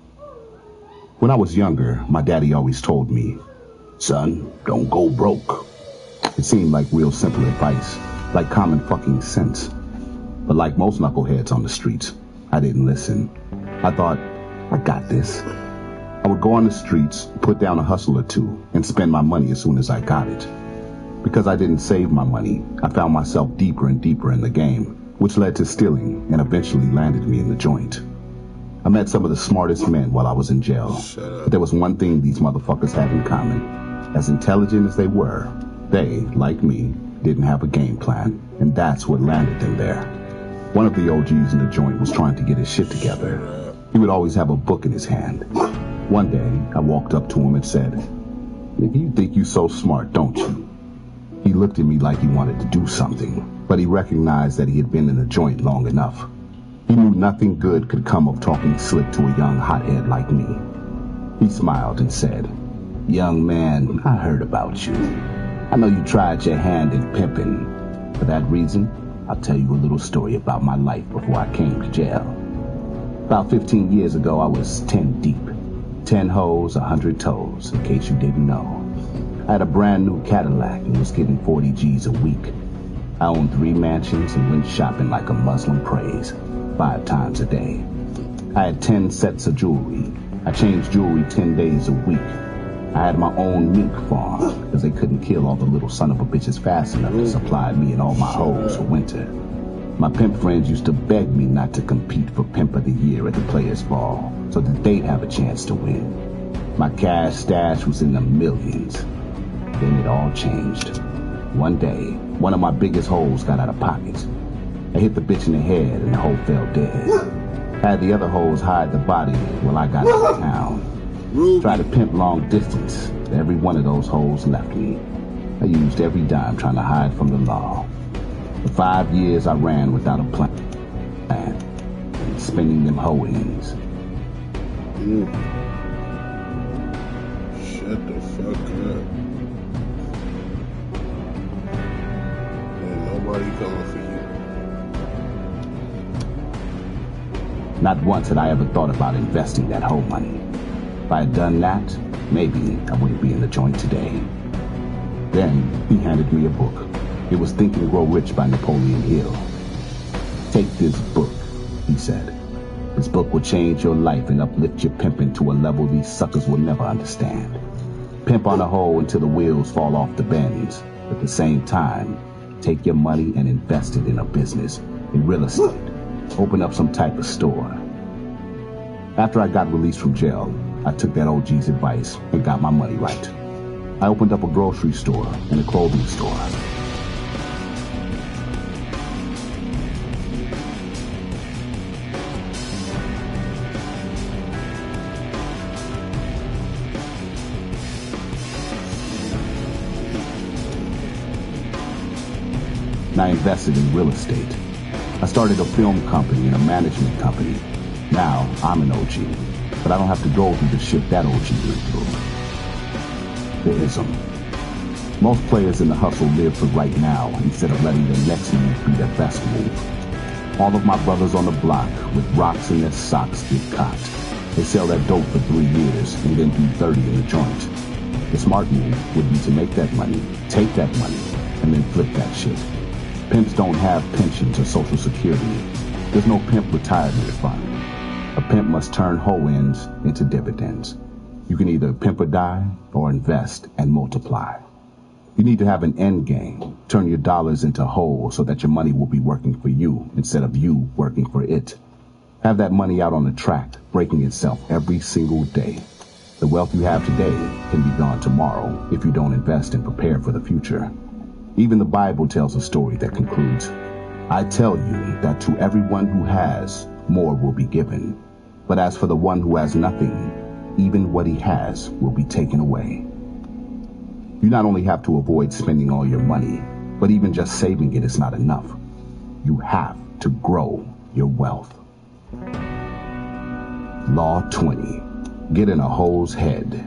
When I was younger, my daddy always told me, son, don't go broke. It seemed like real simple advice, like common fucking sense. But like most knuckleheads on the streets, I didn't listen. I thought, I got this. I would go on the streets, put down a hustle or two, and spend my money as soon as I got it. Because I didn't save my money, I found myself deeper and deeper in the game, which led to stealing and eventually landed me in the joint. I met some of the smartest men while I was in jail, but there was one thing these motherfuckers had in common. As intelligent as they were, they, like me, didn't have a game plan, and that's what landed them there. One of the OGs in the joint was trying to get his shit together. He would always have a book in his hand. One day, I walked up to him and said, "Nigga, you think you so smart, don't you?" He looked at me like he wanted to do something, but he recognized that he had been in the joint long enough. He knew nothing good could come of talking slick to a young hothead like me. He smiled and said, "Young man, I heard about you. I know you tried your hand in pimping. For that reason, I'll tell you a little story about my life before I came to jail. About 15 years ago, I was 10 deep. 10 hoes, 100 toes, in case you didn't know. I had a brand new Cadillac and was getting 40 G's a week. I owned 3 mansions and went shopping like a Muslim prays, 5 times a day. I had 10 sets of jewelry. I changed jewelry 10 days a week. I had my own mink farm because they couldn't kill all the little son of a bitches fast enough to supply me and all my hoes for winter. My pimp friends used to beg me not to compete for Pimp of the Year at the Players Ball so that they'd have a chance to win. My cash stash was in the millions. Then it all changed. One day, one of my biggest hoes got out of pocket. I hit the bitch in the head and the hoe fell dead. Had the other hoes hide the body while I got out of town. Tried to pimp long distance. Every one of those hoes left me. I used every dime trying to hide from the law. For 5 years I ran without a plan. Spending them hoeings. Shut the fuck up. Ain't nobody coming for you. Not once had I ever thought about investing that hoe money. If I had done that, maybe I wouldn't be in the joint today. Then he handed me a book. It was Think and Grow Rich by Napoleon Hill. Take this book, he said. This book will change your life and uplift your pimping to a level these suckers will never understand. Pimp on a hoe until the wheels fall off the bends. At the same time, take your money and invest it in a business, in real estate. Open up some type of store. After I got released from jail, I took that OG's advice and got my money right. I opened up a grocery store and a clothing store. And I invested in real estate. I started a film company and a management company. Now I'm an OG, but I don't have to go through the shit that OG went through. The ism. Most players in the hustle live for right now instead of letting their next move be their best move. All of my brothers on the block with rocks in their socks get caught. They sell that dope for 3 years and then do 30 in the joint. The smart move would be to make that money, take that money, and then flip that shit. Pimps don't have pensions or social security. There's no pimp retirement fund. A pimp must turn hoe ends into dividends. You can either pimp or die or invest and multiply. You need to have an end game. Turn your dollars into hoes so that your money will be working for you instead of you working for it. Have that money out on the track, breaking itself every single day. The wealth you have today can be gone tomorrow if you don't invest and prepare for the future. Even the Bible tells a story that concludes, I tell you that to everyone who has, more will be given. But as for the one who has nothing, even what he has will be taken away. You not only have to avoid spending all your money, but even just saving it is not enough. You have to grow your wealth. Law 20. Get in a hoe's head.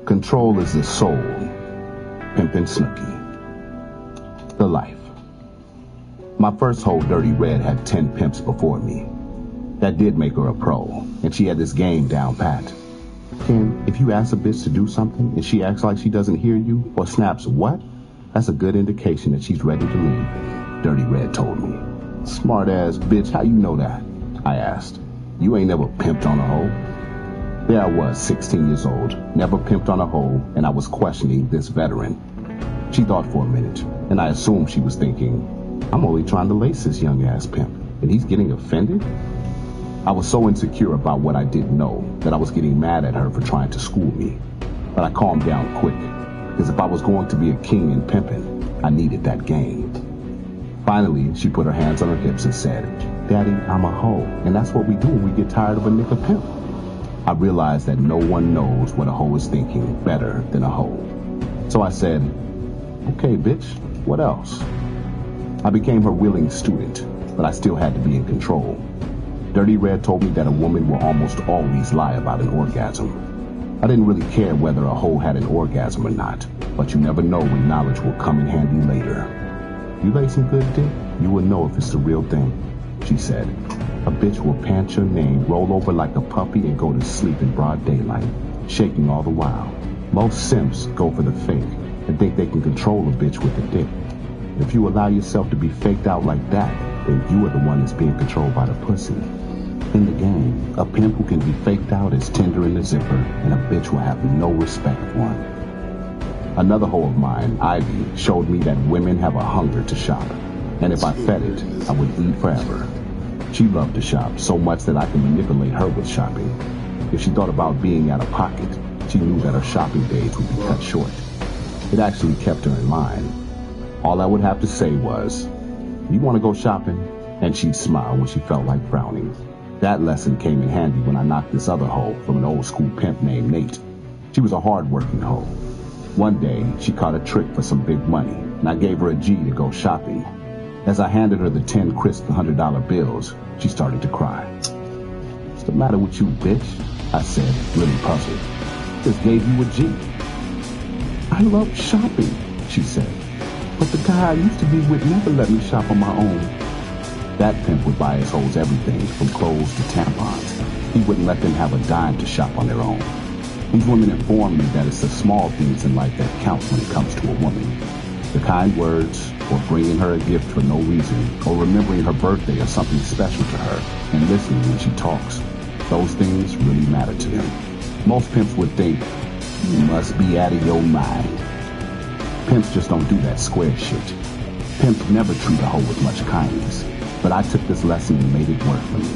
Control is the soul. Pimpin' Snooky. The life. My first hoe, Dirty Red, had 10 pimps before me. That did make her a pro, and she had this game down pat. Ken, if you ask a bitch to do something and she acts like she doesn't hear you or snaps what, that's a good indication that she's ready to leave, Dirty Red told me. Smart ass bitch, how you know that? I asked. You ain't never pimped on a hoe. There I was, 16 years old, never pimped on a hoe, and I was questioning this veteran. She thought for a minute, and I assumed she was thinking, I'm only trying to lace this young ass pimp, and he's getting offended? I was so insecure about what I didn't know that I was getting mad at her for trying to school me. But I calmed down quick, because if I was going to be a king in pimping, I needed that game. Finally, she put her hands on her hips and said, Daddy, I'm a hoe, and that's what we do when we get tired of a nigga pimp. I realized that no one knows what a hoe is thinking better than a hoe. So I said, okay, bitch, what else? I became her willing student, but I still had to be in control. Dirty Red told me that a woman will almost always lie about an orgasm. I didn't really care whether a hoe had an orgasm or not, but you never know when knowledge will come in handy later. You lay some good dick, you will know if it's the real thing, she said. A bitch will pant your name, roll over like a puppy, and go to sleep in broad daylight, shaking all the while. Most simps go for the fake and think they can control a bitch with a dick. If you allow yourself to be faked out like that, then you are the one that's being controlled by the pussy. In the game, a pimp who can be faked out is tender in the zipper, and a bitch will have no respect for him. Another hoe of mine, Ivy, showed me that women have a hunger to shop, and if I fed it, I would eat forever. She loved to shop so much that I could manipulate her with shopping. If she thought about being out of pocket, she knew that her shopping days would be cut short. It actually kept her in line. All I would have to say was, "You want to go shopping?" And she'd smile when she felt like frowning. That lesson came in handy when I knocked this other hoe from an old school pimp named Nate. She was a hard-working hoe. One day, she caught a trick for some big money, and I gave her a G to go shopping. As I handed her the 10 crisp $100 bills, she started to cry. "What's the matter with you, bitch?" I said, really puzzled. "Just gave you a G." "I love shopping," she said. "But the guy I used to be with never let me shop on my own." That pimp would buy his hoes everything from clothes to tampons. He wouldn't let them have a dime to shop on their own. These women informed me that it's the small things in life that count when it comes to a woman. The kind words, or bringing her a gift for no reason, or remembering her birthday or something special to her, and listening when she talks. Those things really matter to them. Most pimps would think, "You must be out of your mind." Pimps just don't do that square shit. Pimps never treat a hoe with much kindness. But I took this lesson and made it work for me.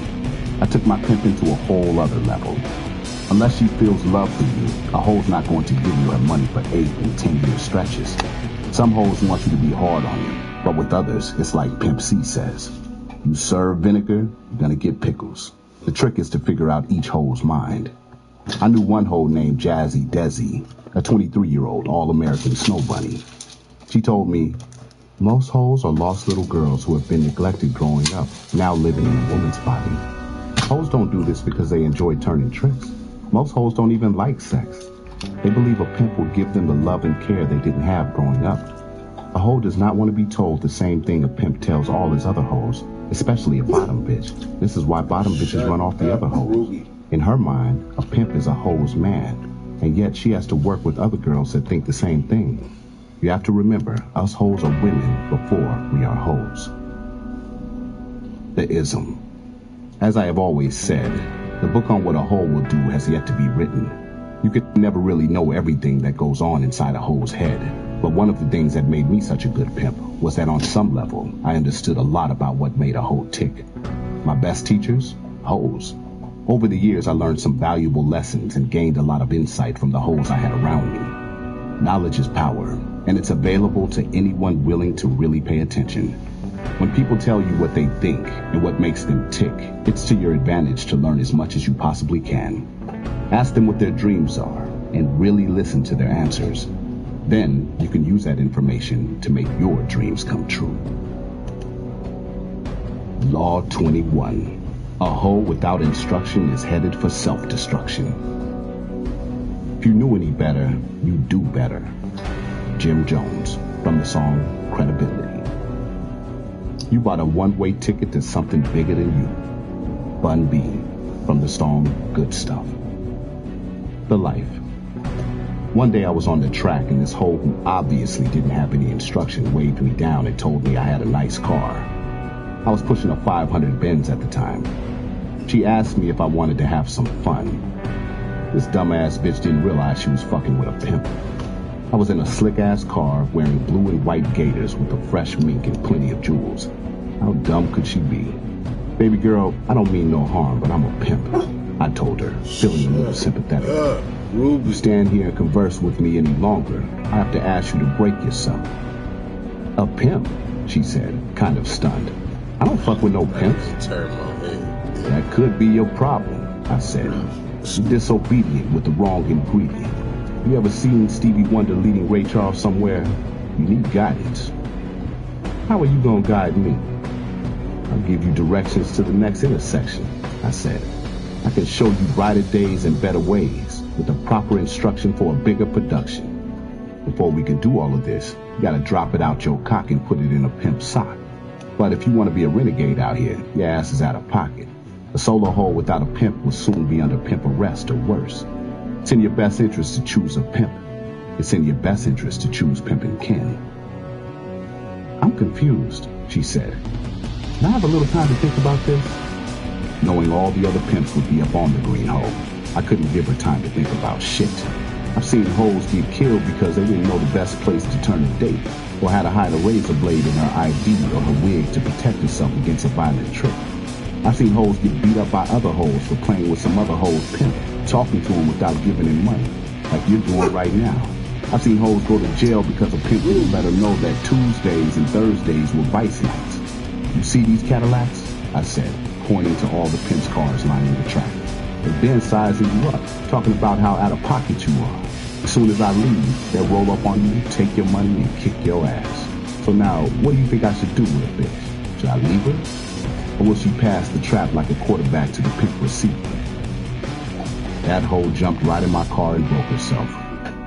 I took my pimp into a whole other level. Unless she feels love for you, a hoe's not going to give you her money for 8 and 10-year stretches. Some hoes want you to be hard on them, but with others, it's like Pimp C says. You serve vinegar, you're gonna get pickles. The trick is to figure out each hoe's mind. I knew one hoe named Jazzy Desi, a 23-year-old all-American snow bunny. She told me, "Most hoes are lost little girls who have been neglected growing up, now living in a woman's body." Hoes don't do this because they enjoy turning tricks. Most hoes don't even like sex. They believe a pimp will give them the love and care they didn't have growing up. A hoe does not want to be told the same thing a pimp tells all his other hoes, especially a bottom bitch. This is why bottom bitches run off the other hoes. In her mind, a pimp is a hoe's man, and yet she has to work with other girls that think the same thing. You have to remember, us hoes are women before we are hoes. The ism. As I have always said, the book on what a hoe will do has yet to be written. You could never really know everything that goes on inside a hoe's head, but one of the things that made me such a good pimp was that on some level, I understood a lot about what made a hoe tick. My best teachers? Hoes. Over the years, I learned some valuable lessons and gained a lot of insight from the hoes I had around me. Knowledge is power, and it's available to anyone willing to really pay attention. When people tell you what they think and what makes them tick, it's to your advantage to learn as much as you possibly can. Ask them what their dreams are and really listen to their answers. Then you can use that information to make your dreams come true. Law 21. A hoe without instruction is headed for self-destruction. If you knew any better, you'd do better. Jim Jones, from the song Credibility. You bought a one-way ticket to something bigger than you. Bun B, from the song Good Stuff. The Life. One day I was on the track and this hoe who obviously didn't have any instruction waved me down and told me I had a nice car. I was pushing a 500 Benz at the time. She asked me if I wanted to have some fun. This dumbass bitch didn't realize she was fucking with a pimp. I was in a slick-ass car wearing blue and white gaiters with a fresh mink and plenty of jewels. How dumb could she be? "Baby girl, I don't mean no harm, but I'm a pimp," I told her, feeling a little sympathetic. "You stand here and converse with me any longer, I have to ask you to break yourself." "A pimp?" she said, kind of stunned. "I don't fuck with no pimps." "That could be your problem," I said. "You're disobedient with the wrong ingredient. You ever seen Stevie Wonder leading Ray Charles somewhere? You need guidance." "How are you gonna guide me?" "I'll give you directions to the next intersection," I said. "I can show you brighter days and better ways with the proper instruction for a bigger production. Before we can do all of this, you gotta drop it out your cock and put it in a pimp sock. But if you want to be a renegade out here, your ass is out of pocket. A solo hoe without a pimp will soon be under pimp arrest or worse. It's in your best interest to choose a pimp. It's in your best interest to choose pimpin' kin. I'm confused, she said. Can I have a little time to think about this? Knowing all the other pimps would be up on the green hoe, I couldn't give her time to think about shit. I've seen hoes get killed because they didn't know the best place to turn a date, or how to hide a razor blade in her ID or her wig to protect herself against a violent trip. I've seen hoes get beat up by other hoes for playing with some other hoes' pimp, talking to him without giving him money, like you're doing right now. I've seen hoes go to jail because a pimp didn't let her know that Tuesdays and Thursdays were vice nights. You see these Cadillacs? I said, pointing to all the pimps' cars lining the track. They've been sizing you up, talking about how out of pocket you are. As soon as I leave, they'll roll up on you, take your money, and kick your ass. So now, what do you think I should do with a bitch? Should I leave her? Or will she pass the trap like a quarterback to the pimp receiver? That hoe jumped right in my car and broke herself.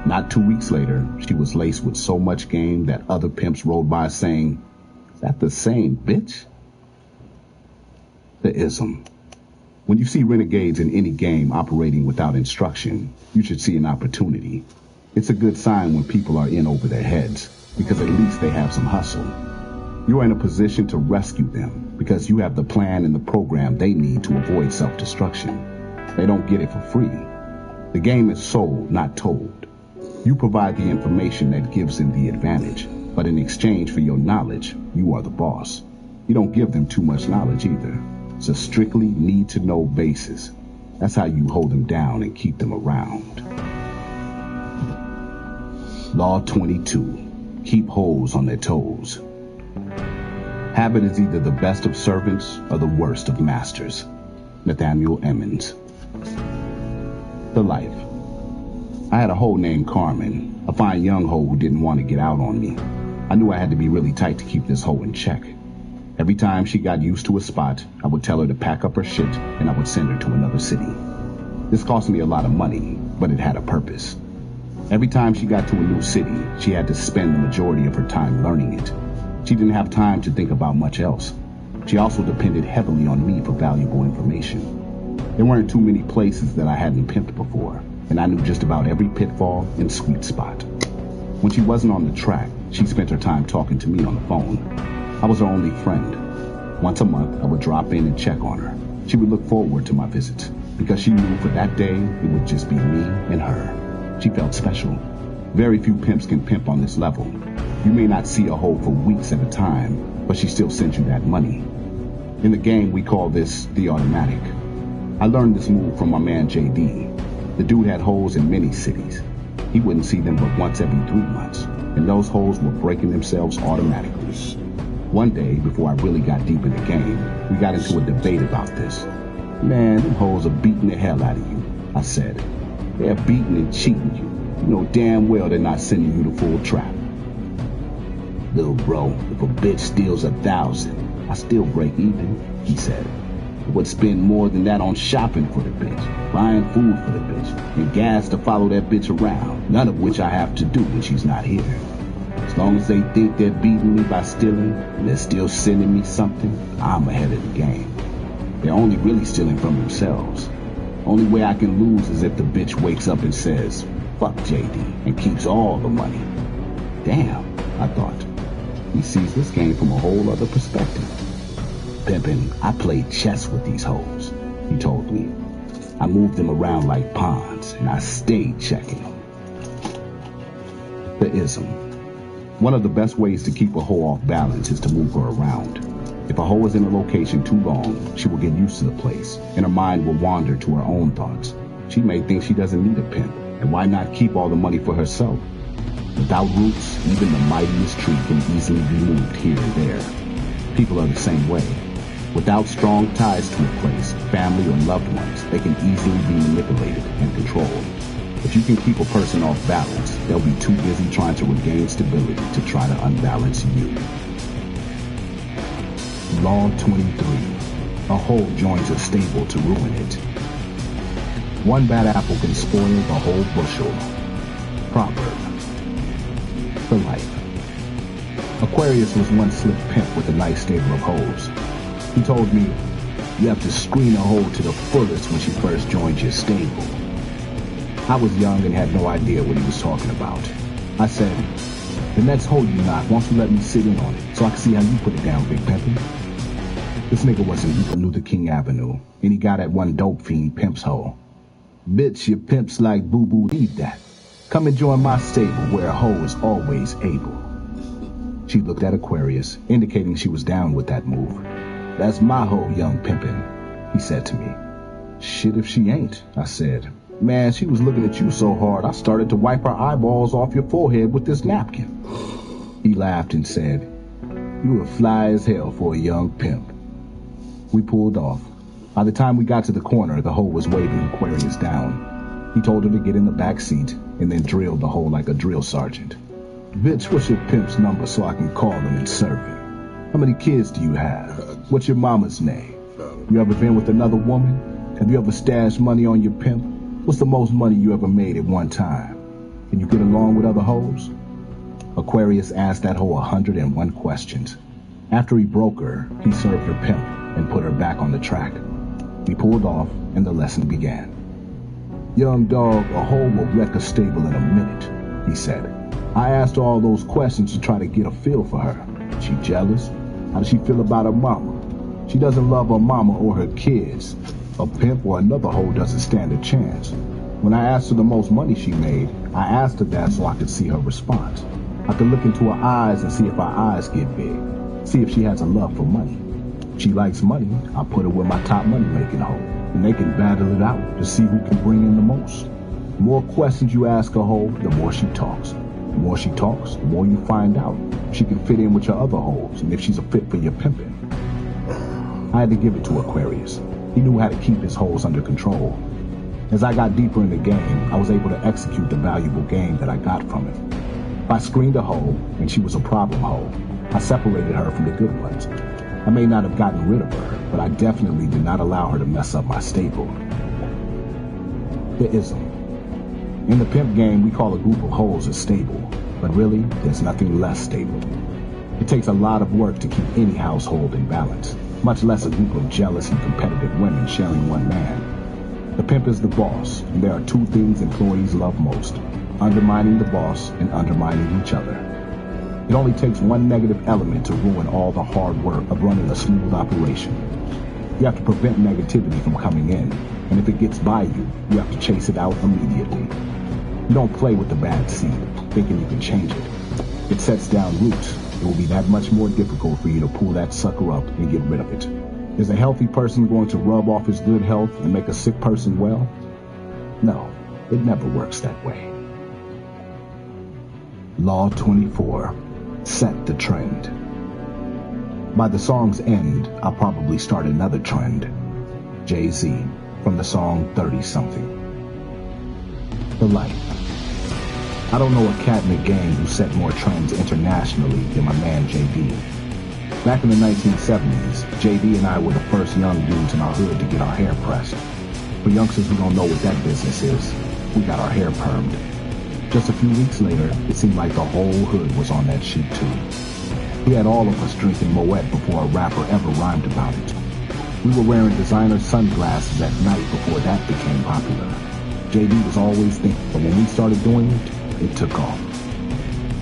Not 2 weeks later, she was laced with so much game that other pimps rolled by saying, "Is that the same bitch?" The ism. When you see renegades in any game operating without instruction, you should see an opportunity. It's a good sign when people are in over their heads, because at least they have some hustle. You're in a position to rescue them, because you have the plan and the program they need to avoid self-destruction. They don't get it for free. The game is sold, not told. You provide the information that gives them the advantage, but in exchange for your knowledge, you are the boss. You don't give them too much knowledge either. It's a strictly need-to-know basis. That's how you hold them down and keep them around. Law 22. Keep hoes on their toes. Habit is either the best of servants or the worst of masters. Nathaniel Emmons. The life. I had a hoe named Carmen, a fine young hoe who didn't want to get out on me. I knew I had to be really tight to keep this hoe in check. Every time she got used to a spot, I would tell her to pack up her shit and I would send her to another city. This cost me a lot of money, but it had a purpose. Every time she got to a new city, she had to spend the majority of her time learning it. She didn't have time to think about much else. She also depended heavily on me for valuable information. There weren't too many places that I hadn't pimped before, and I knew just about every pitfall and sweet spot. When she wasn't on the track, she spent her time talking to me on the phone. I was her only friend. Once a month, I would drop in and check on her. She would look forward to my visits, because she knew for that day, it would just be me and her. She felt special. Very few pimps can pimp on this level. You may not see a hoe for weeks at a time, but she still sends you that money. In the game, we call this the automatic. I learned this move from my man JD. The dude had hoes in many cities. He wouldn't see them but once every 3 months, and those hoes were breaking themselves automatically. One day, before I really got deep in the game, we got into a debate about this. "Man, them hoes are beating the hell out of you," I said. "They're beating and cheating you. You know damn well they're not sending you the full trap." "Little bro, if a bitch steals 1,000, I still break even," he said. "I would spend more than that on shopping for the bitch, buying food for the bitch, and gas to follow that bitch around, none of which I have to do when she's not here. As long as they think they're beating me by stealing, and they're still sending me something, I'm ahead of the game. They're only really stealing from themselves. Only way I can lose is if the bitch wakes up and says, 'Fuck JD,' and keeps all the money." Damn, I thought. He sees this game from a whole other perspective. "Pimpin', I played chess with these hoes," he told me. "I moved them around like pawns, and I stayed checking them." The ism. One of the best ways to keep a hoe off balance is to move her around. If a hoe is in a location too long, she will get used to the place, and her mind will wander to her own thoughts. She may think she doesn't need a pimp, and why not keep all the money for herself? Without roots, even the mightiest tree can easily be moved here and there. People are the same way. Without strong ties to a place, family or loved ones, they can easily be manipulated and controlled. If you can keep a person off balance, they'll be too busy trying to regain stability to try to unbalance you. Law 23. A hoe joins a stable to ruin it. One bad apple can spoil the whole bushel. Proverb. The life. Aquarius was one slick pimp with a nice stable of hoes. He told me, "You have to screen a hoe to the fullest when she first joins your stable." I was young and had no idea what he was talking about. I said, the next hole you knock, why don't you let me sit in on it so I can see how you put it down, Big Pimpin'? This nigga was in Martin Luther King Avenue, and he got at one dope fiend Pimp's hole. Bitch, your pimps like boo-boo, leave that. Come and join my stable where a hoe is always able. She looked at Aquarius, indicating she was down with that move. That's my hoe, young pimpin', he said to me. Shit if she ain't, I said. Man, she was looking at you so hard, I started to wipe her eyeballs off your forehead with this napkin. He laughed and said, you were fly as hell for a young pimp. We pulled off. By the time we got to the corner, the hoe was waving Aquarius down. He told her to get in the back seat and then drilled the hoe like a drill sergeant. Bitch, what's your pimp's number so I can call him and serve him? How many kids do you have? What's your mama's name? You ever been with another woman? Have you ever stashed money on your pimp? What's the most money you ever made at one time? Can you get along with other hoes? Aquarius asked that hoe 101 questions. After he broke her, he served her pimp and put her back on the track. We pulled off, and the lesson began. Young dog, a hoe will wreck a stable in a minute, he said. I asked her all those questions to try to get a feel for her. She jealous? How does she feel about her mama? She doesn't love her mama or her kids. A pimp or another hoe doesn't stand a chance. When I asked her the most money she made, I asked her that so I could see her response. I could look into her eyes and see if her eyes get big. See if she has a love for money. If she likes money, I put her with my top money-making hoe, and they can battle it out to see who can bring in the most. The more questions you ask a hoe, the more she talks. The more she talks, the more you find out if she can fit in with your other hoes and if she's a fit for your pimping. I had to give it to Aquarius. He knew how to keep his hoes under control. As I got deeper in the game, I was able to execute the valuable game that I got from it. If I screened a hoe and she was a problem hoe, I separated her from the good ones. I may not have gotten rid of her, but I definitely did not allow her to mess up my stable. The ism. In the pimp game, we call a group of hoes a stable, but really, there's nothing less stable. It takes a lot of work to keep any household in balance, much less a group of jealous and competitive women sharing one man. The pimp is the boss, and there are two things employees love most: undermining the boss and undermining each other. It only takes one negative element to ruin all the hard work of running a smooth operation. You have to prevent negativity from coming in, and if it gets by you, you have to chase it out immediately. You don't play with the bad seed, thinking you can change it. It sets down roots. It will be that much more difficult for you to pull that sucker up and get rid of it. Is a healthy person going to rub off his good health and make a sick person well? No, it never works that way. Law 24. Set the trend. By the song's end, I'll probably start another trend. Jay-Z, from the song 30-something. The Light. I don't know a cat in the game who set more trends internationally than my man JD. Back in the 1970s, JD and I were the first young dudes in our hood to get our hair pressed. For youngsters who don't know what that business is, we got our hair permed. Just a few weeks later, it seemed like the whole hood was on that shit too. We had all of us drinking Moet before a rapper ever rhymed about it. We were wearing designer sunglasses at night before that became popular. JD was always thinking, but when we started doing it, it took off.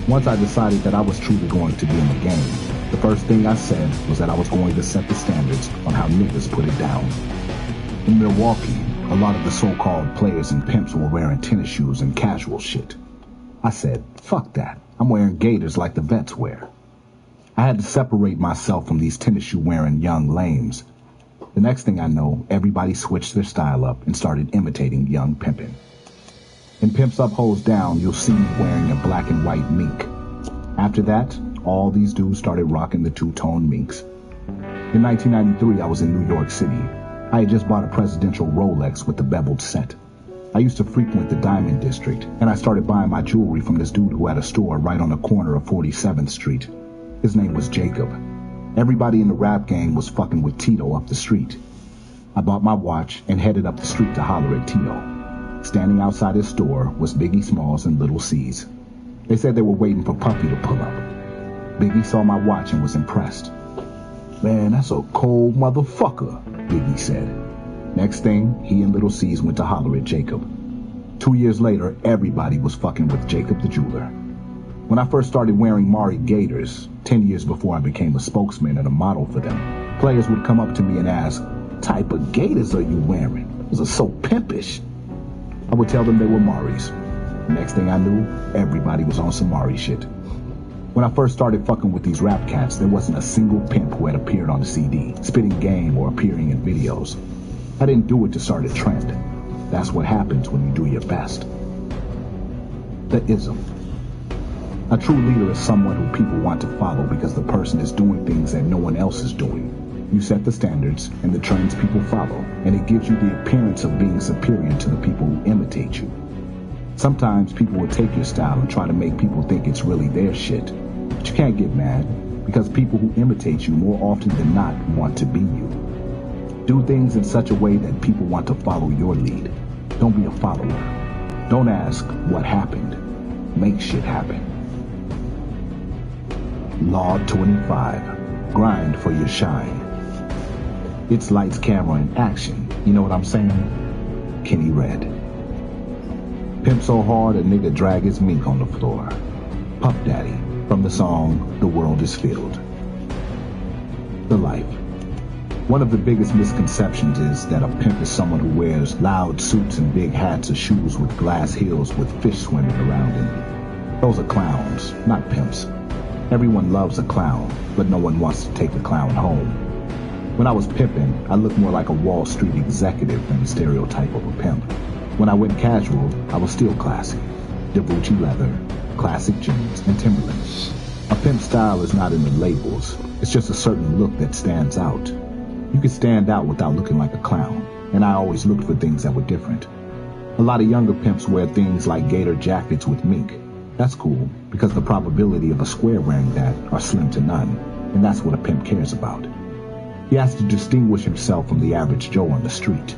Once I decided that I was truly going to be in the game, the first thing I said was that I was going to set the standards on how niggas put it down. In Milwaukee, a lot of the so-called players and pimps were wearing tennis shoes and casual shit. I said, fuck that. I'm wearing gaiters like the vets wear. I had to separate myself from these tennis shoe wearing young lames. The next thing I know, everybody switched their style up and started imitating young pimpin'. In Pimps Up, Hoes Down, you'll see me wearing a black and white mink. After that, all these dudes started rocking the two-tone minks. In 1993, I was in New York City. I had just bought a presidential Rolex with the beveled set. I used to frequent the Diamond District, and I started buying my jewelry from this dude who had a store right on the corner of 47th Street. His name was Jacob. Everybody in the rap gang was fucking with Tito up the street. I bought my watch and headed up the street to holler at Tito. Standing outside his store was Biggie Smalls and Little C's. They said they were waiting for Puppy to pull up. Biggie saw my watch and was impressed. Man, that's a cold motherfucker, Biggie said. Next thing, he and Little C's went to holler at Jacob. 2 years later, everybody was fucking with Jacob the jeweler. When I first started wearing Mari gaiters, 10 years before I became a spokesman and a model for them, players would come up to me and ask, "Type of gaiters are you wearing? Those are so pimpish." I would tell them they were Mari's. Next thing I knew, everybody was on some Mari shit. When I first started fucking with these rap cats, there wasn't a single pimp who had appeared on a CD, spitting game or appearing in videos. I didn't do it to start a trend. That's what happens when you do your best. The ism. A true leader is someone who people want to follow because the person is doing things that no one else is doing. You set the standards and the trends people follow, and it gives you the appearance of being superior to the people who imitate you. Sometimes people will take your style and try to make people think it's really their shit. But you can't get mad, because people who imitate you more often than not want to be you. Do things in such a way that people want to follow your lead. Don't be a follower. Don't ask what happened. Make shit happen. Law 25. Grind for your shine. It's lights, camera, and action. You know what I'm saying? Kenny Red. Pimp so hard a nigga drag his mink on the floor. Puff Daddy from the song The World is Filled. The life. One of the biggest misconceptions is that a pimp is someone who wears loud suits and big hats or shoes with glass heels with fish swimming around in them. Those are clowns, not pimps. Everyone loves a clown, but no one wants to take a clown home. When I was pimping, I looked more like a Wall Street executive than the stereotype of a pimp. When I went casual, I was still classy. Devucci leather, classic jeans, and Timberlands. A pimp style is not in the labels. It's just a certain look that stands out. You can stand out without looking like a clown, and I always looked for things that were different. A lot of younger pimps wear things like gator jackets with mink. That's cool, because the probability of a square wearing that are slim to none, and that's what a pimp cares about. He has to distinguish himself from the average Joe on the street.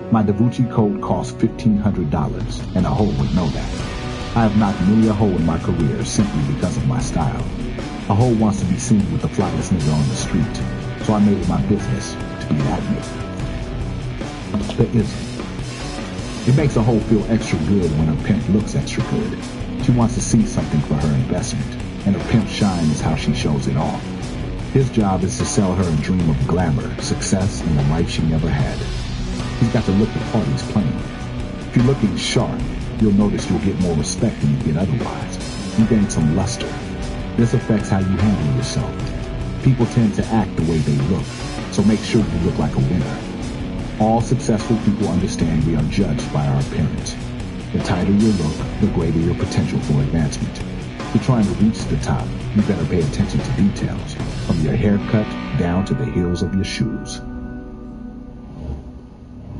My Devucci coat cost $1,500, and a hoe would know that. I have knocked many a hoe in my career simply because of my style. A hoe wants to be seen with the flyest nigga on the street, so I made it my business to be that nigga. There isn't. It makes a hoe feel extra good when her pimp looks extra good. She wants to see something for her investment, and a pimp's shine is how she shows it off. His job is to sell her a dream of glamour, success, and a life she never had. He's got to look the part he's playing. If you're looking sharp, you'll notice you'll get more respect than you get otherwise. You gain some luster. This affects how you handle yourself. People tend to act the way they look, so make sure you look like a winner. All successful people understand we are judged by our appearance. The tighter your look, the greater your potential for advancement. If you're trying to reach the top, you better pay attention to details, from your haircut down to the heels of your shoes.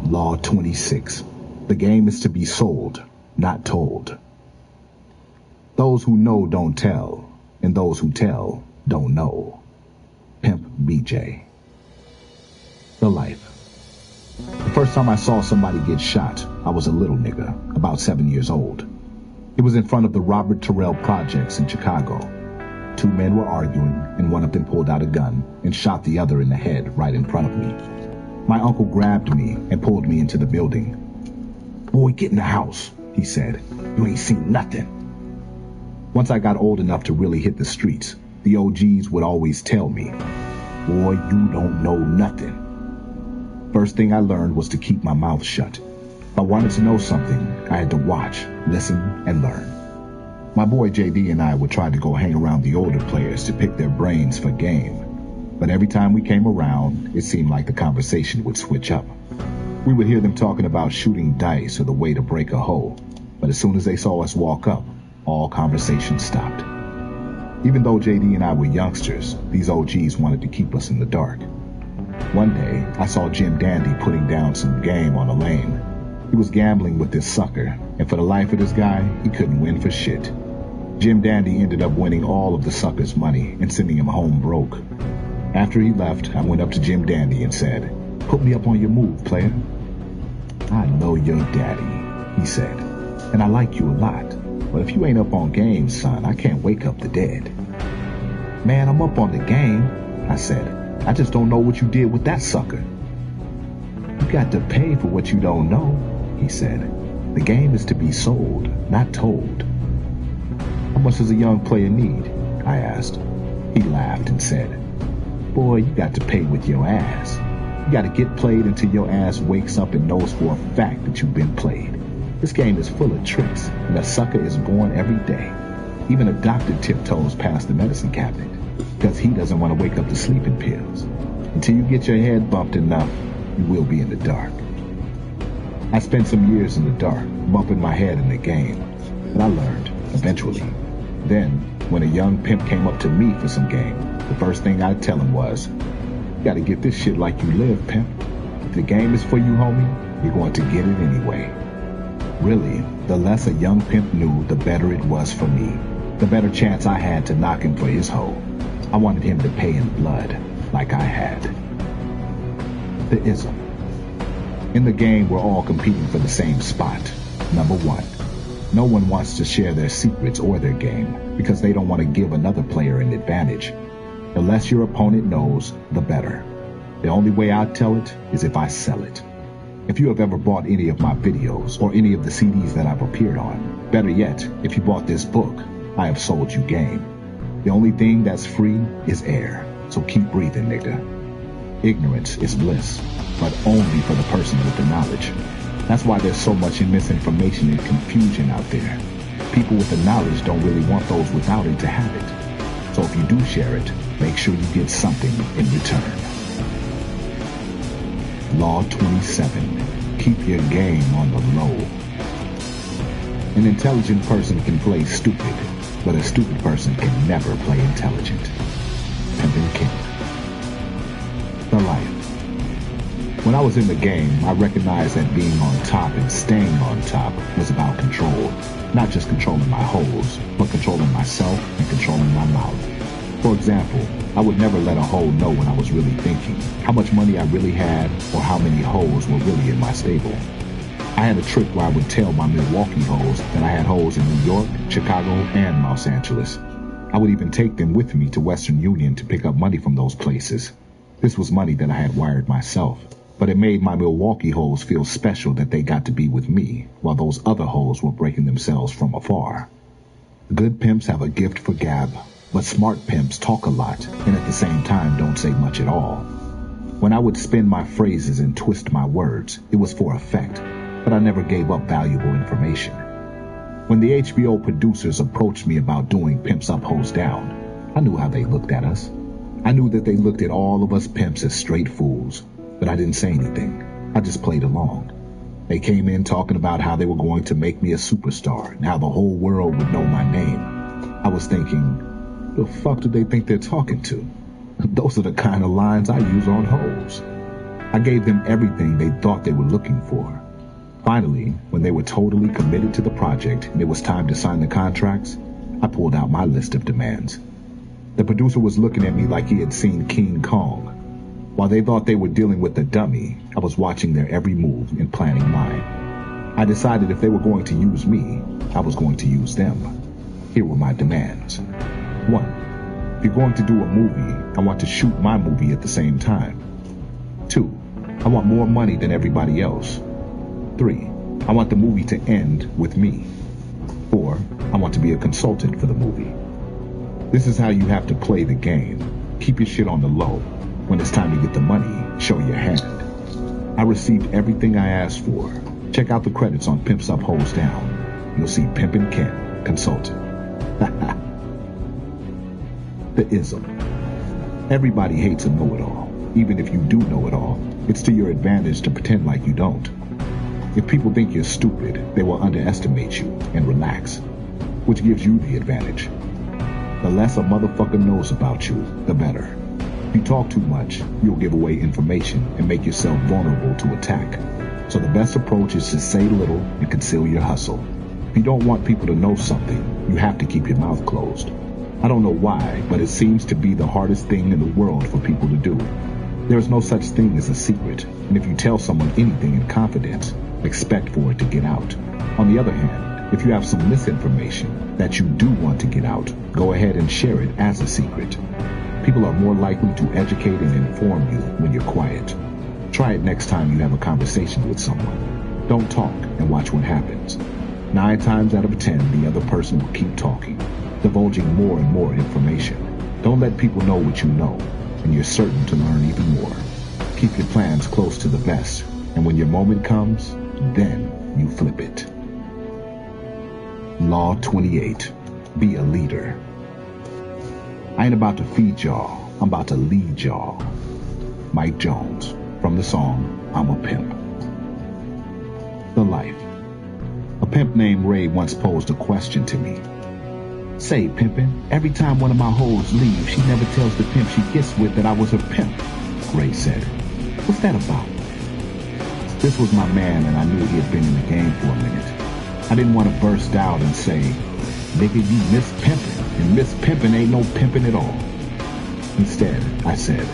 Law 26. The game is to be sold, not told. Those who know don't tell, and those who tell don't know. Pimp BJ. The life. The first time I saw somebody get shot, I was a little nigga, about 7 years old. It was in front of the Robert Terrell Projects in Chicago. Two men were arguing, and one of them pulled out a gun and shot the other in the head right in front of me. My uncle grabbed me and pulled me into the building. "Boy, get in the house," he said. "You ain't seen nothing." Once I got old enough to really hit the streets, the OGs would always tell me, "Boy, you don't know nothing." First thing I learned was to keep my mouth shut. If I wanted to know something, I had to watch, listen, and learn. My boy JD and I would try to go hang around the older players to pick their brains for game. But every time we came around, it seemed like the conversation would switch up. We would hear them talking about shooting dice or the way to break a hole. But as soon as they saw us walk up, all conversation stopped. Even though JD and I were youngsters, these OGs wanted to keep us in the dark. One day, I saw Jim Dandy putting down some game on a lane. He was gambling with this sucker, and for the life of this guy, he couldn't win for shit. Jim Dandy ended up winning all of the sucker's money and sending him home broke. After he left, I went up to Jim Dandy and said, "Put me up on your move, player." "I know your daddy," he said, "and I like you a lot. But if you ain't up on game, son, I can't wake up the dead." "Man, I'm up on the game," I said. "I just don't know what you did with that sucker." "You got to pay for what you don't know," he said. "The game is to be sold, not told." How much does a young player need? I asked. He laughed and said, boy, you got to pay with your ass. You got to get played until your ass wakes up and knows for a fact that you've been played. This game is full of tricks, and a sucker is born every day. Even a doctor tiptoes past the medicine cabinet because he doesn't want to wake up to sleeping pills. Until you get your head bumped enough, you will be in the dark. I spent some years in the dark, bumping my head in the game, but I learned, eventually. Then, when a young pimp came up to me for some game, the first thing I'd tell him was, you gotta get this shit like you live, pimp. If the game is for you, homie, you're going to get it anyway. Really, the less a young pimp knew, the better it was for me. The better chance I had to knock him for his hoe. I wanted him to pay in blood, like I had. The ism. In the game, we're all competing for the same spot. Number one. No one wants to share their secrets or their game because they don't want to give another player an advantage. The less your opponent knows, the better. The only way I tell it is if I sell it. If you have ever bought any of my videos or any of the CDs that I've appeared on, better yet, if you bought this book, I have sold you game. The only thing that's free is air, so keep breathing, nigga. Ignorance is bliss, but only for the person with the knowledge. That's why there's so much misinformation and confusion out there. People with the knowledge don't really want those without it to have it. So if you do share it, make sure you get something in return. Law 27. Keep your game on the low. An intelligent person can play stupid, but a stupid person can never play intelligent. Pimpin' King. The life. When I was in the game, I recognized that being on top and staying on top was about control. Not just controlling my hoes, but controlling myself and controlling my mouth. For example, I would never let a hoe know what I was really thinking, how much money I really had, or how many hoes were really in my stable. I had a trick where I would tell my Milwaukee hoes that I had hoes in New York, Chicago, and Los Angeles. I would even take them with me to Western Union to pick up money from those places. This was money that I had wired myself, but it made my Milwaukee hoes feel special that they got to be with me, while those other hoes were breaking themselves from afar. Good pimps have a gift for gab, but smart pimps talk a lot and at the same time don't say much at all. When I would spin my phrases and twist my words, it was for effect, but I never gave up valuable information. When the HBO producers approached me about doing Pimps Up, Hoes Down, I knew how they looked at us. I knew that they looked at all of us pimps as straight fools, but I didn't say anything. I just played along. They came in talking about how they were going to make me a superstar and how the whole world would know my name. I was thinking, the fuck do they think they're talking to? Those are the kind of lines I use on hoes. I gave them everything they thought they were looking for. Finally, when they were totally committed to the project and it was time to sign the contracts, I pulled out my list of demands. The producer was looking at me like he had seen King Kong. While they thought they were dealing with a dummy, I was watching their every move and planning mine. I decided if they were going to use me, I was going to use them. Here were my demands. 1. If you're going to do a movie, I want to shoot my movie at the same time. 2. I want more money than everybody else. 3. I want the movie to end with me. 4. I want to be a consultant for the movie. This is how you have to play the game. Keep your shit on the low. When it's time to get the money, show your hand. I received everything I asked for. Check out the credits on Pimps Up, Hoes Down. You'll see Pimpin' Ken, Consultant. The ism. Everybody hates a know-it-all. Even if you do know it all, it's to your advantage to pretend like you don't. If people think you're stupid, they will underestimate you and relax, which gives you the advantage. The less a motherfucker knows about you, the better. If you talk too much, you'll give away information and make yourself vulnerable to attack. So the best approach is to say little and conceal your hustle. If you don't want people to know something, you have to keep your mouth closed. I don't know why, but it seems to be the hardest thing in the world for people to do. There is no such thing as a secret, and if you tell someone anything in confidence, expect for it to get out. On the other hand, if you have some misinformation that you do want to get out, go ahead and share it as a secret. People are more likely to educate and inform you when you're quiet. Try it next time you have a conversation with someone. Don't talk and watch what happens. 9 times out of 10, the other person will keep talking. divulging more and more information. Don't let people know what you know, and you're certain to learn even more. Keep your plans close to the vest, and when your moment comes, then you flip it. Law 28. Be a leader. I ain't about to feed y'all, I'm about to lead y'all. Mike Jones, from the song, I'm a Pimp. The life. A pimp named Ray once posed a question to me. Say, pimpin', every time one of my hoes leaves, she never tells the pimp she gets with that I was her pimp. Ray said, what's that about? This was my man, and I knew he had been in the game for a minute. I didn't want to burst out and say, nigga, you miss pimpin', and miss pimpin' ain't no pimpin' at all. Instead, I said,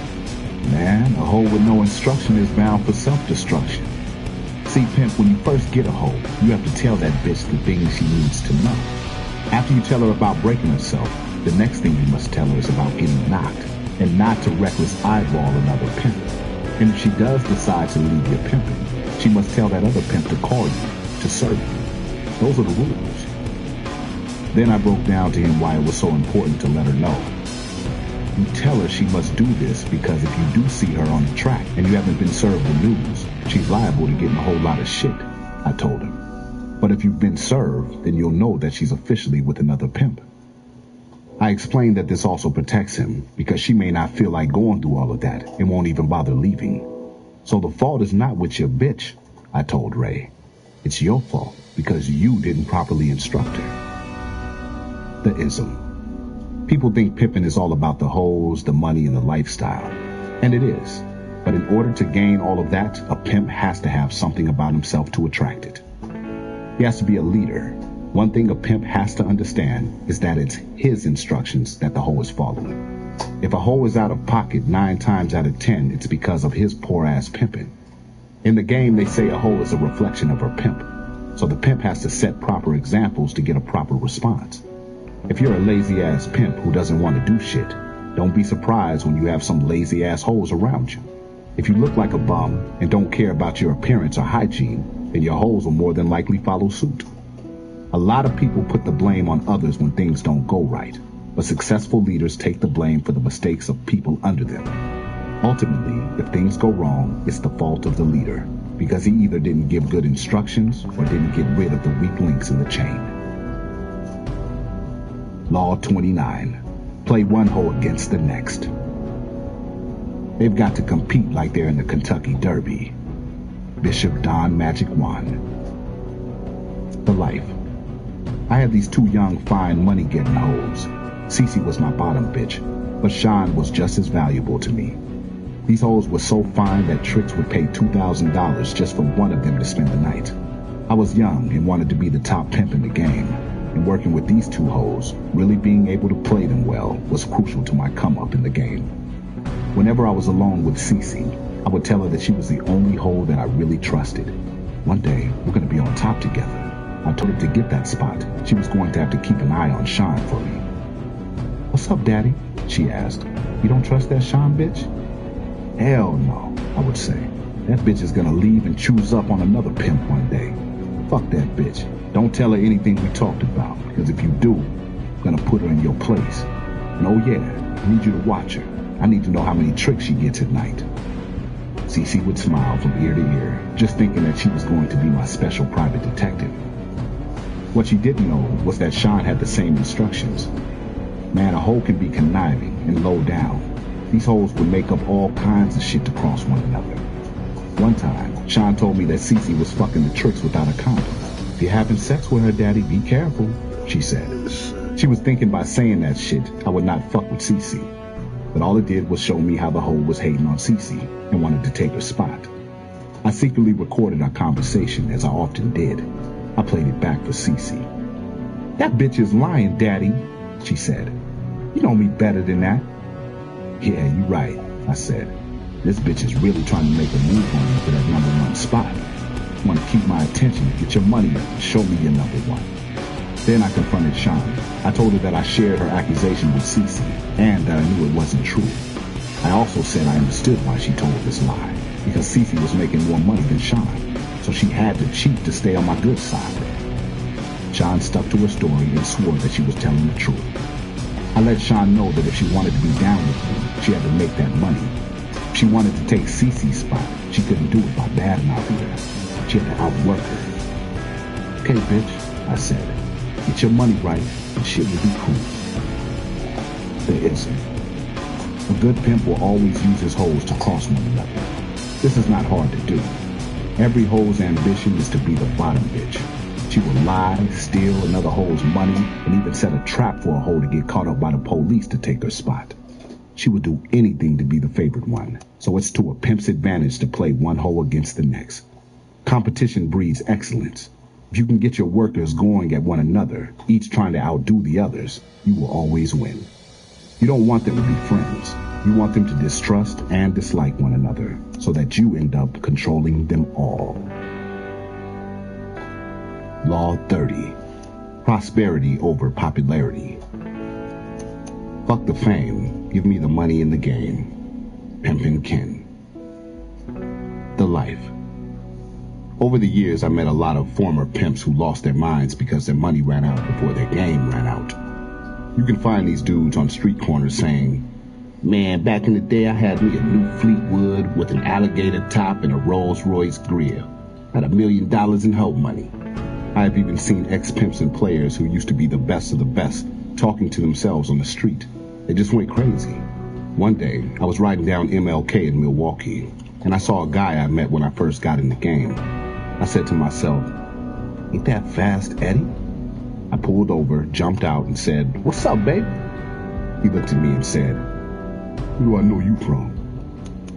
man, a hoe with no instruction is bound for self-destruction. See, pimp, when you first get a hoe, you have to tell that bitch the things she needs to know. After you tell her about breaking herself, the next thing you must tell her is about getting knocked, and not to reckless eyeball another pimp. And if she does decide to leave your pimping, she must tell that other pimp to call you, to serve you. Those are the rules. Then I broke down to him why it was so important to let her know. You tell her she must do this because if you do see her on the track and you haven't been served the news, she's liable to get in a whole lot of shit, I told him. But if you've been served, then you'll know that she's officially with another pimp. I explained that this also protects him because she may not feel like going through all of that and won't even bother leaving. So the fault is not with your bitch, I told Ray. It's your fault because you didn't properly instruct her. The ism. People think pimping is all about the hoes, the money, and the lifestyle. And it is. But in order to gain all of that, a pimp has to have something about himself to attract it. He has to be a leader. One thing a pimp has to understand is that it's his instructions that the hoe is following. If a hoe is out of pocket 9 times out of 10, it's because of his poor-ass pimping. In the game, they say a hoe is a reflection of her pimp. So the pimp has to set proper examples to get a proper response. If you're a lazy-ass pimp who doesn't want to do shit, don't be surprised when you have some lazy-ass hoes around you. If you look like a bum and don't care about your appearance or hygiene, then your hoes will more than likely follow suit. A lot of people put the blame on others when things don't go right, but successful leaders take the blame for the mistakes of people under them. Ultimately, if things go wrong, it's the fault of the leader, because he either didn't give good instructions or didn't get rid of the weak links in the chain. Law 29. Play one hoe against the next. They've got to compete like they're in the Kentucky Derby. Bishop Don Magic Wand. The life. I had these 2 young, fine, money-getting hoes. Cece was my bottom bitch, but Sean was just as valuable to me. These hoes were so fine that Tricks would pay $2,000 just for one of them to spend the night. I was young and wanted to be the top pimp in the game, and working with these 2 hoes, really being able to play them well, was crucial to my come-up in the game. Whenever I was alone with Cece, I would tell her that she was the only hoe that I really trusted. One day, we're going to be on top together. I told her to get that spot, she was going to have to keep an eye on Sean for me. What's up, Daddy? She asked. You don't trust that Sean bitch? Hell no, I would say. That bitch is going to leave and choose up on another pimp one day. Fuck that bitch. Don't tell her anything we talked about, because if you do, I'm going to put her in your place. And oh yeah, I need you to watch her. I need to know how many tricks she gets at night. Cece would smile from ear to ear, just thinking that she was going to be my special private detective. What she didn't know was that Sean had the same instructions. Man, a hoe can be conniving and low down. These hoes would make up all kinds of shit to cross one another. One time, Sean told me that Cece was fucking the Tricks without a condom. If you're having sex with her, Daddy, be careful, she said. She was thinking by saying that shit, I would not fuck with Cece. But all it did was show me how the hoe was hating on Cece and wanted to take her spot. I secretly recorded our conversation, as I often did. I played it back for Cece. That bitch is lying, Daddy, she said. You know me better than that. Yeah, you right, I said. This bitch is really trying to make a move on me for that #1 spot. You want to keep my attention, get your money up, and show me your #1. Then I confronted Sean. I told her that I shared her accusation with Cece, and that I knew it wasn't true. I also said I understood why she told this lie, because Cece was making more money than Sean, so she had to cheat to stay on my good side. Sean stuck to her story and swore that she was telling the truth. I let Sean know that if she wanted to be down with me, she had to make that money. If she wanted to take Cece's spot, she couldn't do it by badmouthing her. She had to outwork her. Okay, bitch, I said. Get your money right, and shit will be cool. There isn't. A good pimp will always use his hoes to cross one another. This is not hard to do. Every hoe's ambition is to be the bottom bitch. She will lie, steal another hoe's money, and even set a trap for a hoe to get caught up by the police to take her spot. She will do anything to be the favored one, so it's to a pimp's advantage to play one hoe against the next. Competition breeds excellence. If you can get your workers going at one another, each trying to outdo the others, you will always win. You don't want them to be friends. You want them to distrust and dislike one another, so that you end up controlling them all. Law 30. Prosperity over popularity. Fuck the fame. Give me the money in the game. Pimpin' Ken. The life. Over the years, I met a lot of former pimps who lost their minds because their money ran out before their game ran out. You can find these dudes on street corners saying, "Man, back in the day I had me a new Fleetwood with an alligator top and a Rolls Royce grill. Had $1 million in hoe money." I have even seen ex-pimps and players who used to be the best of the best talking to themselves on the street. They just went crazy. One day, I was riding down MLK in Milwaukee, and I saw a guy I met when I first got in the game. I said to myself, "Ain't that Fast Eddie?" I pulled over, jumped out, and said, "What's up, babe?" He looked at me and said, "Who do I know you from?"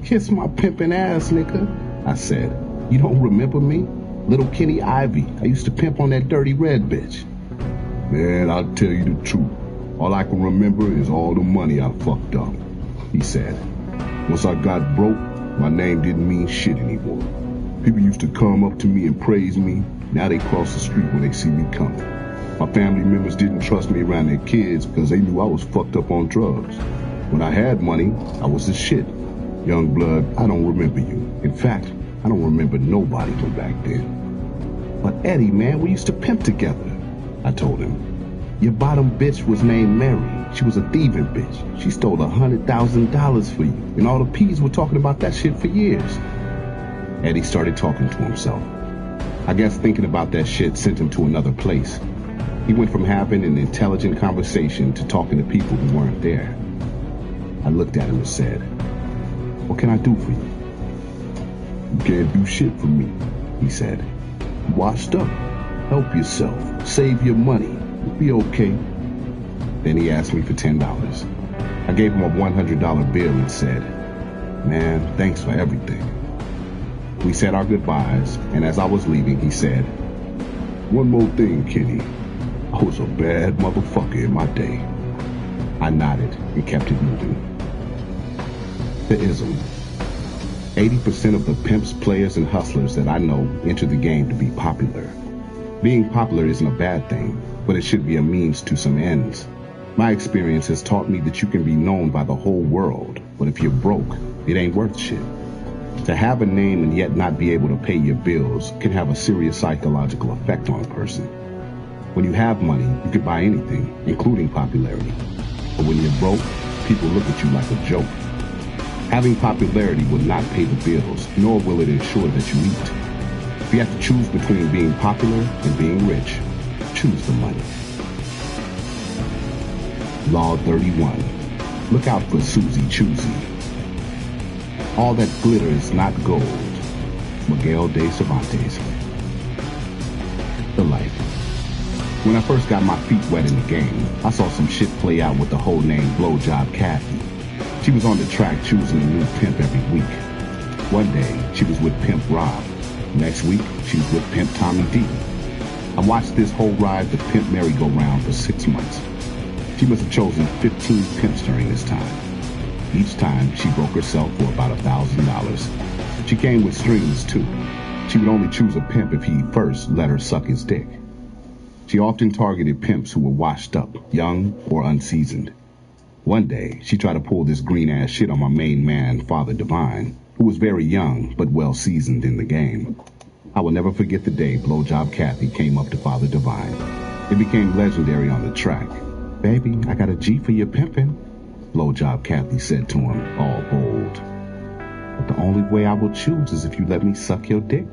"Kiss my pimpin' ass, nigga," I said. "You don't remember me? Little Kenny Ivy. I used to pimp on that dirty red bitch." "Man, I'll tell you the truth. All I can remember is all the money I fucked up," he said. "Once I got broke, my name didn't mean shit anymore. People used to come up to me and praise me. Now they cross the street when they see me coming. My family members didn't trust me around their kids because they knew I was fucked up on drugs. When I had money, I was the shit. Young blood, I don't remember you. In fact, I don't remember nobody from back then." "But Eddie, man, we used to pimp together," I told him. "Your bottom bitch was named Mary. She was a thieving bitch. She stole $100,000 for you, and all the P's were talking about that shit for years." Eddie started talking to himself. I guess thinking about that shit sent him to another place. He went from having an intelligent conversation to talking to people who weren't there. I looked at him and said, "What can I do for you?" "You can't do shit for me," he said. "You washed up. Help yourself. Save your money. You'll be okay." Then he asked me for $10. I gave him a $100 bill and said, "Man, thanks for everything." We said our goodbyes, and as I was leaving, he said, "One more thing, Kenny. I was a bad motherfucker in my day." I nodded and kept it moving. The ism. 80% of the pimps, players, and hustlers that I know enter the game to be popular. Being popular isn't a bad thing, but it should be a means to some ends. My experience has taught me that you can be known by the whole world, but if you're broke, it ain't worth shit. To have a name and yet not be able to pay your bills can have a serious psychological effect on a person. When you have money, you can buy anything, including popularity. But when you're broke, people look at you like a joke. Having popularity will not pay the bills, nor will it ensure that you eat. If you have to choose between being popular and being rich, choose the money. Law 31. Look out for Susie Choosy. All that glitter is not gold. Miguel de Cervantes. The life. When I first got my feet wet in the game, I saw some shit play out with the whole named Blowjob Kathy. She was on the track choosing a new pimp every week. One day, she was with Pimp Rob. Next week, she was with Pimp Tommy D. I watched this whole ride the Pimp merry-go-round for 6 months. She must have chosen 15 pimps during this time. Each time, she broke herself for about $1,000. She came with strings, too. She would only choose a pimp if he first let her suck his dick. She often targeted pimps who were washed up, young, or unseasoned. One day, she tried to pull this green-ass shit on my main man, Father Divine, who was very young but well-seasoned in the game. I will never forget the day Blowjob Kathy came up to Father Divine. It became legendary on the track. Baby, I got a G for your pimpin', Blowjob Kathy said to him, all bold. But the only way I will choose is if you let me suck your dick.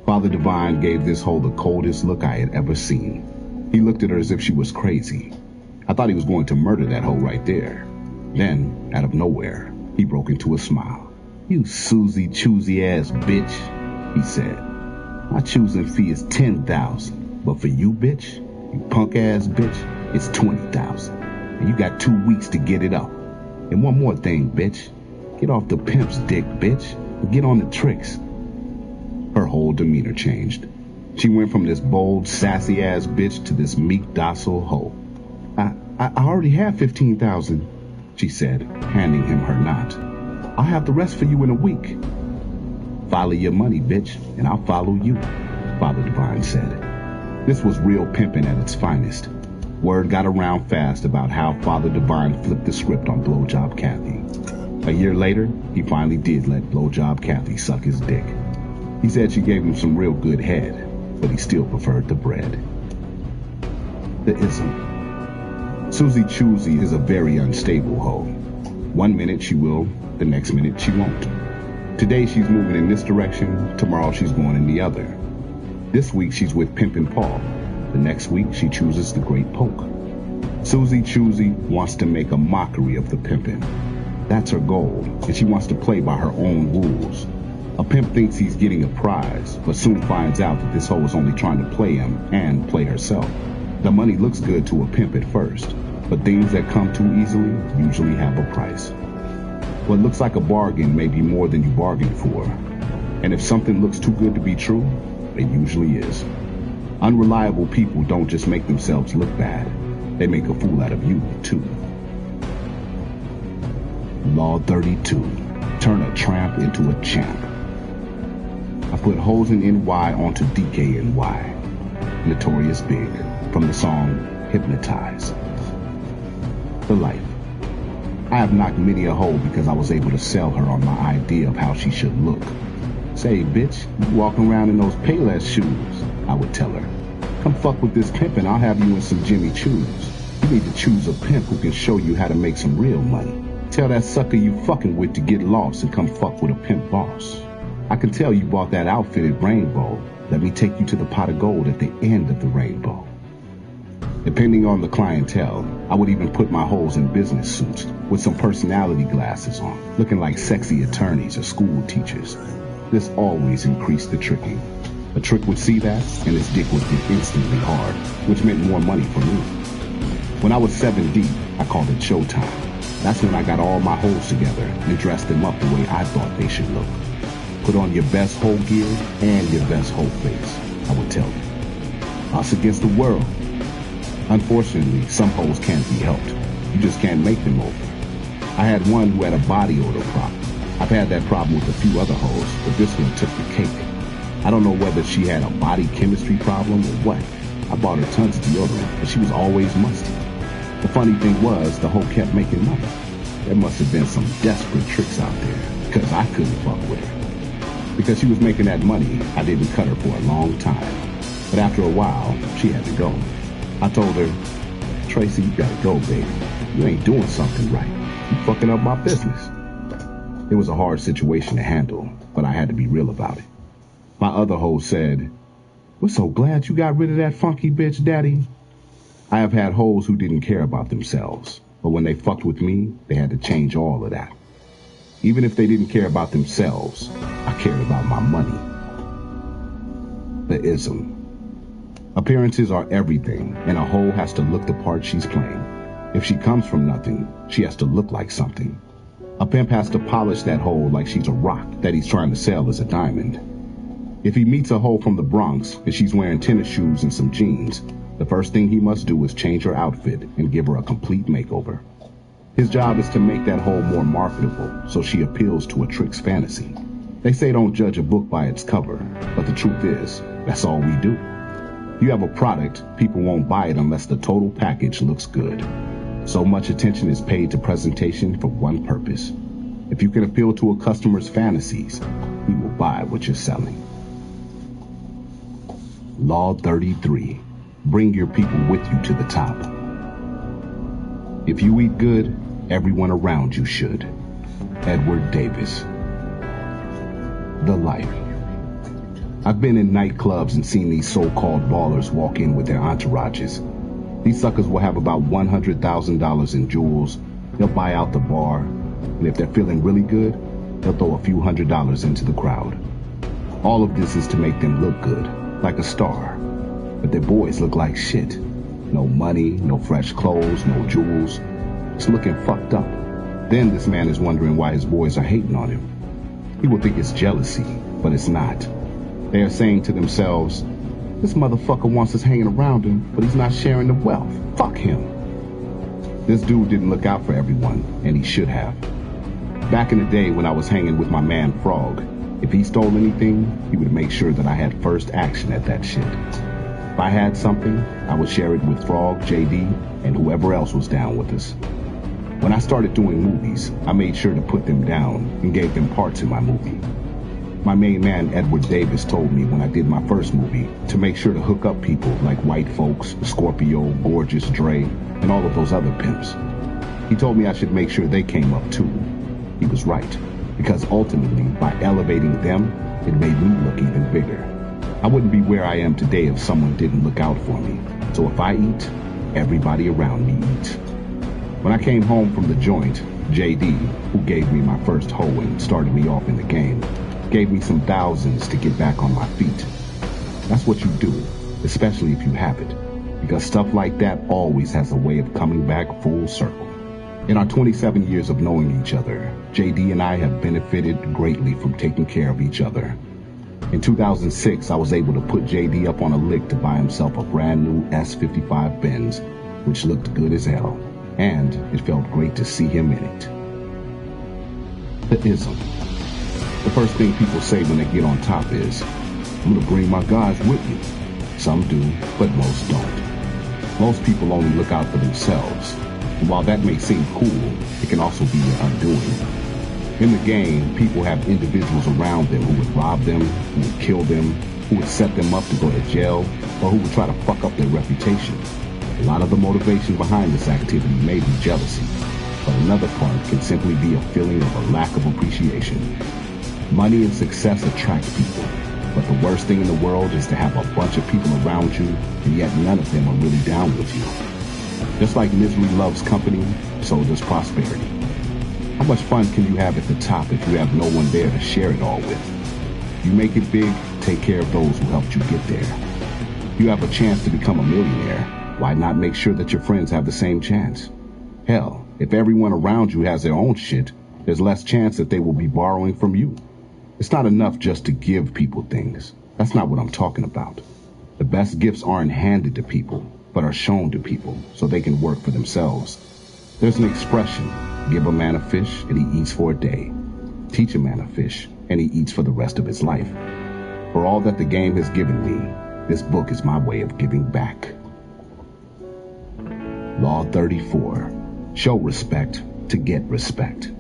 Father Divine gave this hoe the coldest look I had ever seen. He looked at her as if she was crazy. I thought he was going to murder that hoe right there. Then, out of nowhere, he broke into a smile. You Susie choosy ass bitch, he said. My choosing fee is $10,000, but for you, bitch, you punk ass bitch, it's $20,000. And you got 2 weeks to get it up. And one more thing, bitch. Get off the pimp's dick, bitch, and get on the tricks. Her whole demeanor changed. She went from this bold, sassy-ass bitch to this meek, docile hoe. I already have $15,000, she said, handing him her knot. I'll have the rest for you in a week. Follow your money, bitch, and I'll follow you, Father Divine said. This was real pimping at its finest. Word got around fast about how Father Divine flipped the script on Blowjob Kathy. A year later, he finally did let Blowjob Kathy suck his dick. He said she gave him some real good head, but he still preferred the bread. The ism. Susie Choosy is a very unstable hoe. One minute she will, the next minute she won't. Today she's moving in this direction, tomorrow she's going in the other. This week she's with Pimpin' Paul. The next week she chooses the Great Poke. Susie Choosy wants to make a mockery of the pimpin'. That's her goal, and she wants to play by her own rules. A pimp thinks he's getting a prize, but soon finds out that this hoe is only trying to play him and play herself. The money looks good to a pimp at first, but things that come too easily usually have a price. What looks like a bargain may be more than you bargained for, and if something looks too good to be true, it usually is. Unreliable people don't just make themselves look bad, they make a fool out of you, too. Law 32. Turn a tramp into a champ. I put hoes in NY onto DKNY. Notorious Big, from the song Hypnotize. The life. I have knocked many a hoe because I was able to sell her on my idea of how she should look. Say, bitch, you walking around in those Payless shoes, I would tell her. Come fuck with this pimp and I'll have you in some Jimmy Choos. You need to choose a pimp who can show you how to make some real money. Tell that sucker you fucking with to get lost and come fuck with a pimp boss. I can tell you bought that outfit at Rainbow. Let me take you to the pot of gold at the end of the rainbow. Depending on the clientele, I would even put my hoes in business suits with some personality glasses on, looking like sexy attorneys or school teachers. This always increased the tricking. A trick would see that, and his dick would get instantly hard, which meant more money for me. When I was 7 deep, I called it showtime. That's when I got all my hoes together and dressed them up the way I thought they should look. Put on your best hoe gear and your best hoe face, I would tell you. Us against the world. Unfortunately, some hoes can't be helped. You just can't make them over. I had one who had a body odor problem. I've had that problem with a few other hoes, but this one took the cake. I don't know whether she had a body chemistry problem or what. I bought her tons of deodorant, but she was always musty. The funny thing was, the hoe kept making money. There must have been some desperate tricks out there, because I couldn't fuck with her. Because she was making that money, I didn't cut her for a long time. But after a while, she had to go. I told her, Tracy, you gotta go, baby. You ain't doing something right. You fucking up my business. It was a hard situation to handle, but I had to be real about it. My other hoe said, we're so glad you got rid of that funky bitch, daddy. I have had hoes who didn't care about themselves, but when they fucked with me, they had to change all of that. Even if they didn't care about themselves, I cared about my money. The ism. Appearances are everything, and a hoe has to look the part she's playing. If she comes from nothing, she has to look like something. A pimp has to polish that hoe like she's a rock that he's trying to sell as a diamond. If he meets a hoe from the Bronx and she's wearing tennis shoes and some jeans, the first thing he must do is change her outfit and give her a complete makeover. His job is to make that hoe more marketable so she appeals to a trick's fantasy. They say don't judge a book by its cover, but the truth is, that's all we do. If you have a product, people won't buy it unless the total package looks good. So much attention is paid to presentation for one purpose. If you can appeal to a customer's fantasies, he will buy what you're selling. Law 33. Bring your people with you to the top. If you eat good, everyone around you should. Edward Davis. The Life. I've been in nightclubs and seen these so-called ballers walk in with their entourages. These suckers will have about $100,000 in jewels. They'll buy out the bar, and if they're feeling really good, they'll throw a few $100s into the crowd. All of this is to make them look good, like a star. But their boys look like shit. No money, no fresh clothes, no jewels. Just looking fucked up. Then this man is wondering why his boys are hating on him. He will think it's jealousy, but it's not. They are saying to themselves, this motherfucker wants us hanging around him, but he's not sharing the wealth. Fuck him. This dude didn't look out for everyone, and he should have. Back in the day when I was hanging with my man Frog, if he stole anything, he would make sure that I had first action at that shit. If I had something, I would share it with Frog, JD, and whoever else was down with us. When I started doing movies, I made sure to put them down and gave them parts in my movie. My main man, Edward Davis, told me when I did my first movie to make sure to hook up people like White Folks, Scorpio, Gorgeous Dre, and all of those other pimps. He told me I should make sure they came up too. He was right, because ultimately, by elevating them, it made me look even bigger. I wouldn't be where I am today if someone didn't look out for me. So if I eat, everybody around me eats. When I came home from the joint, JD, who gave me my first hoe and started me off in the game, gave me some thousands to get back on my feet. That's what you do, especially if you have it, because stuff like that always has a way of coming back full circle. In our 27 years of knowing each other, JD and I have benefited greatly from taking care of each other. In 2006, I was able to put JD up on a lick to buy himself a brand new S55 Benz, which looked good as hell, and it felt great to see him in it. The ism. The first thing people say when they get on top is, I'm gonna bring my guys with me. Some do, but most don't. Most people only look out for themselves. And while that may seem cool, it can also be your undoing. In the game, people have individuals around them who would rob them, who would kill them, who would set them up to go to jail, or who would try to fuck up their reputation. A lot of the motivation behind this activity may be jealousy, but another part can simply be a feeling of a lack of appreciation. Money and success attract people, but the worst thing in the world is to have a bunch of people around you, and yet none of them are really down with you. Just like misery loves company, so does prosperity. How much fun can you have at the top if you have no one there to share it all with? You make it big, take care of those who helped you get there. You have a chance to become a millionaire. Why not make sure that your friends have the same chance? Hell, if everyone around you has their own shit, there's less chance that they will be borrowing from you. It's not enough just to give people things. That's not what I'm talking about. The best gifts aren't handed to people, but are shown to people so they can work for themselves. There's an expression, give a man a fish and he eats for a day. Teach a man a fish and he eats for the rest of his life. For all that the game has given me, this book is my way of giving back. Law 34. Show respect to get respect.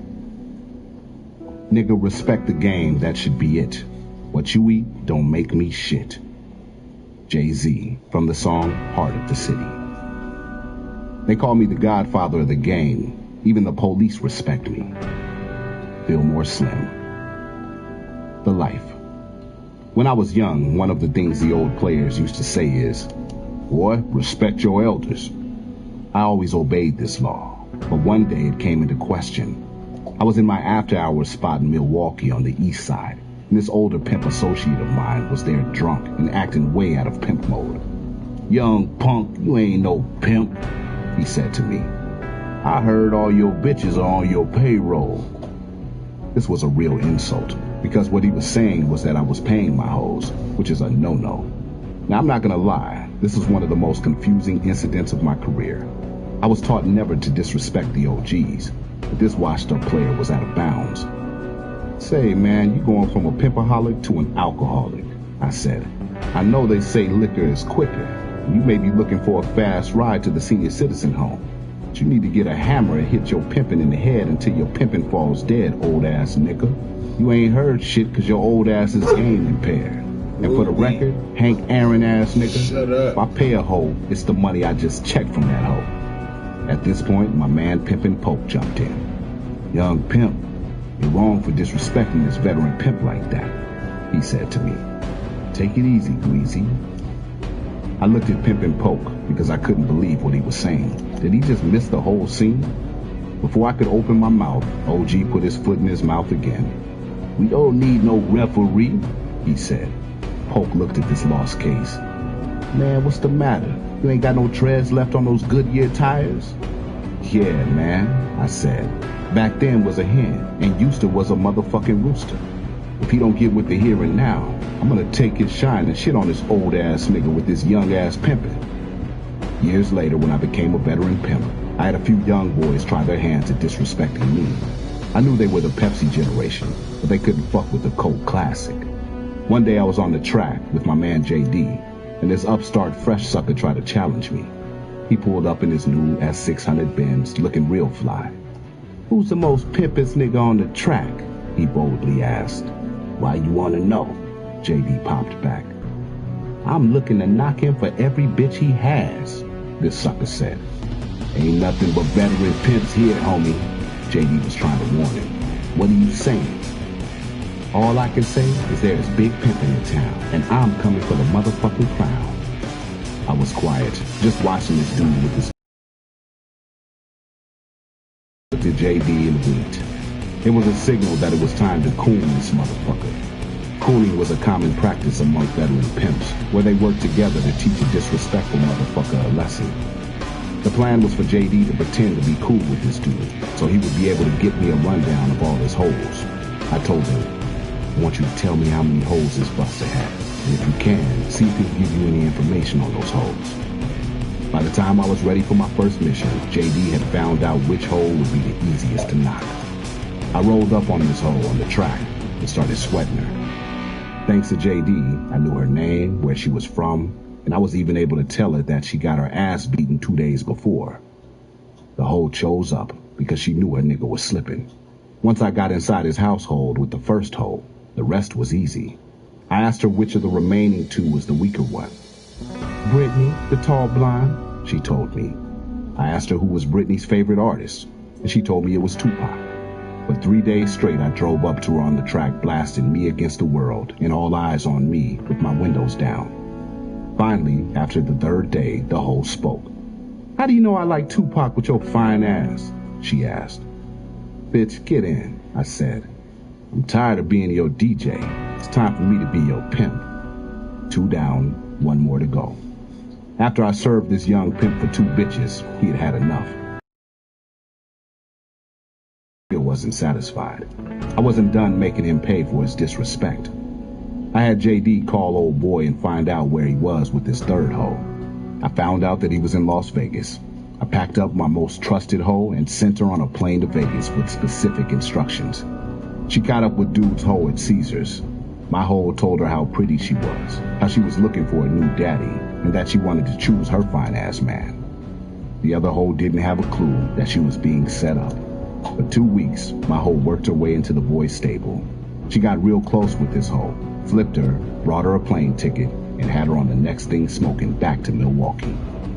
Nigga, respect the game, that should be it. What you eat don't make me shit. Jay-Z, from the song Heart of the City. They call me the godfather of the game. Even the police respect me. Fillmore Slim. The Life. When I was young, one of the things the old players used to say is, boy, respect your elders. I always obeyed this law, but one day it came into question. I was in my after-hours spot in Milwaukee on the east side, and this older pimp associate of mine was there drunk and acting way out of pimp mode. Young punk, you ain't no pimp, he said to me. I heard all your bitches are on your payroll. This was a real insult, because what he was saying was that I was paying my hoes, which is a no-no. Now, I'm not gonna lie, this was one of the most confusing incidents of my career. I was taught never to disrespect the OGs, but this washed-up player was out of bounds. Say, man, you going from a pimpaholic to an alcoholic, I said. I know they say liquor is quicker. You may be looking for a fast ride to the senior citizen home, but you need to get a hammer and hit your pimpin' in the head until your pimpin' falls dead, old-ass nigga. You ain't heard shit because your old ass is game impaired. And for the record, Hank Aaron ass nigga, Shut up. if I pay a hoe, it's the money I just checked from that hoe. At this point, my man Pimpin' Poke jumped in. Young pimp, you're wrong for disrespecting this veteran pimp like that, he said to me. Take it easy, Greasy. I looked at Pimpin' Poke because I couldn't believe what he was saying. Did he just miss the whole scene? Before I could open my mouth, OG put his foot in his mouth again. We don't need no referee, he said. Poke looked at this lost case. Man, what's the matter? You ain't got no treads left on those Goodyear tires? Yeah, man, I said. Back then was a hen, and Houston was a motherfucking rooster. If he don't get with the here and now, I'm gonna take his shine and shit on this old ass nigga with this young ass pimpin'. Years later, when I became a veteran pimp, I had a few young boys try their hands at disrespecting me. I knew they were the Pepsi generation, but they couldn't fuck with the Coke Classic. One day I was on the track with my man JD, and this upstart fresh sucker tried to challenge me. He pulled up in his new S600 Benz, looking real fly. Who's the most pimpest nigga on the track? He boldly asked. Why you wanna know? JD popped back. I'm looking to knock him for every bitch he has, this sucker said. Ain't nothing but veteran pimps here, homie. JD was trying to warn him. What are you saying? All I can say is there is big pimp in the town, and I'm coming for the motherfucking crown. I was quiet, just watching this dude with his to JD and winked. It was a signal that it was time to coon this motherfucker. Cooning was a common practice among veteran pimps, where they worked together to teach a disrespectful motherfucker a lesson. The plan was for JD to pretend to be cool with this dude, so he would be able to get me a rundown of all his holes. I told him, I want you to tell me how many holes this buster had, and if you can, see if he'll give you any information on those holes. By the time I was ready for my first mission, JD had found out which hole would be the easiest to knock. I rolled up on this hole on the track and started sweating her. Thanks to JD, I knew her name, where she was from, and I was even able to tell her that she got her ass beaten 2 days before. The hole chose up because she knew her nigga was slipping. Once I got inside his household with the first hole, the rest was easy. I asked her which of the remaining two was the weaker one. Brittany, the tall blonde, she told me. I asked her who was Brittany's favorite artist, and she told me it was Tupac. For 3 days straight, I drove up to her on the track, blasting Me Against the World and All Eyes on Me with my windows down. Finally, after the third day, the hole spoke. How do you know I like Tupac with your fine ass? She asked. Bitch, get in, I said. I'm tired of being your DJ. It's time for me to be your pimp. 2 down, 1 more to go. After I served this young pimp for 2 bitches, he had had enough. Still wasn't satisfied. I wasn't done making him pay for his disrespect. I had JD call old boy and find out where he was with his third hoe. I found out that he was in Las Vegas. I packed up my most trusted hoe and sent her on a plane to Vegas with specific instructions. She got up with dude's hoe at Caesars. My hoe told her how pretty she was, how she was looking for a new daddy, and that she wanted to choose her fine-ass man. The other hoe didn't have a clue that she was being set up. For 2 weeks, my hoe worked her way into the boys' stable. She got real close with this hoe, flipped her, brought her a plane ticket, and had her on the next thing smoking back to Milwaukee.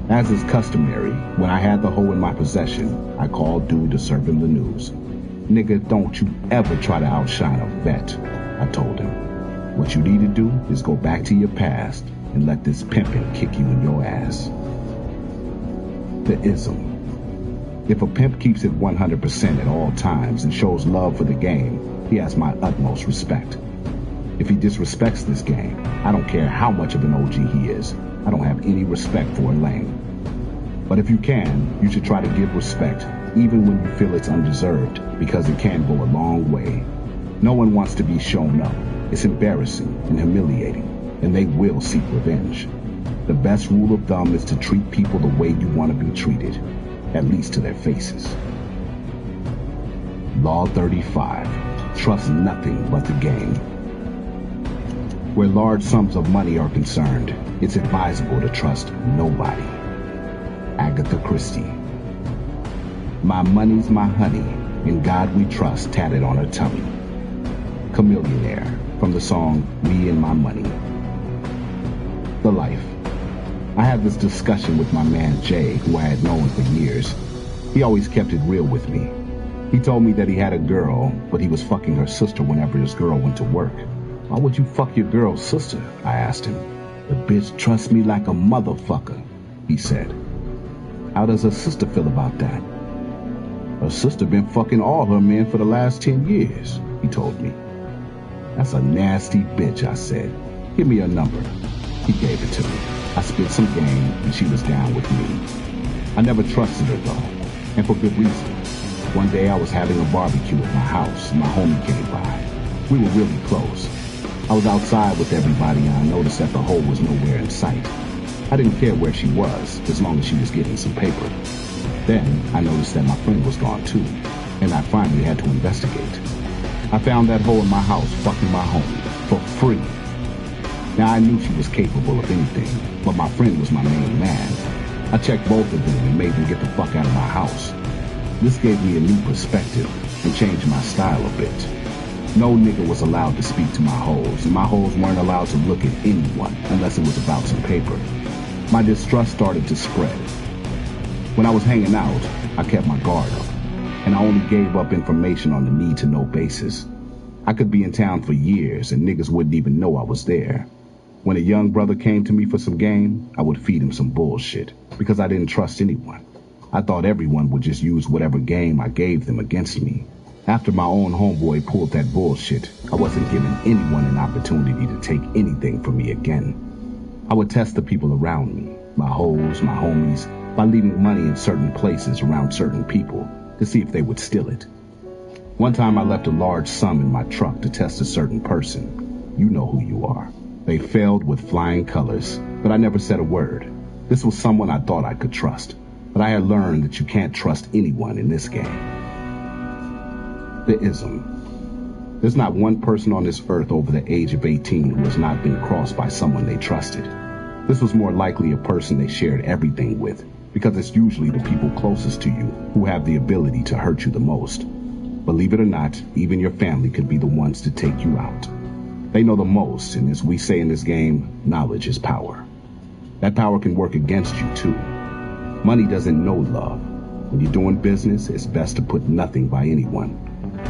As is customary, when I had the hoe in my possession, I called dude to serve him the news. Nigga, don't you ever try to outshine a vet, I told him. What you need to do is go back to your past and let this pimpin' kick you in your ass. The ism. If a pimp keeps it 100% at all times and shows love for the game, he has my utmost respect. If he disrespects this game, I don't care how much of an OG he is, I don't have any respect for a lame. But if you can, you should try to give respect, even when you feel it's undeserved, because it can go a long way. No one wants to be shown up. It's embarrassing and humiliating, and they will seek revenge. The best rule of thumb is to treat people the way you want to be treated, at least to their faces. Law 35. Trust nothing but the game. Where large sums of money are concerned, it's advisable to trust nobody. Agatha Christie. My money's my honey, in God we trust tatted on her tummy. Chameleonaire, from the song Me and My Money. The life. I had this discussion with my man Jay, who I had known for years. He always kept it real with me. He told me that he had a girl, but he was fucking her sister whenever his girl went to work. Why would you fuck your girl's sister? I asked him. The bitch trusts me like a motherfucker, he said. How does her sister feel about that? Her sister been fucking all her men for the last 10 years, he told me. That's a nasty bitch, I said. Give me her number. He gave it to me. I spit some game, and she was down with me. I never trusted her, though, and for good reason. One day I was having a barbecue at my house, and my homie came by. We were really close. I was outside with everybody, and I noticed that the hole was nowhere in sight. I didn't care where she was, as long as she was getting some paper. Then I noticed that my friend was gone too, and I finally had to investigate. I found that hole in my house fucking my homie, for free. Now I knew she was capable of anything, but my friend was my main man. I checked both of them and made them get the fuck out of my house. This gave me a new perspective and changed my style a bit. No nigga was allowed to speak to my hoes, and my hoes weren't allowed to look at anyone unless it was about some paper. My distrust started to spread. When I was hanging out, I kept my guard up, and I only gave up information on the need-to-know basis. I could be in town for years, and niggas wouldn't even know I was there. When a young brother came to me for some game, I would feed him some bullshit, because I didn't trust anyone. I thought everyone would just use whatever game I gave them against me. After my own homeboy pulled that bullshit, I wasn't giving anyone an opportunity to take anything from me again. I would test the people around me, my hoes, my homies, by leaving money in certain places around certain people to see if they would steal it. One time I left a large sum in my truck to test a certain person. You know who you are. They failed with flying colors, but I never said a word. This was someone I thought I could trust, but I had learned that you can't trust anyone in this game. The ism. There's not one person on this earth over the age of 18 who has not been crossed by someone they trusted. This was more likely a person they shared everything with, because it's usually the people closest to you who have the ability to hurt you the most. Believe it or not, even your family could be the ones to take you out. They know the most, and as we say in this game, knowledge is power. That power can work against you too. Money doesn't know love. When you're doing business, it's best to put nothing by anyone.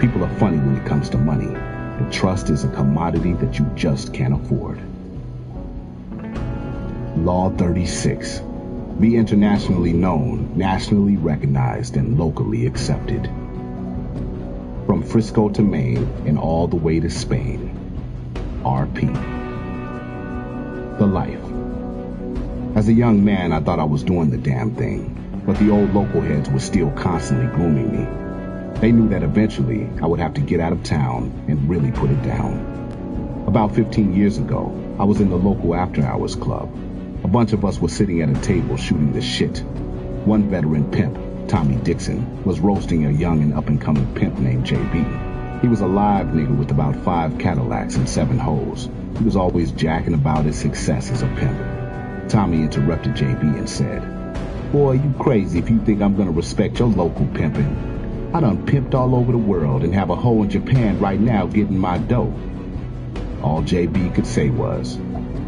People are funny when it comes to money, and trust is a commodity that you just can't afford. Law 36. Be internationally known, nationally recognized, and locally accepted. From Frisco to Maine and all the way to Spain. R.P. The life. As a young man, I thought I was doing the damn thing, but the old local heads were still constantly grooming me. They knew that eventually I would have to get out of town and really put it down. About 15 years ago, I was in the local after-hours club. A bunch of us were sitting at a table shooting the shit. One veteran pimp, Tommy Dixon, was roasting a young and up-and-coming pimp named JB. He was a live nigga with about 5 Cadillacs and 7 hoes. He was always jacking about his success as a pimp. Tommy interrupted JB and said, "Boy, you crazy if you think I'm gonna respect your local pimping. I done pimped all over the world and have a hoe in Japan right now getting my dough." All JB could say was,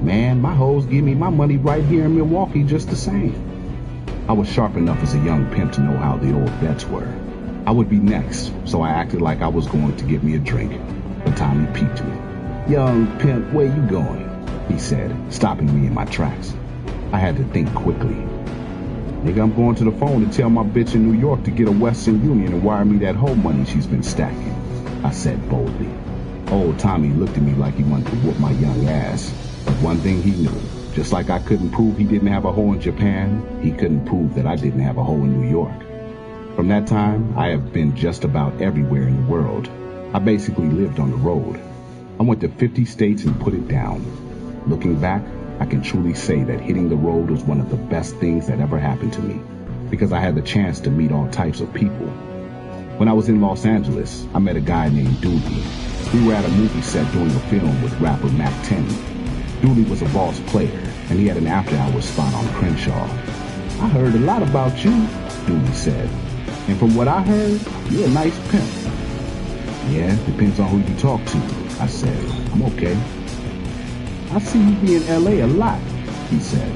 "Man, my hoes give me my money right here in Milwaukee just the same." I was sharp enough as a young pimp to know how the old vets were. I would be next, so I acted like I was going to get me a drink, but Tommy peeped me. "Young pimp, where you going?" he said, stopping me in my tracks. I had to think quickly. "Nigga, I'm going to the phone to tell my bitch in New York to get a Western Union and wire me that whole money she's been stacking," I said boldly. Old Tommy looked at me like he wanted to whoop my young ass. But one thing he knew, just like I couldn't prove he didn't have a hoe in Japan, he couldn't prove that I didn't have a hoe in New York. From that time, I have been just about everywhere in the world. I basically lived on the road. I went to 50 states and put it down. Looking back, I can truly say that hitting the road was one of the best things that ever happened to me, because I had the chance to meet all types of people. When I was in Los Angeles, I met a guy named Dooley. We were at a movie set doing a film with rapper Mac 10. Dooley was a boss player, and he had an after-hours spot on Crenshaw. "I heard a lot about you," Dooley said. "And from what I heard, you're a nice pimp." "Yeah, depends on who you talk to," I said. "I'm okay." "I see you be in L.A. a lot. he said.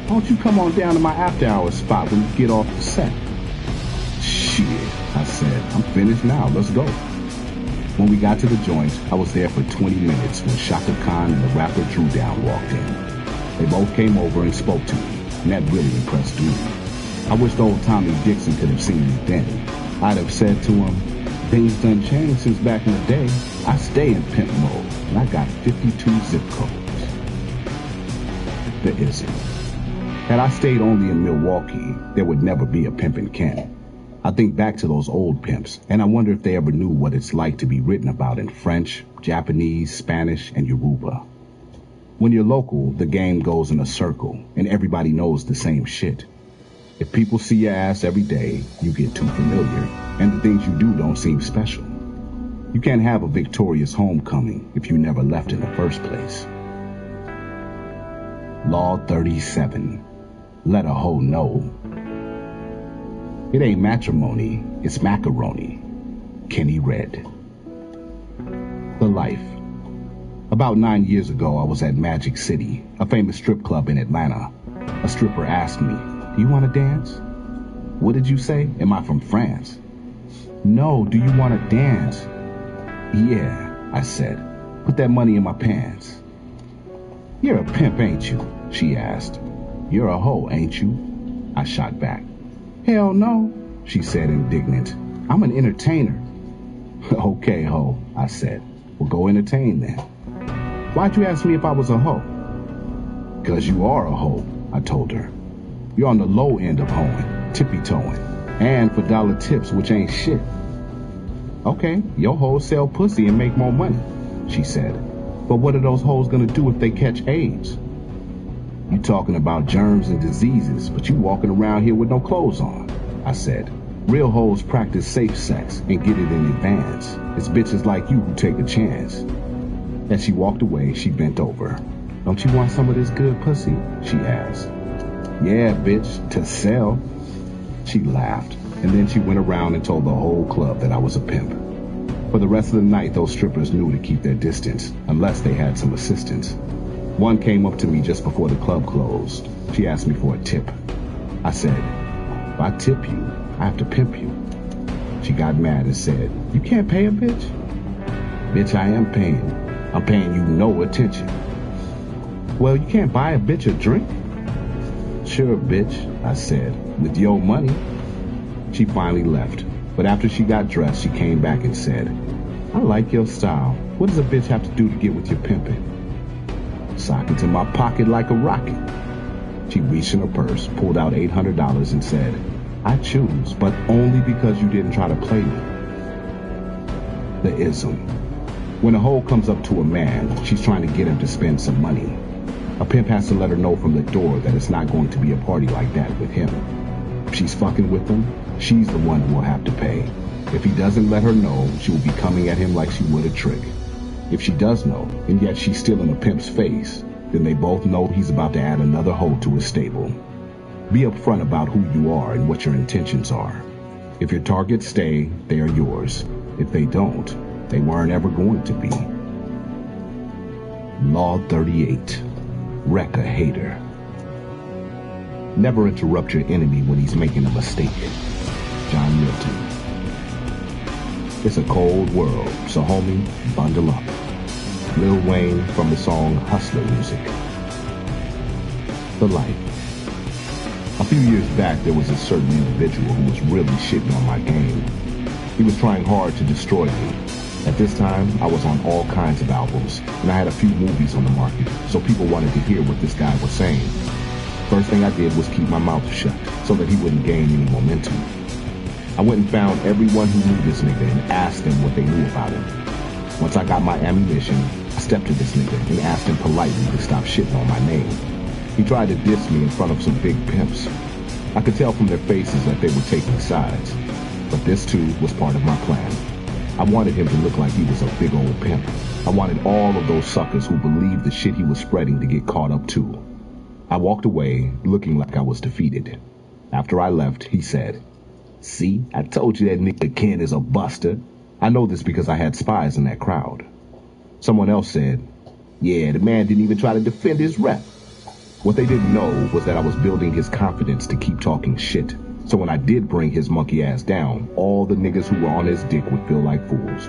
Why don't you come on down to my after-hours spot when you get off the set? Shit, I said. I'm finished now. Let's go. When we got to the joint, I was there for 20 minutes when Shaka Khan and the rapper Drew Down walked in. They both came over and spoke to me, and that really impressed me. I wished old Tommy Dixon could have seen me then. I'd have said to him, things done changed since back in the day. I stay in pimp mode, and I got 52 zip codes. The ism. Had I stayed only in Milwaukee, there would never be a Pimpin' Ken. I think back to those old pimps, and I wonder if they ever knew what it's like to be written about in French, Japanese, Spanish, and Yoruba. When you're local, the game goes in a circle, and everybody knows the same shit. If people see your ass every day, you get too familiar, and the things you do don't seem special. You can't have a victorious homecoming if you never left in the first place. Law 37. Let a hoe know. It ain't matrimony, it's macaroni. Kenny Red. The life. About 9 years ago, I was at Magic City, a famous strip club in Atlanta. A stripper asked me, do you want to dance? What did you say? Am I from France? No, do you want to dance? Yeah, I said. Put that money in my pants. You're a pimp, ain't you? She asked. You're a hoe, ain't you? I shot back. Hell no, she said indignant. I'm an entertainer. Okay, hoe, I said. Well, go entertain then. Why'd you ask me if I was a hoe? 'Cause you are a hoe, I told her. You're on the low end of hoeing, tippy-toeing, and for dollar tips, which ain't shit. Okay, your hoes sell pussy and make more money, she said. But what are those hoes gonna do if they catch AIDS? You talking about germs and diseases, but you walking around here with no clothes on, I said. Real hoes practice safe sex and get it in advance. It's bitches like you who take a chance. As she walked away, she bent over. Don't you want some of this good pussy? She asked. Yeah, bitch, to sell. She laughed, and then she went around and told the whole club that I was a pimp. For the rest of the night, those strippers knew to keep their distance, unless they had some assistance. One came up to me just before the club closed. She asked me for a tip. I said, if I tip you, I have to pimp you. She got mad and said, you can't pay a bitch? Bitch, I am paying. I'm paying you no attention. Well, you can't buy a bitch a drink? Sure, bitch, I said, with your money. She finally left, but after she got dressed, she came back and said, I like your style. What does a bitch have to do to get with your pimping? Sock into my pocket like a rocket. She reached in her purse, pulled out $800 and said, I choose, but only because you didn't try to play me. The ism. When a hoe comes up to a man, she's trying to get him to spend some money. A pimp has to let her know from the door that it's not going to be a party like that with him. If she's fucking with him, she's the one who will have to pay. If he doesn't let her know, she will be coming at him like she would a trick. If she does know, and yet she's still in the pimp's face, then they both know he's about to add another hoe to his stable. Be upfront about who you are and what your intentions are. If your targets stay, they are yours. If they don't, they weren't ever going to be. Law 38. Wreck a hater. Never interrupt your enemy when he's making a mistake. John Milton. It's a cold world, so homie, bundle up. Lil Wayne from the song Hustler Music. The life. A few years back, there was a certain individual who was really shitting on my game. He was trying hard to destroy me. At this time, I was on all kinds of albums, and I had a few movies on the market, so people wanted to hear what this guy was saying. First thing I did was keep my mouth shut, so that he wouldn't gain any momentum. I went and found everyone who knew this nigga and asked them what they knew about him. Once I got my ammunition, I stepped to this nigga and asked him politely to stop shitting on my name. He tried to diss me in front of some big pimps. I could tell from their faces that they were taking sides, but this too was part of my plan. I wanted him to look like he was a big old pimp. I wanted all of those suckers who believed the shit he was spreading to get caught up too. I walked away, looking like I was defeated. After I left, he said, "See, I told you that nigga Ken is a buster. I know this because I had spies in that crowd." Someone else said, "Yeah, the man didn't even try to defend his rep." What they didn't know was that I was building his confidence to keep talking shit. So when I did bring his monkey ass down, all the niggas who were on his dick would feel like fools.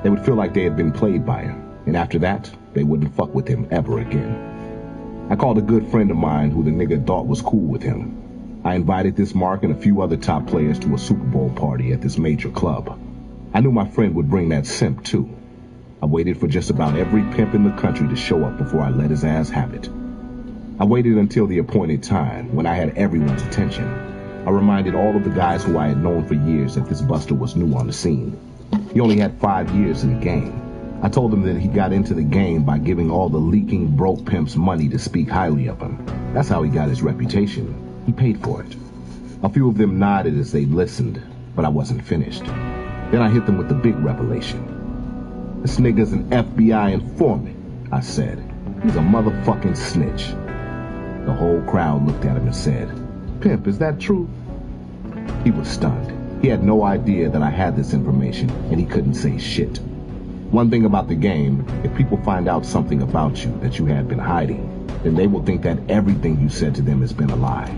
They would feel like they had been played by him. And after that, they wouldn't fuck with him ever again. I called a good friend of mine who the nigga thought was cool with him. I invited this Mark and a few other top players to a Super Bowl party at this major club. I knew my friend would bring that simp too. I waited for just about every pimp in the country to show up before I let his ass have it. I waited until the appointed time when I had everyone's attention. I reminded all of the guys who I had known for years that this buster was new on the scene. He only had 5 years in the game. I told him that he got into the game by giving all the leaking broke pimps money to speak highly of him. That's how he got his reputation. He paid for it. A few of them nodded as they listened, but I wasn't finished. Then I hit them with the big revelation. This nigga's an FBI informant, I said. He's a motherfucking snitch. The whole crowd looked at him and said, Pimp, is that true? He was stunned. He had no idea that I had this information, and he couldn't say shit. One thing about the game, if people find out something about you that you had been hiding, then they will think that everything you said to them has been a lie.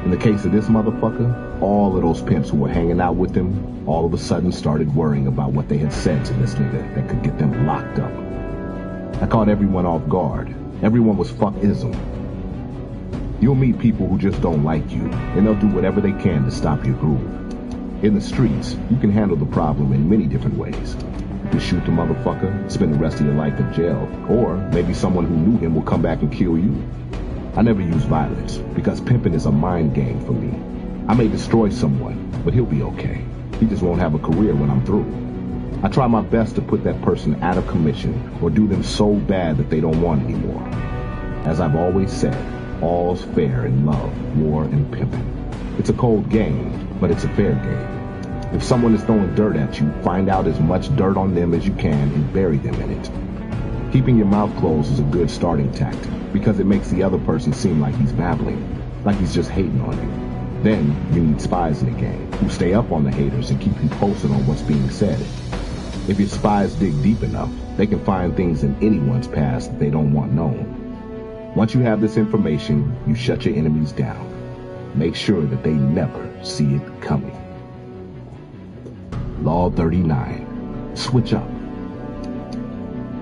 In the case of this motherfucker, all of those pimps who were hanging out with him all of a sudden started worrying about what they had said to this nigga that could get them locked up. I caught everyone off guard. Everyone was fuckism. You'll meet people who just don't like you, and they'll do whatever they can to stop your groove. In the streets, you can handle the problem in many different ways. You can shoot the motherfucker, spend the rest of your life in jail, or maybe someone who knew him will come back and kill you. I never use violence, because pimping is a mind game for me. I may destroy someone, but he'll be okay. He just won't have a career when I'm through. I try my best to put that person out of commission, or do them so bad that they don't want anymore. As I've always said, all's fair in love, war, and pimping. It's a cold game, but it's a fair game. If someone is throwing dirt at you, find out as much dirt on them as you can and bury them in it. Keeping your mouth closed is a good starting tactic, because it makes the other person seem like he's babbling, like he's just hating on you. Then you need spies in the game who stay up on the haters and keep you posted on what's being said. If your spies dig deep enough, they can find things in anyone's past that they don't want known. Once you have this information, you shut your enemies down. Make sure that they never see it coming. Law 39. Switch up.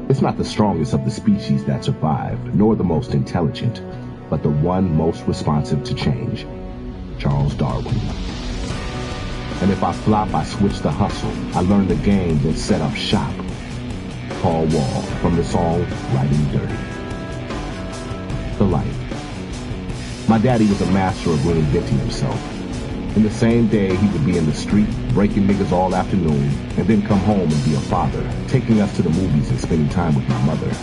It's not the strongest of the species that survive, nor the most intelligent, but the one most responsive to change. Charles Darwin. And if I flop, I switch the hustle. I learn the game, then set up shop. Paul Wall, from the song Riding Dirty. The life. My daddy was a master of reinventing himself. In the same day, he would be in the street, breaking niggas all afternoon, and then come home and be a father, taking us to the movies and spending time with my mother.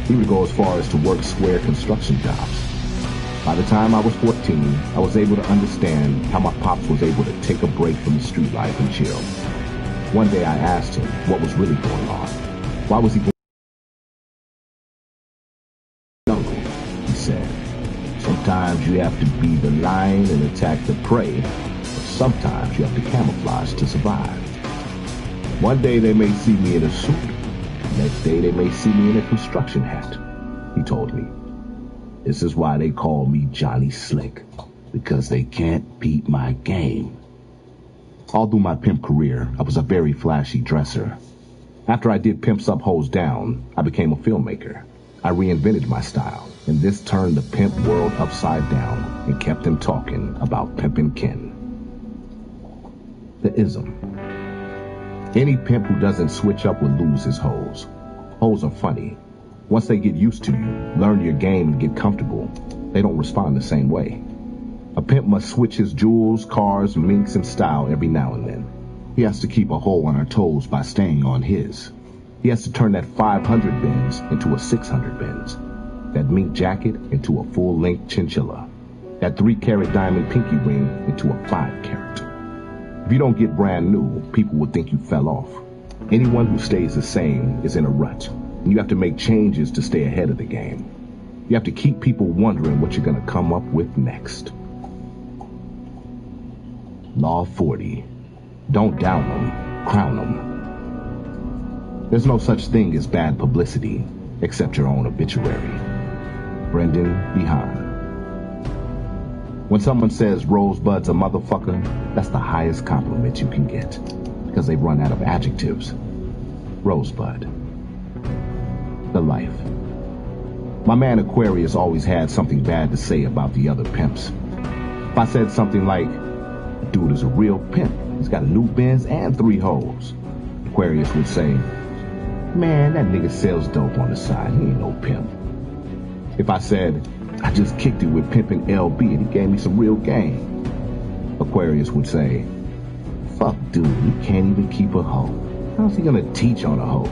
He would go as far as to work square construction jobs. By the time I was 14, I was able to understand how my pops was able to take a break from the street life and chill. One day I asked him what was really going on. Why was he going jungle? He said, sometimes you have to be the lion and attack the prey, but sometimes you have to camouflage to survive. One day they may see me in a suit. Next day they may see me in a construction hat, he told me. This is why they call me Johnny Slick, because they can't beat my game. All through my pimp career, I was a very flashy dresser. After I did Pimps Up, Hoes Down, I became a filmmaker. I reinvented my style, and this turned the pimp world upside down and kept them talking about pimpin' kin. The ism. Any pimp who doesn't switch up will lose his hoes. Hoes are funny. Once they get used to you, learn your game, and get comfortable, they don't respond the same way. A pimp must switch his jewels, cars, minks, and style every now and then. He has to keep a hoe on her toes by staying on his. He has to turn that 500 Benz into a 600 Benz. That mink jacket into a full-length chinchilla. That 3-carat diamond pinky ring into a 5-carat. If you don't get brand new, people will think you fell off. Anyone who stays the same is in a rut. And you have to make changes to stay ahead of the game. You have to keep people wondering what you're going to come up with next. Law 40. Don't down them, crown them. There's no such thing as bad publicity, except your own obituary. Brendan Behan. When someone says Rosebud's a motherfucker, that's the highest compliment you can get, because they've run out of adjectives. Rosebud. The life. My man Aquarius always had something bad to say about the other pimps. If I said something like, dude is a real pimp, he's got a new Benz and 3 hoes, Aquarius would say, man, that nigga sells dope on the side, he ain't no pimp. If I said, I just kicked it with Pimpin' LB and he gave me some real game, Aquarius would say, fuck dude, he can't even keep a hoe. How's he gonna teach on a hoe?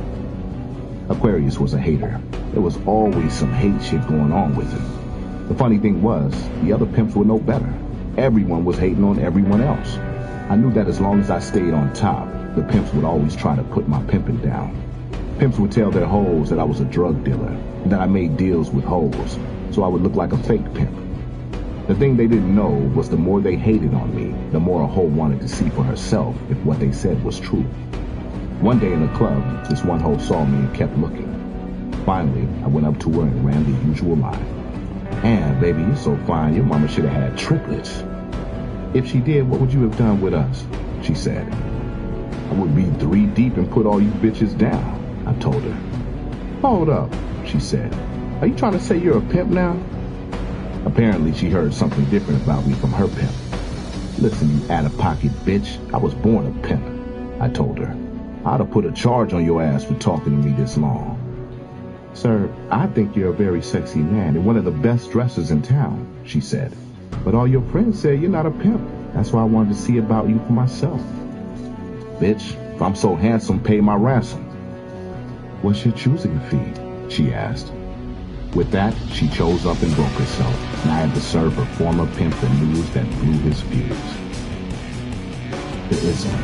Aquarius was a hater. There was always some hate shit going on with him. The funny thing was, the other pimps were no better. Everyone was hating on everyone else. I knew that as long as I stayed on top, the pimps would always try to put my pimping down. Pimps would tell their hoes that I was a drug dealer, and that I made deals with hoes, so I would look like a fake pimp. The thing they didn't know was the more they hated on me, the more a hoe wanted to see for herself if what they said was true. One day in a club, this one hoe saw me and kept looking. Finally, I went up to her and ran the usual line. "Man, baby, you're so fine, your mama should have had triplets." "If she did, what would you have done with us?" she said. "I would be 3 deep and put all you bitches down," I told her. "Hold up," she said. "Are you trying to say you're a pimp now?" Apparently, she heard something different about me from her pimp. "Listen, you out-of-pocket bitch, I was born a pimp," I told her. "I'd have put a charge on your ass for talking to me this long." "Sir, I think you're a very sexy man and one of the best dressers in town," she said. "But all your friends say you're not a pimp. That's why I wanted to see about you for myself." "Bitch, if I'm so handsome, pay my ransom." "What's your choosing fee?" she asked. With that, she chose up and broke herself, and I had to serve her former pimp the news that blew his fuse. The ism.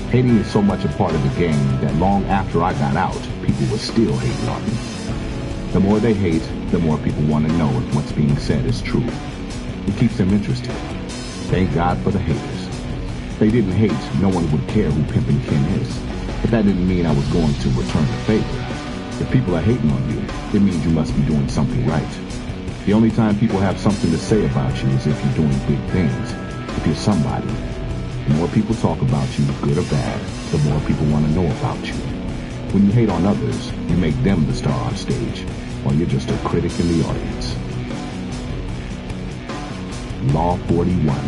Hating is so much a part of the game that long after I got out, people were still hating on me. The more they hate, the more people want to know if what's being said is true. It keeps them interested. Thank God for the haters. If they didn't hate, no one would care who Pimpin' Ken is. But that didn't mean I was going to return the favor. If people are hating on you, it means you must be doing something right. The only time people have something to say about you is if you're doing big things. If you're somebody. The more people talk about you, good or bad, the more people want to know about you. When you hate on others, you make them the star on stage, while you're just a critic in the audience. Law 41.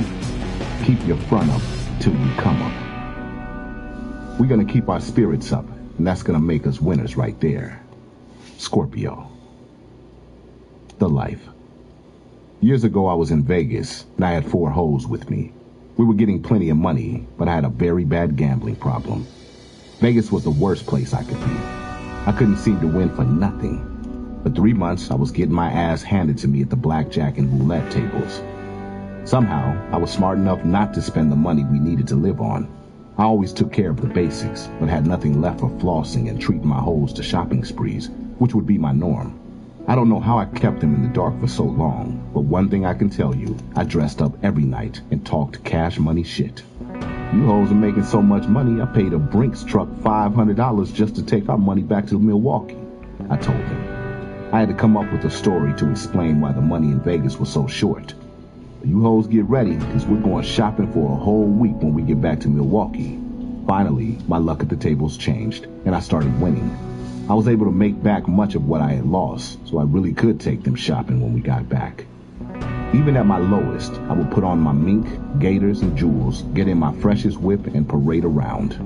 Keep your front up till you come up. We're going to keep our spirits up, and that's going to make us winners right there. Scorpio. The life. Years ago, I was in Vegas, and I had 4 hoes with me. We were getting plenty of money, but I had a very bad gambling problem. Vegas was the worst place I could be. I couldn't seem to win for nothing. For 3 months, I was getting my ass handed to me at the blackjack and roulette tables. Somehow, I was smart enough not to spend the money we needed to live on. I always took care of the basics, but had nothing left for flossing and treating my hoes to shopping sprees, which would be my norm. I don't know how I kept them in the dark for so long, but one thing I can tell you, I dressed up every night and talked cash money shit. "You hoes are making so much money, I paid a Brinks truck $500 just to take our money back to Milwaukee," I told them. I had to come up with a story to explain why the money in Vegas was so short. "You hoes get ready, because we're going shopping for a whole week when we get back to Milwaukee." Finally, my luck at the tables changed, and I started winning. I was able to make back much of what I had lost, so I really could take them shopping when we got back. Even at my lowest, I would put on my mink, gaiters, and jewels, get in my freshest whip, and parade around.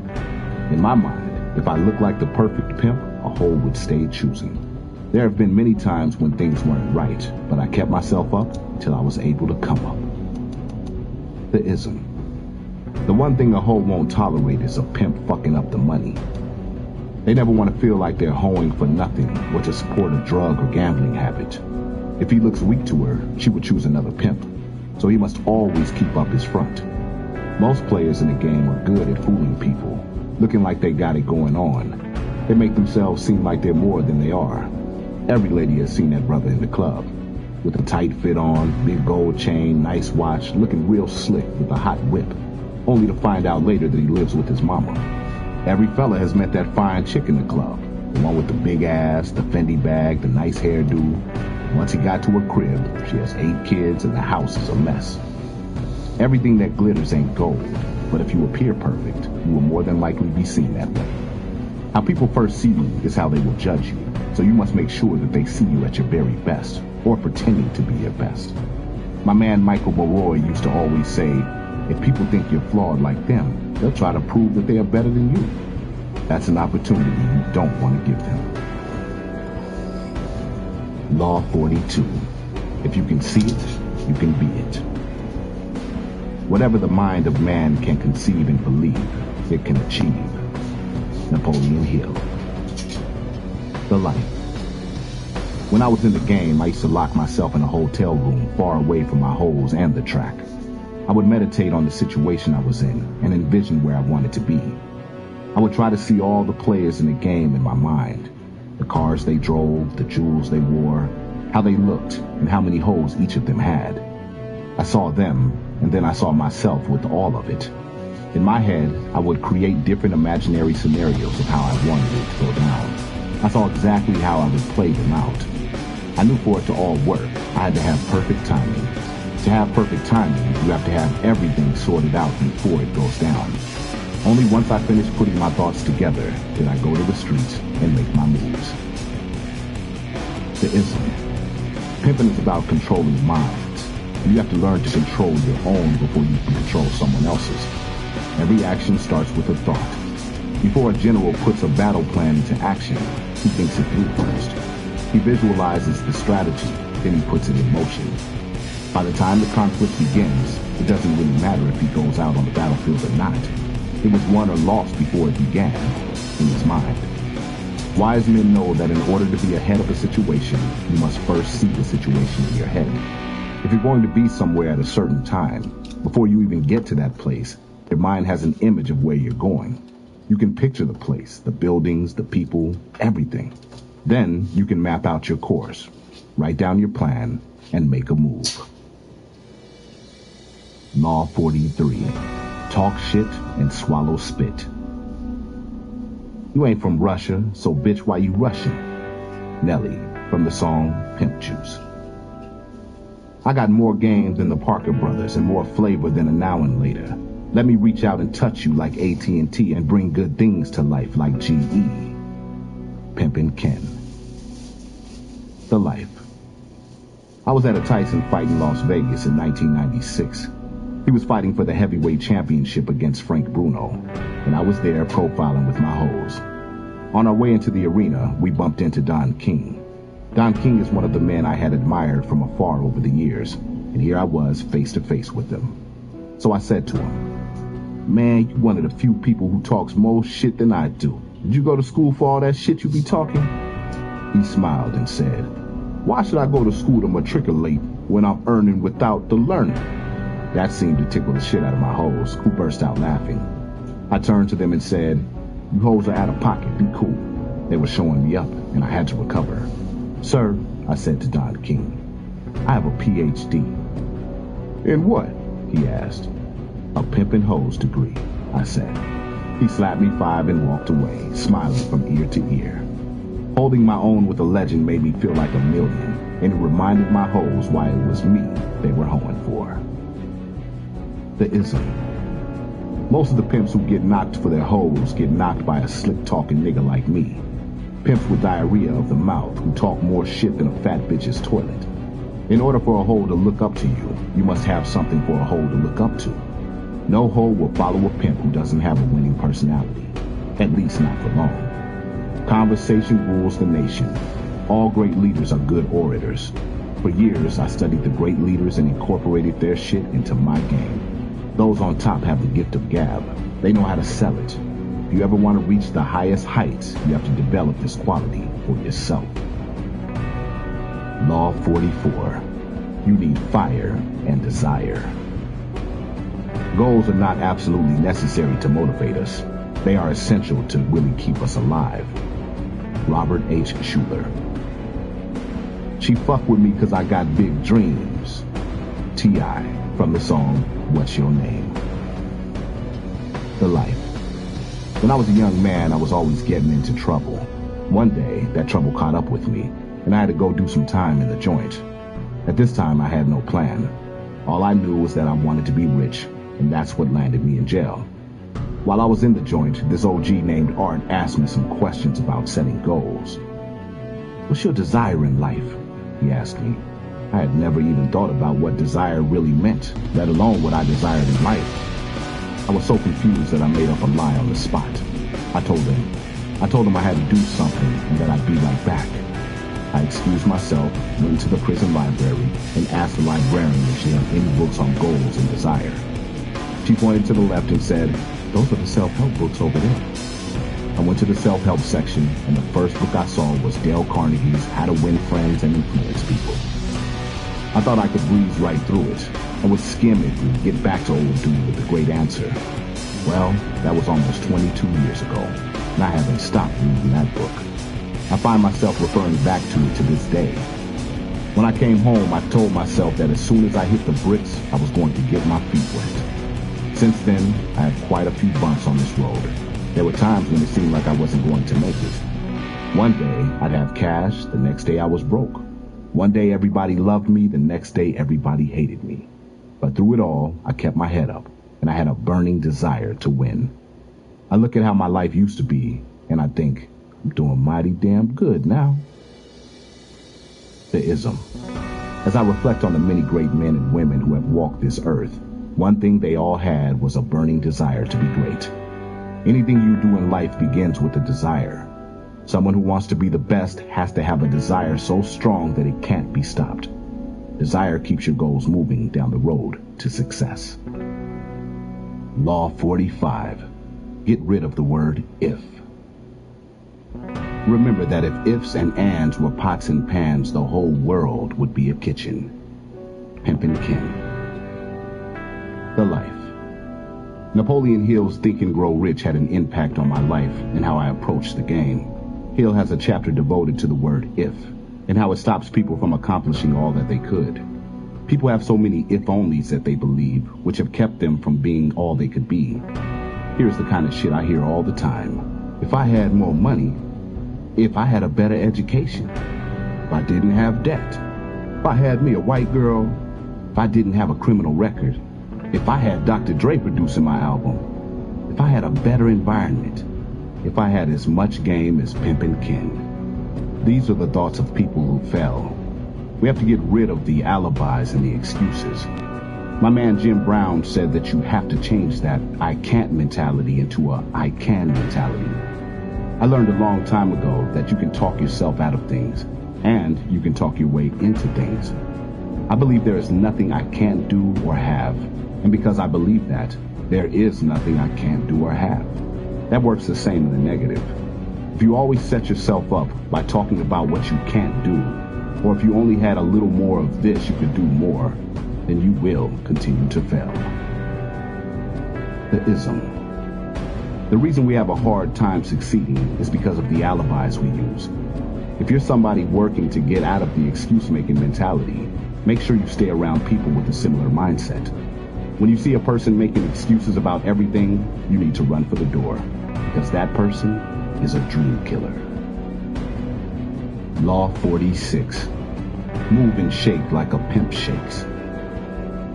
In my mind, if I looked like the perfect pimp, a hoe would stay choosing. There have been many times when things weren't right, but I kept myself up until I was able to come up. The ism. The one thing a hoe won't tolerate is a pimp fucking up the money. They never want to feel like they're hoeing for nothing or to support a drug or gambling habit. If he looks weak to her, she would choose another pimp, so he must always keep up his front. Most players in the game are good at fooling people, looking like they got it going on. They make themselves seem like they're more than they are. Every lady has seen that brother in the club, with a tight fit on, big gold chain, nice watch, looking real slick with a hot whip, only to find out later that he lives with his mama. Every fella has met that fine chick in the club, the one with the big ass, the Fendi bag, the nice hairdo. Once he got to her crib, she has 8 kids and the house is a mess. Everything that glitters ain't gold, but if you appear perfect, you will more than likely be seen that way. How people first see you is how they will judge you, so you must make sure that they see you at your very best, or pretending to be your best. My man Michael Mulroy used to always say, if people think you're flawed like them, they'll try to prove that they are better than you. That's an opportunity you don't want to give them. Law 42. If you can see it, you can be it. Whatever the mind of man can conceive and believe, it can achieve. Napoleon Hill. The life. When I was in the game, I used to lock myself in a hotel room far away from my holes and the track. I would meditate on the situation I was in and envision where I wanted to be. I would try to see all the players in the game in my mind. The cars they drove, the jewels they wore, how they looked, and how many holes each of them had. I saw them, and then I saw myself with all of it. In my head, I would create different imaginary scenarios of how I wanted it to go down. I saw exactly how I would play them out. I knew for it to all work, I had to have perfect timing. To have perfect timing, you have to have everything sorted out before it goes down. Only once I finished putting my thoughts together did I go to the streets and make my moves. The ism. Pimping is about controlling minds. You have to learn to control your own before you can control someone else's. Every action starts with a thought. Before a general puts a battle plan into action, he thinks it through first. He visualizes the strategy, then he puts it in motion. By the time the conflict begins, it doesn't really matter if he goes out on the battlefield or not. It was won or lost before it began, in his mind. Wise men know that in order to be ahead of a situation, you must first see the situation in your head. If you're going to be somewhere at a certain time, before you even get to that place, your mind has an image of where you're going. You can picture the place, the buildings, the people, everything. Then you can map out your course, write down your plan, and make a move. Law 43. Talk shit and swallow spit. You ain't from Russia, so bitch, why you Russian? Nelly, from the song Pimp Juice. I got more game than the Parker brothers and more flavor than a Now and Later. Let me reach out and touch you like AT&T and bring good things to life like GE. Pimpin' Ken. The life. I was at a Tyson fight in Las Vegas in 1996. He was fighting for the heavyweight championship against Frank Bruno, and I was there profiling with my hoes. On our way into the arena, we bumped into Don King. Don King is one of the men I had admired from afar over the years, and here I was face to face with him. So I said to him, "Man, you one of the few people who talks more shit than I do. Did you go to school for all that shit you be talking?" He smiled and said, "Why should I go to school to matriculate when I'm earning without the learning?" That seemed to tickle the shit out of my hoes, who burst out laughing. I turned to them and said, "You hoes are out of pocket, be cool." They were showing me up, and I had to recover. "Sir," I said to Don King, "I have a PhD. "In what?" he asked. "A pimpin' hoes degree," I said. He slapped me 5 and walked away, smiling from ear to ear. Holding my own with a legend made me feel like a million, and it reminded my hoes why it was me they were hoeing for. The ism. Most of the pimps who get knocked for their hoes get knocked by a slick-talking nigga like me. Pimps with diarrhea of the mouth who talk more shit than a fat bitch's toilet. In order for a hoe to look up to you, you must have something for a hoe to look up to. No hoe will follow a pimp who doesn't have a winning personality. At least not for long. Conversation rules the nation. All great leaders are good orators. For years, I studied the great leaders and incorporated their shit into my game. Those on top have the gift of gab. They know how to sell it. If you ever want to reach the highest heights, you have to develop this quality for yourself. Law 44. You need fire and desire. Goals are not absolutely necessary to motivate us. They are essential to really keep us alive. Robert H. Schuller. She fuck with me cause I got big dreams. T.I. from the song What's Your Name? The life. When I was a young man, I was always getting into trouble. One day, that trouble caught up with me. and I had to go do some time in the joint. At this time, I had no plan. All I knew was that I wanted to be rich, and that's what landed me in jail. While I was in the joint, this OG named Art asked me some questions about setting goals. "What's your desire in life?" he asked me. I had never even thought about what desire really meant, let alone what I desired in life. I was so confused that I made up a lie on the spot. I told him I had to do something and that I'd be right back. I excused myself, went to the prison library, and asked the librarian if she had any books on goals and desire. She pointed to the left and said, "Those are the self-help books over there." I went to the self-help section, and the first book I saw was Dale Carnegie's How to Win Friends and Influence People. I thought I could breeze right through it. I would skim it and get back to old dude with a great answer. Well, that was almost 22 years ago, and I haven't stopped reading that book. I find myself referring back to it to this day. When I came home, I told myself that as soon as I hit the bricks, I was going to get my feet wet. Since then, I had quite a few bumps on this road. There were times when it seemed like I wasn't going to make it. One day, I'd have cash, the next day I was broke. One day everybody loved me, the next day everybody hated me. But through it all, I kept my head up, and I had a burning desire to win. I look at how my life used to be, and I think, I'm doing mighty damn good now. The ism. As I reflect on the many great men and women who have walked this earth, one thing they all had was a burning desire to be great. Anything you do in life begins with a desire. Someone who wants to be the best has to have a desire so strong that it can't be stopped. Desire keeps your goals moving down the road to success. Law 45. Get rid of the word if. Remember that if ifs and ands were pots and pans, the whole world would be a kitchen. Pimpin' Ken. The life. Napoleon Hill's Think and Grow Rich had an impact on my life and how I approached the game. Hill has a chapter devoted to the word if, and how it stops people from accomplishing all that they could. People have so many if-onlys that they believe, which have kept them from being all they could be. Here's the kind of shit I hear all the time. If I had more money, if I had a better education, if I didn't have debt, if I had me a white girl, if I didn't have a criminal record, if I had Dr. Dre producing my album, if I had a better environment, if I had as much game as Pimpin' Ken. These are the thoughts of people who fell. We have to get rid of the alibis and the excuses. My man Jim Brown said that you have to change that I can't mentality into a I can mentality. I learned a long time ago that you can talk yourself out of things, and you can talk your way into things. I believe there is nothing I can't do or have, and because I believe that, there is nothing I can't do or have. That works the same in the negative. If you always set yourself up by talking about what you can't do, or if you only had a little more of this you could do more, then you will continue to fail. The ism. The reason we have a hard time succeeding is because of the alibis we use. If you're somebody working to get out of the excuse-making mentality, make sure you stay around people with a similar mindset. When you see a person making excuses about everything, you need to run for the door, because that person is a dream killer. Law 46. Move and shake like a pimp shakes.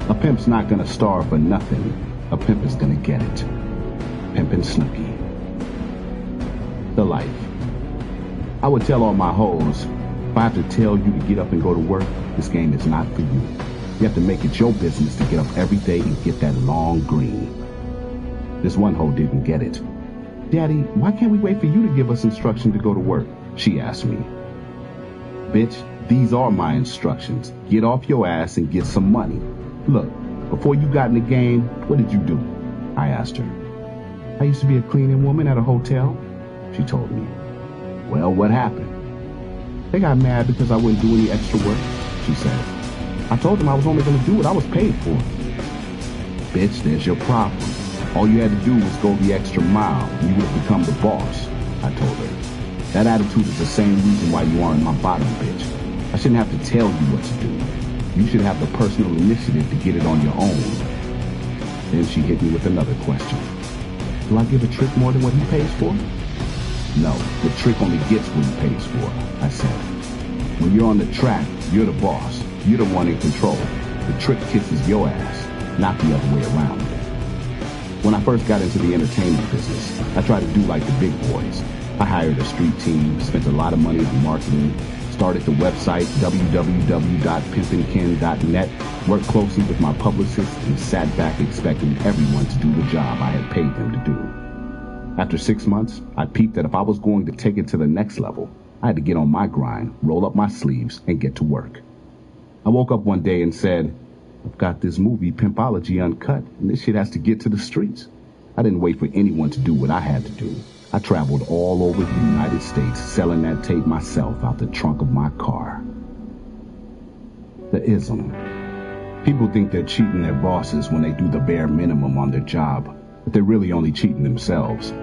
A pimp's not gonna starve for nothing. A pimp is gonna get it. Pimpin' Snooky. The life. I would tell all my hoes, if I have to tell you to get up and go to work, this game is not for you. You have to make it your business to get up every day and get that long green. This one hoe didn't get it. Daddy, why can't we wait for you to give us instruction to go to work? She asked me. Bitch, these are my instructions. Get off your ass and get some money. Look, before you got in the game, what did you do? I asked her. I used to be a cleaning woman at a hotel, she told me. Well, what happened? They got mad because I wouldn't do any extra work, she said. I told them I was only going to do what I was paid for. Bitch, there's your problem. All you had to do was go the extra mile, and you would have become the boss, I told her. That attitude is the same reason why you aren't my bottom, bitch. I shouldn't have to tell you what to do. You should have the personal initiative to get it on your own. Then she hit me with another question. Do I give a trick more than what he pays for? No, the trick only gets what he pays for, I said. When you're on the track, you're the boss. You're the one in control. The trick kisses your ass, not the other way around. When I first got into the entertainment business, I tried to do like the big boys. I hired a street team, spent a lot of money on marketing, started the website www.pimpandken.net, worked closely with my publicist, and sat back expecting everyone to do the job I had paid them to do. After 6 months, I peeped that if I was going to take it to the next level, I had to get on my grind, roll up my sleeves, and get to work. I woke up one day and said, I've got this movie, Pimpology, uncut, and this shit has to get to the streets. I didn't wait for anyone to do what I had to do. I traveled all over the United States selling that tape myself out the trunk of my car. The ism. People think they're cheating their bosses when they do the bare minimum on their job, but they're really only cheating themselves.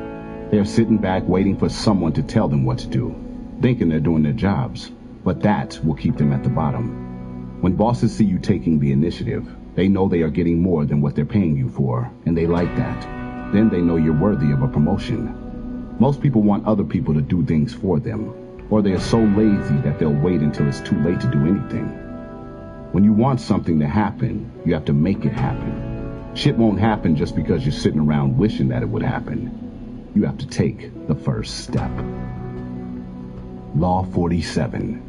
They're sitting back waiting for someone to tell them what to do, thinking they're doing their jobs, but that will keep them at the bottom. When bosses see you taking the initiative, they know they are getting more than what they're paying you for, and they like that. Then they know you're worthy of a promotion. Most people want other people to do things for them, or they are so lazy that they'll wait until it's too late to do anything. When you want something to happen, you have to make it happen. Shit won't happen just because you're sitting around wishing that it would happen. You have to take the first step. Law 47.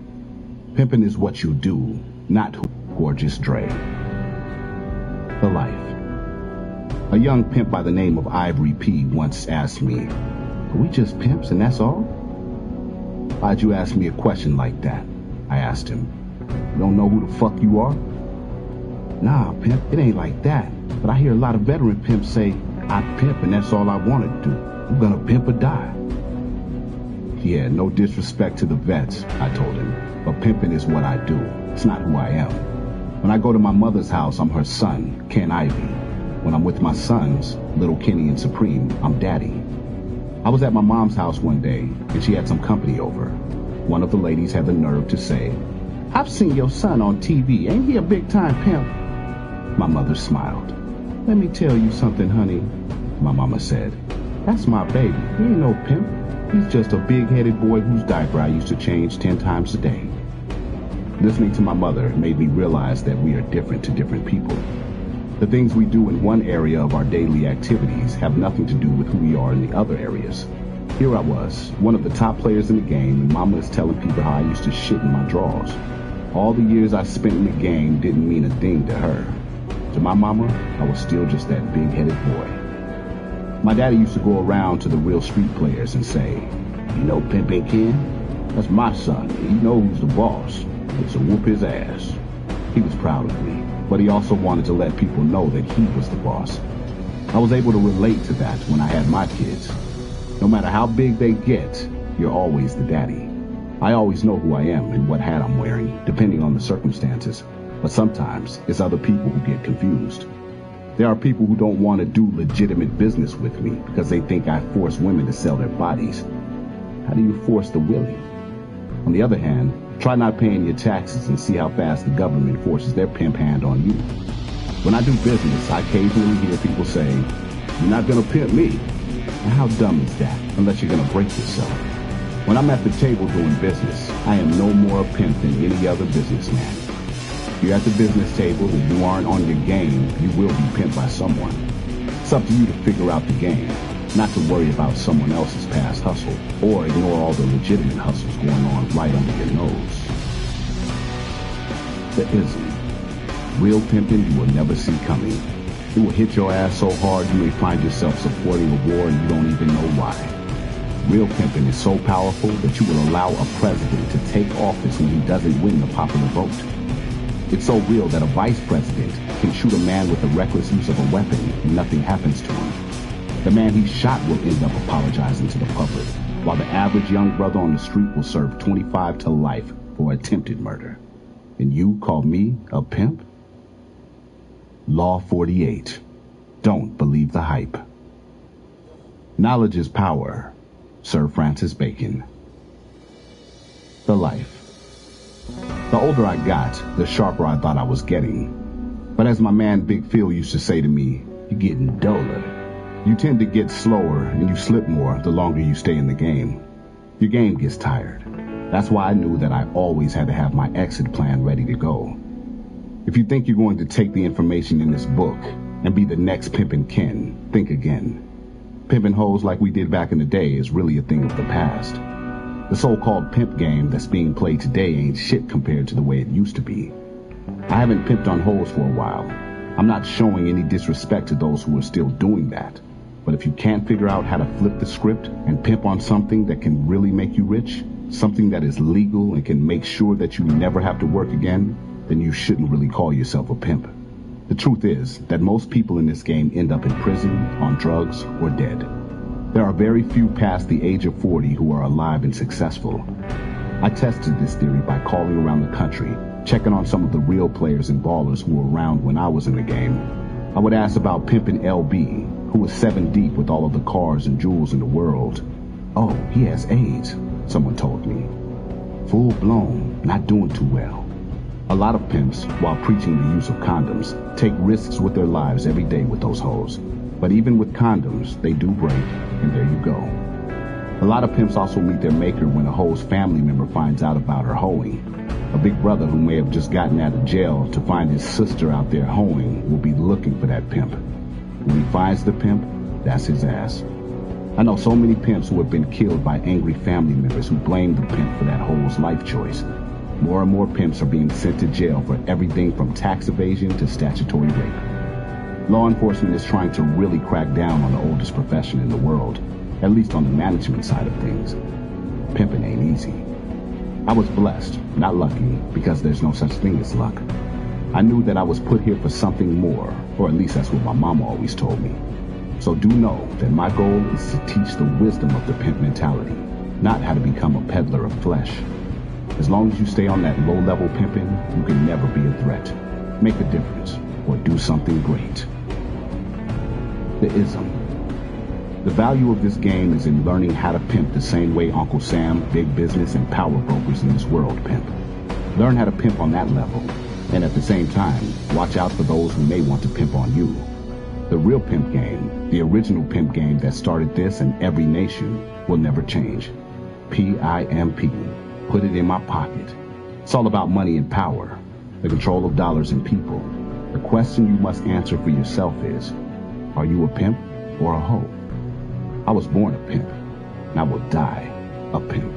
Pimping is what you do, not who. Gorgeous Dre. The life. A young pimp by the name of Ivory P once asked me, are we just pimps and that's all? Why'd you ask me a question like that? I asked him. You don't know who the fuck you are? Nah, pimp, it ain't like that. But I hear a lot of veteran pimps say, I pimp and that's all I want to do. I'm gonna pimp or die. Yeah, no disrespect to the vets, I told him, but pimping is what I do. It's not who I am. When I go to my mother's house, I'm her son, Ken Ivy. When I'm with my sons, Little Kenny and Supreme, I'm Daddy. I was at my mom's house one day, and she had some company over. One of the ladies had the nerve to say, I've seen your son on TV. Ain't he a big-time pimp? My mother smiled. Let me tell you something, honey, my mama said. That's my baby. He ain't no pimp. He's just a big-headed boy whose diaper I used to change 10 times a day. Listening to my mother made me realize that we are different to different people. The things we do in one area of our daily activities have nothing to do with who we are in the other areas. Here I was, one of the top players in the game, and Mama is telling people how I used to shit in my drawers. All the years I spent in the game didn't mean a thing to her. To my mama, I was still just that big-headed boy. My daddy used to go around to the real street players and say, you know Pimpin' Ken? That's my son. He knows who's the boss. So whoop his ass. He was proud of me, but he also wanted to let people know that he was the boss. I was able to relate to that when I had my kids. No matter how big they get, you're always the daddy. I always know who I am and what hat I'm wearing, depending on the circumstances, but sometimes it's other people who get confused. There are people who don't want to do legitimate business with me because they think I force women to sell their bodies. How do you force the willing? On the other hand, try not paying your taxes and see how fast the government forces their pimp hand on you. When I do business, I occasionally hear people say, you're not gonna pimp me. Now how dumb is that, unless you're gonna break yourself? When I'm at the table doing business, I am no more a pimp than any other businessman. If you're at the business table and you aren't on your game, you will be pimped by someone. It's up to you to figure out the game, not to worry about someone else's past hustle, or ignore all the legitimate hustles going on right under your nose. The ism. Real pimping you will never see coming. It will hit your ass so hard you may find yourself supporting a war and you don't even know why. Real pimping is so powerful that you will allow a president to take office when he doesn't win the popular vote. It's so real that a vice president can shoot a man with the reckless use of a weapon and nothing happens to him. The man he shot will end up apologizing to the public, while the average young brother on the street will serve 25 to life for attempted murder. And you call me a pimp? Law 48. Don't believe the hype. Knowledge is power. Sir Francis Bacon. The life. The older I got, the sharper I thought I was getting. But as my man Big Phil used to say to me, you're getting duller. You tend to get slower and you slip more the longer you stay in the game. Your game gets tired. That's why I knew that I always had to have my exit plan ready to go. If you think you're going to take the information in this book and be the next Pimpin' Ken, think again. Pimpin' hoes like we did back in the day is really a thing of the past. The so-called pimp game that's being played today ain't shit compared to the way it used to be. I haven't pimped on hoes for a while. I'm not showing any disrespect to those who are still doing that. But if you can't figure out how to flip the script and pimp on something that can really make you rich, something that is legal and can make sure that you never have to work again, then you shouldn't really call yourself a pimp. The truth is that most people in this game end up in prison, on drugs, or dead. There are very few past the age of 40 who are alive and successful. I tested this theory by calling around the country, checking on some of the real players and ballers who were around when I was in the game. I would ask about Pimpin' LB, who was 7 deep with all of the cars and jewels in the world. Oh, he has AIDS, someone told me. Full blown, not doing too well. A lot of pimps, while preaching the use of condoms, take risks with their lives every day with those hoes. But even with condoms, they do break, and there you go. A lot of pimps also meet their maker when a hoe's family member finds out about her hoeing. A big brother who may have just gotten out of jail to find his sister out there hoeing will be looking for that pimp. When he finds the pimp, that's his ass. I know so many pimps who have been killed by angry family members who blame the pimp for that hoe's life choice. More and more pimps are being sent to jail for everything from tax evasion to statutory rape. Law enforcement is trying to really crack down on the oldest profession in the world, at least on the management side of things. Pimping ain't easy. I was blessed, not lucky, because there's no such thing as luck. I knew that I was put here for something more, or at least that's what my mama always told me. So do know that my goal is to teach the wisdom of the pimp mentality, not how to become a peddler of flesh. As long as you stay on that low-level pimping, you can never be a threat, make a difference, or do something great. The ism. The value of this game is in learning how to pimp the same way Uncle Sam, big business, and power brokers in this world pimp. Learn how to pimp on that level, and at the same time, watch out for those who may want to pimp on you. The real pimp game, the original pimp game that started this and every nation, will never change. P-I-M-P. Put it in my pocket. It's all about money and power, the control of dollars and people. The question you must answer for yourself is, are you a pimp or a hoe? I was born a pimp, and I will die a pimp.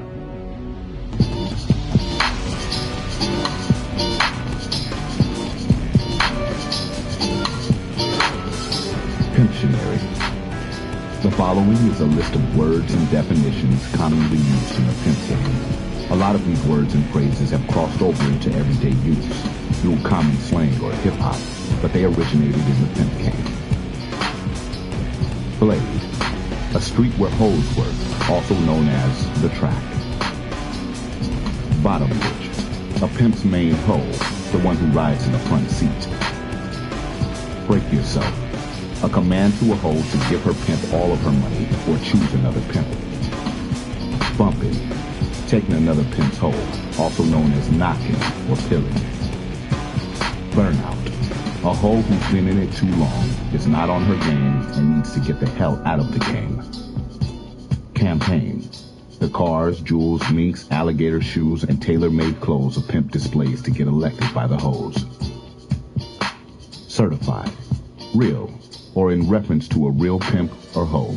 Pimptionary. The following is a list of words and definitions commonly used in a pimp game. A lot of these words and phrases have crossed over into everyday use, through common slang or hip-hop, but they originated in the pimp game. Blade. A street where hoes work, also known as the track. Bottom bitch. A pimp's main hoe, the one who rides in the front seat. Break yourself. A command to a hoe to give her pimp all of her money or choose another pimp. Bumping. Taking another pimp's hoe, also known as knocking or pilling. Burnout. A hoe who's been in it too long, is not on her game, and needs to get the hell out of the game. Campaign. The cars, jewels, minks, alligator shoes, and tailor-made clothes a pimp displays to get elected by the hoes. Certified. Real, or in reference to a real pimp or hoe.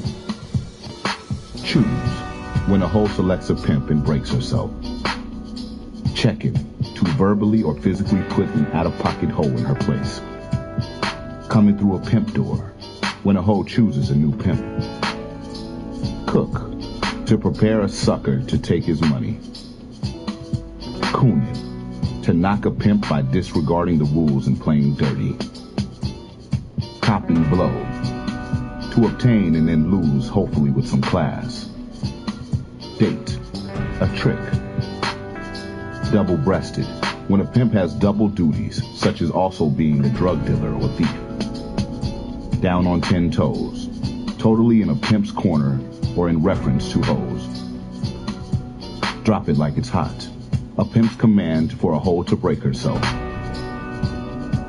Choose. When a hoe selects a pimp and breaks herself. Check it. To verbally or physically put an out-of-pocket hoe in her place. Coming through a pimp door. When a hoe chooses a new pimp. Cook. To prepare a sucker to take his money. Cooning. To knock a pimp by disregarding the rules and playing dirty. Copying blow. To obtain and then lose, hopefully with some class. Date. A trick. Double-breasted. When a pimp has double duties, such as also being a drug dealer or thief. Down on 10 toes. Totally in a pimp's corner or in reference to hoes. Drop it like it's hot. A pimp's command for a hoe to break herself.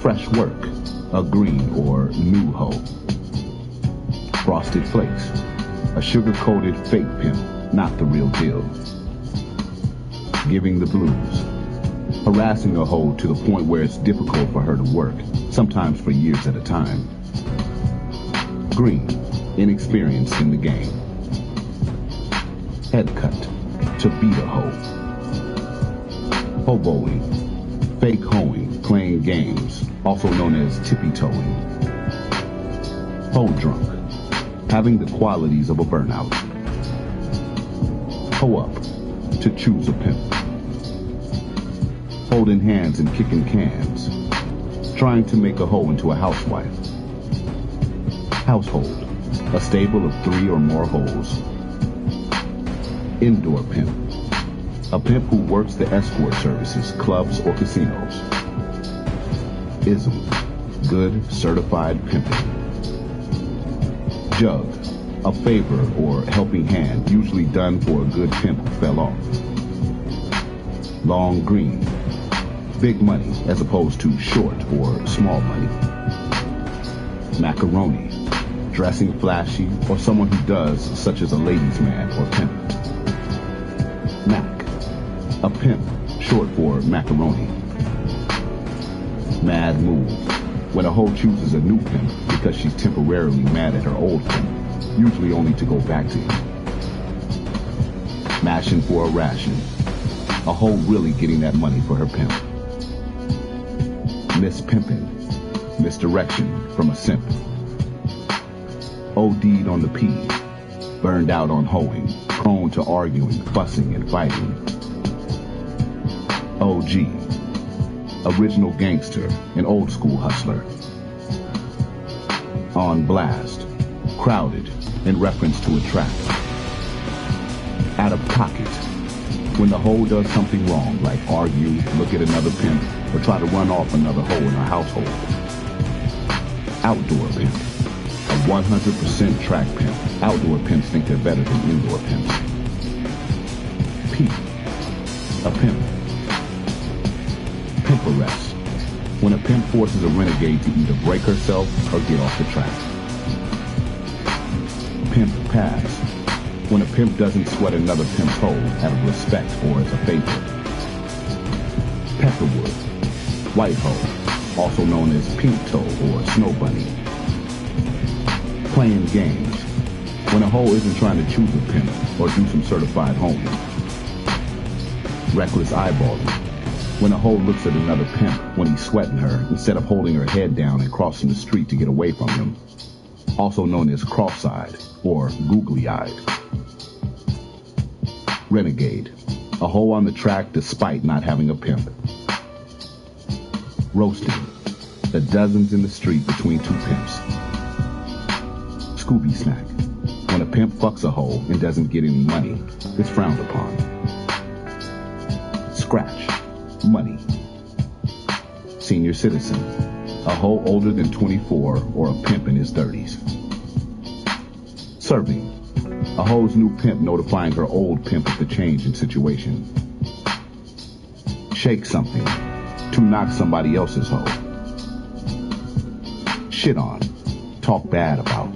Fresh work. A green or new hoe. Frosted Flakes. A sugar-coated fake pimp, not the real deal. giving the blues, harassing a hoe to the point where it's difficult for her to work, sometimes for years at a time. Green, inexperienced in the game. Head cut, to beat a hoe. Hoboing, fake hoeing, playing games, also known as tippy-toeing. Hoe drunk, having the qualities of a burnout. Hoe up, to choose a pimp. Holding hands and kicking cans, trying to make a hoe into a housewife. Household, a stable of 3 or more hoes. Indoor pimp, a pimp who works the escort services, clubs, or casinos. Ism, good certified pimping. Jug, a favor or helping hand, usually done for a good pimp who fell off. Long green, big money as opposed to short or small money. Macaroni, dressing flashy or someone who does, such as a ladies' man or pimp. Mac, a pimp, short for macaroni. Mad move, when a hoe chooses a new pimp because she's temporarily mad at her old pimp, usually only to go back to him. Mashing for a ration, a hoe really getting that money for her pimp. Mispimping, misdirection from a simp. OD'd on the P, burned out on hoeing, prone to arguing, fussing, and fighting. OG, original gangster, an old school hustler. On blast, crowded, in reference to a trap. Out of pocket, when the hoe does something wrong, like argue, look at another pimp, or try to run off another hoe in her household. Outdoor pimp, a 100% track pimp. Outdoor pimps think they're better than indoor pimps. P, a pimp. Pimp arrest, when a pimp forces a renegade to either break herself or get off the track. Pimp pass, when a pimp doesn't sweat another pimp's hoe out of respect or as a favor. Peckerwood, white hoe, also known as pink toe or snow bunny. Playing games, when a hoe isn't trying to choose a pimp or do some certified hoeing. Reckless eyeballing, when a hoe looks at another pimp when he's sweating her instead of holding her head down and crossing the street to get away from him. Also known as cross-eyed or googly-eyed. Renegade, a hoe on the track despite not having a pimp. Roasting, the dozens in the street between two pimps. Scooby snack, when a pimp fucks a hoe and doesn't get any money, it's frowned upon. Scratch, money. Senior citizen, a hoe older than 24 or a pimp in his 30s. Serving, a hoe's new pimp notifying her old pimp of the change in situation. Shake something, to knock somebody else's hoe. Shit on, talk bad about.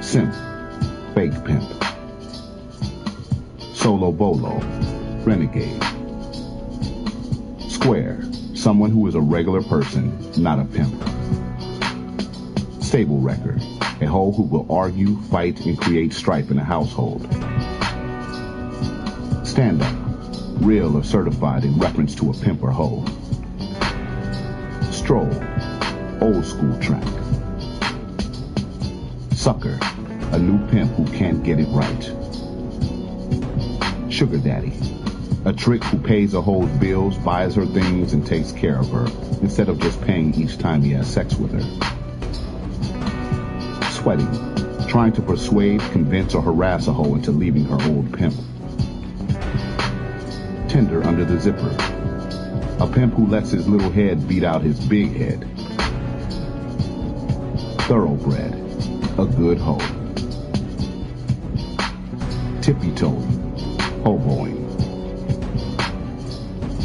Simp, fake pimp. Solo bolo, renegade. Square, someone who is a regular person, not a pimp. Stable wrecker, a hoe who will argue, fight, and create strife in a household. Stand up, real or certified in reference to a pimp or hoe. Stroll, old school track. Sucker, a new pimp who can't get it right. Sugar daddy, a trick who pays a hoe's bills, buys her things, and takes care of her, instead of just paying each time he has sex with her. Sweating, trying to persuade, convince, or harass a hoe into leaving her old pimp. Tender under the zipper, a pimp who lets his little head beat out his big head. Thoroughbred, a good hoe. Tippy-toeing, hoboing.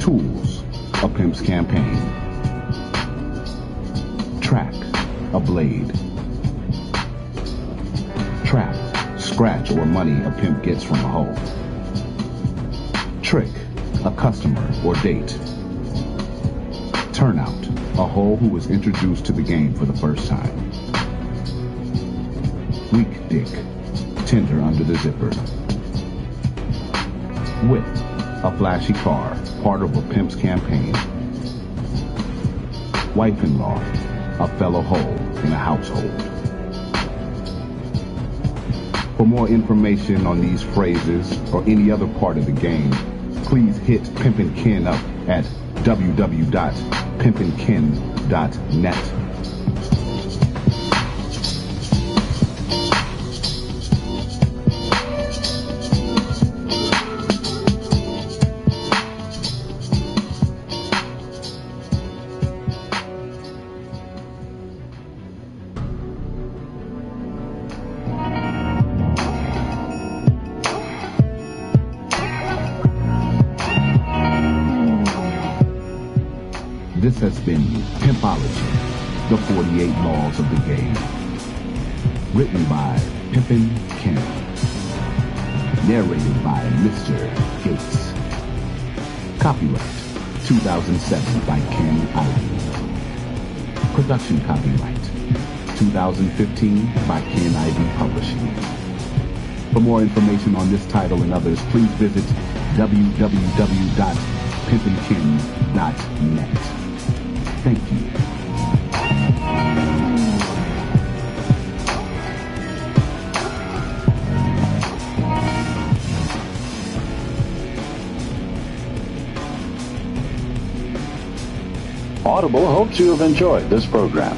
Tools, a pimp's campaign. Track, a blade. Trap, scratch or money a pimp gets from a hoe. Trick, a customer or date. Turnout, a hoe who was introduced to the game for the first time. Weak dick, tender under the zipper. Whip, a flashy car, part of a pimp's campaign. Wife-in-law, a fellow hoe in a household. For more information on these phrases or any other part of the game, please hit Pimpin' Ken up at www.pimpinken.net. This has been Pimpology, the 48 Laws of the Game. Written by Pimpin' Ken. Narrated by Mr. Gates. Copyright 2007 by Ken Ivey. Production copyright 2015 by Ken Ivey Publishing. For more information on this title and others, please visit www.pimpinken.net. Thank you. Audible hopes you have enjoyed this program.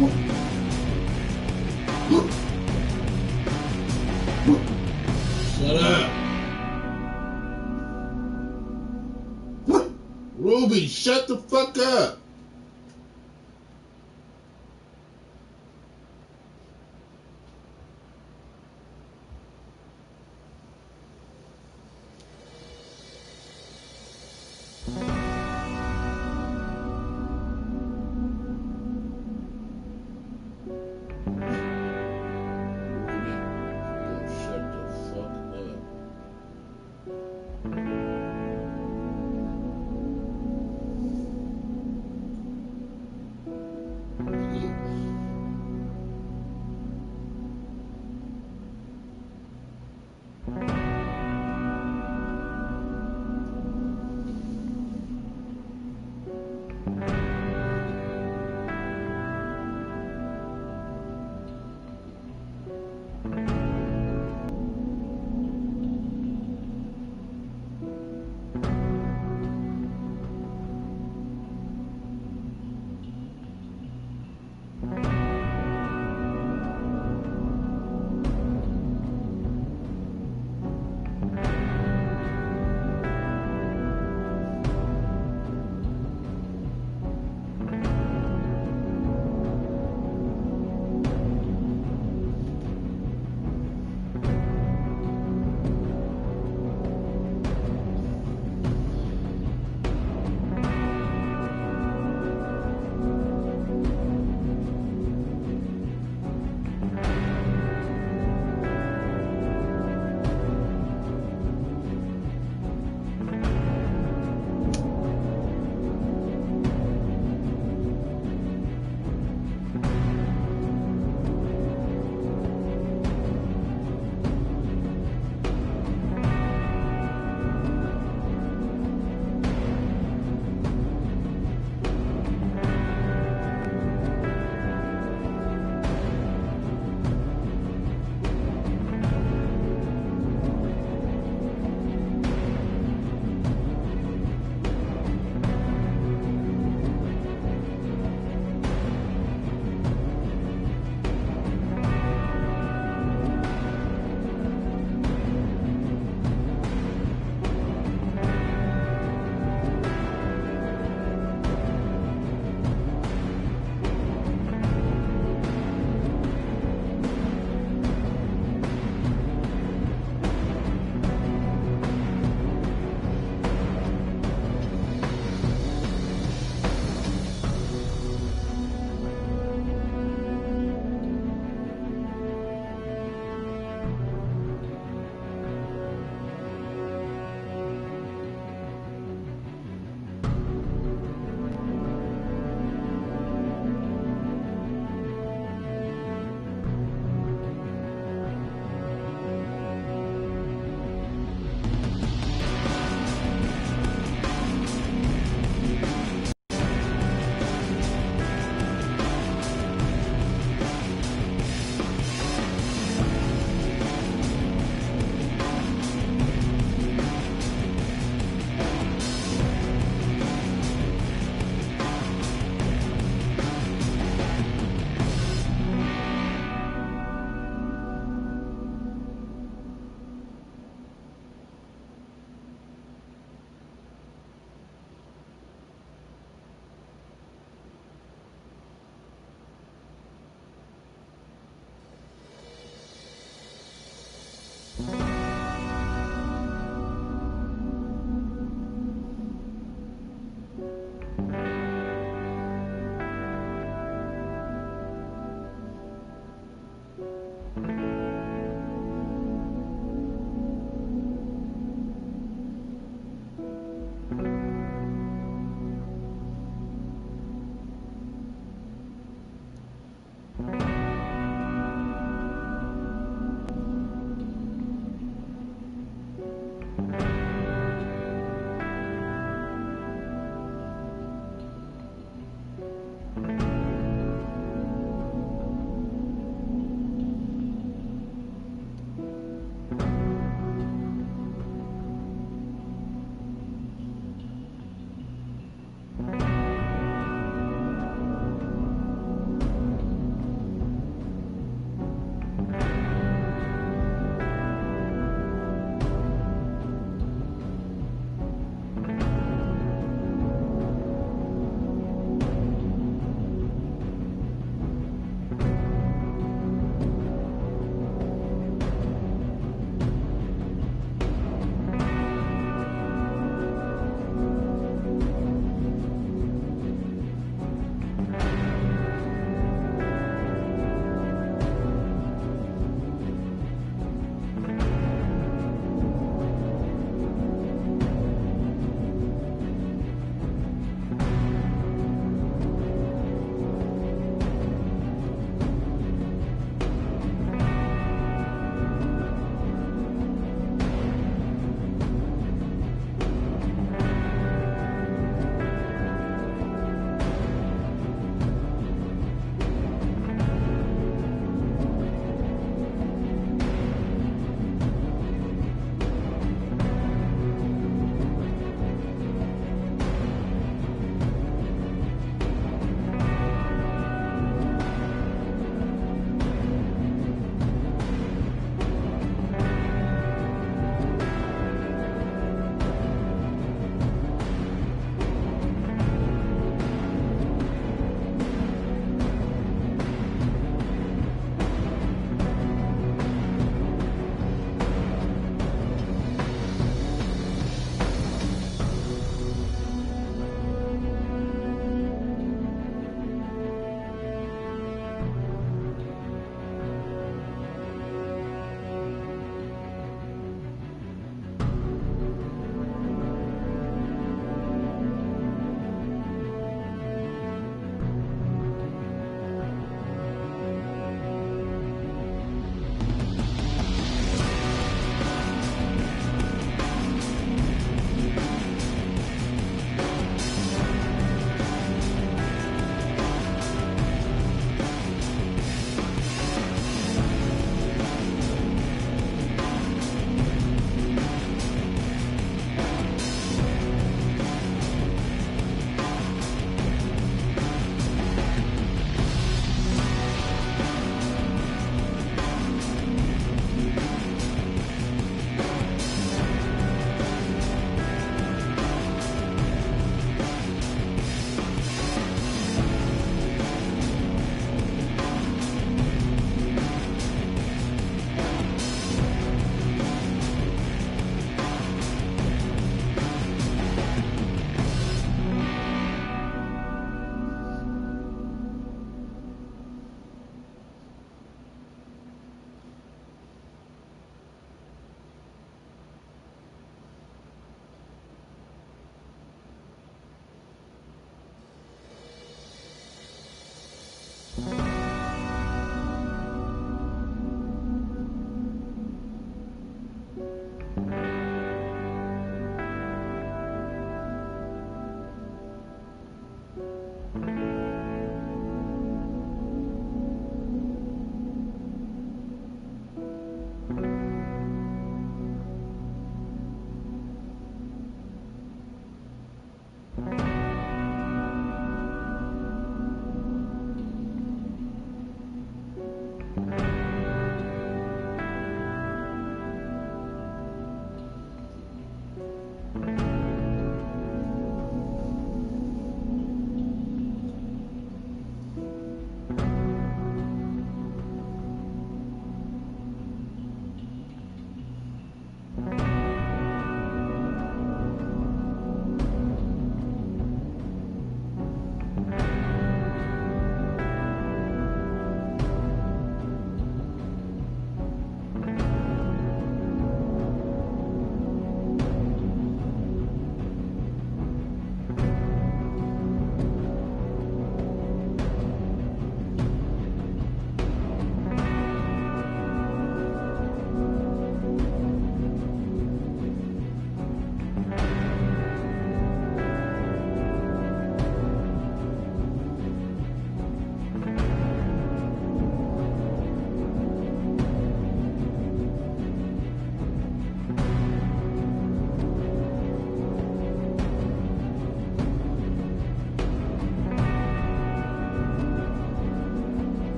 Shut up. Ruby, shut the fuck up.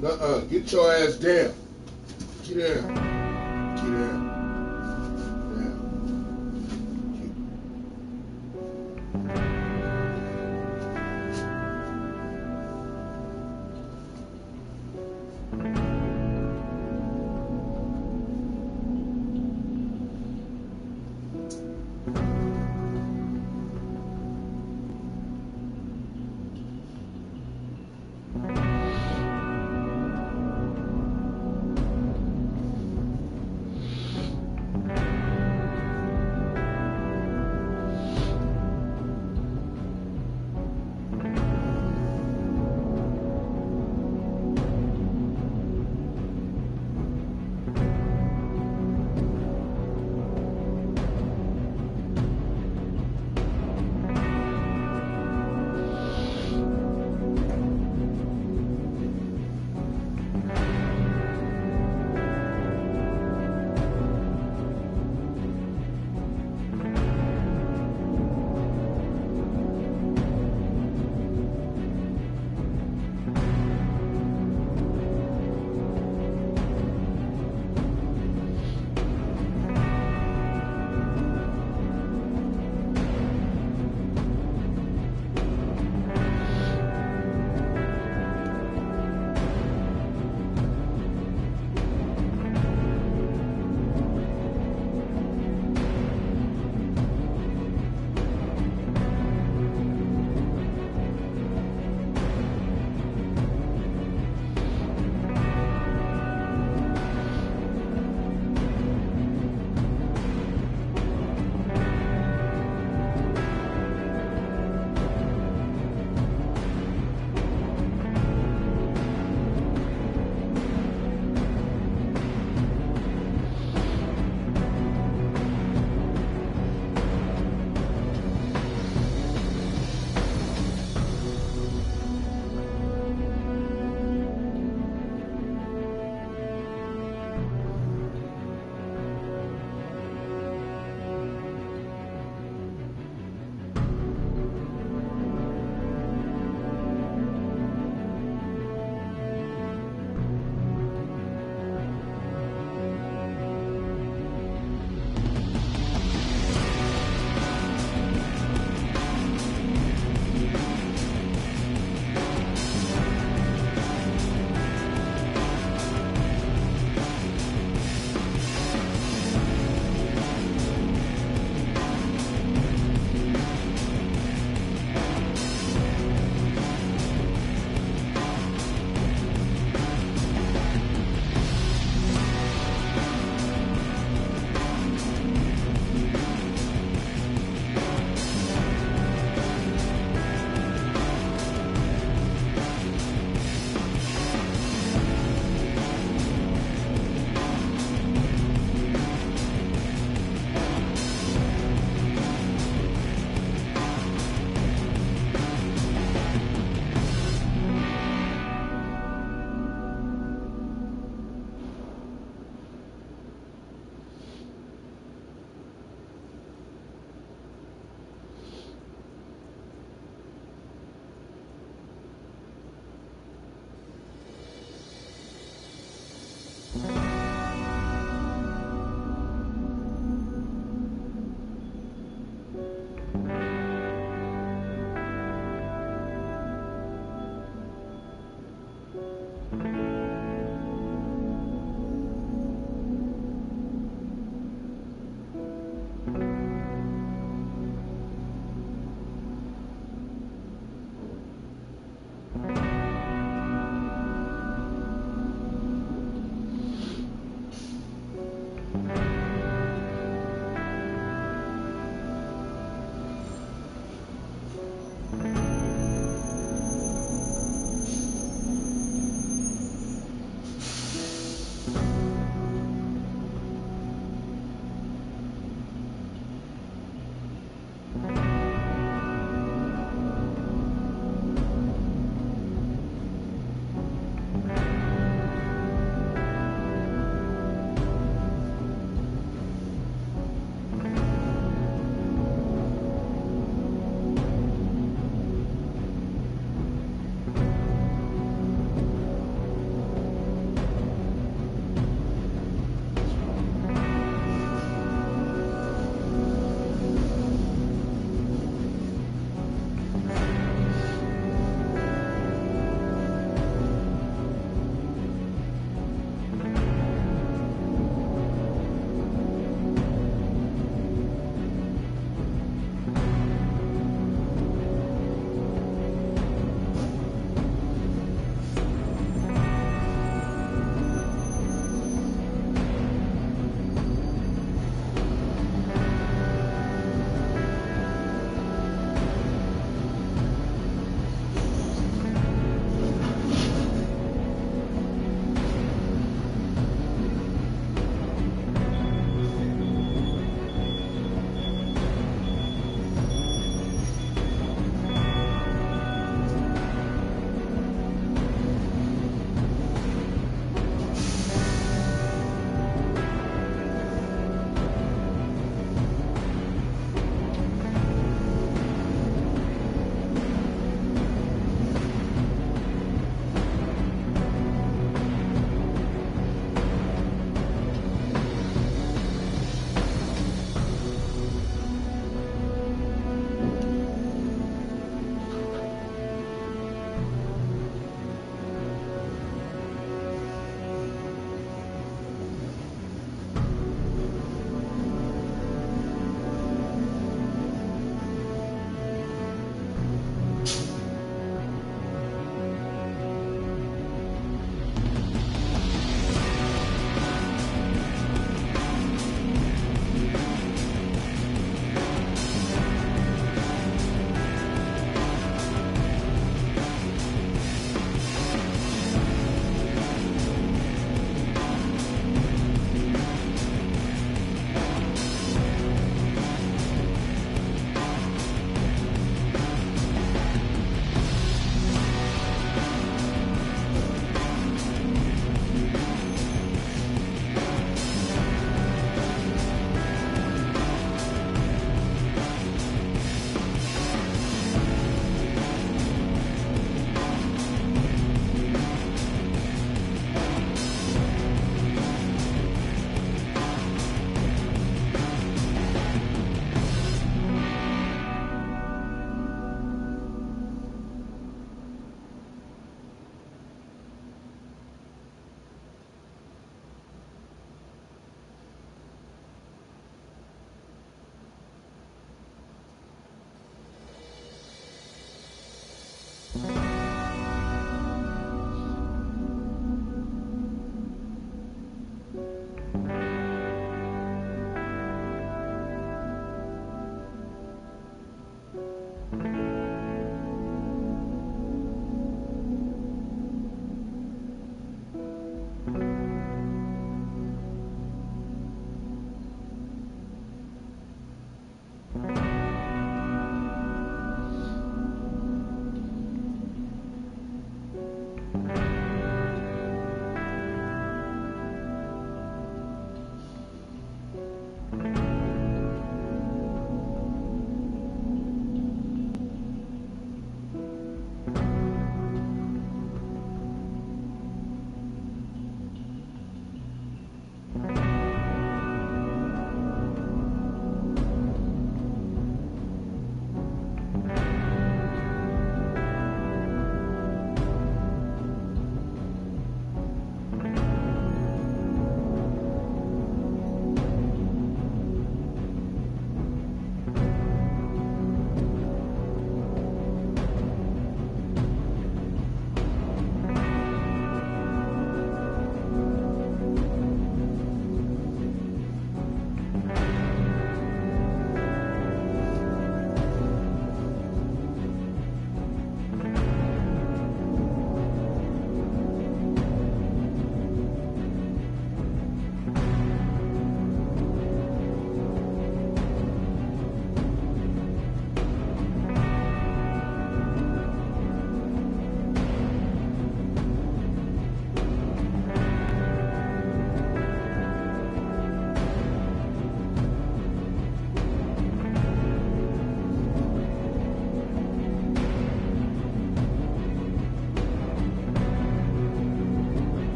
Get your ass down. Get down. Get down.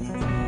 Thank you.